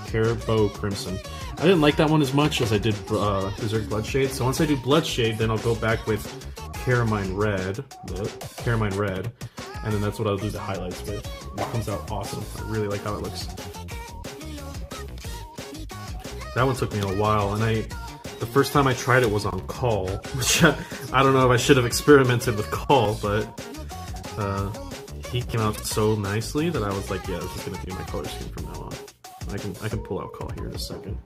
Carabo Crimson. I didn't like that one as much as I did Berserk Bloodshade. So once I do Bloodshade, then I'll go back with Carmine Red, and then that's what I'll do the highlights with. It comes out awesome. I really like how it looks. That one took me a while, and the first time I tried it was on Call, which I don't know if I should have experimented with Call, but he came out so nicely that I was like, yeah, this is gonna be my color scheme from now on. I can pull out Call here in a second.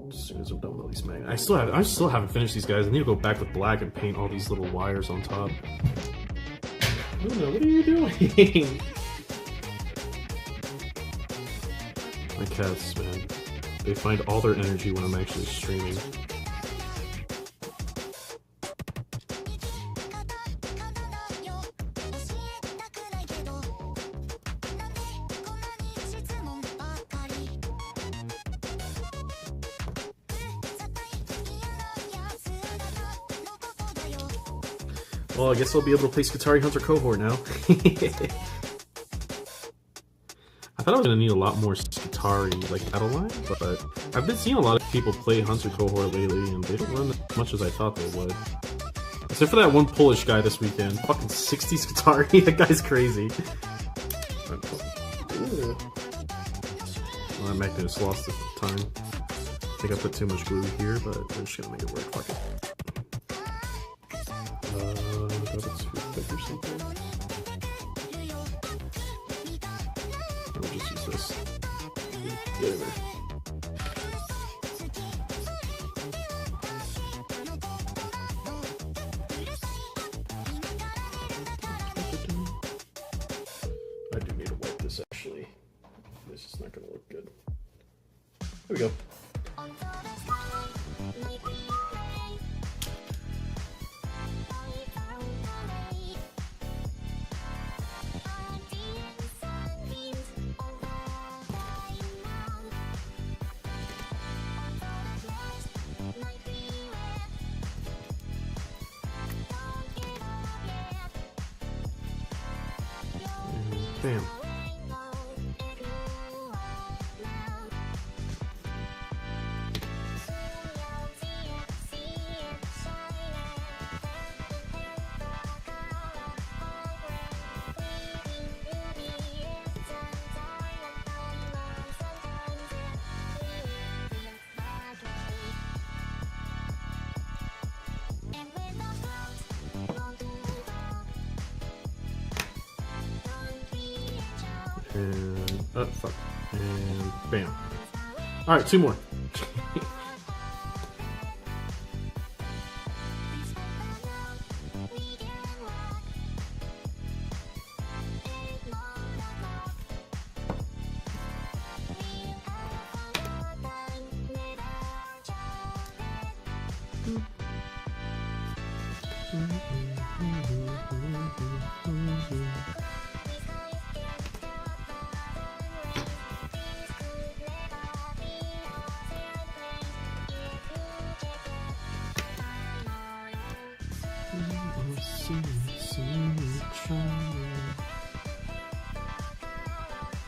As soon as I'm done with all these magnets. I still haven't finished these guys. I need to go back with black and paint all these little wires on top. Luna, what are you doing? My cats, man. They find all their energy when I'm actually streaming. Well, I guess I'll be able to play Skitarii Hunter Cohort now. I thought I was gonna need a lot more Skitarii like battle line, but I've been seeing a lot of people play Hunter Cohort lately, and they don't run as much as I thought they would. Except for that one Polish guy this weekend. Fucking 60 Skitarii, that guy's crazy. Well, that Mech just lost the time. I think I put too much glue here, but we're just gonna make it work. Fuck it. Got a toothpick or something. We'll just use this. Get in there. I do need to wipe this actually. This is not gonna look good. There we go. Bam. And fuck. And bam. Alright, two more.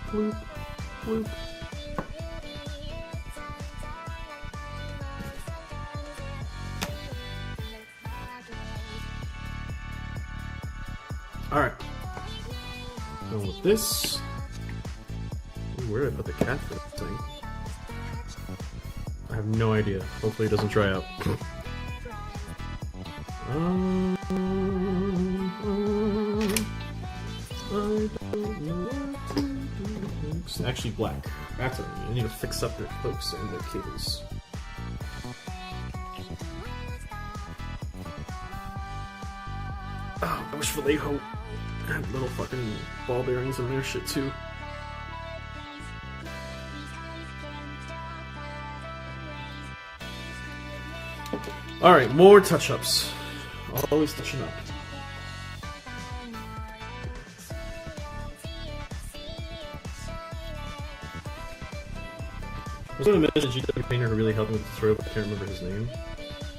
Bloop, bloop. Alright. Go with this. Ooh, where did I put the cat for this thing? I have no idea. Hopefully it doesn't dry out. I don't know what to do. It's actually black. That's what I need to fix up their hooks and their cables. Oh, I wish Vallejo had little fucking ball bearings in their shit too. Alright, more touch-ups. Always touching up. I was going to mention a GW painter who really helped me with the throw, but I can't remember his name.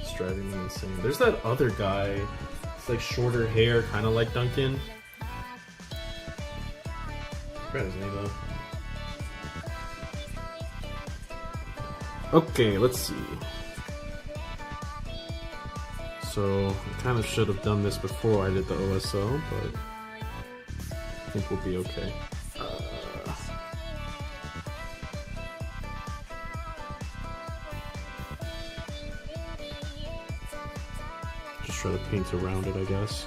It's driving me insane. There's that other guy. It's like shorter hair, kind of like Duncan. I forgot his name though. Okay, let's see. So, I kind of should have done this before I did the OSO, but I think we'll be okay. Just try to paint around it, I guess.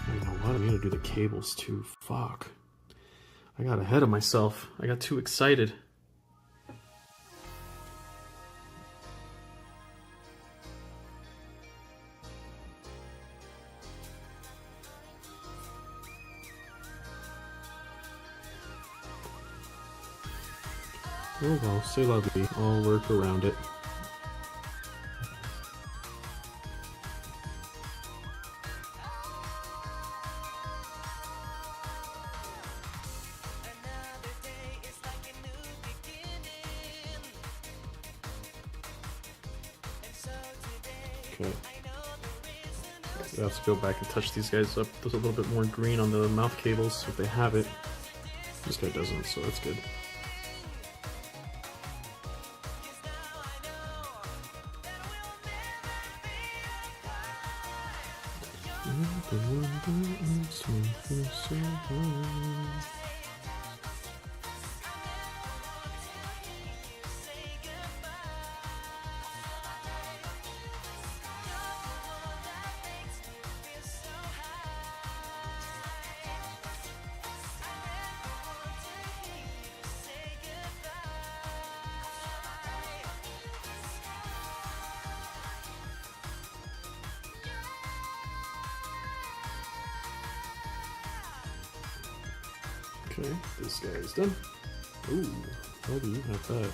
You know what? I'm gonna do the cables too. Fuck. I got ahead of myself. I got too excited. Oh well, c'est la vie. I'll work around it. Okay. We have to go back and touch these guys up. There's a little bit more green on the mouth cables if they have it. This guy doesn't, so that's good. Okay, this guy is done. Ooh, how do you have that?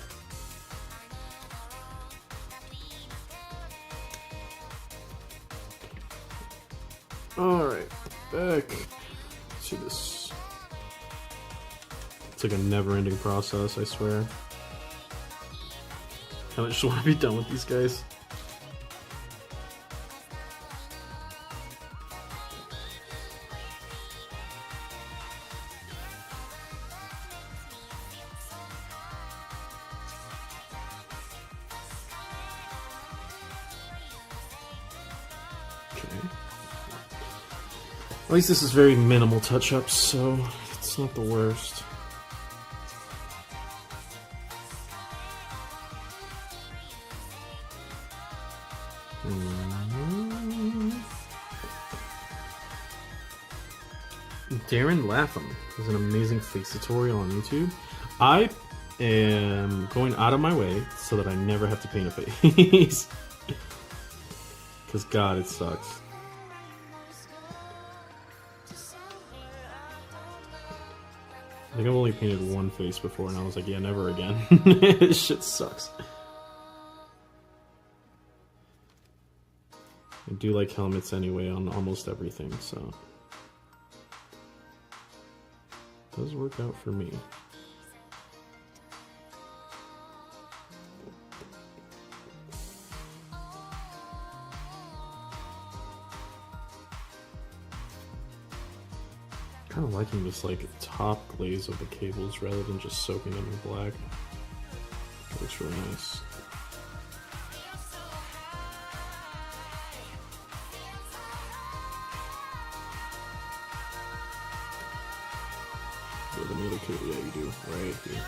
Alright, back to this. It's like a never-ending process, I swear. I just want to be done with these guys. At least this is very minimal touch-ups, so it's not the worst. Darren Latham has an amazing face tutorial on YouTube. I am going out of my way so that I never have to paint a face. Because God, it sucks. I think I've only painted one face before, and I was like, yeah, never again. This shit sucks. I do like helmets anyway on almost everything, so it does work out for me. Kind of liking this like top glaze of the cables rather than just soaking them in black. It looks really nice. Where the other cable? Yeah, you do. Right here.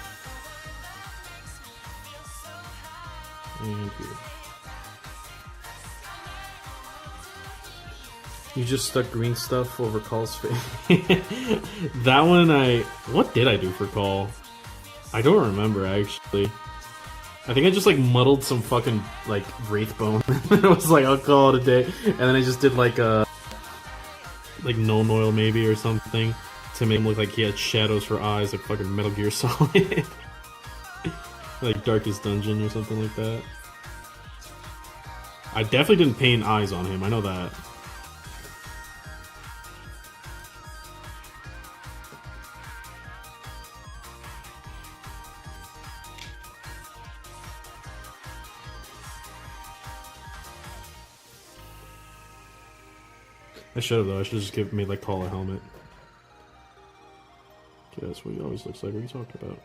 And here. You just stuck green stuff over Call's face. That one what did I do for Call? I don't remember actually. I think I just like muddled some fucking like Wraithbone. I was like, I'll call it a day. And then I just did like like gnome oil maybe or something to make him look like he had shadows for eyes, like fucking Metal Gear Solid. Like Darkest Dungeon or something like that. I definitely didn't paint eyes on him, I know that. I should have though, I should have just made like Call a helmet. Okay, that's what he always looks like. What are you talking about?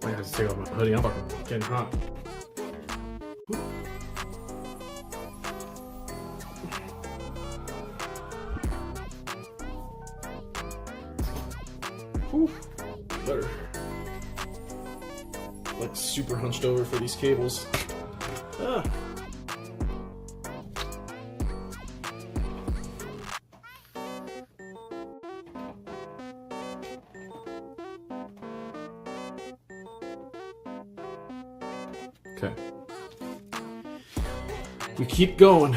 I have to take off my hoodie. I'm fucking getting hot. Whew. Better. like super hunched over for these cables. Ah. Okay. We keep going.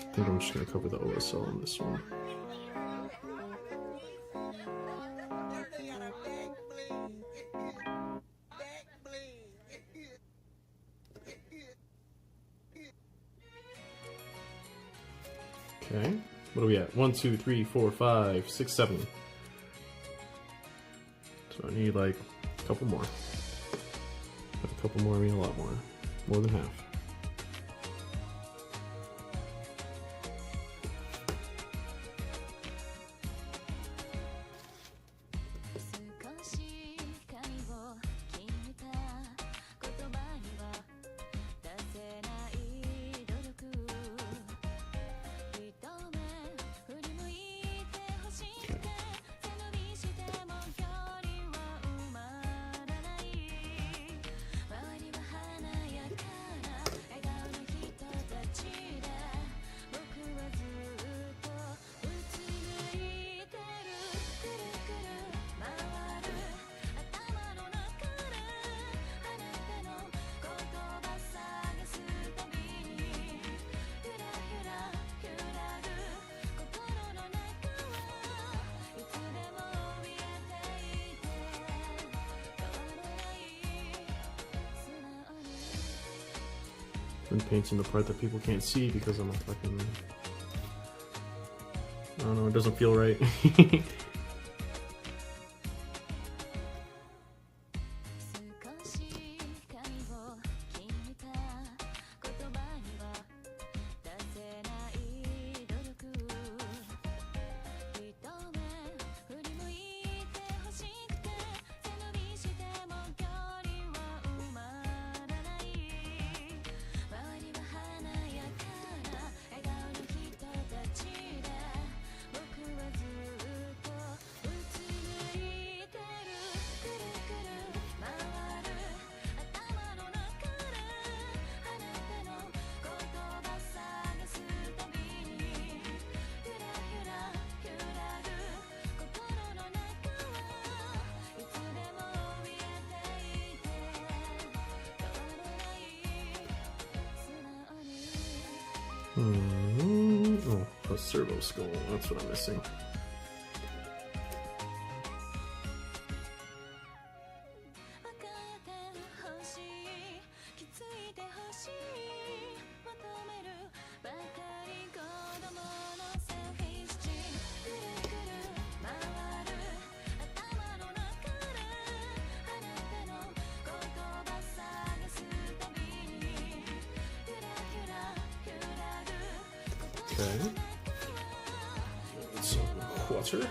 I think I'm just going to cover the OSL on this one. Okay, what are we at? 1, 2, 3, 4, 5, 6, 7. So I need like a couple more. A couple more, I mean a lot more. More than half. I'm painting the part that people can't see because I'm a fucking... I don't know, it doesn't feel right. Oh, a servo skull. That's what I'm missing. Okay. Some water.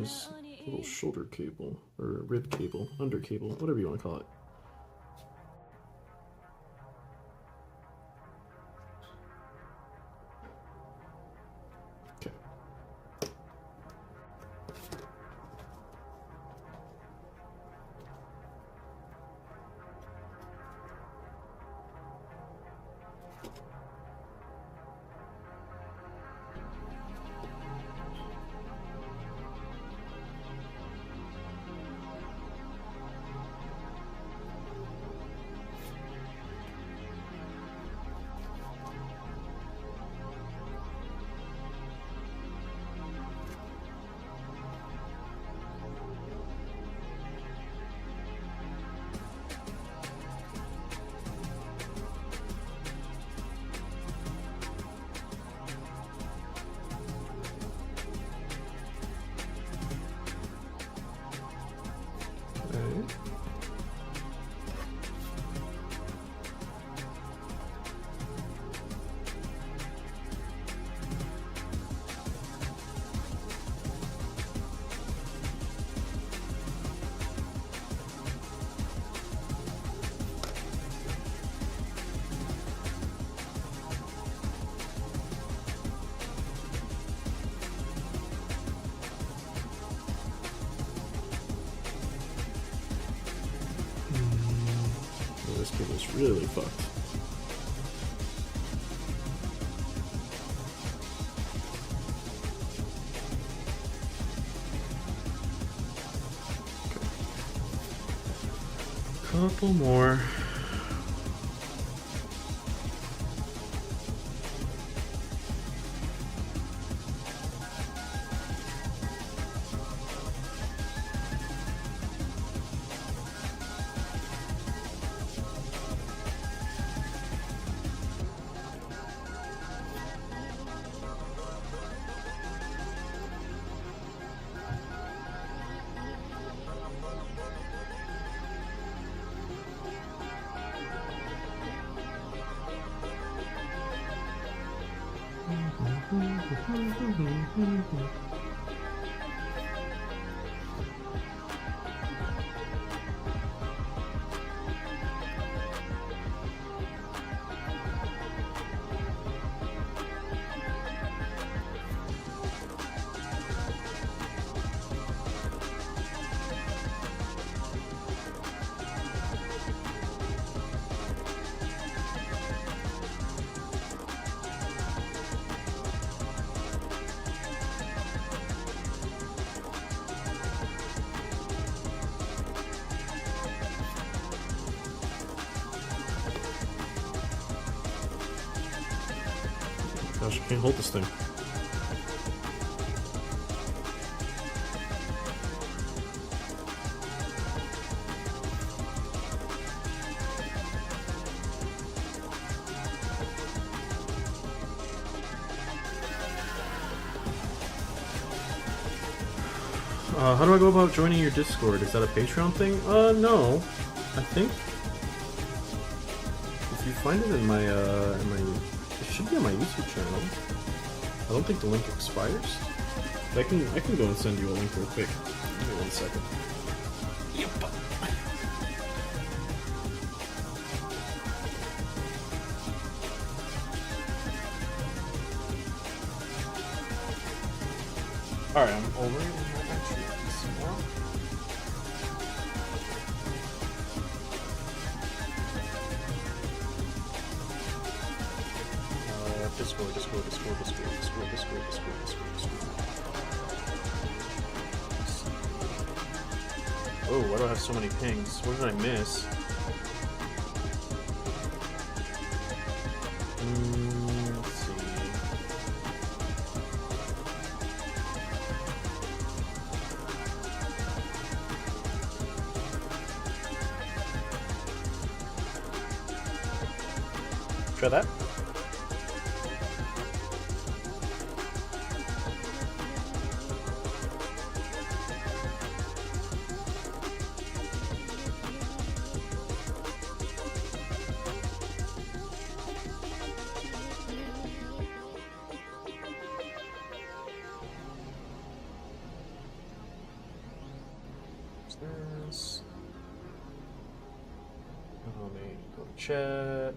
Is a little shoulder cable or rib cable, under cable, whatever you want to call it. Okay. Reactive is really fucked. Couple more. Gosh, I can't hold this thing. How do I go about joining your Discord? Is that a Patreon thing? No. I think if you find it in my, it should be on my YouTube channel. I don't think the link expires. But I can go and send you a link real quick. Give me 1 second. Yep. Alright, I'm over. Discord. Oh, why do I have so many pings? What did I miss? Let's see. Try that. This. Let me go to chat.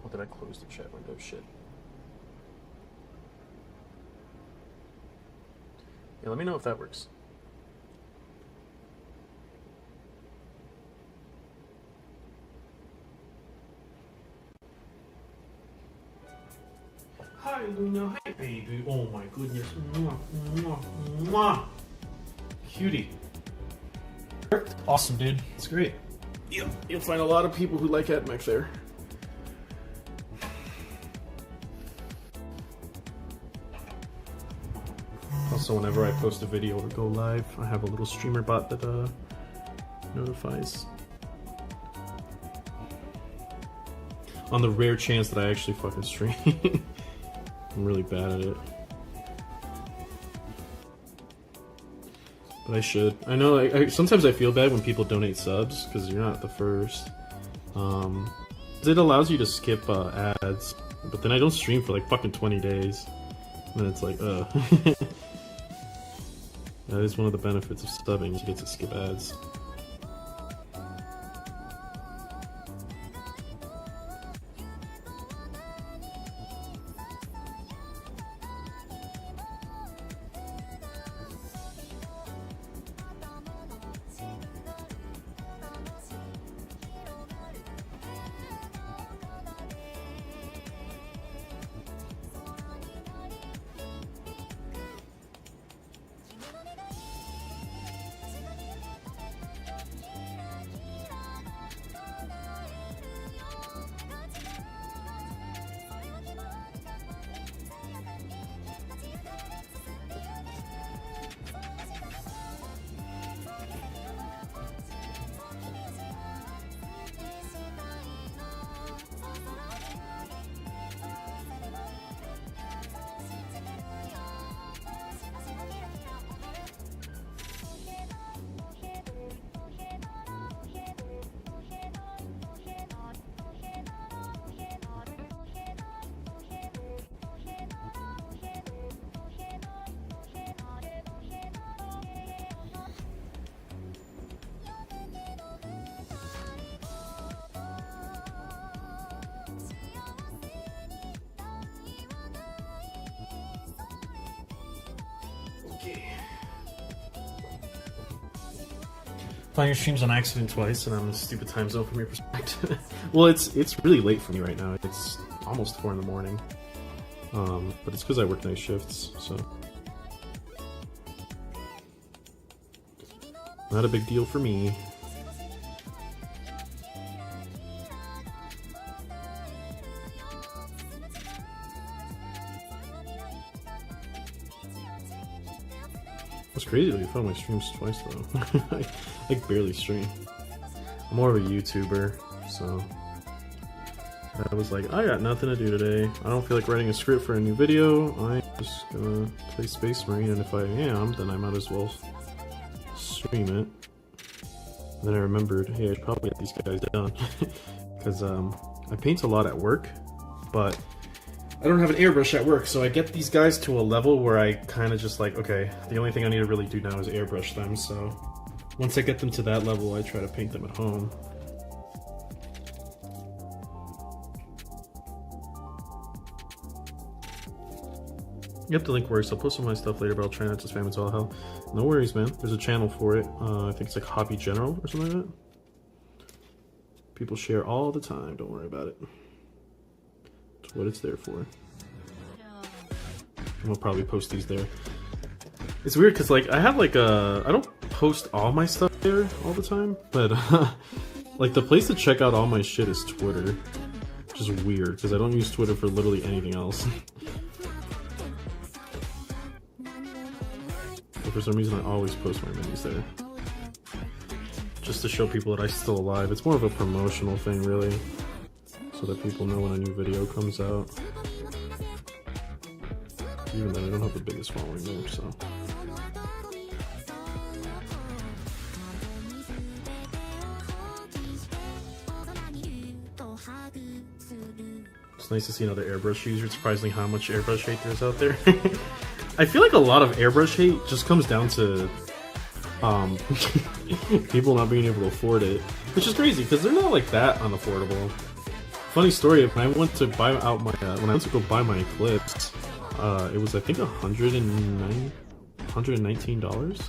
What did I close the chat window? Shit. Yeah, let me know if that works. Hi, Luna. Hi, baby. Oh my goodness. Mwah, mwah, mwah. Cutie. Awesome, dude. It's great. You'll find a lot of people who like Admech there. Also, whenever I post a video or go live, I have a little streamer bot that notifies. On the rare chance that I actually fucking stream. I'm really bad at it. But I should. I know, like, sometimes I feel bad when people donate subs, because you're not the first. It allows you to skip ads, but then I don't stream for like fucking 20 days. And then it's like, That is one of the benefits of subbing, you get to skip ads. Find your streams on accident twice, and I'm a stupid time zone from your perspective. Well, it's really late for me right now. It's almost 4 in the morning. But it's because I work night shifts, so not a big deal for me. It's crazy that you found my streams twice though. I barely stream. I'm more of a YouTuber, so I was like, I got nothing to do today. I don't feel like writing a script for a new video. I'm just gonna play Space Marine, and if I am, then I might as well stream it. And then I remembered, hey, I should probably get these guys done. Because I paint a lot at work, but I don't have an airbrush at work, so I get these guys to a level where I kind of just like, okay, the only thing I need to really do now is airbrush them, so once I get them to that level, I try to paint them at home. Yep, the link works. I'll post some of my stuff later, but I'll try not to spam it to all hell. No worries, man. There's a channel for it. I think it's like Hobby General or something like that. People share all the time. Don't worry about it. That's what it's there for. And I'll probably post these there. It's weird because like I have like I don't post all my stuff there all the time, but like the place to check out all my shit is Twitter, which is weird because I don't use Twitter for literally anything else. But for some reason I always post my menus there, just to show people that I'm still alive. It's more of a promotional thing really, so that people know when a new video comes out. Even then I don't have the biggest following there, so. It's nice to see another airbrush user. It's surprising how much airbrush hate there's out there. I feel like a lot of airbrush hate just comes down to people not being able to afford it, which is crazy because they're not like that unaffordable. Funny story: when I went to buy out my when I went to go buy my Eclipse, it was I think $119.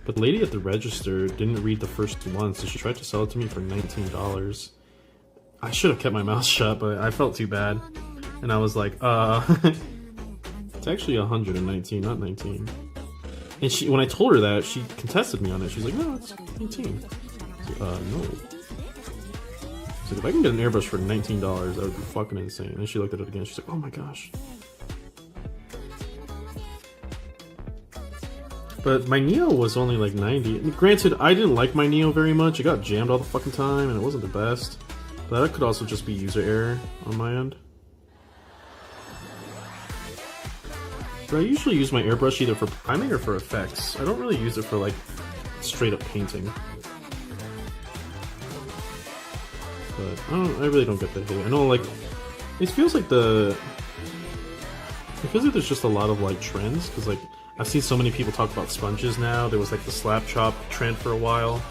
But the lady at the register didn't read the first one, so she tried to sell it to me for $19. I should have kept my mouth shut, but I felt too bad, and I was like, it's actually 119, not 19. And she, when I told her that, she contested me on it. She's like, no, it's 19. I was like, no. So if I can get an airbrush for $19, that would be fucking insane. And she looked at it again. She's like, oh my gosh. But my Neo was only like 90. And granted, I didn't like my Neo very much. It got jammed all the fucking time, and it wasn't the best. But that could also just be user error on my end. But I usually use my airbrush either for priming or for effects. I don't really use it for like straight up painting. But I really don't get the hate. I know like it feels like there's just a lot of like trends, because like I've seen so many people talk about sponges now. There was like the slap chop trend for a while.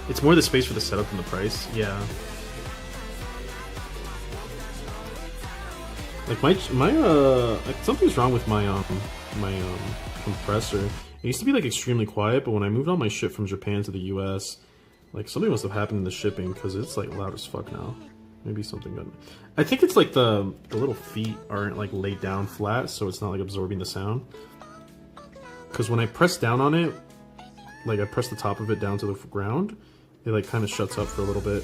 It's more the space for the setup than the price. Yeah. Like my like something's wrong with my compressor. It used to be like extremely quiet, but when I moved all my shit from Japan to the US, like something must have happened in the shipping, because it's like loud as fuck now. Maybe something good. I think it's like the little feet aren't like laid down flat, so it's not like absorbing the sound. Because when I press down on it, like I press the top of it down to the ground, it like kind of shuts up for a little bit.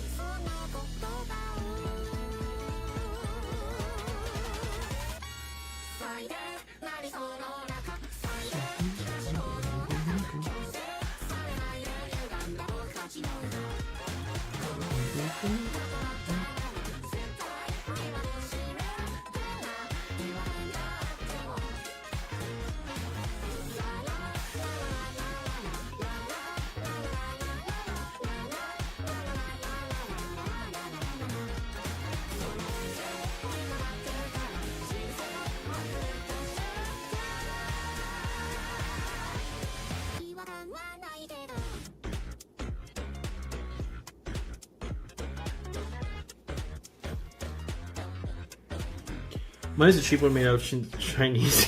Mine's a cheap one made out of Chinese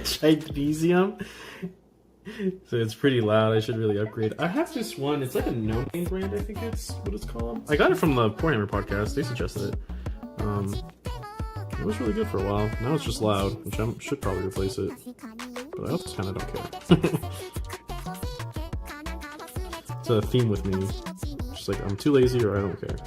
Chinesium. So it's pretty loud. I should really upgrade. I have this one. It's like a no-name brand. I think it's what it's called. I got it from the Warhammer podcast. They suggested it. It was really good for a while. Now it's just loud, which I should probably replace it. But I also kind of don't care. It's a theme with me. Just like I'm too lazy or I don't care.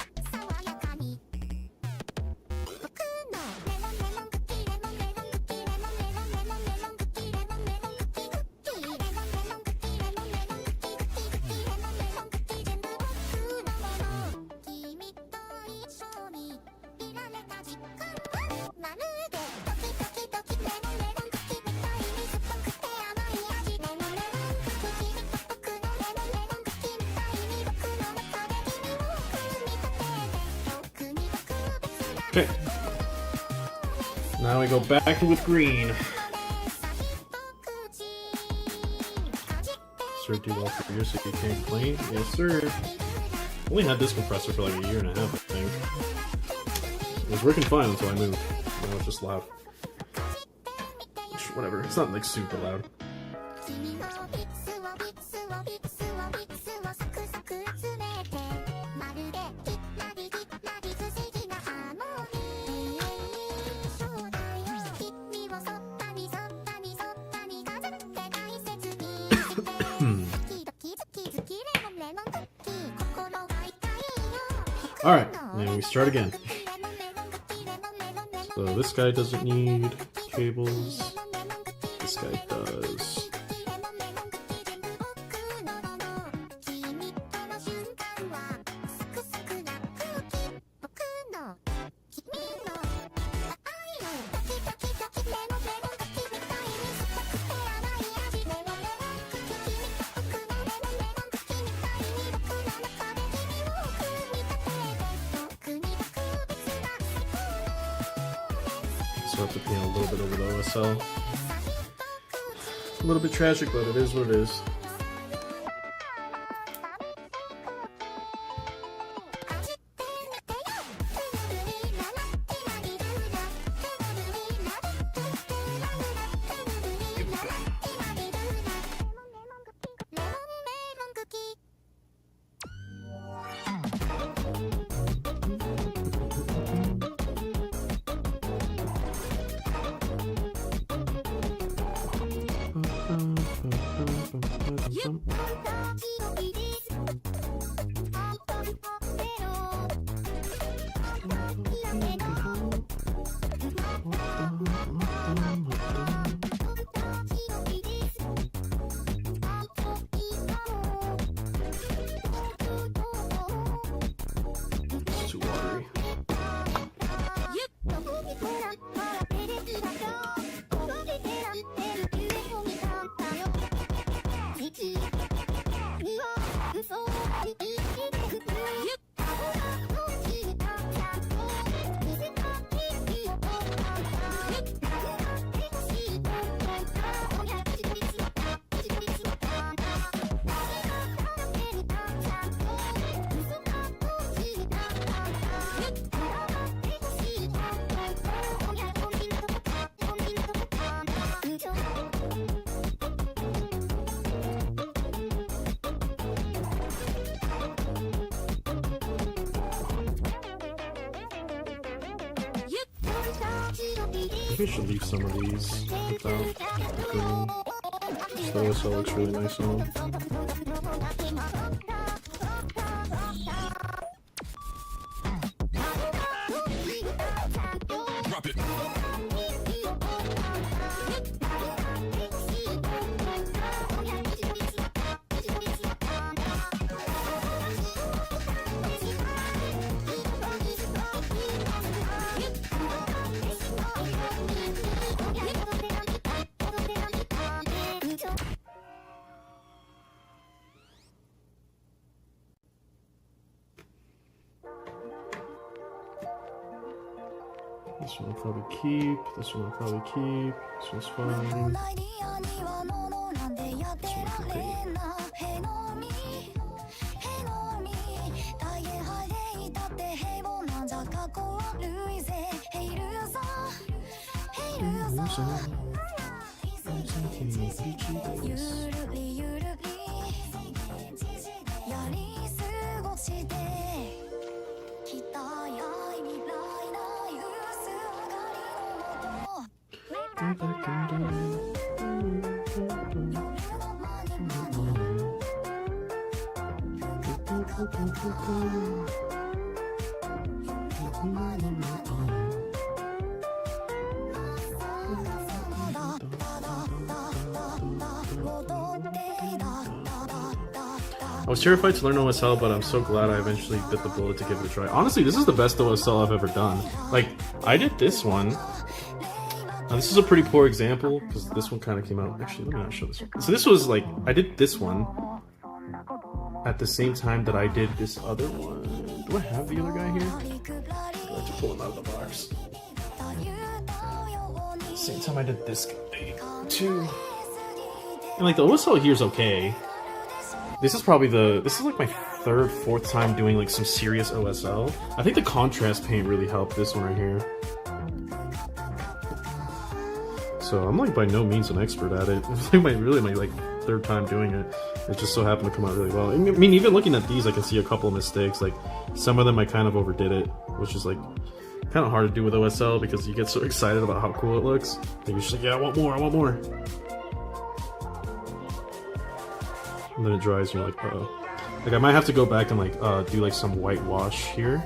Okay. Now we go back with green. Sir, do well for years so you can't complain. Yes, sir. Only had this compressor for like a year and a half, I think. It was working fine until I moved. Now it's just loud. Which, whatever. It's not like super loud. Alright, and we start again. So this guy doesn't need cables. This guy does. So I have to paint a little bit over the OSL. A little bit tragic, but it is what it is. It's too watery. Maybe I should leave some of these without the green. This OSL looks really nice on them. Drop it. This one will probably keep. This one will probably keep. This one's fine. This one can paint. I was terrified to learn OSL, but I'm so glad I eventually bit the bullet to give it a try. Honestly, this is the best OSL I've ever done. Like, I did this one. Now, this is a pretty poor example, because this one kind of came out... Actually, let me not show this one. So this was like... I did this one at the same time that I did this other one. Do I have the other guy here? I like to pull him out of the box. At the same time I did this guy, too. And like, the OSL here is okay. This is probably this is like my third, fourth time doing like some serious OSL. I think the contrast paint really helped this one right here. So I'm like by no means an expert at it. It's like really my like third time doing it. It just so happened to come out really well. I mean, even looking at these, I can see a couple of mistakes. Like some of them I kind of overdid it, which is like kind of hard to do with OSL because you get so excited about how cool it looks. And you're just like, yeah, I want more, I want more. And then it dries and you're like, uh-oh. Like I might have to go back and like do like some whitewash here.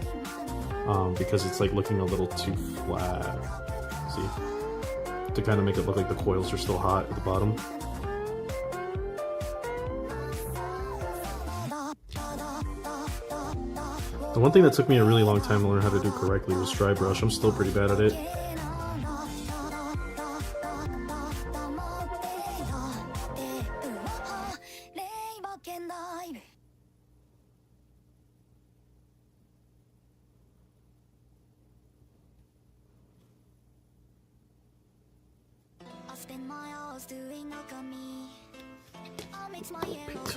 Because it's like looking a little too flat. See? To kind of make it look like the coils are still hot at the bottom. The one thing that took me a really long time to learn how to do correctly was dry brush. I'm still pretty bad at it.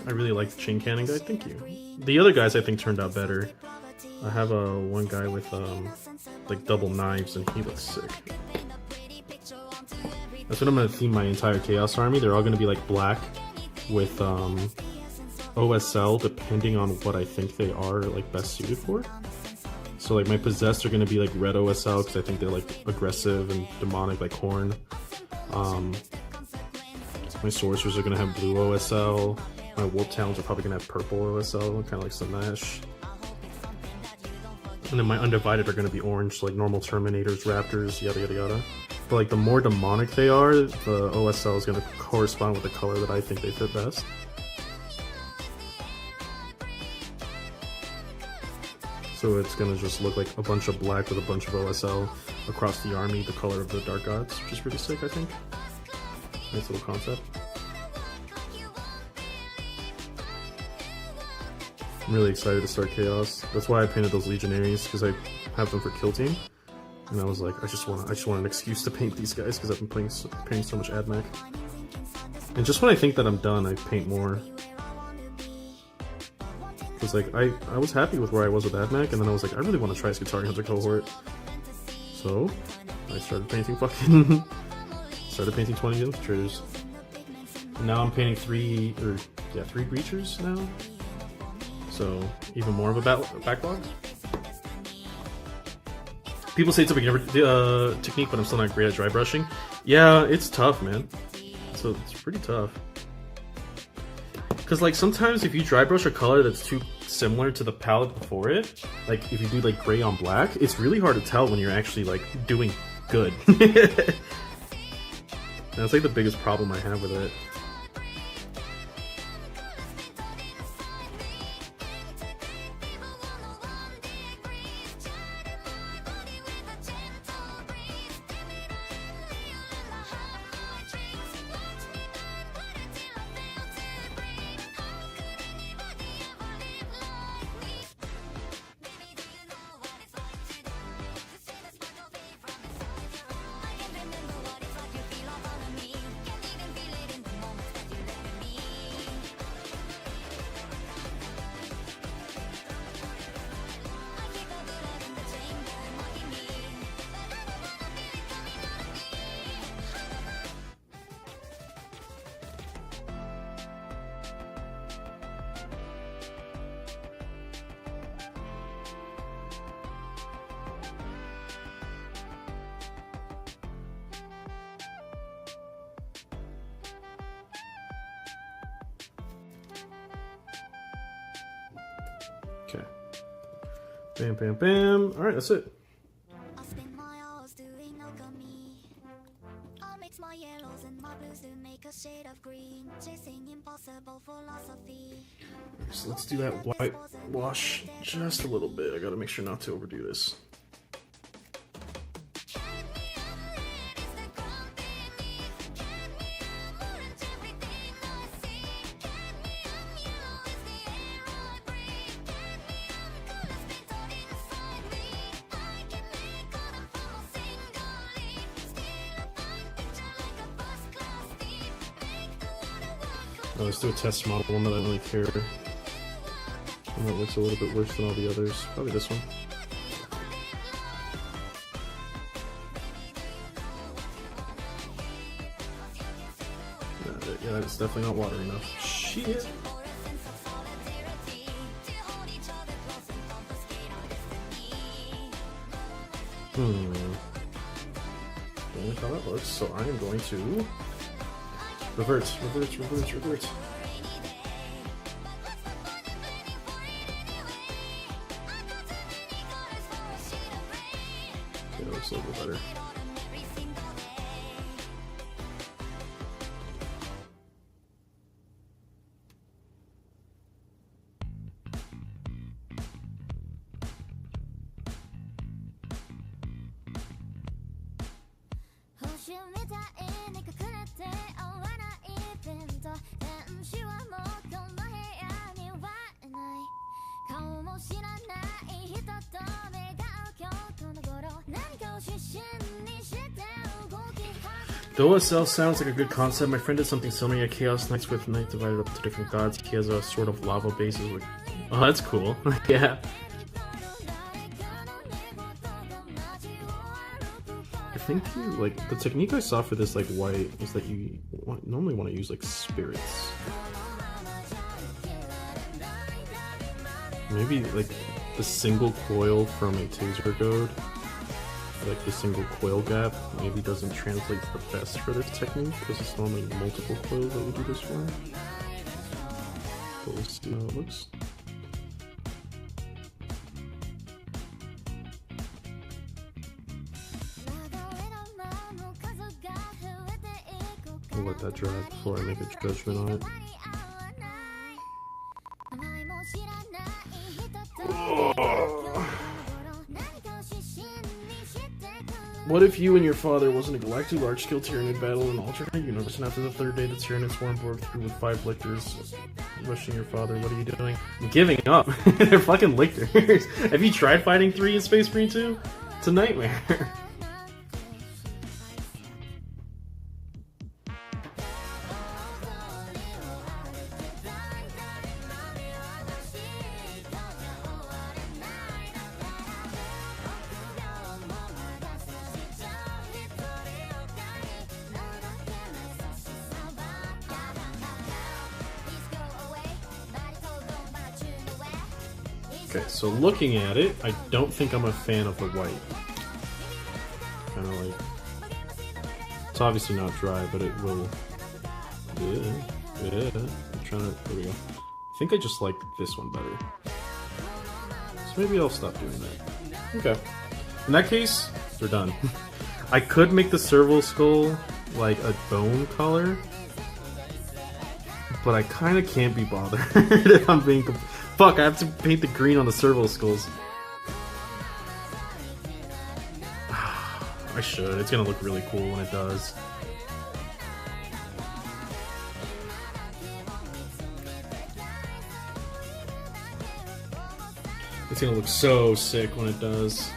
I really like the chain cannon guy, thank you. The other guys I think turned out better. I have one guy with like double knives and he looks sick. That's what I'm gonna theme my entire Chaos army. They're all gonna be like black with OSL depending on what I think they are like best suited for. So like my possessed are gonna be like red OSL because I think they're like aggressive and demonic like Horn. My sorcerers are gonna have blue OSL. My wolf talons are probably gonna have purple OSL, kind of like Slanesh. And then my undivided are gonna be orange, like normal Terminators, Raptors, yada yada yada. But like the more demonic they are, the OSL is gonna correspond with the color that I think they fit best. So it's gonna just look like a bunch of black with a bunch of OSL across the army, the color of the Dark Gods, which is pretty sick, I think. Nice little concept. I'm really excited to start Chaos. That's why I painted those Legionaries, because I have them for Kill Team. And I was like, I just want an excuse to paint these guys because I've been painting so much Admech. And just when I think that I'm done, I paint more. Because like I was happy with where I was with Admech, and then I was like, I really want to try Skitarii Hunter cohort. So I started painting fucking. Started painting 20 infiltrators. And now I'm painting three breachers now. So even more of a backlog. People say it's a beginner technique, but I'm still not great at dry brushing. Yeah, it's tough, man. So it's pretty tough. Because like sometimes if you dry brush a color that's too similar to the palette before it, like if you do like gray on black, it's really hard to tell when you're actually like doing good. That's like the biggest problem I have with it. Okay. Bam, bam, bam. All right, that's it. I spend my hours doing alchemy. I mix my yellows and my blues to make a shade of green, chasing impossible philosophy. So let's do that white wash just a little bit. I gotta make sure not to overdo this. Oh, let's do a test model, one that I don't really care. One that looks a little bit worse than all the others. Probably this one. Yeah, that's definitely not water enough. Shit! Don't like how that looks, so I am going to revert. Yeah, it looks a little bit better. The OSL sounds like a good concept. My friend did something similar at Chaos Knights with Knight divided up into different gods. He has a sort of lava bases with... Oh, that's cool. Yeah. I think you, like, the technique I saw for this, like, white is that you normally want to use, like, spirits. Maybe, like, the single coil from a taser goad, like the single coil gap, maybe doesn't translate the best for this technique, because it's normally multiple coils that we do this for. But we'll see how it looks. I'll let that dry before I make a judgment on it. What if you and your father wasn't a galactic large-scale Tyranid battle in an alternate universe, and after the third day the Tyranids swarm broke through with 5 lictors rushing your father? What are you doing? I'm giving up. They're fucking lictors. Have you tried fighting 3 in Space Marine 2? It's a nightmare. Okay, so looking at it, I don't think I'm a fan of the white. Kind of like... It's obviously not dry, but it will... Yeah. I'm trying to... There we go. I think I just like this one better. So maybe I'll stop doing that. Okay. In that case, they're done. I could make the serval skull like a bone color, but I kind of can't be bothered if I'm being... Fuck, I have to paint the green on the serval skulls. I should. It's gonna look really cool when it does. It's gonna look so sick when it does.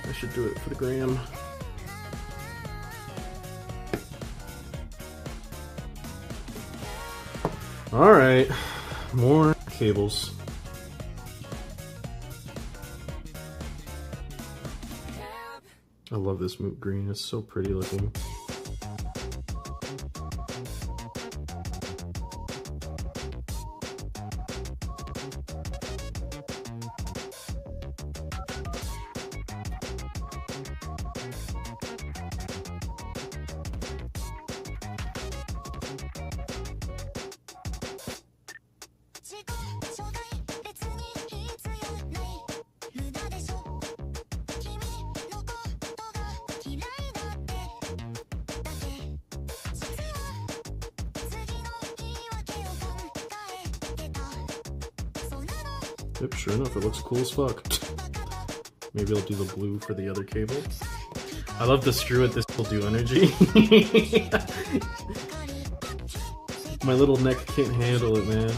I should do it for the gram. Alright. More cables. I love this moot green, it's so pretty looking. Yep, sure enough, it looks cool as fuck. Maybe I'll do the blue for the other cable. I love the screw it, this will do energy. My little neck can't handle it, man.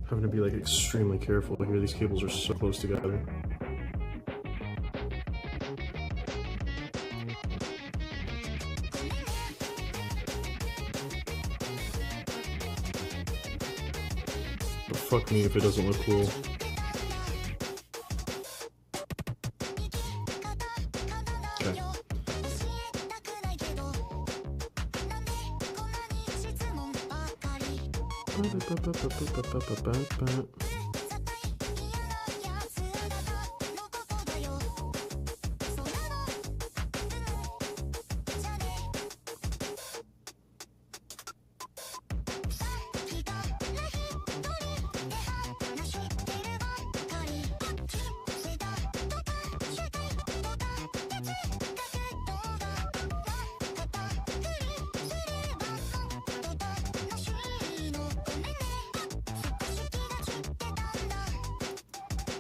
Having to be like extremely careful here. These cables are so close together. But fuck me if it doesn't look cool. Okay.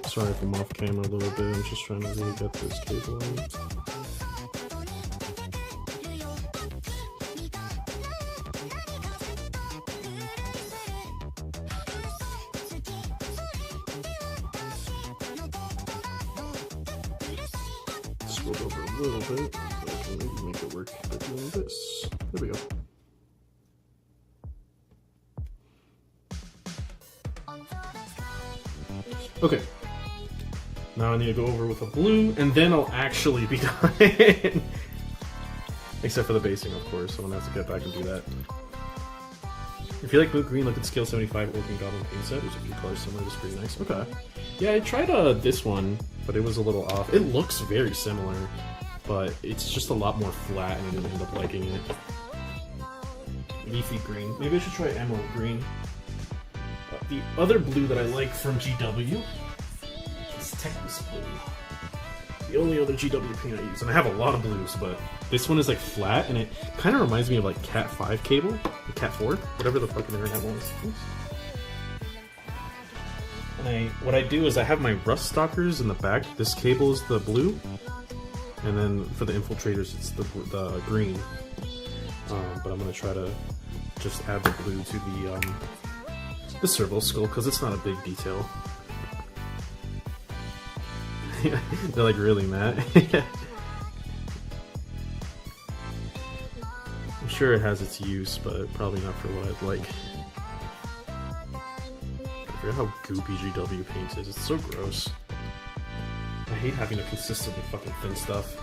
Sorry if I'm off camera a little bit, I'm just trying to really get this cable in. Scroll over a little bit, so I can maybe make it work by doing this. There we go. Okay. Now I need to go over with a blue, and then I'll actually be done. Except for the basing, of course. Someone has to get back and do that. If you like blue green, look at Scale 75 Orc and Goblin paint set. There's a few colors similar. It's pretty nice. Okay. Yeah, I tried this one, but it was a little off. It looks very similar, but it's just a lot more flat, and I didn't end up liking it. Leafy green. Maybe I should try emerald green. The other blue that I like from GW is Texas blue. The only other GW paint I use, and I have a lot of blues, but this one is like flat, and it kind of reminds me of like Cat 5 cable, or Cat 4, whatever the fucking internet one is. And what I do is I have my rust stalkers in the back. This cable is the blue, and then for the infiltrators it's the green. But I'm gonna try to just add the blue to the servo skull, because it's not a big detail. They're like really mad. I'm sure it has its use, but probably not for what I'd like. I forget how goopy GW paint is. It's so gross. I hate having to consistently fucking thin stuff.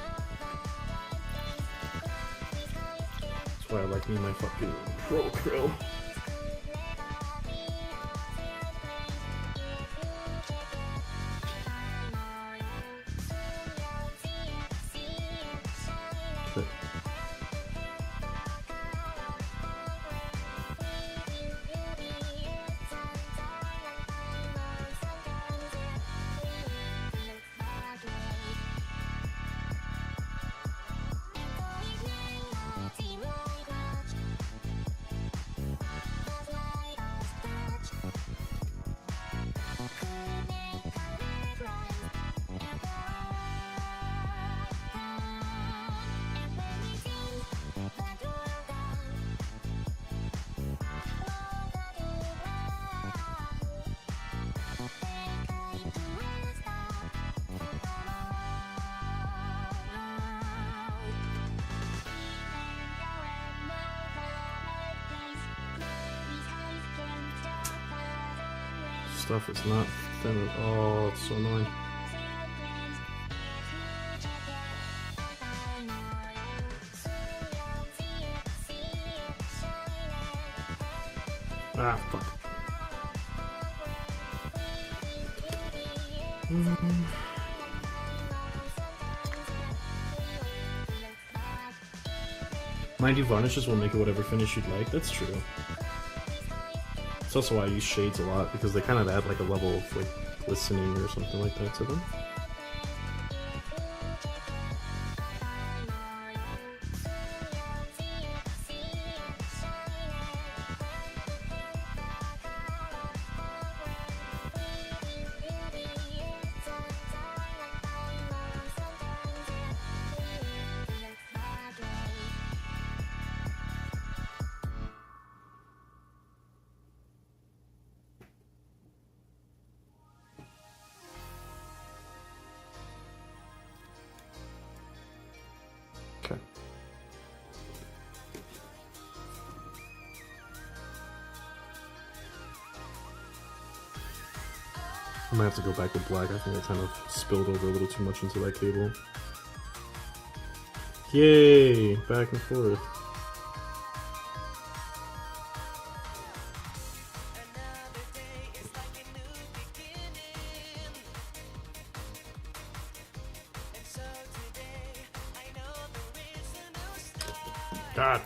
That's why I like me my fucking Pro Krill. Stuff is not thin at all. It's so annoying. Ah, fuck. Mind you, varnishes will make it whatever finish you'd like. That's true. It's also why I use shades a lot, because they kind of add like a level of like glistening or something like that to them. Okay. I might have to go back to black. I think I kind of spilled over a little too much into that cable. Yay! Back and forth. God.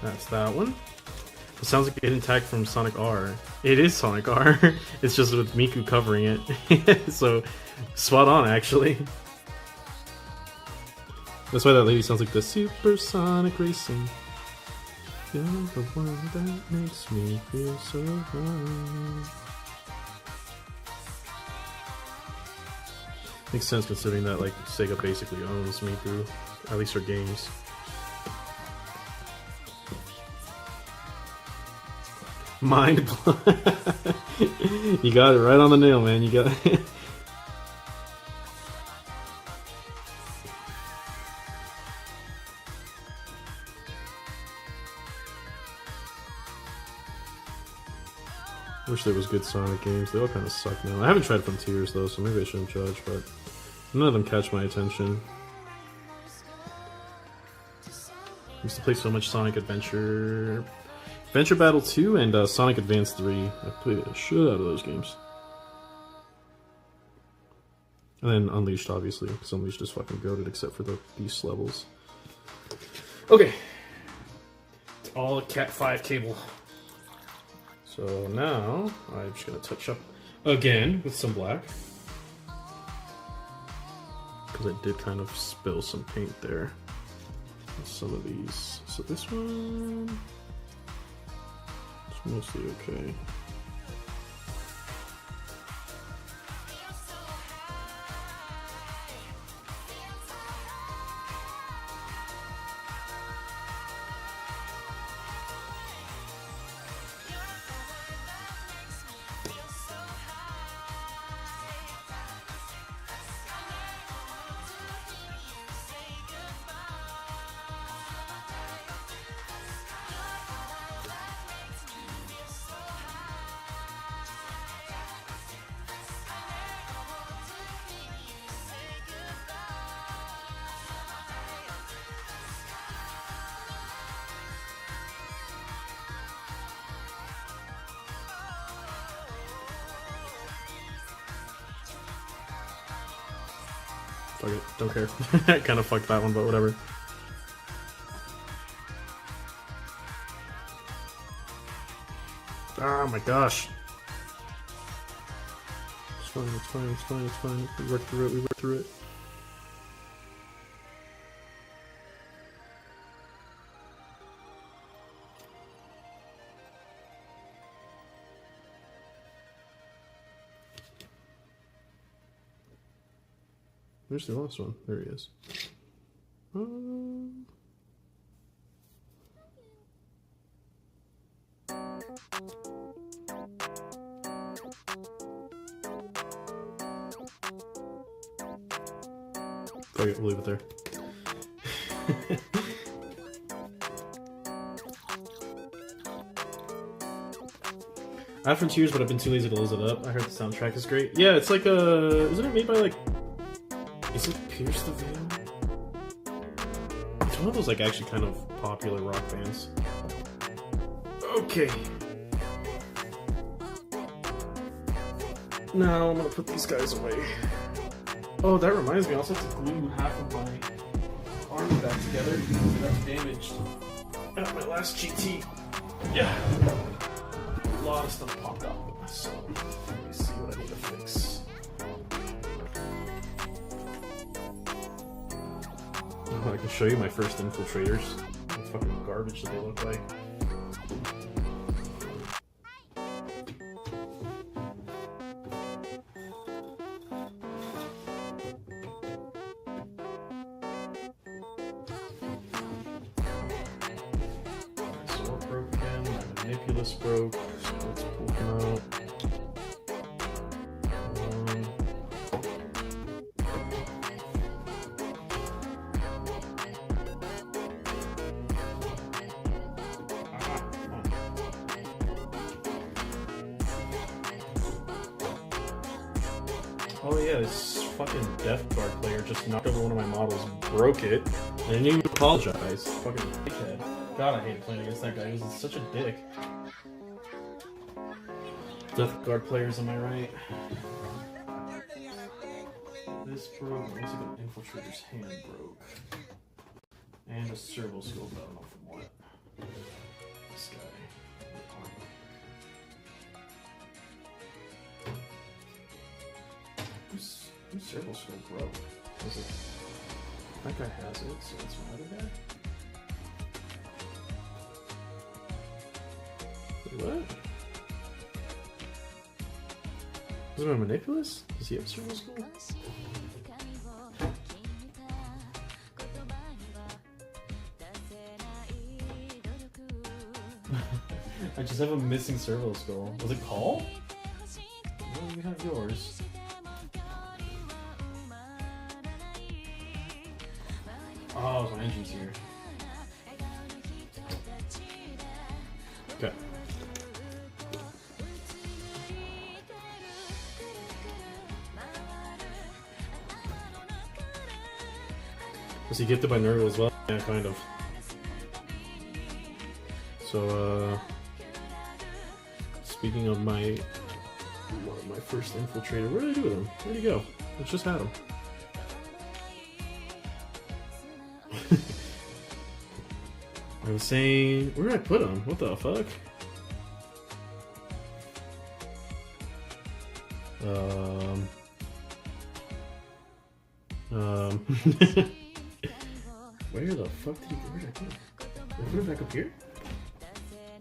That's that one. It sounds like getting tagged from Sonic R. It is Sonic R. It's just with Miku covering it. So, spot on, actually. That's why that lady sounds like the Supersonic Racing. You're the one that makes me feel so high. Makes sense considering that like Sega basically owns Miku, at least for games. Mind blown. You got it right on the nail, man. You got it. Wish there was good Sonic games. They all kind of suck now. I haven't tried Frontiers though, so maybe I shouldn't judge, but none of them catch my attention. I used to play so much Sonic Adventure Battle 2 and Sonic Advance 3. I played the shit out of those games. And then Unleashed, obviously, because Unleashed is fucking goated except for the beast levels. Okay. It's all a Cat 5 cable. So now, I'm just going to touch up again with some black. Because I did kind of spill some paint there. Some of these. So this one... mostly okay. Fuck it, don't care. I kind of fucked that one, but whatever. Oh my gosh. It's fine, it's fine, it's fine, it's fine. We worked through it, we worked through it. Where's the last one? There he is. Okay, we'll leave it there. I have Frontiers, but I've been too lazy to close it up. I heard the soundtrack is great. Yeah, it's like a... Isn't it made by like... Is it Pierce the Veil? It's one of those like actually kind of popular rock bands. Okay. Now I'm gonna put these guys away. Oh, that reminds me, I also have to glue half of my arm back together because that's damaged. At my last GT. Yeah. A lot of stuff popped up. So let me see what I need to fix. I can show you my first infiltrators. What fucking garbage that they look like. Sword broke again, my manipulus broke, so let's pull them out. Oh yeah, this fucking Death Guard player just knocked over one of my models, broke it, and didn't even apologize. Fucking dickhead. God, I hated playing against that guy. He was such a dick. Death Guard players, am I right? This broke. It looks like an infiltrator's hand broke. And a servo scope, I don't know from what. This guy. Whose servo scope broke? Was it? That guy has it, so it's my other guy? Wait, what? Is it my manipulus? Does he have servo scope? I just have a missing servo skull. Was it Call? Well, you have yours. Oh, my engine's here. Okay. Was he gifted by Nurgle as well? Yeah, kind of. So, speaking of my first infiltrator, what did I do with him? Where'd he go? I just had him. I was saying, where did I put him? What the fuck? Where the fuck did he go? Where did I put him? Did I put him back up here?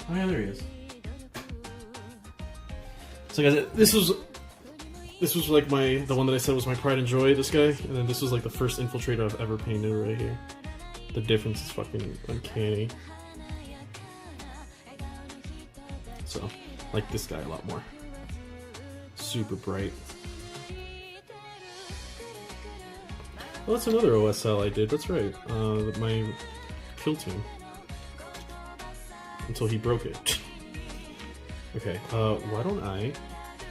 Oh yeah, there he is. So guys, this was like the one that I said was my pride and joy, this guy, and then this was like the first infiltrator I've ever painted right here. The difference is fucking uncanny. So, like this guy a lot more. Super bright. Well, that's another OSL I did, that's right. My kill team. Until he broke it. Okay, why don't I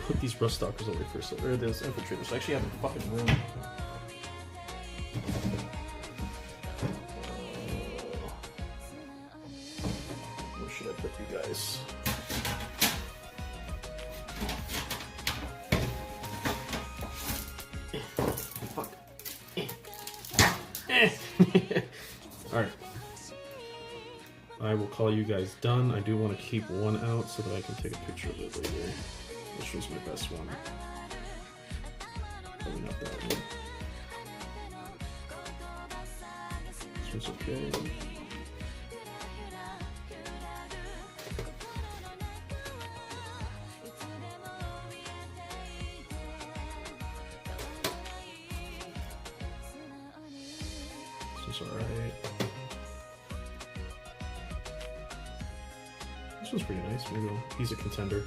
put these rust stalkers over first, or those infiltrators. I actually have a fucking room. Where should I put you guys? Fuck. Alright. I will call you guys done. I do want to keep one out so that I can take a picture of it later. Which was my best one. Probably not that one. This one's okay. This one's alright. This one's pretty nice. Maybe he's a contender.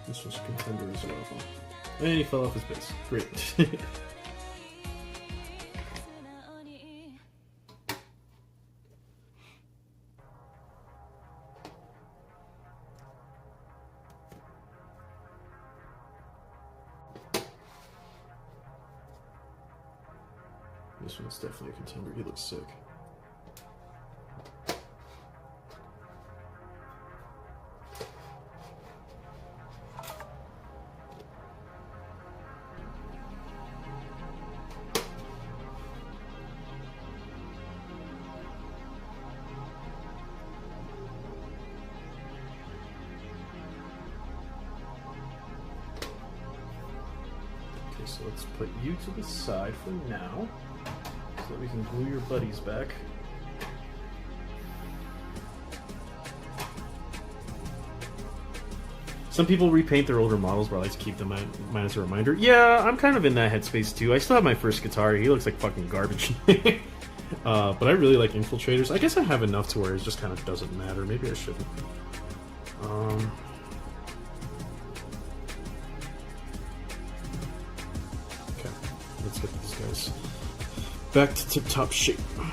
This was a contender as well. And he fell off his base. Great. This one's definitely a contender. He looks sick. Okay, so let's put you to the side for now. So that we can glue your buddies back. Some people repaint their older models, but I like to keep them as a reminder. Yeah, I'm kind of in that headspace too. I still have my first guitar. He looks like fucking garbage. But I really like infiltrators. I guess I have enough to where it just kind of doesn't matter. Maybe I shouldn't. Okay, let's get these guys back to tip-top shape. So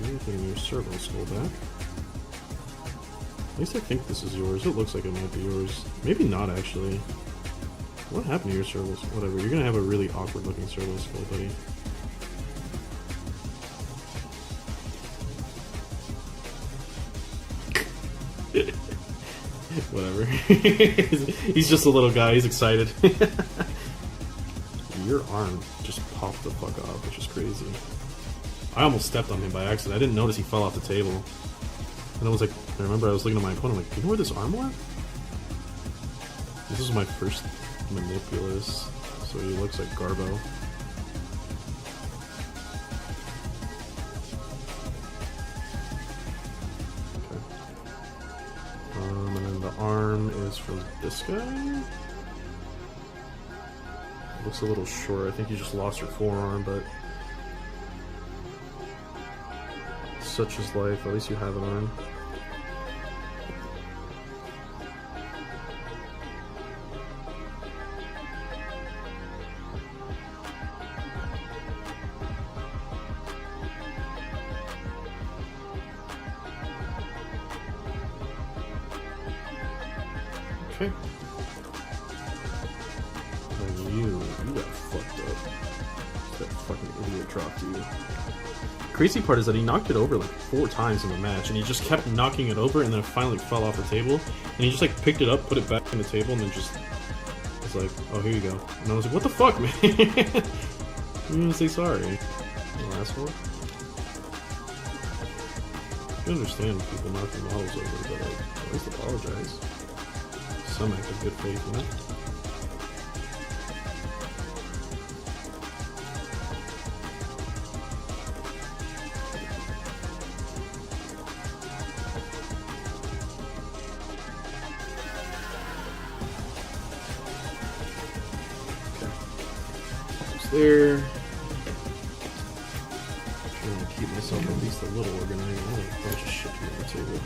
you're getting your servo skull back. At least I think this is yours. It looks like it might be yours. Maybe not, actually. What happened to your servo skull? Whatever. You're gonna have a really awkward looking servo skull, buddy. Whatever. He's just a little guy. He's excited. Your arm just popped the fuck off, which is crazy. I almost stepped on him by accident. I didn't notice he fell off the table. And I was like, I remember I was looking at my opponent, like, do you know where this arm went? This is my first Manipulus, so he looks like Garbo. Okay. And then the arm is from this guy. Looks a little short. I think you just lost your forearm, but such is life. At least you have an arm. Okay. And you got fucked up. That fucking idiot dropped you. Crazy part is that he knocked it over like 4 times in the match, and he just kept knocking it over, and then it finally fell off the table, and he just like picked it up, put it back on the table, and then just was like, oh, here you go. And I was like, what the fuck, man? I'm gonna say sorry. You asshole. I understand people knocking models over, but like, at least apologize. Some act of good faith, you know? There. I'm trying to keep myself at least a little organized. I have a bunch of shit here on the table.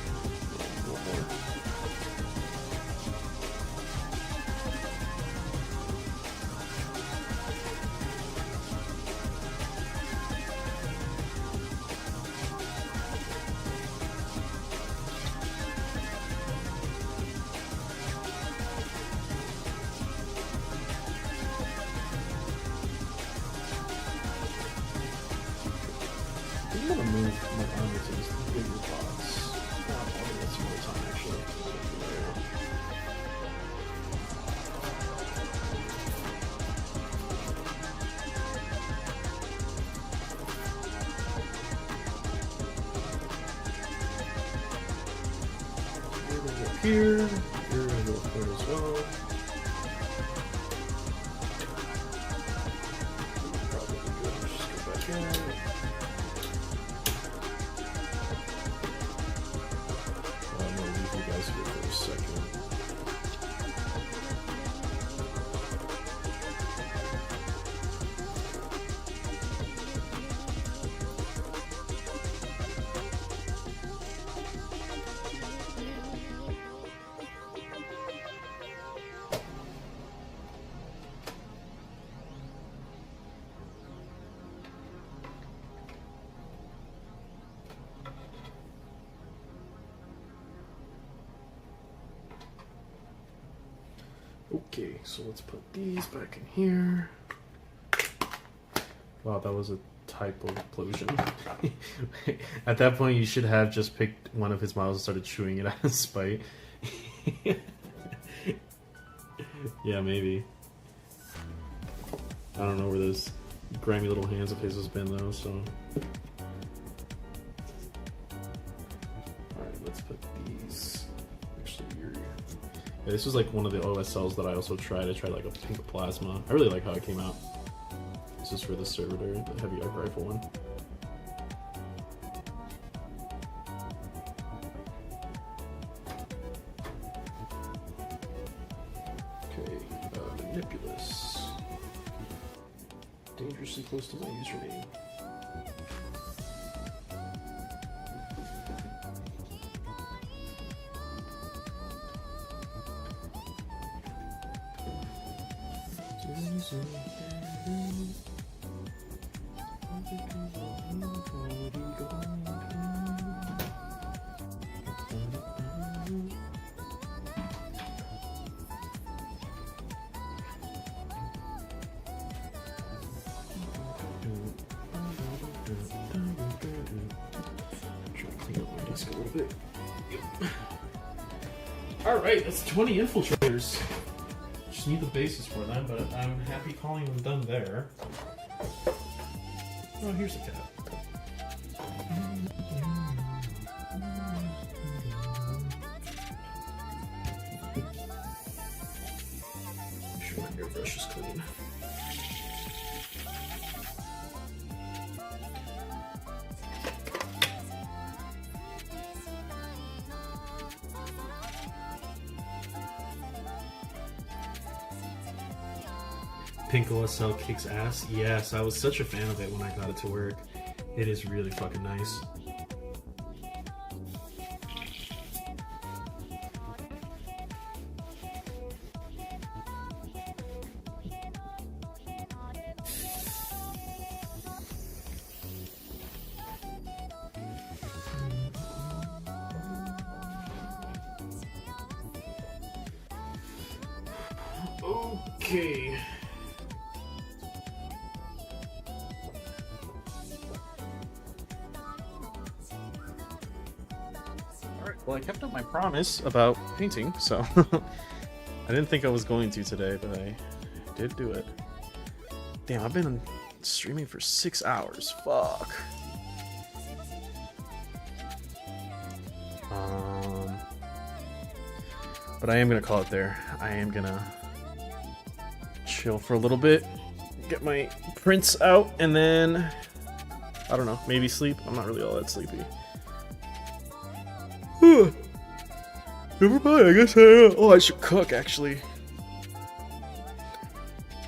I'm gonna move my army to this bigger box. I'll get some more time actually. Here, you're gonna go up there as well. Probably good. Just go back in. I'm gonna leave you guys here for a second. Okay, so let's put these back in here. Wow, that was a typo implosion. At that point, you should have just picked one of his models and started chewing it out of spite. Yeah, maybe. I don't know where those grimy little hands of his has been though, so. Alright, let's put these. Actually, yeah, this was like one of the OSLs that I also tried. I tried like a pink plasma. I really like how it came out. This is for the servitor, the heavy arc rifle one. Okay, Manipulous. Dangerously close to my username. Alright, that's 20 infiltrators. Just need the bases for them, but I'm happy calling them done there. Oh, here's the cat. Make sure my airbrush is clean. Pink OSL kicks ass. Yes, I was such a fan of it when I got it to work. It is really fucking nice. Okay. Well, I kept up my promise about painting, so I didn't think I was going to today, but I did do it. Damn, I've been streaming for 6 hours. Fuck. But I am gonna call it there. I am gonna chill for a little bit, get my prints out, and then I don't know, maybe sleep. I'm not really all that sleepy. Never mind, I guess I should cook, actually.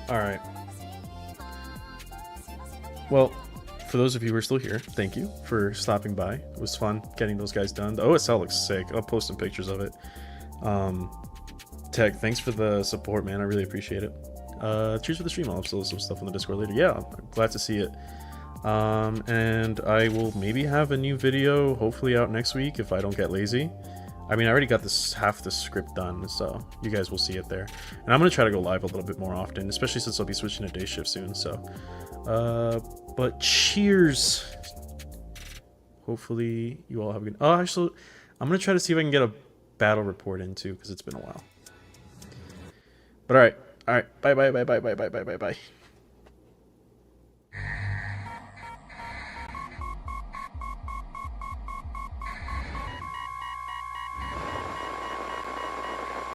Alright. Well, for those of you who are still here, thank you for stopping by. It was fun getting those guys done. The OSL looks sick. I'll post some pictures of it. Tech, thanks for the support, man. I really appreciate it. Cheers for the stream. I'll have some stuff on the Discord later. Yeah, I'm glad to see it. And I will maybe have a new video hopefully out next week if I don't get lazy. I mean, I already got this half the script done, so you guys will see it there. And I'm gonna try to go live a little bit more often, especially since I'll be switching to day shift soon. So, but cheers. hopefully you all have a good... Oh, actually, I'm going to try to see if I can get a battle report in too, because it's been a while. But alright. Alright. Bye.